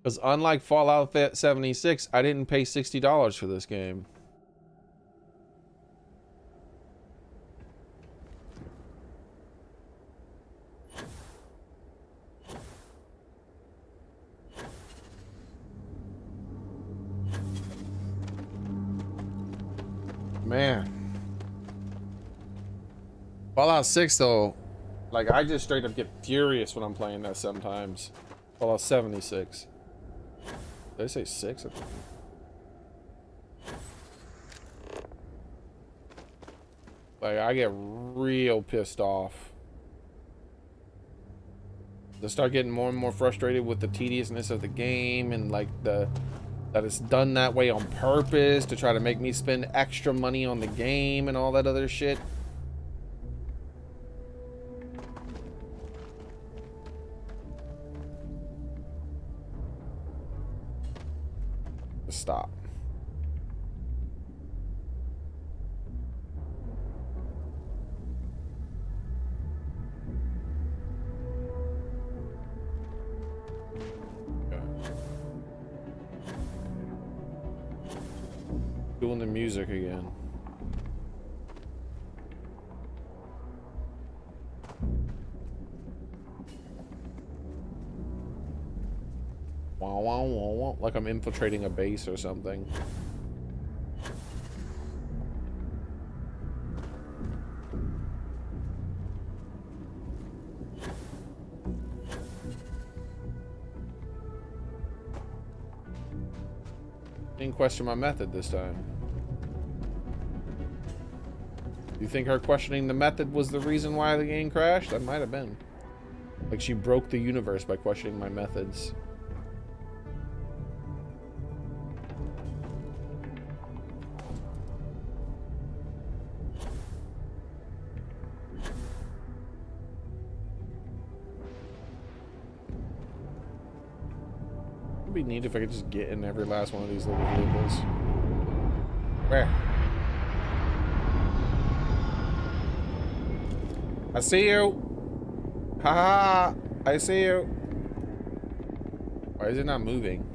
S1: Because unlike Fallout 76, I didn't pay $60 for this game. Man. Fallout 6 though, like I just straight up get furious when I'm playing that sometimes. Fallout 76. Did I say 6? Like I get real pissed off. To start getting more and more frustrated with the tediousness of the game and like that it's done that way on purpose to try to make me spend extra money on the game and all that other shit. Stop. Doing the music again. Wow, wow, wow, wow. Like I'm infiltrating a base or something. Didn't question my method this time. You think her questioning the method was the reason why the game crashed? That might have been. Like she broke the universe by questioning my methods. It'd be neat if I could just get in every last one of these little vehicles. Where? I see you. Haha, I see you. Why is it not moving?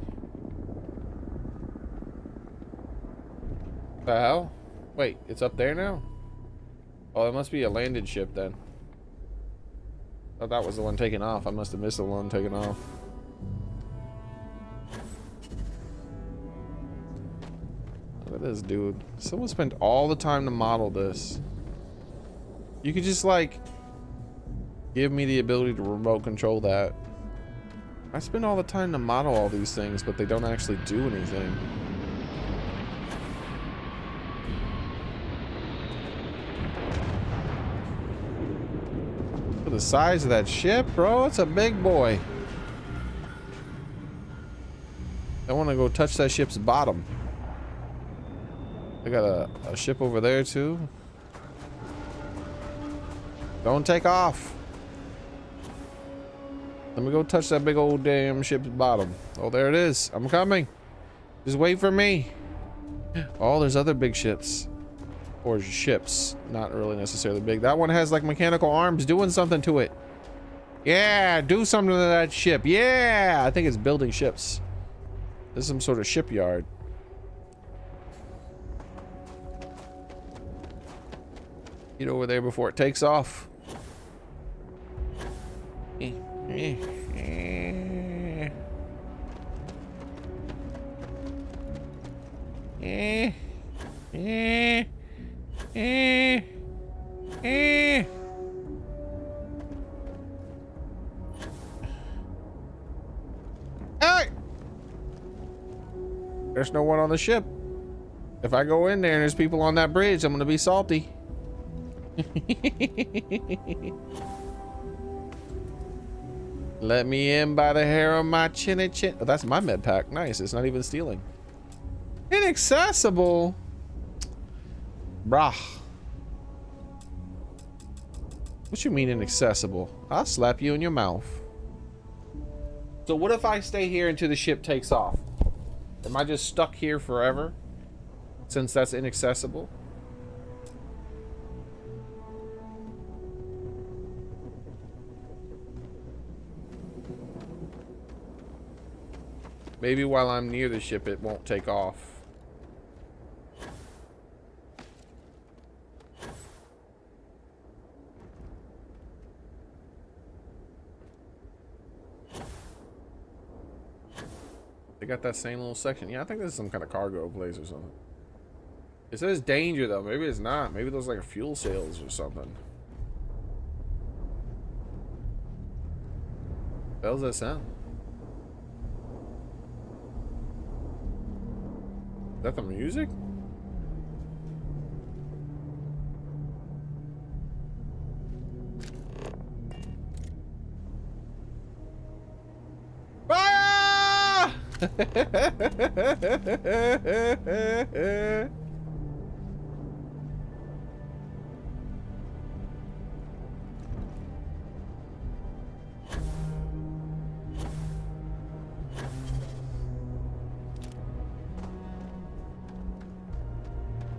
S1: The hell? Wait, it's up there now? Oh, it must be a landed ship then. Oh, that was the one taking off. I must have missed the one taking off. Look at this dude. Someone spent all the time to model this. You could just like give me the ability to remote control that. I spend all the time to model all these things, but they don't actually do anything. Look at the size of that ship, bro. It's a big boy. I want to go touch that ship's bottom. I got a ship over there too. Don't take off. Let me go touch that big old damn ship's bottom. Oh, there it is. I'm coming. Just wait for me. Oh, there's other big ships. Or ships. Not really necessarily big. That one has like mechanical arms doing something to it. Yeah, do something to that ship. Yeah, I think it's building ships. This is some sort of shipyard. Get over there before it takes off. Hey! There's no one on the ship. If I go in there and there's people on that bridge, I'm gonna be salty. Let me in by the hair on my chinny chin. Oh, that's my med pack. Nice. It's not even stealing. Inaccessible. Brah. What you mean inaccessible? I'll slap you in your mouth. So what if I stay here until the ship takes off? Am I just stuck here forever? Since that's inaccessible? Maybe while I'm near the ship, it won't take off. They got that same little section. Yeah, I think this is some kind of cargo place or something. It says danger though. Maybe it's not. Maybe there's like a fuel sales or something. What the hell's that sound? Is that the music?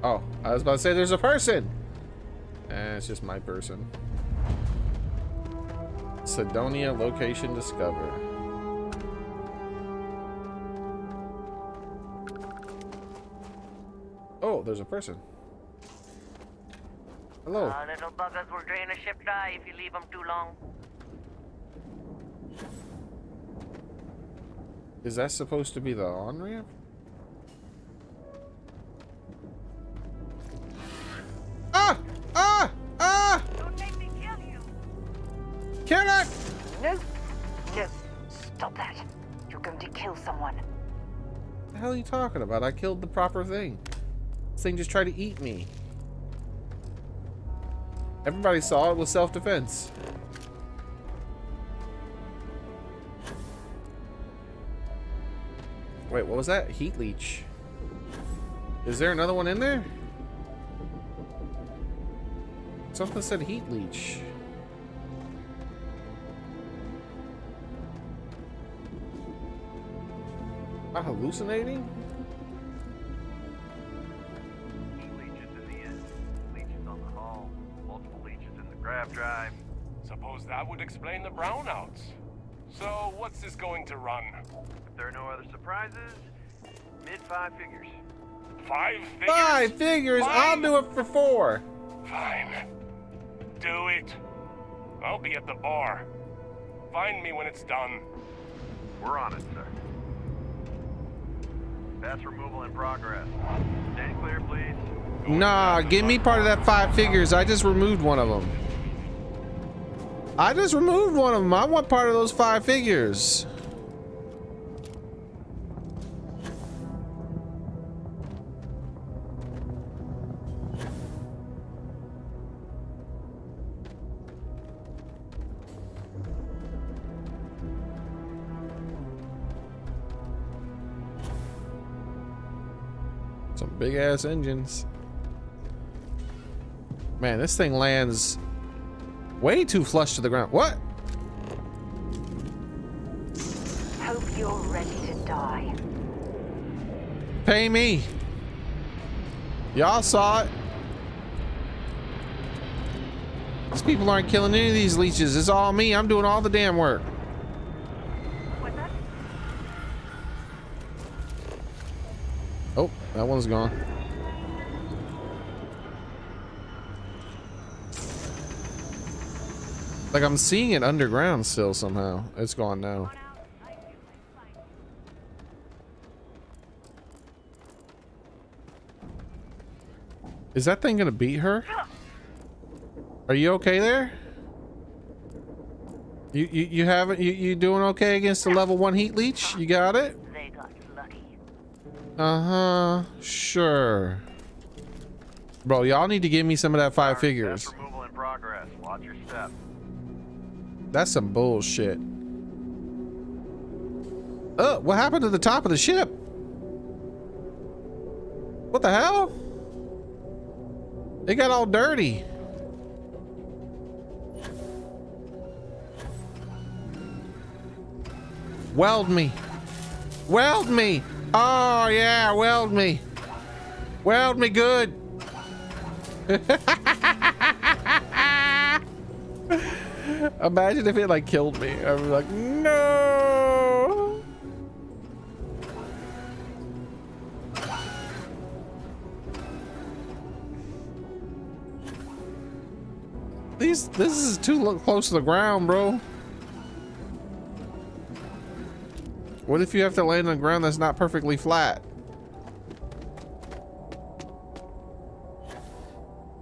S1: Oh, I was about to say there's a person. It's just my person. Sidonia location discover. Oh, there's a person. Hello.
S17: Little buggers will drain a ship dry if you leave them too long.
S1: Is that supposed to be the on-ramp? Ah! Ah! Ah!
S17: Don't make me kill you.
S1: Kill it!
S8: No. No. Stop that. You're going to kill someone.
S1: What the hell are you talking about? I killed the proper thing. This thing just tried to eat me. Everybody saw it was self-defense. Wait, what was that? Heat leech. Is there another one in there? Something said heat leech. Am I hallucinating?
S19: Leeches in the end, leeches on the hull, multiple leeches in the grav drive.
S22: Suppose that would explain the brownouts. So, what's this going to run?
S19: If there are no other surprises, mid-5 figures.
S22: 5 figures?
S1: 5 figures? I'll do it for 4.
S22: Fine. Do it. I'll be at the bar. Find me when it's done.
S19: We're on it, sir. Pass removal in progress. Stand clear, please.
S1: Nah, give me part of that 5 figures. I just removed one of them. I just removed one of them. I want part of those 5 figures. Some big ass engines. Man, this thing lands way too flush to the ground. What?
S8: Hope you're ready to die.
S1: Pay me. Y'all saw it. These people aren't killing any of these leeches. It's all me. I'm doing all the damn work. Oh, that one's gone. Like I'm seeing it underground still somehow. It's gone now. Is that thing gonna beat her? Are you okay there? You haven't you doing okay against the level 1 heat leech? You got it? Uh-huh. Sure. Bro, y'all need to give me some of that 5 figures.
S19: Removal in progress. Watch your step.
S1: That's some bullshit. What happened to the top of the ship? What the hell? It got all dirty. Weld me. Weld me. Oh yeah, weld me. Weld me good. Imagine if it like killed me. I'd be like, no. This is too close to the ground, bro. What if you have to land on the ground that's not perfectly flat?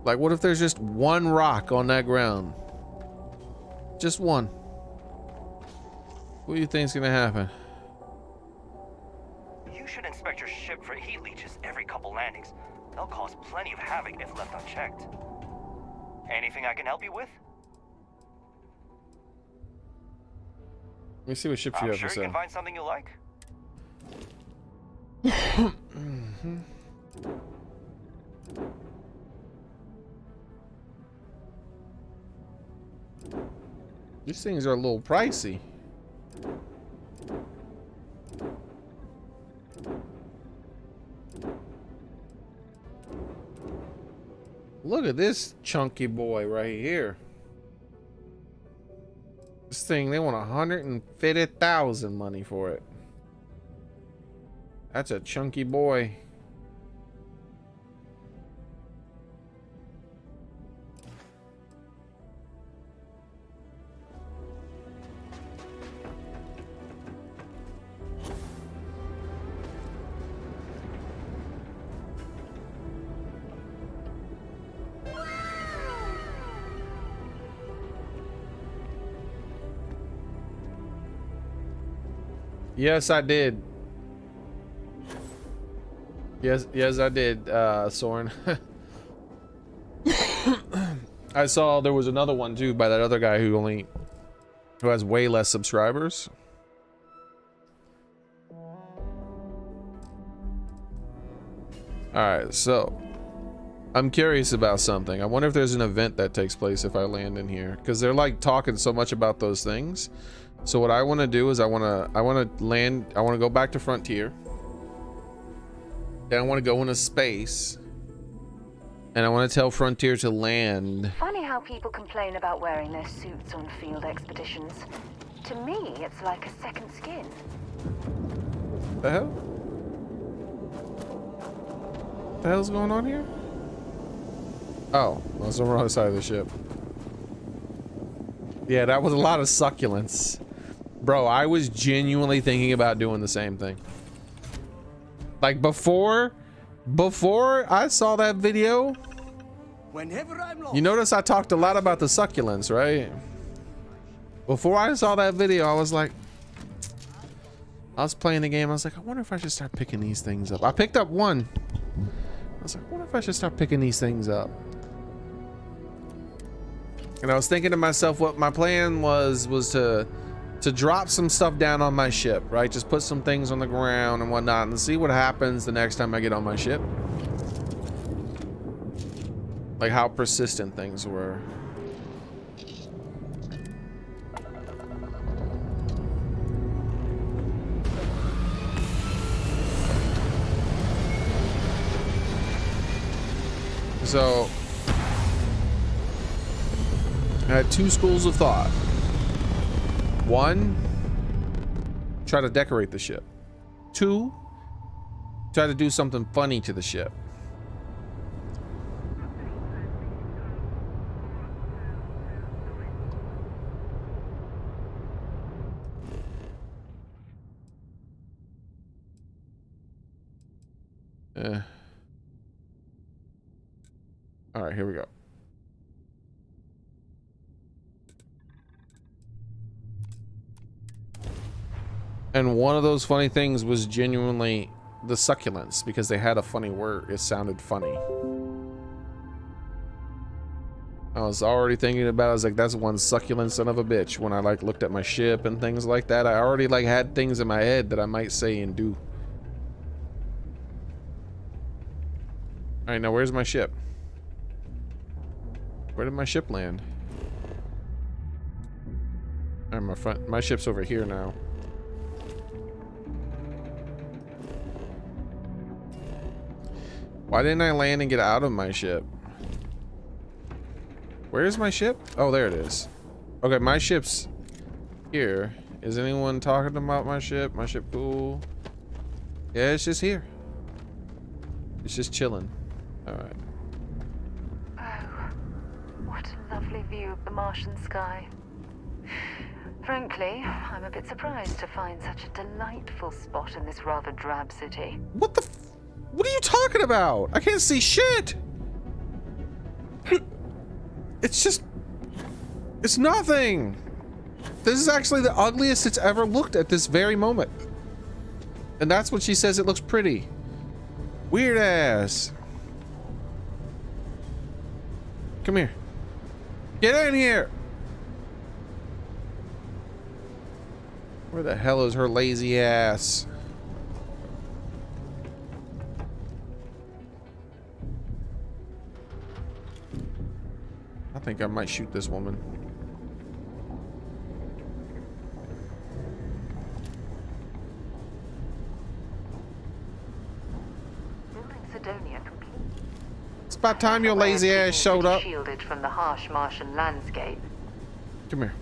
S1: Like, what if there's just one rock on that ground? Just one. What do you think's gonna happen?
S20: You should inspect your ship for heat leeches every couple landings. They'll cause plenty of havoc if left unchecked. Anything I can help you with?
S1: Let me see what ships you
S20: I'm
S1: have
S20: sure
S1: for
S20: you
S1: sale.
S20: can find something you like.
S1: These things are a little pricey. Look at this chunky boy right here. This thing, they want 150,000 money for it. That's a chunky boy. Yes, I did. Yes, I did, Soren. I saw there was another one too by that other guy who has way less subscribers. Alright, so I'm curious about something. I wonder if there's an event that takes place if I land in here, because they're like talking so much about those things. So what I want to do is I want to go back to Frontier. Then I want to go into space. And I want to tell Frontier to land.
S8: Funny how people complain about wearing their suits on field expeditions. To me, it's like a second skin.
S1: The hell? What the hell's going on here? Oh, well, it's on the wrong side of the ship. Yeah, that was a lot of succulents. Bro, I was genuinely thinking about doing the same thing. Like before I saw that video, you notice I talked a lot about the succulents, right? Before I saw that video, I was like, I was playing the game. I was like, I wonder if I should start picking these things up. I picked up one. I was like, I wonder if I should start picking these things up. And I was thinking to myself, what my plan was to drop some stuff down on my ship, right? Just put some things on the ground and whatnot and see what happens the next time I get on my ship. Like how persistent things were. So I had two schools of thought. One, try to decorate the ship. Two, try to do something funny to the ship. All right, here we go. And one of those funny things was genuinely the succulents, because they had a funny word. It sounded funny. I was already thinking about it. I was like, that's one succulent son of a bitch. When I like looked at my ship and things like that, I already like had things in my head that I might say and do. All right, now where's my ship? Where did my ship land? All right, my ship's over here now. Why didn't I land and get out of my ship? Where's my ship? Oh, there it is. Okay, my ship's here. Is anyone talking about my ship? My ship cool? Yeah, it's just here. It's just chilling. All right.
S8: Oh, what a lovely view of the Martian sky. Frankly, I'm a bit surprised to find such a delightful spot in this rather drab city.
S1: What the what are you talking about? I can't see shit. It's nothing. This is actually the ugliest it's ever looked at this very moment. And that's what she says it looks pretty. Weird ass. Come here. Get in here. Where the hell is her lazy ass? I think I might shoot this woman.
S8: Building Sidonia complete.
S1: It's about time your lazy ass showed up.
S8: Shielded from the harsh Martian landscape.
S1: Come here.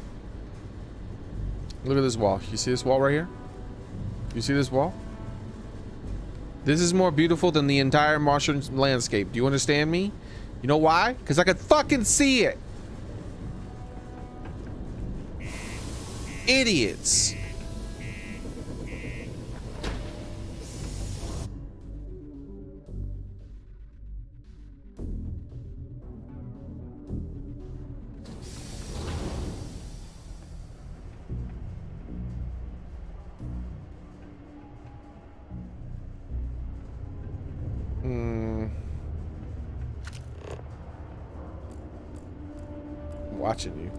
S1: Look at this wall. You see this wall right here? You see this wall? This is more beautiful than the entire Martian landscape. Do you understand me? You know why? Because I could fucking see it. Idiots. Watching you.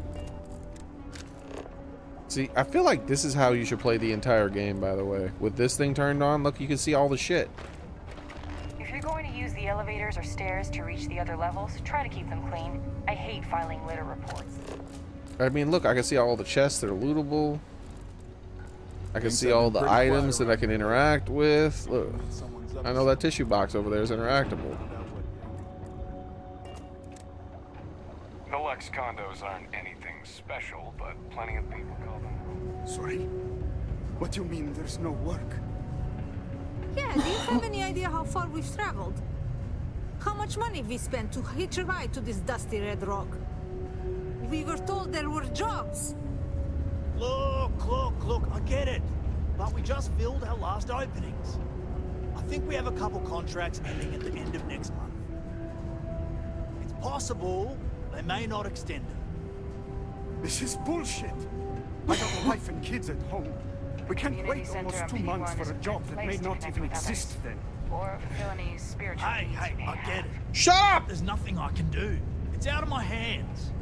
S1: See, I feel like this is how you should play the entire game, by the way. With this thing turned on, look, you can see all the shit.
S12: If you're going to use the elevators or stairs to reach the other levels, try to keep them clean. I hate filing litter reports.
S1: I mean, look, I can see all the chests that are lootable. I can see all the items that I can interact with. Look, I know that tissue box over there is interactable.
S22: The Lex condos aren't anything special, but plenty of people call them.
S6: Sorry? What do you mean there's no work?
S21: Yeah, do you have any idea how far we've traveled? How much money we spent to hitch a ride to this dusty red rock? We were told there were jobs.
S23: Look, I get it. But we just filled our last openings. I think we have a couple contracts ending at the end of next month. It's possible they may not extend it.
S6: This is bullshit. I got a wife and kids at home. We can't wait almost 2 months for a job that may not even exist then.
S12: Or fulfill any spiritual
S23: Hey, I get it.
S1: Shut up!
S23: There's nothing I can do. It's out of my hands.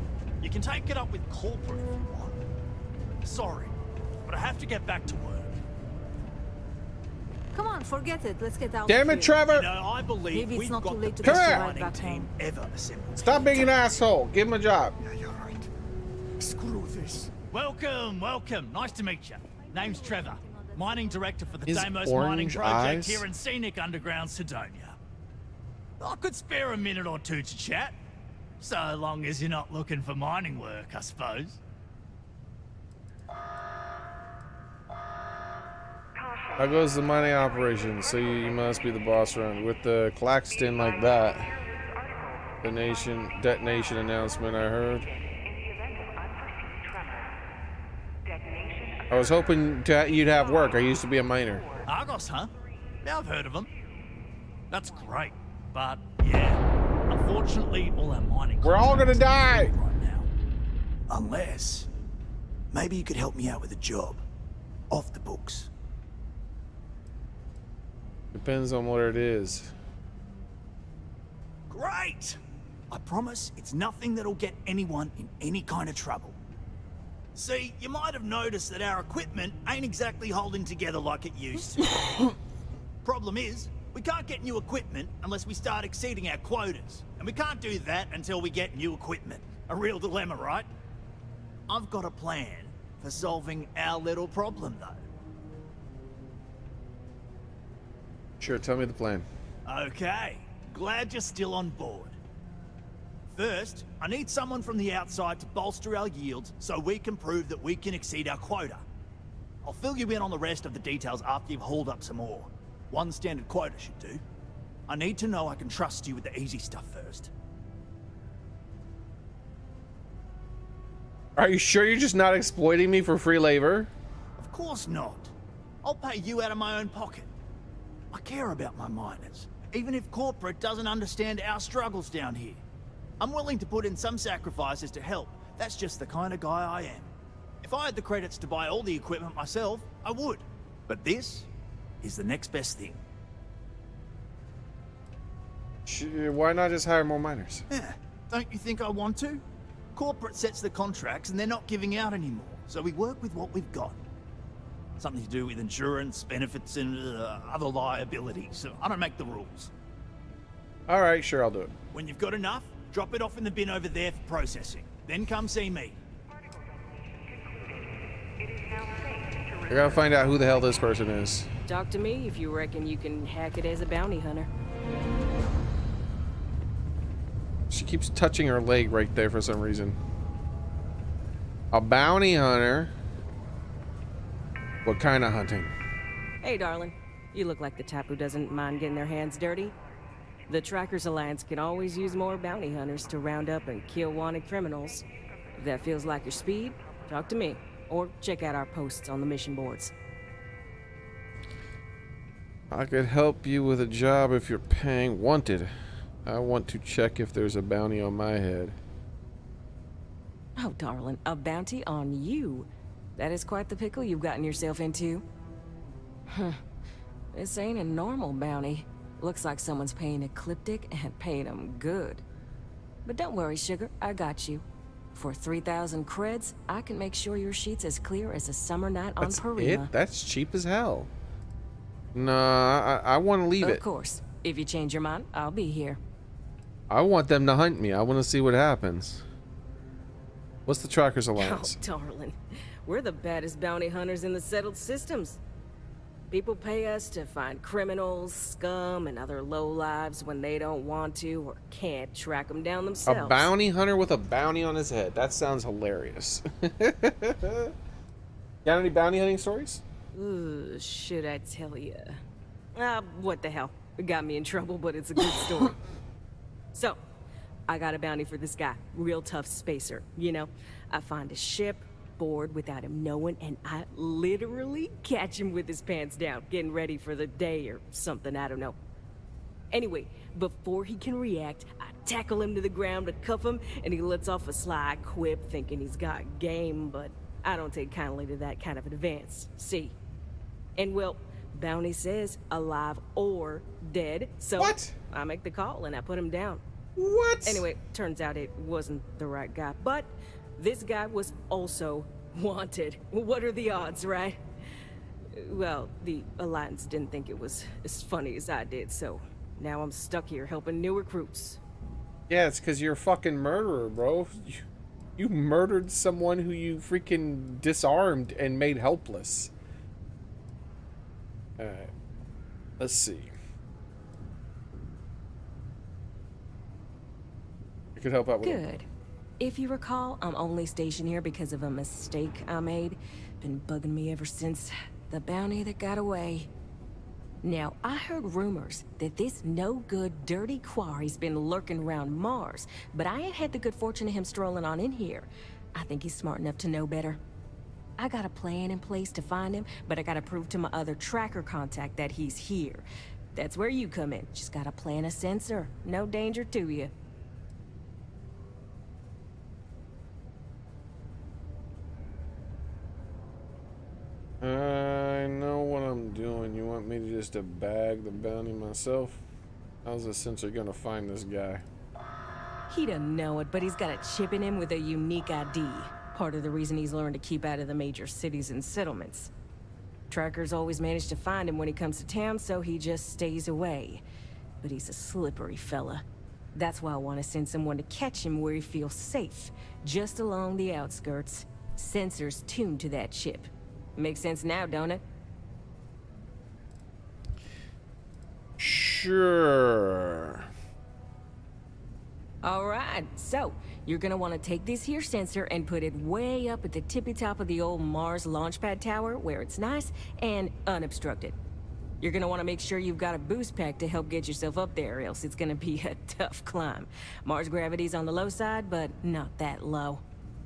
S23: You can take it up with corporate if you want. Sorry, but I have to get back to work.
S21: Come on, forget it. Let's get out.
S1: Damn it, Trevor!
S23: You know, I believe
S21: Maybe it's
S23: we've
S21: not
S23: got
S21: too late
S23: the
S21: to
S1: Come
S23: best
S1: here.
S23: running team ever assembled.
S1: Stop being an asshole. Give him a job.
S6: Yeah, you're right. Screw this.
S23: Welcome. Nice to meet you. Name's Trevor, mining director for the
S1: His
S23: Deimos mining
S1: orange
S23: project
S1: eyes.
S23: here in scenic underground Sidonia. I could spare a minute or two to chat, so long as you're not looking for mining work, I suppose.
S1: How goes the mining operation? So you must be the boss around with the Claxton like that. The detonation announcement I heard. I was hoping you'd have work. I used to be a miner.
S23: Argos, huh? Yeah, I've heard of them. That's great, but yeah, unfortunately, all our mining.
S1: We're all gonna die
S23: right now. Unless, maybe you could help me out with a job, off the books.
S1: Depends on what it is.
S23: Great! I promise it's nothing that'll get anyone in any kind of trouble. See, you might have noticed that our equipment ain't exactly holding together like it used to. Problem is, we can't get new equipment unless we start exceeding our quotas. And we can't do that until we get new equipment. A real dilemma, right? I've got a plan for solving our little problem, though.
S1: Sure, tell me the plan.
S23: Okay, glad you're still on board. First, I need someone from the outside to bolster our yields so we can prove that we can exceed our quota. I'll fill you in on the rest of the details after you've hauled up some more. One standard quota should do. I need to know I can trust you with the easy stuff first.
S1: Are you sure you're just not exploiting me for free labor?
S23: Of course not. I'll pay you out of my own pocket. I care about my miners, even if corporate doesn't understand our struggles down here. I'm willing to put in some sacrifices to help. That's just the kind of guy I am. If I had the credits to buy all the equipment myself, I would. But this is the next best thing.
S1: Why not just hire more miners?
S23: Yeah, don't you think I want to? Corporate sets the contracts and they're not giving out anymore, so we work with what we've got. Something to do with insurance, benefits, and other liabilities. So I don't make the rules.
S1: All right, sure, I'll do it.
S23: When you've got enough, Drop it off in the bin over there for processing. Then come see me.
S1: I gotta find out who the hell this person is.
S15: Talk to me if you reckon you can hack it as a bounty hunter.
S1: She keeps touching her leg right there for some reason. A bounty hunter? What kind of hunting?
S15: Hey, darling. You look like the type who doesn't mind getting their hands dirty. The Trackers Alliance can always use more bounty hunters to round up and kill wanted criminals. If that feels like your speed, talk to me. Or check out our posts on the mission boards.
S1: I could help you with a job if you're paying. Wanted. I want to check if there's a bounty on my head.
S15: Oh, darling, a bounty on you. That is quite the pickle you've gotten yourself into. Huh. This ain't a normal bounty. Looks like someone's paying Ecliptic and paying them good. But don't worry, sugar, I got you. For 3,000 creds, I can make sure your sheet's as clear as a summer night on Parima.
S1: That's cheap as hell. Nah, I want to leave it.
S15: Of course. If you change your mind, I'll be here.
S1: I want them to hunt me. I want to see what happens. What's the Trackers Alliance?
S15: Oh, darling. We're the baddest bounty hunters in the settled systems. People pay us to find criminals, scum, and other lowlives when they don't want to or can't track them down themselves.
S1: A bounty hunter with a bounty on his head. That sounds hilarious. Got any bounty hunting stories?
S15: Ooh, should I tell you? What the hell? It got me in trouble, but it's a good story. So, I got a bounty for this guy. Real tough spacer, you know? I find a ship, board without him knowing, and I literally catch him with his pants down, getting ready for the day or something, I don't know. Anyway, before he can react, I tackle him to the ground to cuff him, and he lets off a sly quip thinking he's got game, but I don't take kindly to that kind of advance, see? And well, bounty says alive or dead, so
S1: what?
S15: I make the call and I put him down.
S1: What?
S15: Anyway, turns out it wasn't the right guy, but this guy was also wanted. What are the odds, right? Well, the Alliance didn't think it was as funny as I did, so now I'm stuck here helping new recruits.
S1: Yeah, it's because you're a fucking murderer, bro. You murdered someone who you freaking disarmed and made helpless. Alright. Let's see. I could help out with
S15: Good. If you recall, I'm only stationed here because of a mistake I made. Been bugging me ever since. The bounty that got away. Now, I heard rumors that this no-good, dirty quarry's been lurking around Mars, but I ain't had the good fortune of him strolling on in here. I think he's smart enough to know better. I got a plan in place to find him, but I gotta prove to my other tracker contact that he's here. That's where you come in. Just gotta plant a sensor. No danger to you.
S1: I know what I'm doing. You want me to just bag the bounty myself? How's the sensor gonna find this guy?
S15: He doesn't know it, but he's got a chip in him with a unique ID. Part of the reason he's learned to keep out of the major cities and settlements. Trackers always manage to find him when he comes to town, so he just stays away. But he's a slippery fella. That's why I want to send someone to catch him where he feels safe, just along the outskirts. Sensors tuned to that chip. Makes sense now, don't it?
S1: Sure.
S15: Alright, so you're gonna want to take this here sensor and put it way up at the tippy top of the old Mars launchpad tower where it's nice and unobstructed. You're gonna want to make sure you've got a boost pack to help get yourself up there, else it's gonna be a tough climb. Mars gravity's on the low side, but not that low.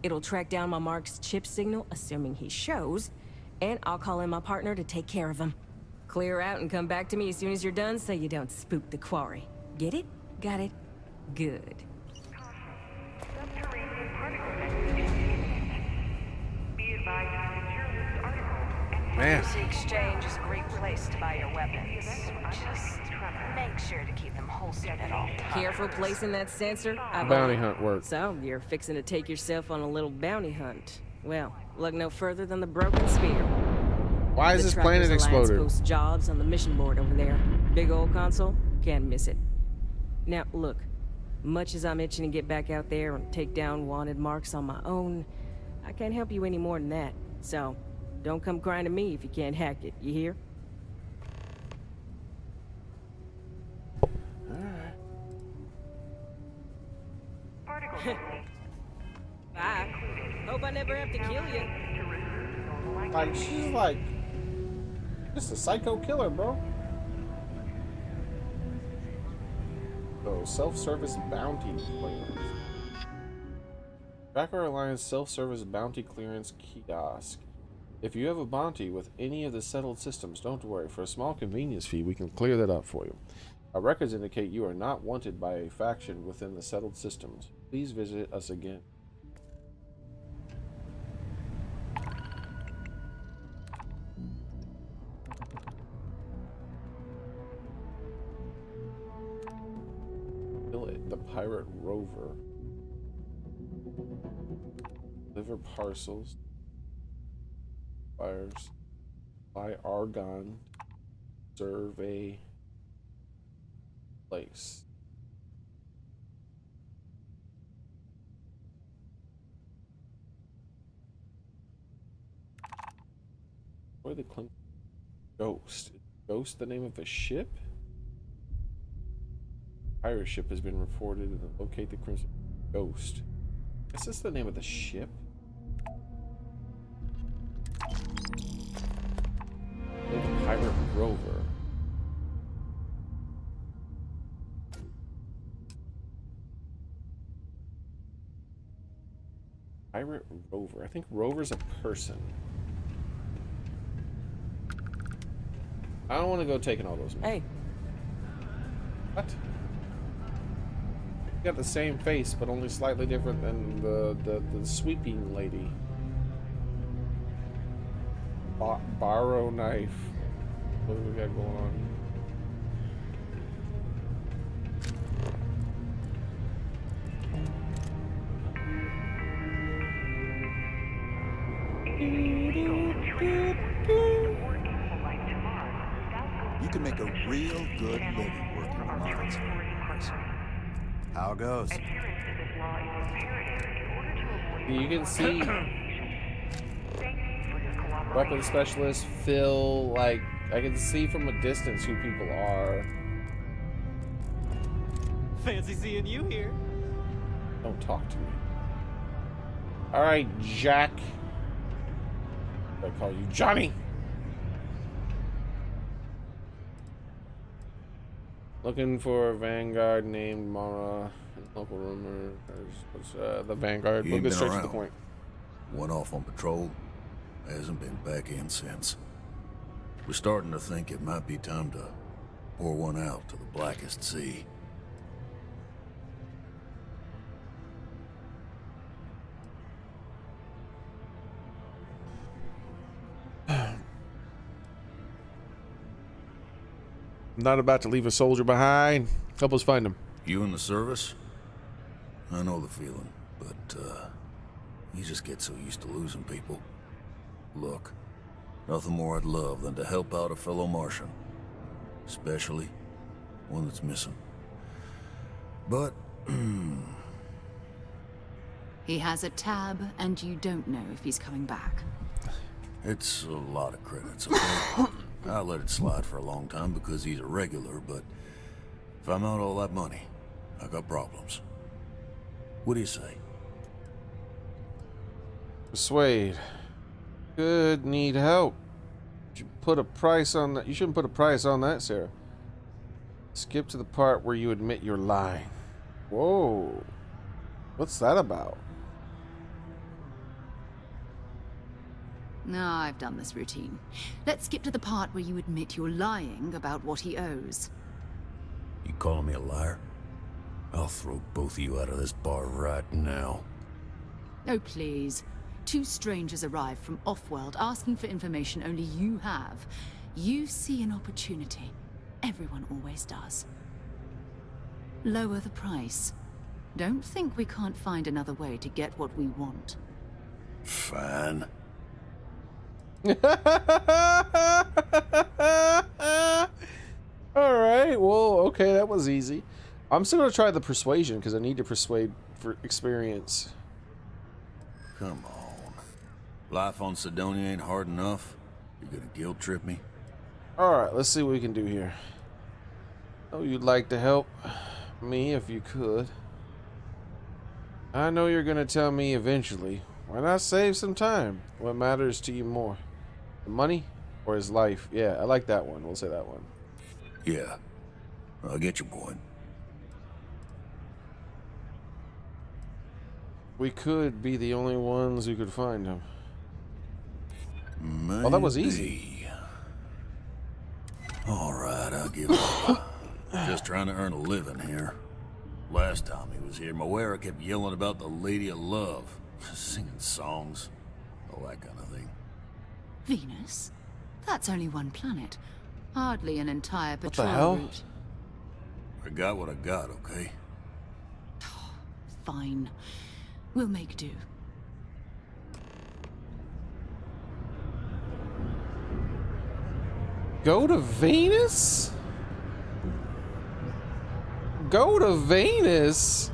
S15: It'll track down my Mark's chip signal, assuming he shows, and I'll call in my partner to take care of him. Clear out and come back to me as soon as you're done so you don't spook the quarry. Get it? Got it? Good.
S1: Man.
S12: The exchange is a great place to buy your weapons. Just make sure to keep them holstered at all times.
S15: Careful placing that sensor.
S1: Bounty hunt work.
S15: So, you're fixing to take yourself on a little bounty hunt. Well, look no further than the Broken Sphere.
S1: Why is this planet exploded?
S15: Posts jobs on the mission board over there. Big old console. Can't miss it. Now, look. Much as I'm itching to get back out there and take down wanted marks on my own, I can't help you any more than that. So, don't come crying to me if you can't hack it, you hear? Bye. Hope I never have to kill you.
S1: Like, she's like, just a psycho killer, bro. So, self-service bounty clearance. Tracker Alliance self-service bounty clearance kiosk. If you have a bounty with any of the settled systems, don't worry. For a small convenience fee, we can clear that up for you. Our records indicate you are not wanted by a faction within the settled systems. Please visit us again. The pirate rover. Deliver parcels. Fires. Buy argon. Survey. Place. Where the Clint Ghost? Is Ghost the name of a ship? Pirate ship has been reported and locate the Crimson Ghost. Is this the name of the ship? The pirate rover. Pirate rover. I think rover's a person. I don't want to go taking all those.
S15: Hey.
S1: What? You got the same face, but only slightly different than the sweeping lady. Borrow knife. What do we got going on?
S3: You can make a real good living working on mines. How it goes?
S1: You can see weapon specialist Phil, like I can see from a distance who people are.
S5: Fancy seeing you here.
S1: Don't talk to me. Alright, Jack. I call you Johnny. Looking for a Vanguard named Mara. Local rumor. The Vanguard.
S7: He
S1: We'll
S7: ain't
S1: get
S7: been
S1: straight
S7: around.
S1: to the point.
S7: Went off on patrol. Hasn't been back in since. We're starting to think it might be time to pour one out to the blackest sea.
S1: I'm not about to leave a soldier behind. Help us find him.
S7: You in the service? I know the feeling, but you just get so used to losing people. Look, nothing more I'd love than to help out a fellow Martian. Especially one that's missing. But
S18: He has a tab, and you don't know if he's coming back.
S7: it's a lot of credits, okay? I let it slide for a long time because he's a regular, but if I'm out all that money, I got problems. What do you say?
S1: Persuade. Could need help. You put a price on that. You shouldn't put a price on that, Sarah. Skip to the part where you admit you're lying. Whoa. What's that about?
S18: No, I've done this routine. Let's skip to the part where you admit you're lying about what he owes.
S7: You calling me a liar? I'll throw both of you out of this bar right now.
S18: Oh, please. Two strangers arrive from off-world asking for information only you have. You see an opportunity. Everyone always does. Lower the price. Don't think we can't find another way to get what we want.
S7: Fine.
S1: Alright, well, okay, that was easy. I'm still gonna try the persuasion because I need to persuade for experience.
S7: Come on. Life on Sidonia ain't hard enough. You gonna guilt trip me?
S1: Alright, let's see what we can do here. Oh, you'd like to help me if you could. I know you're gonna tell me eventually. Why not save some time? What matters to you more? The money or his life? Yeah, I like that one. We'll say that one.
S7: Yeah. I get your point.
S1: We could be the only ones who could find him.
S7: Maybe.
S1: Oh, that was easy.
S7: Alright, I'll give up. Just trying to earn a living here. Last time he was here, Moira kept yelling about the Lady of Love. Singing songs. All that kind of thing.
S18: Venus? That's only one planet. Hardly an entire
S1: What
S18: patrol
S1: the hell?
S18: route.
S7: I got what I got, okay?
S18: Fine. We'll make do.
S1: Go to Venus? Go to Venus?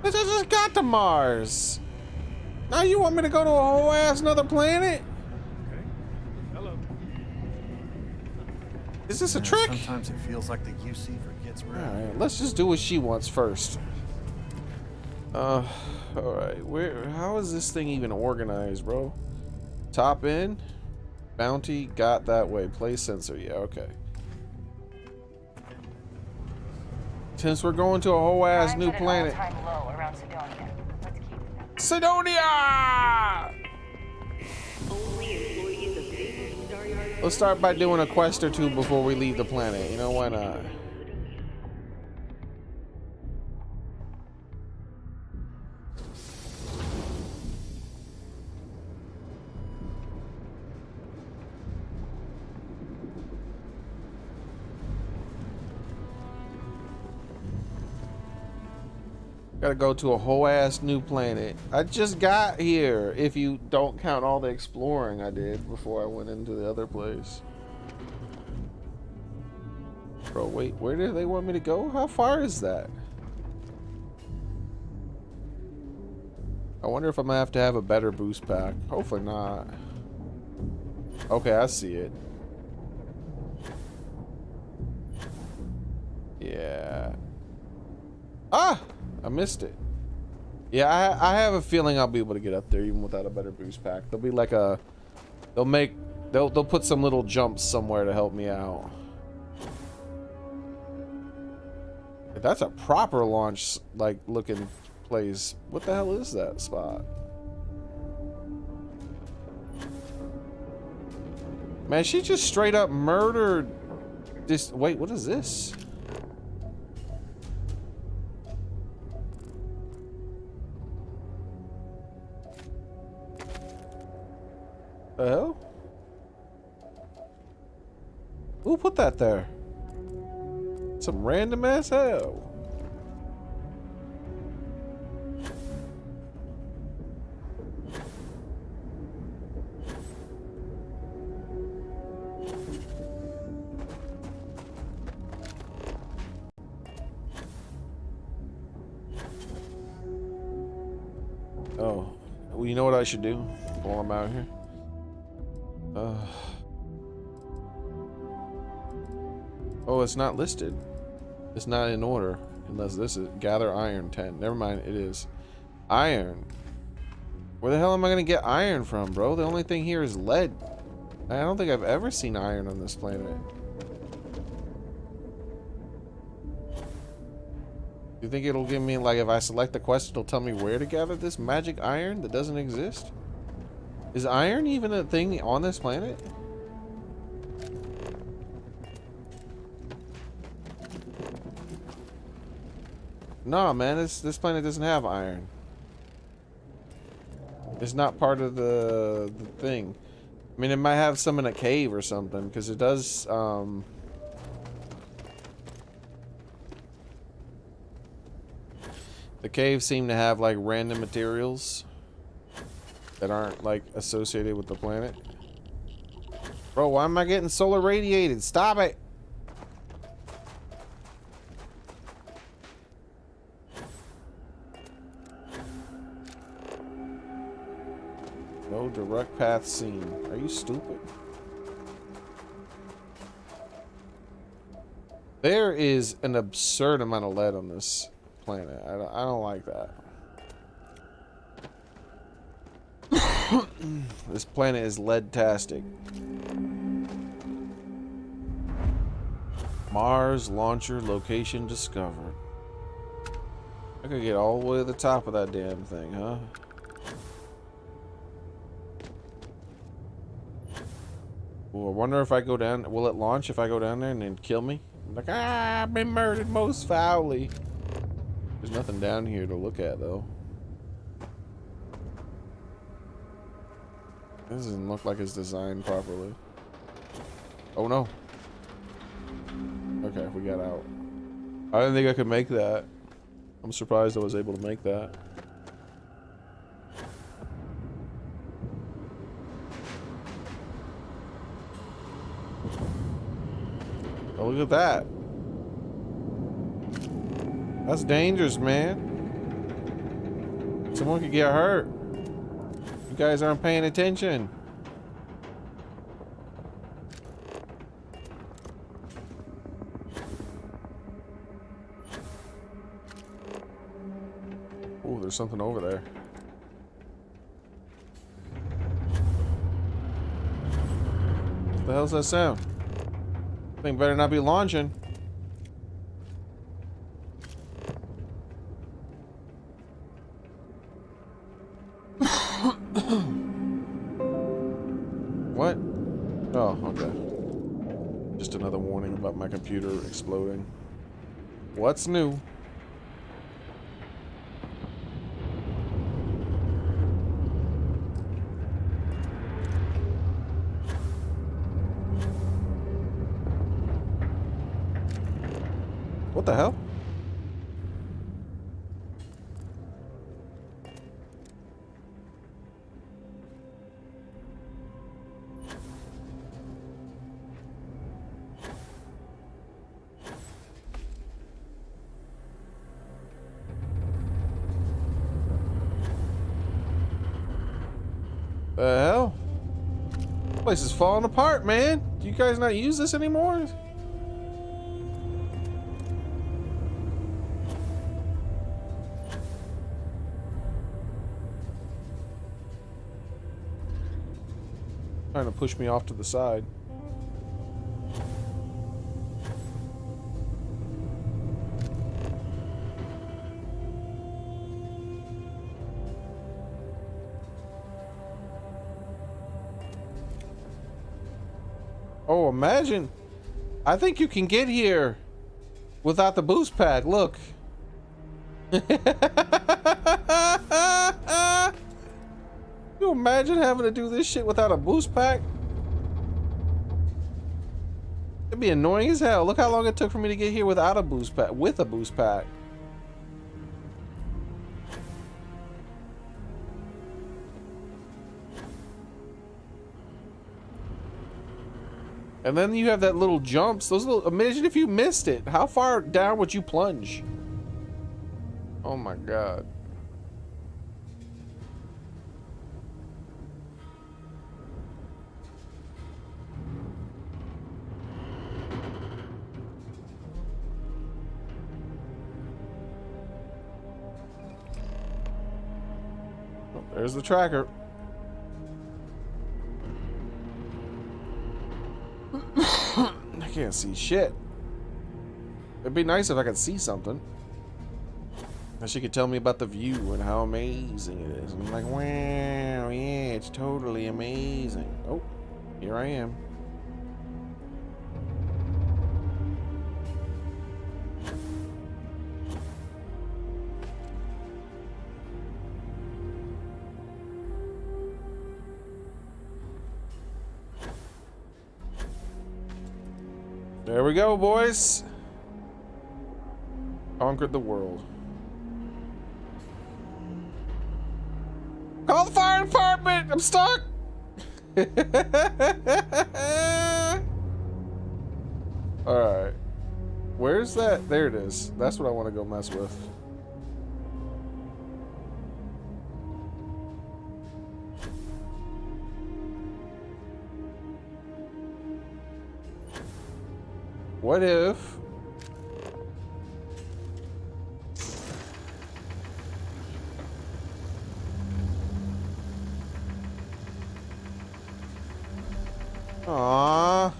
S1: I just got to Mars. Now you want me to go to a whole ass another planet?
S4: Hello.
S1: Is this a trick?
S4: Sometimes it feels like the UC forgets where.
S1: Alright, let's just do what she wants first. Alright, how is this thing even organized, bro? Top in, bounty, got that way, play sensor, yeah, okay. Since we're going to a whole ass new planet.
S12: Low around Sidonia. Let's keep it.
S1: Sidonia! Let's start by doing a quest or two before we leave the planet. You know, why not? Gotta go to a whole ass new planet. I just got here, if you don't count all the exploring I did before I went into the other place. Bro, wait, where do they want me to go? How far is that? I wonder if I'm gonna have to have a better boost pack. Hopefully not. Okay, I see it. Yeah. Ah! I missed it. Yeah, I have a feeling I'll be able to get up there even without a better boost pack. There'll be like a... They'll put some little jumps somewhere to help me out. That's a proper launch, like, looking place. What the hell is that spot? Man, she just straight up murdered this... Wait, what is this? The hell? Who put that there? Some random ass hell. Oh, well, you know what I should do while I'm out here? Oh, it's not listed. It's not in order. Unless this is gather iron 10. Never mind, it is. Iron. Where the hell am I gonna get iron from, bro? The only thing here is lead. I don't think I've ever seen iron on this planet. You think it'll give me, like, if I select the quest, it'll tell me where to gather this magic iron that doesn't exist? Is iron even a thing on this planet? Nah, man, this planet doesn't have iron. It's not part of the thing. I mean, it might have some in a cave or something, because it does, the caves seem to have, like, random materials that aren't, like, associated with the planet. Bro, why am I getting solar radiated? Stop it! No direct path seen. Are you stupid? There is an absurd amount of lead on this planet. I don't like that. This planet is lead-tastic. Mars launcher location discovered. I could get all the way to the top of that damn thing, huh? Well, I wonder if I go down, will it launch if I go down there and then kill me? I'm like, I've been murdered most foully. There's nothing down here to look at, though. This doesn't look like it's designed properly. Oh no. Okay, we got out. I didn't think I could make that. I'm surprised I was able to make that. Oh, look at that. That's dangerous, man. Someone could get hurt. You guys aren't paying attention. Oh, there's something over there. What the hell's that sound? Thing better not be launching. What? Oh, okay. Just another warning about my computer exploding. What's new? What the hell? The hell? This place is falling apart, man. Do you guys not use this anymore? Trying to push me off to the side. Oh, imagine. I think you can get here without the boost pack. Look. You imagine having to do this shit without a boost pack? It'd be annoying as hell. Look how long it took for me to get here without a boost pack. With a boost pack. And then you have that little jumps. Those little. Imagine if you missed it. How far down would you plunge? Oh my god. Oh, there's the tracker. I can't see shit. It'd be nice if I could see something. And she could tell me about the view and how amazing it is. And I'm like, wow, yeah, it's totally amazing. Oh, here I am. There we go, boys. Conquered the world. Call the fire department! I'm stuck! Alright. Where's that? There it is. That's what I want to go mess with. What if? Aww.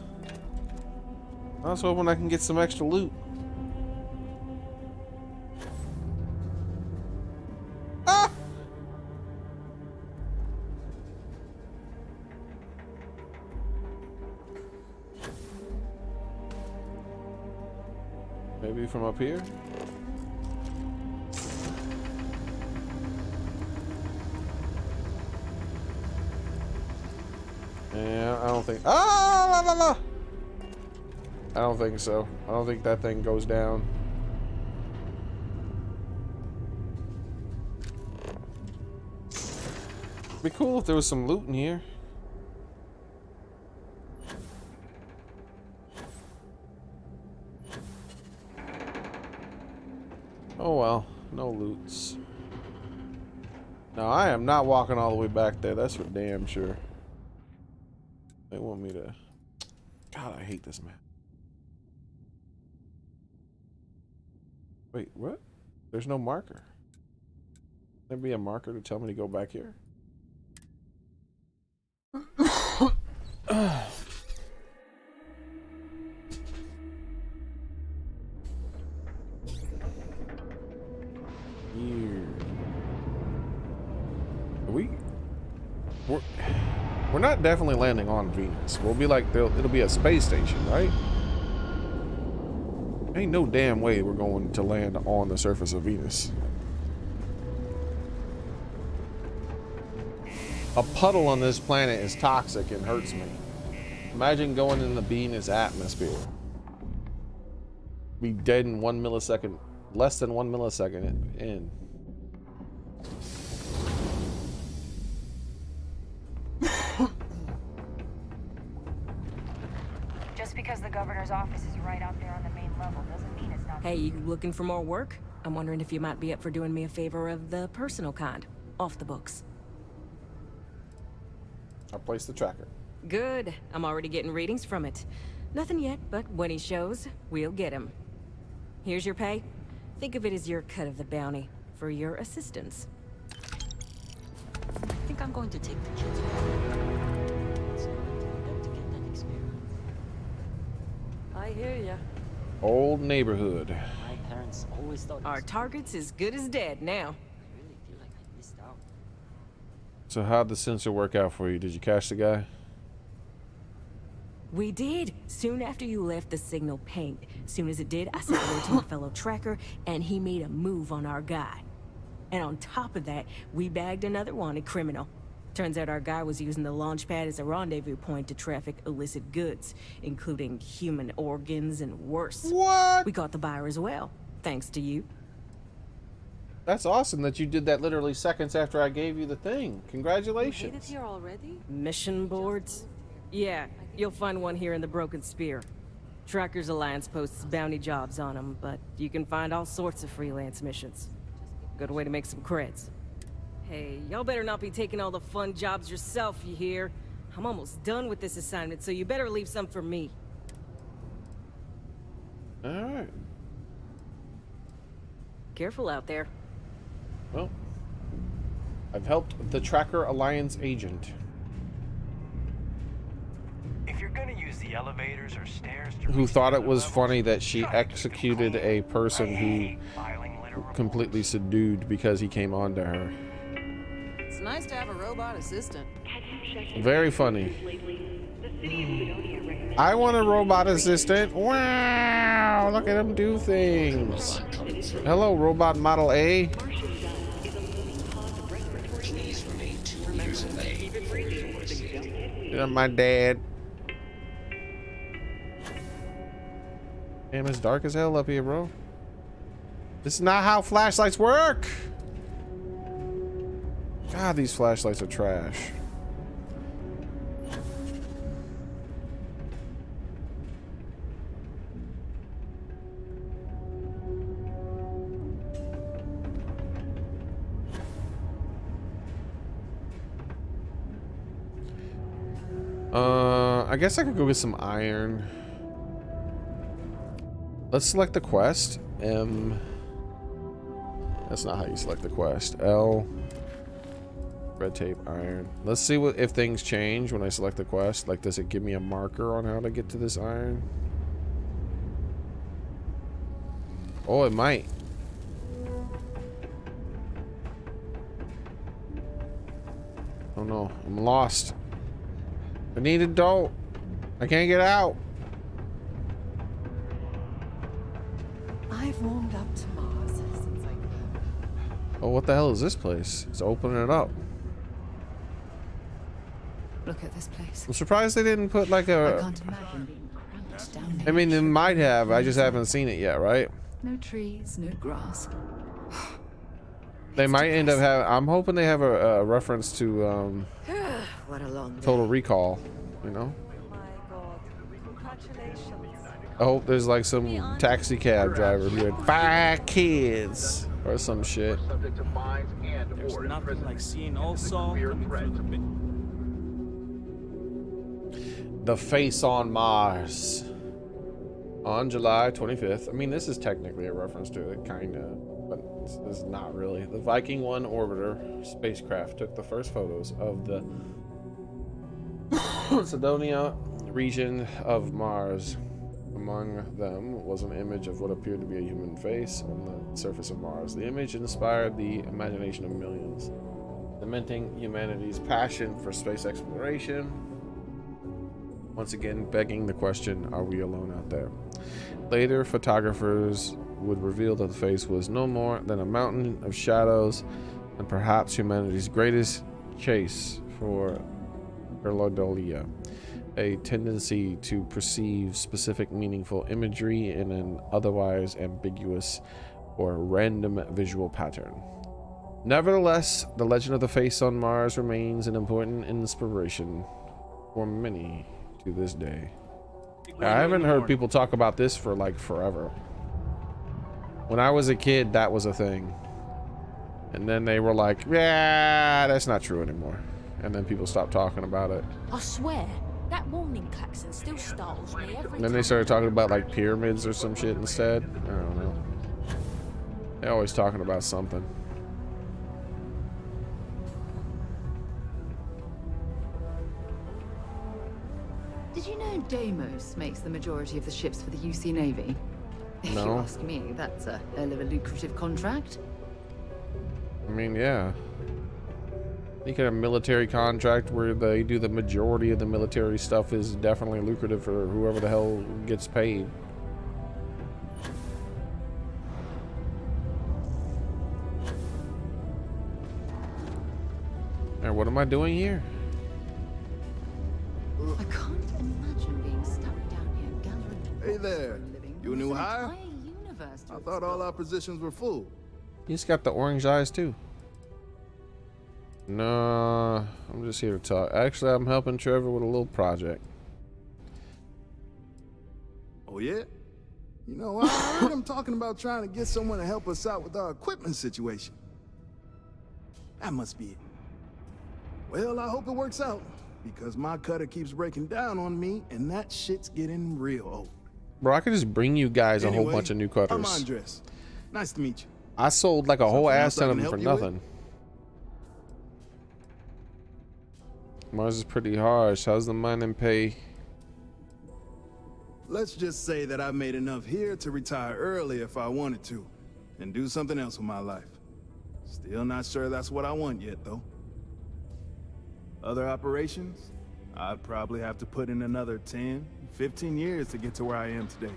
S1: I was hoping I can get some extra loot. Ah! Maybe from up here? Yeah, I don't think. Ah, la, la, la. I don't think so. I don't think that thing goes down. It'd be cool if there was some loot in here. Oh well, no loots. No, I am not walking all the way back there. That's for damn sure. They want me to. God, I hate this map. Wait, what? There's no marker. There be a marker to tell me to go back here? We're not definitely landing on Venus. We'll be like, it'll be a space station, right? Ain't no damn way we're going to land on the surface of Venus. A puddle on this planet is toxic and hurts me. Imagine going in the Venus atmosphere. Be dead in 1 millisecond, less than 1 millisecond in.
S12: Just because the governor's office is right out there on the main level doesn't mean it's not.
S15: Hey, you looking for more work? I'm wondering if you might be up for doing me a favor of the personal kind, off the books.
S1: I'll place the tracker.
S15: Good. I'm already getting readings from it. Nothing yet, but when he shows, we'll get him. Here's your pay. Think of it as your cut of the bounty for your assistance.
S2: I think I'm going to take the kids with them to get that experience.
S15: I hear ya.
S1: Old neighborhood.
S2: My parents always thought
S15: our target's as good as dead now.
S2: I really feel like I missed out.
S1: So how'd the sensor work out for you? Did you catch the guy?
S15: We did. Soon after you left, the signal pinged. Soon as it did, I sent word to my fellow tracker, and he made a move on our guy. And on top of that, we bagged another wanted criminal. Turns out our guy was using the launch pad as a rendezvous point to traffic illicit goods, including human organs and worse.
S1: What?
S15: We caught the buyer as well, thanks to you.
S1: That's awesome that you did that literally seconds after I gave you the thing. Congratulations.
S15: You made it here already? Mission boards? Yeah, you'll find one here in the Broken Spear. Trackers Alliance posts bounty jobs on them, but you can find all sorts of freelance missions. Good way to make some creds. Hey, y'all better not be taking all the fun jobs yourself, you hear? I'm almost done with this assignment, so you better leave some for me.
S1: Alright.
S15: Careful out there.
S1: Well, I've helped the Tracker Alliance agent.
S20: If you're gonna use the elevators or stairs
S1: Who thought it was funny that she executed a person who completely subdued because he came on to her.
S9: It's nice to have a robot assistant.
S1: Very funny. I want a robot assistant. Wow, look at him do things. Hello, robot model A.
S13: Please remain 2 meters away.
S1: Yeah, my dad. Damn, it's dark as hell up here, bro. This is not how flashlights work. God, these flashlights are trash. I guess I could go get some iron. Let's select the quest. M. That's not how you select the quest. L. Red tape, iron. Let's see what if things change when I select the quest. Like, does it give me a marker on how to get to this iron? Oh, it might. Oh no, I'm lost. I need a dope. I can't get out.
S9: I've warmed up to Mars since I came.
S1: Oh, what the hell is this place? It's opening it up.
S18: Look at this place.
S1: I'm surprised they didn't put like
S18: I
S1: a...
S18: can't imagine being cramped down here.
S1: I mean, they might have. I just haven't seen it yet, right?
S18: No trees, no grass.
S1: They might end up having... I'm hoping they have a reference to
S9: What a long day.
S1: Total Recall, you know?
S9: My God. Congratulations.
S1: I hope there's like some taxi cab driver who had 5 kids or some shit.
S5: There's nothing like seeing Osal coming through the bit.
S1: The Face on Mars. On July 25th. I mean, this is technically a reference to it, kinda, but it's not really. The Viking 1 orbiter spacecraft took the first photos of the Cydonia region of Mars. Among them was an image of what appeared to be a human face on the surface of Mars. The image inspired the imagination of millions, cementing humanity's passion for space exploration. Once again, begging the question, are we alone out there? Later, photographers would reveal that the face was no more than a mountain of shadows and perhaps humanity's greatest chase for Erlodolia, a tendency to perceive specific meaningful imagery in an otherwise ambiguous or random visual pattern. Nevertheless, the legend of the face on Mars remains an important inspiration for many to this day. I haven't heard people talk about this for like forever. When I was a kid, that was a thing. And then they were like, yeah, that's not true anymore. And then people stopped talking about it.
S11: I swear, that warning klaxon still startles me every
S1: And then they started talking about like pyramids or some shit instead. I don't know. They're always talking about something.
S18: Did you know Deimos makes the majority of the ships for the UC Navy? If
S1: No.
S18: you ask me, that's a hell of a lucrative contract.
S1: I mean, yeah. You get a military contract where they do the majority of the military stuff is definitely lucrative for whoever the hell gets paid. And what am I doing here?
S18: I can't imagine being stuck down here gathering.
S14: Hey there. You a new hire?
S18: Universe to
S14: I thought all our positions were full.
S1: He's got the orange eyes too. No, I'm just here to talk. Actually, I'm helping Trevor with a little project.
S14: Oh, yeah? You know, I heard him talking about trying to get someone to help us out with our equipment situation. That must be it. Well, I hope it works out, because my cutter keeps breaking down on me, and that shit's getting real old.
S1: Bro, I could just bring you guys a whole
S14: Anyway,
S1: bunch of new cutters.
S14: I'm Andres. Nice to meet you.
S1: I sold like a whole
S14: Something
S1: ass
S14: else I
S1: ton of
S14: can
S1: them for
S14: help you with?
S1: nothing. Mars is pretty harsh. How's the mining pay?
S14: Let's just say that I've made enough here to retire early if I wanted to, and do something else with my life. Still not sure that's what I want yet, though. Other operations? I'd probably have to put in another 10, 15 years to get to where I am today.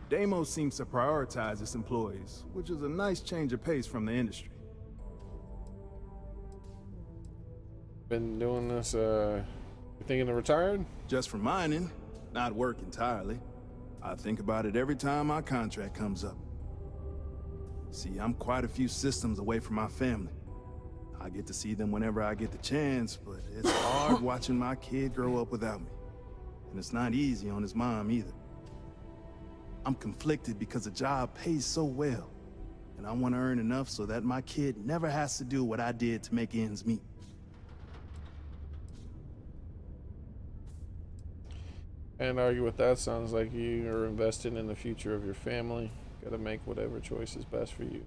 S14: Deimos seems to prioritize its employees, which is a nice change of pace from the industry.
S1: Been doing this, you thinking of retiring?
S14: Just for mining, not work entirely. I think about it every time my contract comes up. See, I'm quite a few systems away from my family. I get to see them whenever I get the chance, but it's hard watching my kid grow up without me. And it's not easy on his mom either. I'm conflicted because the job pays so well, and I want to earn enough so that my kid never has to do what I did to make ends meet.
S1: Can't argue with that. Sounds like you are invested in the future of your family. Gotta make whatever choice is best for you.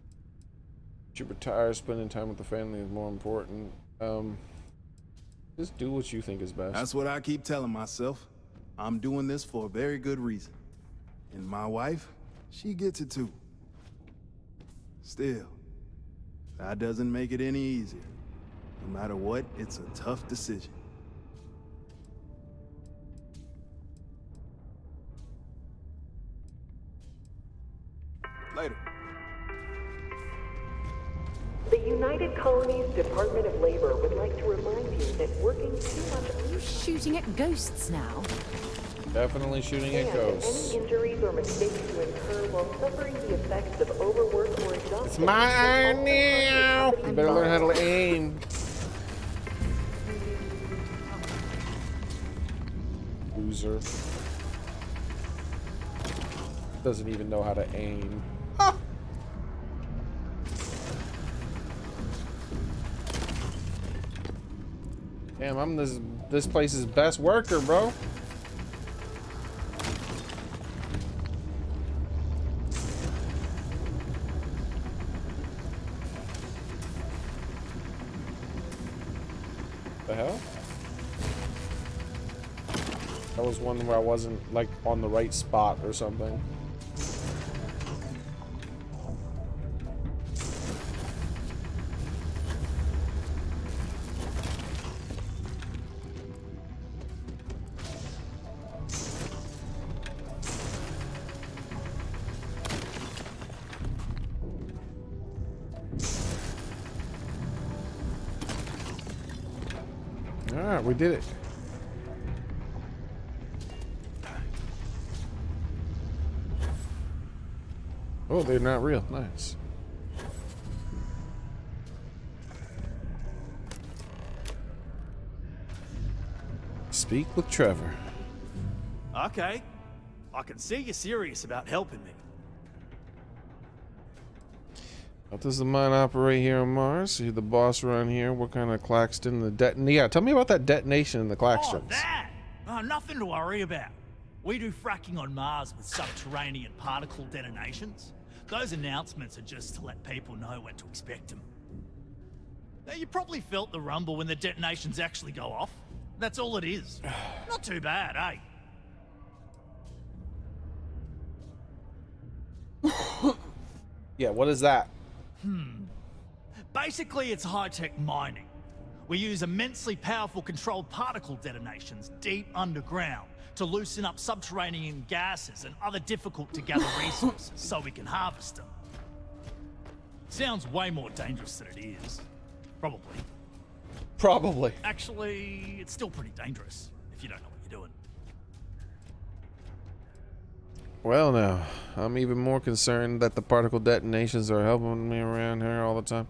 S1: Once you retire, spending time with the family is more important. Just do what you think is best.
S14: That's what I keep telling myself. I'm doing this for a very good reason. And my wife, she gets it too. Still, that doesn't make it any easier. No matter what, it's a tough decision. Later.
S10: The United Colonies Department of Labor would like to remind you that working too much...
S18: Are you shooting at ghosts now?
S1: Definitely shooting at ghosts.
S10: Any injuries or mistakes you incur while suffering the effects of overwork or exhaustion...
S1: It's my iron now! You better learn how to aim. Loser. Doesn't even know how to aim. Ah. Damn, I'm this place's best worker, bro. The hell? That was one where I wasn't like on the right spot or something. Alright, we did it. Oh, they're not real. Nice. Speak with Trevor.
S23: Okay. I can see you're serious about helping me.
S1: How does the mine operate here on Mars? Are you the boss around here? What kind of Claxton? Yeah, tell me about that detonation in the Claxtons.
S23: Oh, that! Oh, nothing to worry about. We do fracking on Mars with subterranean particle detonations. Those announcements are just to let people know when to expect them. Now, you probably felt the rumble when the detonations actually go off. That's all it is. Not too bad, eh?
S1: Yeah, what is that?
S23: Basically, it's high-tech mining. We use immensely powerful controlled particle detonations deep underground to loosen up subterranean gases and other difficult-to-gather resources so we can harvest them. Sounds way more dangerous than it is. Probably.
S1: Probably.
S23: Actually, it's still pretty dangerous if you don't know what you're doing.
S1: Well, now, I'm even more concerned that the particle detonations are helping me around here all the time.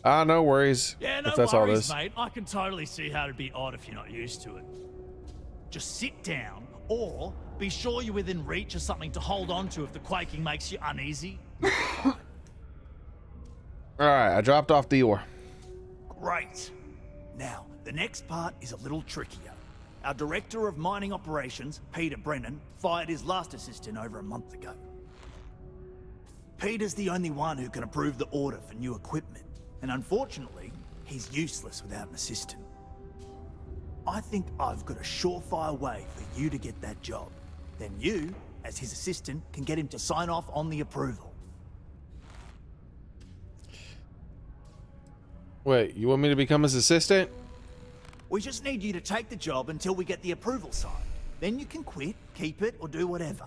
S1: Ah, no worries.
S23: Yeah, no
S1: if that's all
S23: worries,
S1: this.
S23: mate. I can totally see how it'd be odd if you're not used to it. Just sit down, or be sure you're within reach of something to hold on to if the quaking makes you uneasy.
S1: All right, I dropped off the ore.
S23: Great. Now, the next part is a little trickier. Our Director of Mining Operations, Peter Brennan, fired his last assistant over a month ago. Peter's the only one who can approve the order for new equipment, and unfortunately, he's useless without an assistant. I think I've got a surefire way for you to get that job. Then you, as his assistant, can get him to sign off on the approval.
S1: Wait, you want me to become his assistant?
S23: We just need you to take the job until we get the approval signed. Then you can quit, keep it, or do whatever.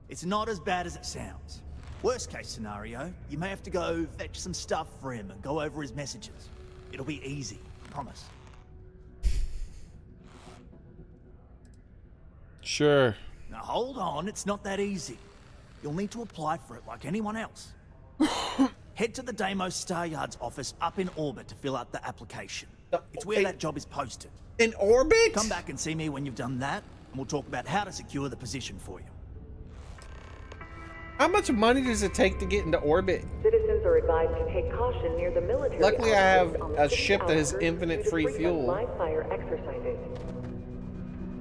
S23: It's not as bad as it sounds. Worst case scenario, you may have to go fetch some stuff for him and go over his messages. It'll be easy, I promise.
S1: Sure.
S23: Now hold on, it's not that easy. You'll need to apply for it like anyone else. Head to the Deimos Star Yard's office up in orbit to fill out the application. It's where that job is posted.
S1: In orbit?
S23: Come back and see me when you've done that, and we'll talk about how to secure the position for you.
S1: How much money does it take to get into orbit?
S10: Citizens are advised to take caution near the military.
S1: Luckily, I have
S10: on
S1: a
S10: the
S1: ship that has
S10: outskirts
S1: infinite
S10: due to
S1: free
S10: frequent
S1: fuel.
S10: live fire exercises.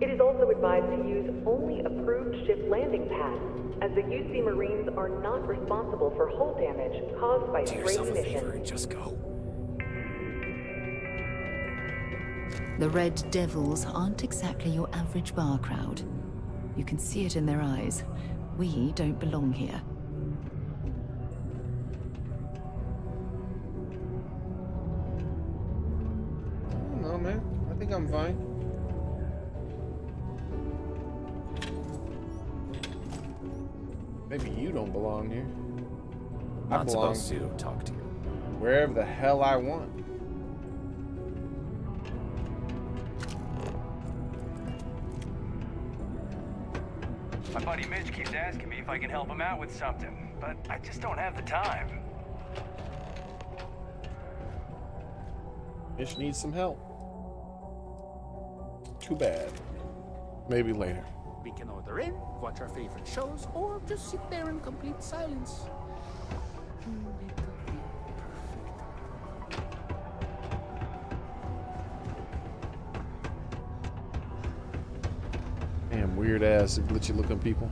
S10: It is also advised to use only approved ship landing pads, as the UC Marines are not responsible for hull damage caused by stray munitions.
S4: Just go.
S18: The Red Devils aren't exactly your average bar crowd. You can see it in their eyes. We don't belong here.
S1: No, man. I think I'm fine. Maybe you don't belong here. I
S4: Not
S1: belong
S4: supposed to talk to you.
S1: wherever the hell I want.
S20: My buddy Mitch keeps asking me if I can help him out with something, but I just don't have the time.
S1: Mitch needs some help. Too bad. Maybe later.
S5: We can order in, watch our favorite shows, or just sit there in complete silence.
S1: Damn weird ass glitchy looking people.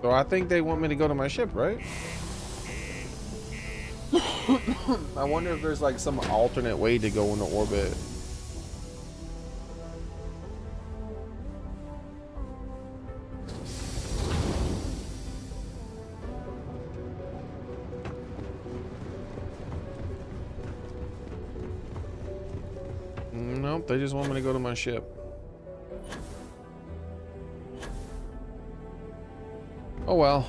S1: So I think they want me to go to my ship, right? I wonder if there's like some alternate way to go into orbit. Nope, they just want me to go to my ship. Oh well.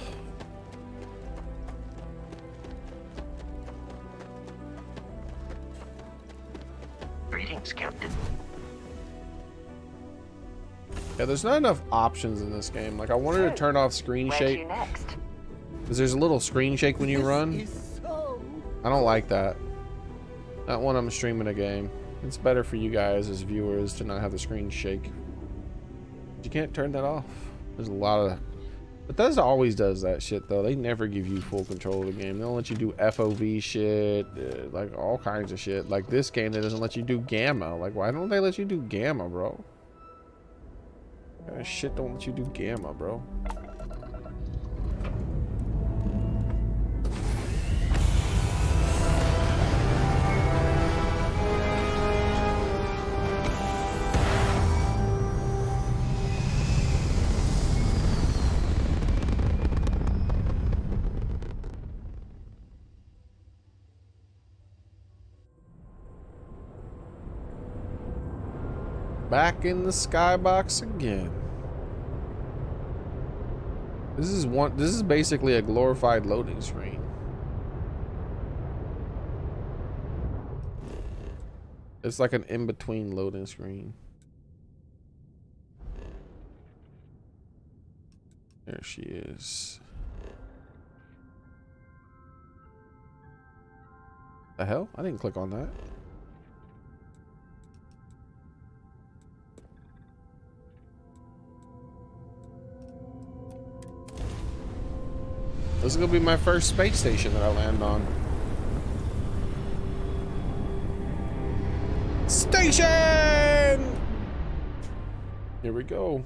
S13: Greetings, Captain.
S1: Yeah, there's not enough options in this game. Like, I wanted to turn off screen shake. Because there's a little screen shake when you run. I don't like that. Not when I'm streaming a game. It's better for you guys as viewers to not have the screen shake. You can't turn that off. There's a lot of... Bethesda always does that shit, though. They never give you full control of the game. They don't let you do FOV shit, like all kinds of shit. Like this game, that doesn't let you do gamma. Like, why don't they let you do gamma, bro? That shit don't let you do gamma, bro. Back in the skybox again. This is basically a glorified loading screen. It's like an in-between loading screen. There she is. The hell? I didn't click on that. This is gonna be my first space station that I land on. Station! Here we go.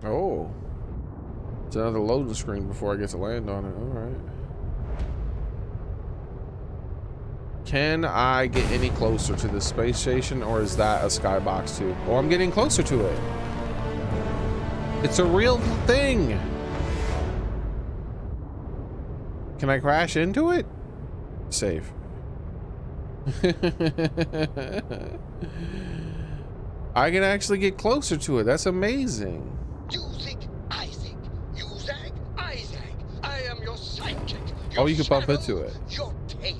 S1: Oh. It's another loading screen before I get to land on it. Alright. Can I get any closer to the space station, or is that a skybox too? Oh, I'm getting closer to it. It's a real thing. Can I crash into it? Save. I can actually get closer to it. That's amazing.
S6: You think I think. You zag, I zag. I am your sidekick.
S1: Oh, you can bump into it.
S6: Your tail.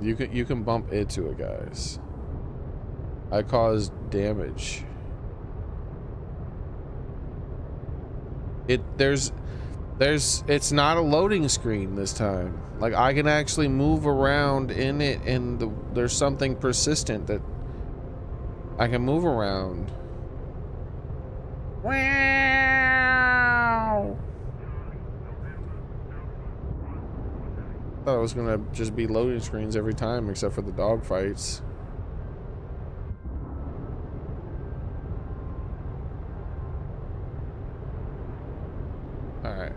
S1: You can bump into it, guys. I caused damage. It's not a loading screen this time. Like, I can actually move around in it, and there's something persistent that I can move around. Wow. Thought it was gonna just be loading screens every time except for the dog fights. Alright.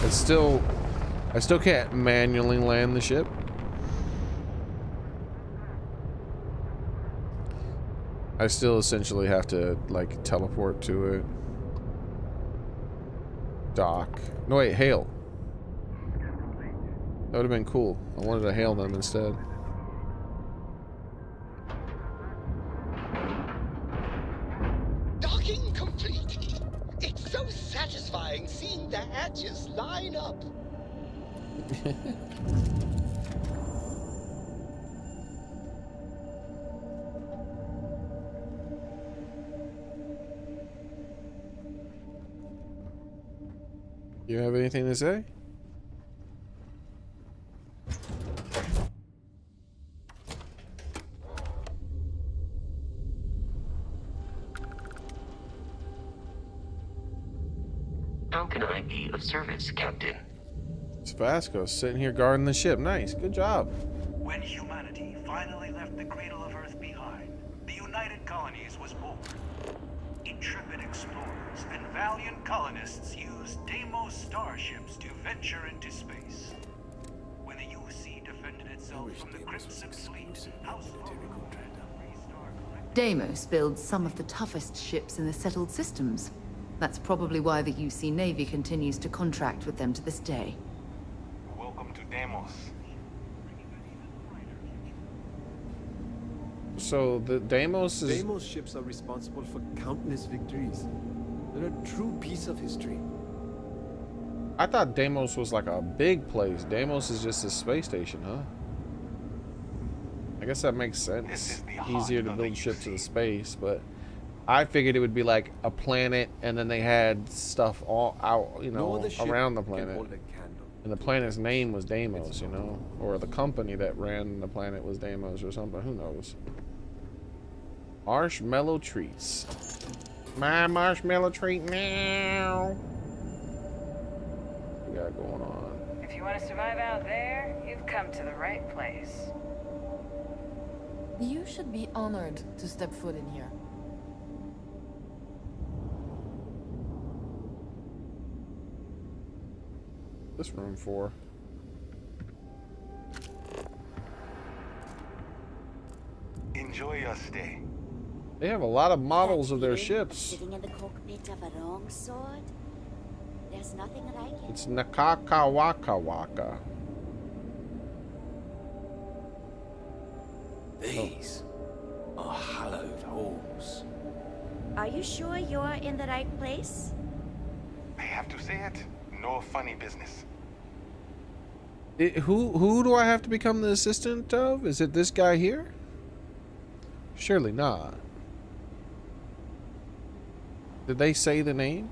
S1: I still can't manually land the ship. I still essentially have to like teleport to it. Dock. No wait, hail. That would have been cool. I wanted to hail them instead.
S16: Docking complete. It's so satisfying seeing the hatches line up.
S1: You have anything to say?
S13: How can I be of service, Captain?
S1: It's Vasco sitting here guarding the ship. Nice, good job.
S17: When humanity finally left the cradle of Earth behind, the United Colonies was born. Intrepid explorers and valiant colonists used Deimos starships to venture into space. When the UC defended itself from the Crimson Fleet, House
S18: Deimos builds some of the toughest ships in the settled systems. That's probably why the UC Navy continues to contract with them to this day.
S17: Welcome to Deimos.
S1: So the Deimos is...
S19: Deimos ships are responsible for countless victories. They're a true piece of history.
S1: I thought Deimos was like a big place. Deimos is just a space station, huh? I guess that makes sense. Easier to build ships in space, but I figured it would be like a planet and then they had stuff all out, you know, around the planet. And the planet's name was Deimos, you know? Or the company that ran the planet was Deimos or something. Who knows? Marshmallow treats. My marshmallow treat now. What we got going on?
S12: If you want to survive out there, you've come to the right place.
S24: You should be honored to step foot in here.
S1: This room for?
S17: Enjoy your stay.
S1: They have a lot of models of their ships.
S25: Sitting in the cockpit of a wrong sword? There's nothing like it.
S1: It's Nakakawakawaka.
S3: These are hallowed halls.
S25: Are you sure you're in the right place?
S17: I have to say it. No funny business.
S1: Who do I have to become the assistant of? Is it this guy here? Surely not. Did they say the name?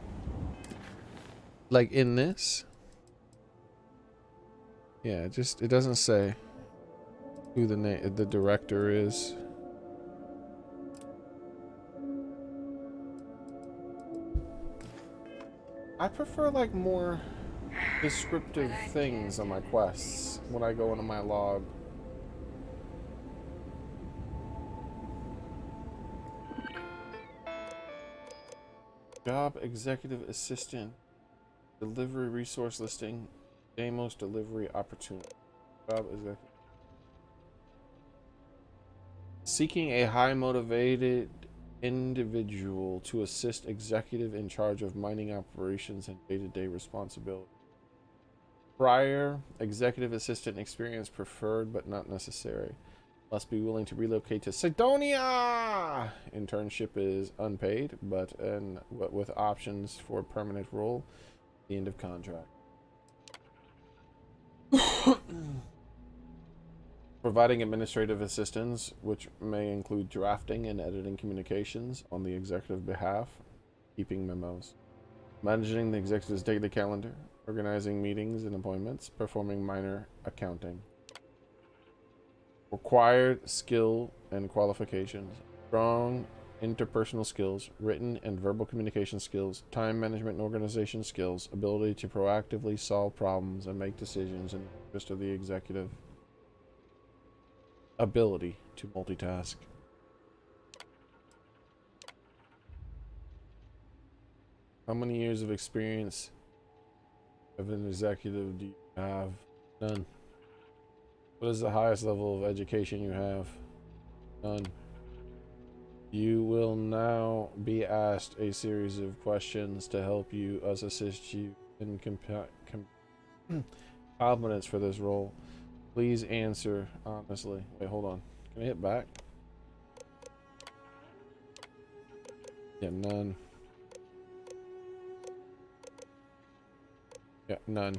S1: Like in this? Yeah, it doesn't say who the director is. I prefer like more descriptive things on my quests when I go into my log. Job executive assistant, delivery resource listing, Deimos delivery opportunity. Job executive. Seeking a high motivated individual to assist executive in charge of mining operations and day-to-day responsibility. Prior executive assistant experience preferred but not necessary. Must be willing to relocate to Sidonia. Internship is unpaid, but with options for permanent role. The end of contract. Providing administrative assistance, which may include drafting and editing communications on the executive behalf, keeping memos, managing the executive's daily calendar, organizing meetings and appointments, performing minor accounting. Required skill and qualifications: strong interpersonal skills, written and verbal communication skills, time management and organization skills, ability to proactively solve problems and make decisions in the interest of the executive, ability to multitask. How many years of experience of an executive do you have? None. What is the highest level of education you have? None. You will now be asked a series of questions to help you us assist you in competence for this role. Please answer honestly. Wait, hold on. Can I hit back? Yeah, none. Yeah, none.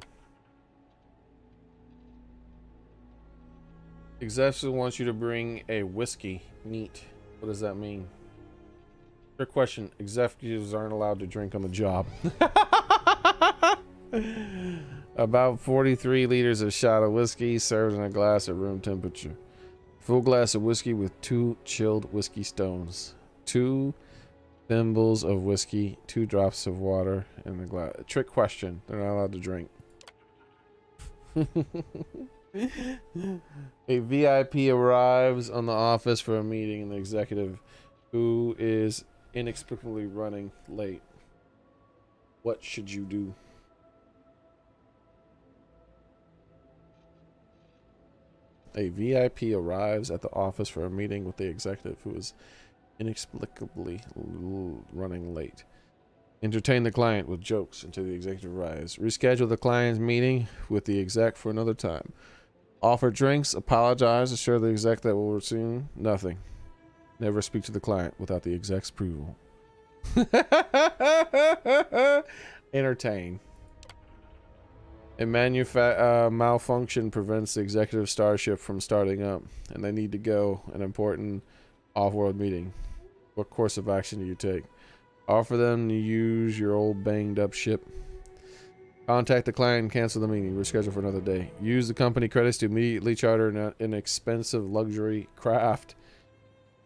S1: Executive wants you to bring a whiskey. Neat. What does that mean? Trick question. Executives aren't allowed to drink on the job. About 43 liters of shot of whiskey served in a glass at room temperature. Full glass of whiskey with 2 chilled whiskey stones. 2 thimbles of whiskey, 2 drops of water in the glass. Trick question. They're not allowed to drink. A VIP arrives on the office for a meeting, and the executive who is inexplicably running late. What should you do? A VIP arrives at the office for a meeting with the executive who is inexplicably running late. Entertain the client with jokes until the executive arrives. Reschedule the client's meeting with the exec for another time. Offer drinks, apologize, assure the exec that will resume. Nothing. Never speak to the client without the exec's approval. Entertain. A malfunction prevents the executive starship from starting up, and they need to go an important off-world meeting. What course of action do you take? Offer them to use your old banged-up ship. Contact the client and cancel the meeting. Reschedule for another day. Use the company credits to immediately charter an expensive luxury craft.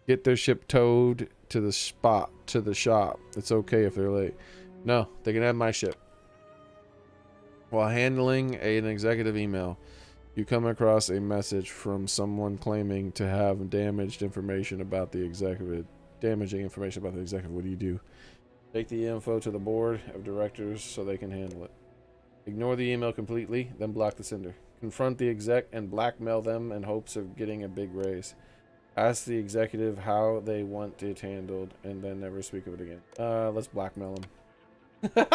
S1: Get their ship towed to the shop. It's okay if they're late. No, they can have my ship. While handling an executive email, you come across a message from someone claiming to have damaging information about the executive. What do you do? Take the info to the board of directors so they can handle it. Ignore the email completely, then block the sender. Confront the exec and blackmail them in hopes of getting a big raise. Ask the executive how they want it handled, and then never speak of it again. Let's blackmail them.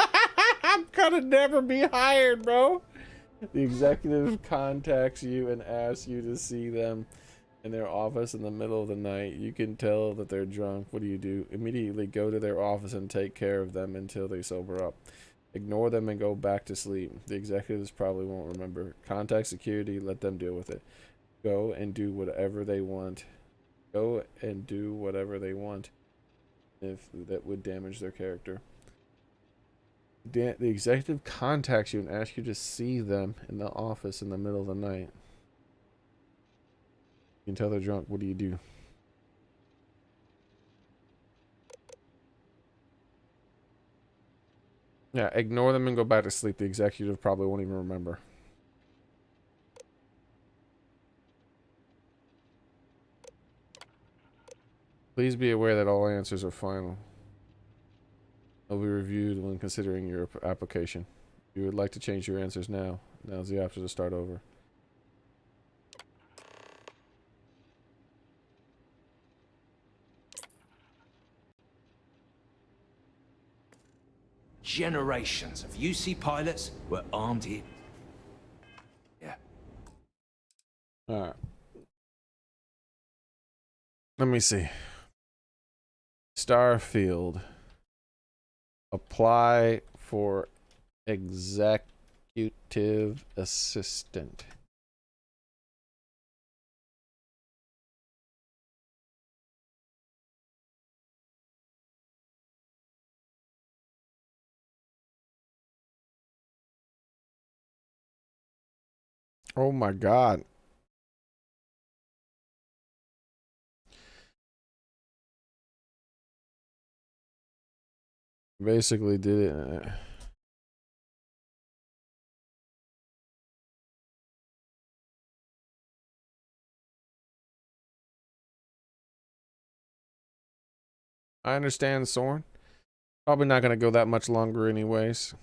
S1: I'm gonna never be hired, bro. The executive contacts you and asks you to see them in their office in the middle of the night. You can tell that they're drunk. What do? Immediately go to their office and take care of them until they sober up. Ignore them and go back to sleep. The executives probably won't remember. Contact security, let them deal with it. Go and do whatever they want. Go and do whatever they want if that would damage their character. The executive contacts you and asks you to see them in the office in the middle of the night. You can tell they're drunk. What do you do? Yeah, ignore them and go back to sleep. The executive probably won't even remember. Please be aware that all answers are final. They'll be reviewed when considering your application. If you would like to change your answers now, now's the option to start over.
S6: Generations of UC pilots were armed here. Yeah.
S1: Alright. Let me see. Starfield. Apply for executive assistant. Oh my God. Basically did it. I understand, Soren. Probably not gonna go that much longer anyways.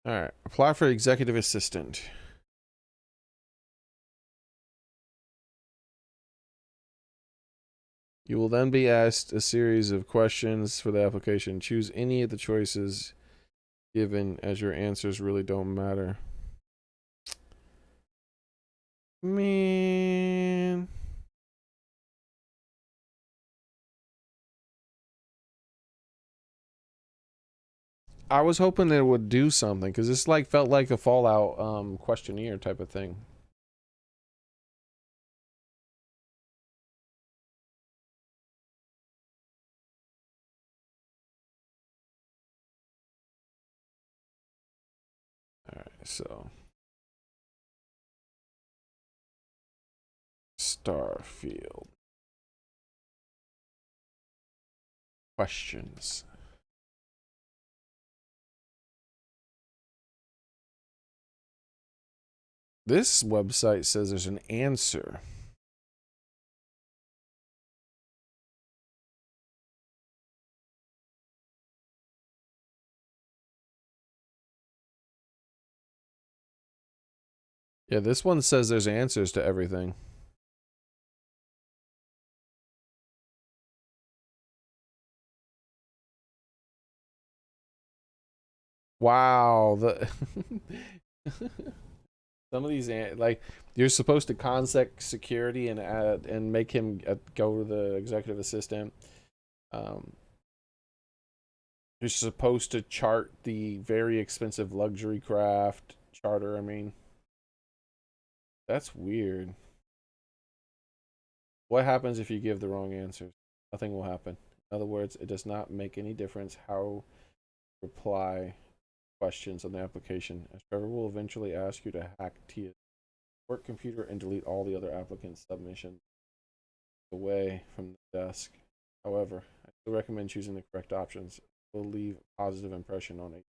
S1: All right, apply for executive assistant. You will then be asked a series of questions for the application. Choose any of the choices given, as your answers really don't matter. Man. I was hoping that it would do something, because this like felt like a Fallout questionnaire type of thing. Alright, so Starfield. Questions. This website says there's an answer. Yeah, this one says there's answers to everything. Wow, the some of these like you're supposed to contact security and make him go to the executive assistant. You're supposed to chart the very expensive luxury craft charter. I mean, that's weird. What happens if you give the wrong answers? Nothing will happen. In other words, it does not make any difference how you reply questions on the application, as Trevor will eventually ask you to hack Tia's work computer and delete all the other applicants' submissions away from the desk. However, I still recommend choosing the correct options. It will leave a positive impression on it.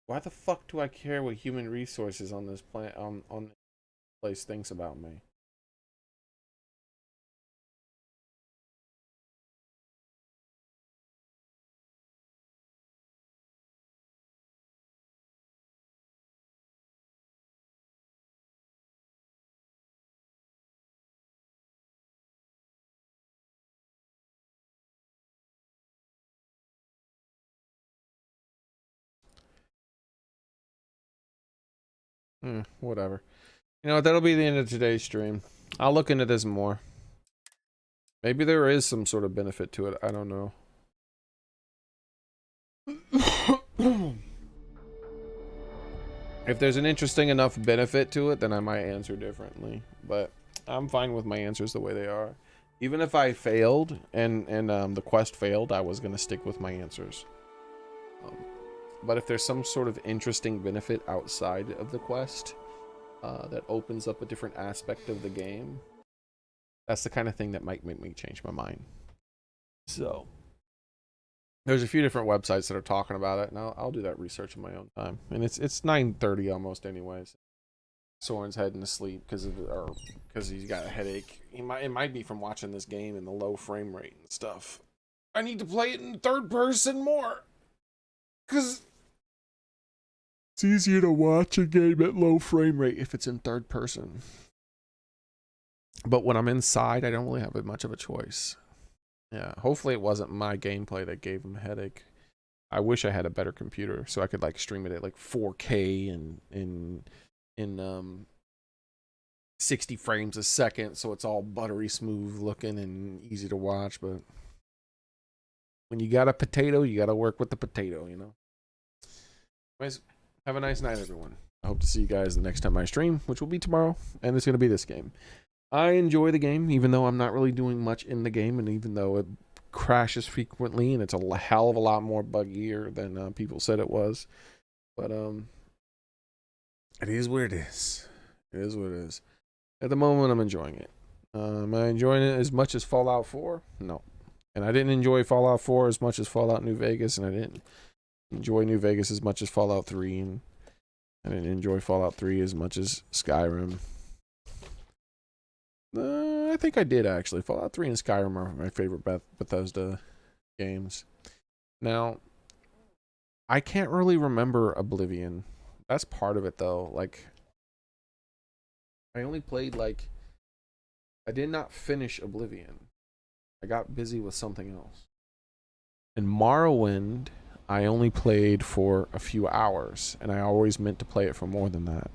S1: Why the fuck do I care what human resources on this planet on this place thinks about me? Whatever. You know what? That'll be the end of today's stream. I'll look into this more. Maybe there is some sort of benefit to it. I don't know. If there's an interesting enough benefit to it, then I might answer differently. But I'm fine with my answers the way they are. Even if I failed and the quest failed, I was gonna stick with my answers. But if there's some sort of interesting benefit outside of the quest that opens up a different aspect of the game, that's the kind of thing that might make me change my mind. So there's a few different websites that are talking about it, and I'll do that research in my own time. And it's 9:30 almost, anyways. Soren's heading to sleep because he's got a headache. It might be from watching this game and the low frame rate and stuff. I need to play it in third person more, because it's easier to watch a game at low frame rate if it's in third person. But when I'm inside, I don't really have much of a choice. Yeah, hopefully it wasn't my gameplay that gave him a headache. I wish I had a better computer so I could like stream it at like 4K and in 60 frames a second, so it's all buttery smooth looking and easy to watch. But when you got a potato, you got to work with the potato, you know. Anyways, Have a nice night, everyone. I hope to see you guys the next time I stream, which will be tomorrow, and it's going to be this game. I enjoy the game, even though I'm not really doing much in the game, and even though it crashes frequently, and it's a hell of a lot more buggier than people said it was. But it is what it is. It is what it is. At the moment, I'm enjoying it. Am I enjoying it as much as Fallout 4? No. And I didn't enjoy Fallout 4 as much as Fallout New Vegas, and I didn't enjoy New Vegas as much as Fallout 3, and I didn't enjoy Fallout 3 as much as Skyrim. I think I did, actually. Fallout 3 and Skyrim are my favorite Bethesda games. Now, I can't really remember Oblivion. That's part of it, though. Like, I only played, like, I did not finish Oblivion. I got busy with something else. And Morrowind, I only played for a few hours, and I always meant to play it for more than that.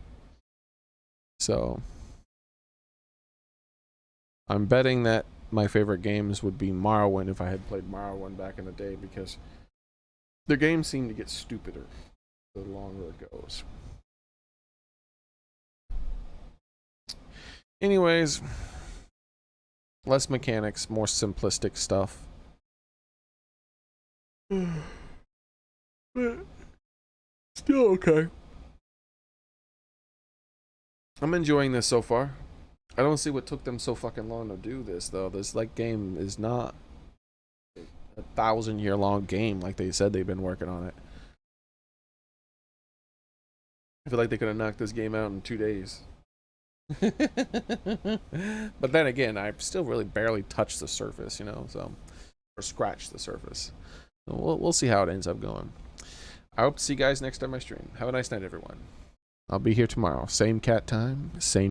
S1: So, I'm betting that my favorite games would be Morrowind if I had played Morrowind back in the day, because the games seem to get stupider the longer it goes. Anyways, less mechanics, more simplistic stuff. But still okay. I'm enjoying this so far. I don't see what took them so fucking long to do this, though. This like game is not a 1,000-year-long game like they said they've been working on it. I feel like they could have knocked this game out in 2 days. But then again, I still really barely touched the surface, you know, so, or scratched the surface. So we'll see how it ends up going. I hope to see you guys next time I stream. Have a nice night, everyone. I'll be here tomorrow. Same cat time, same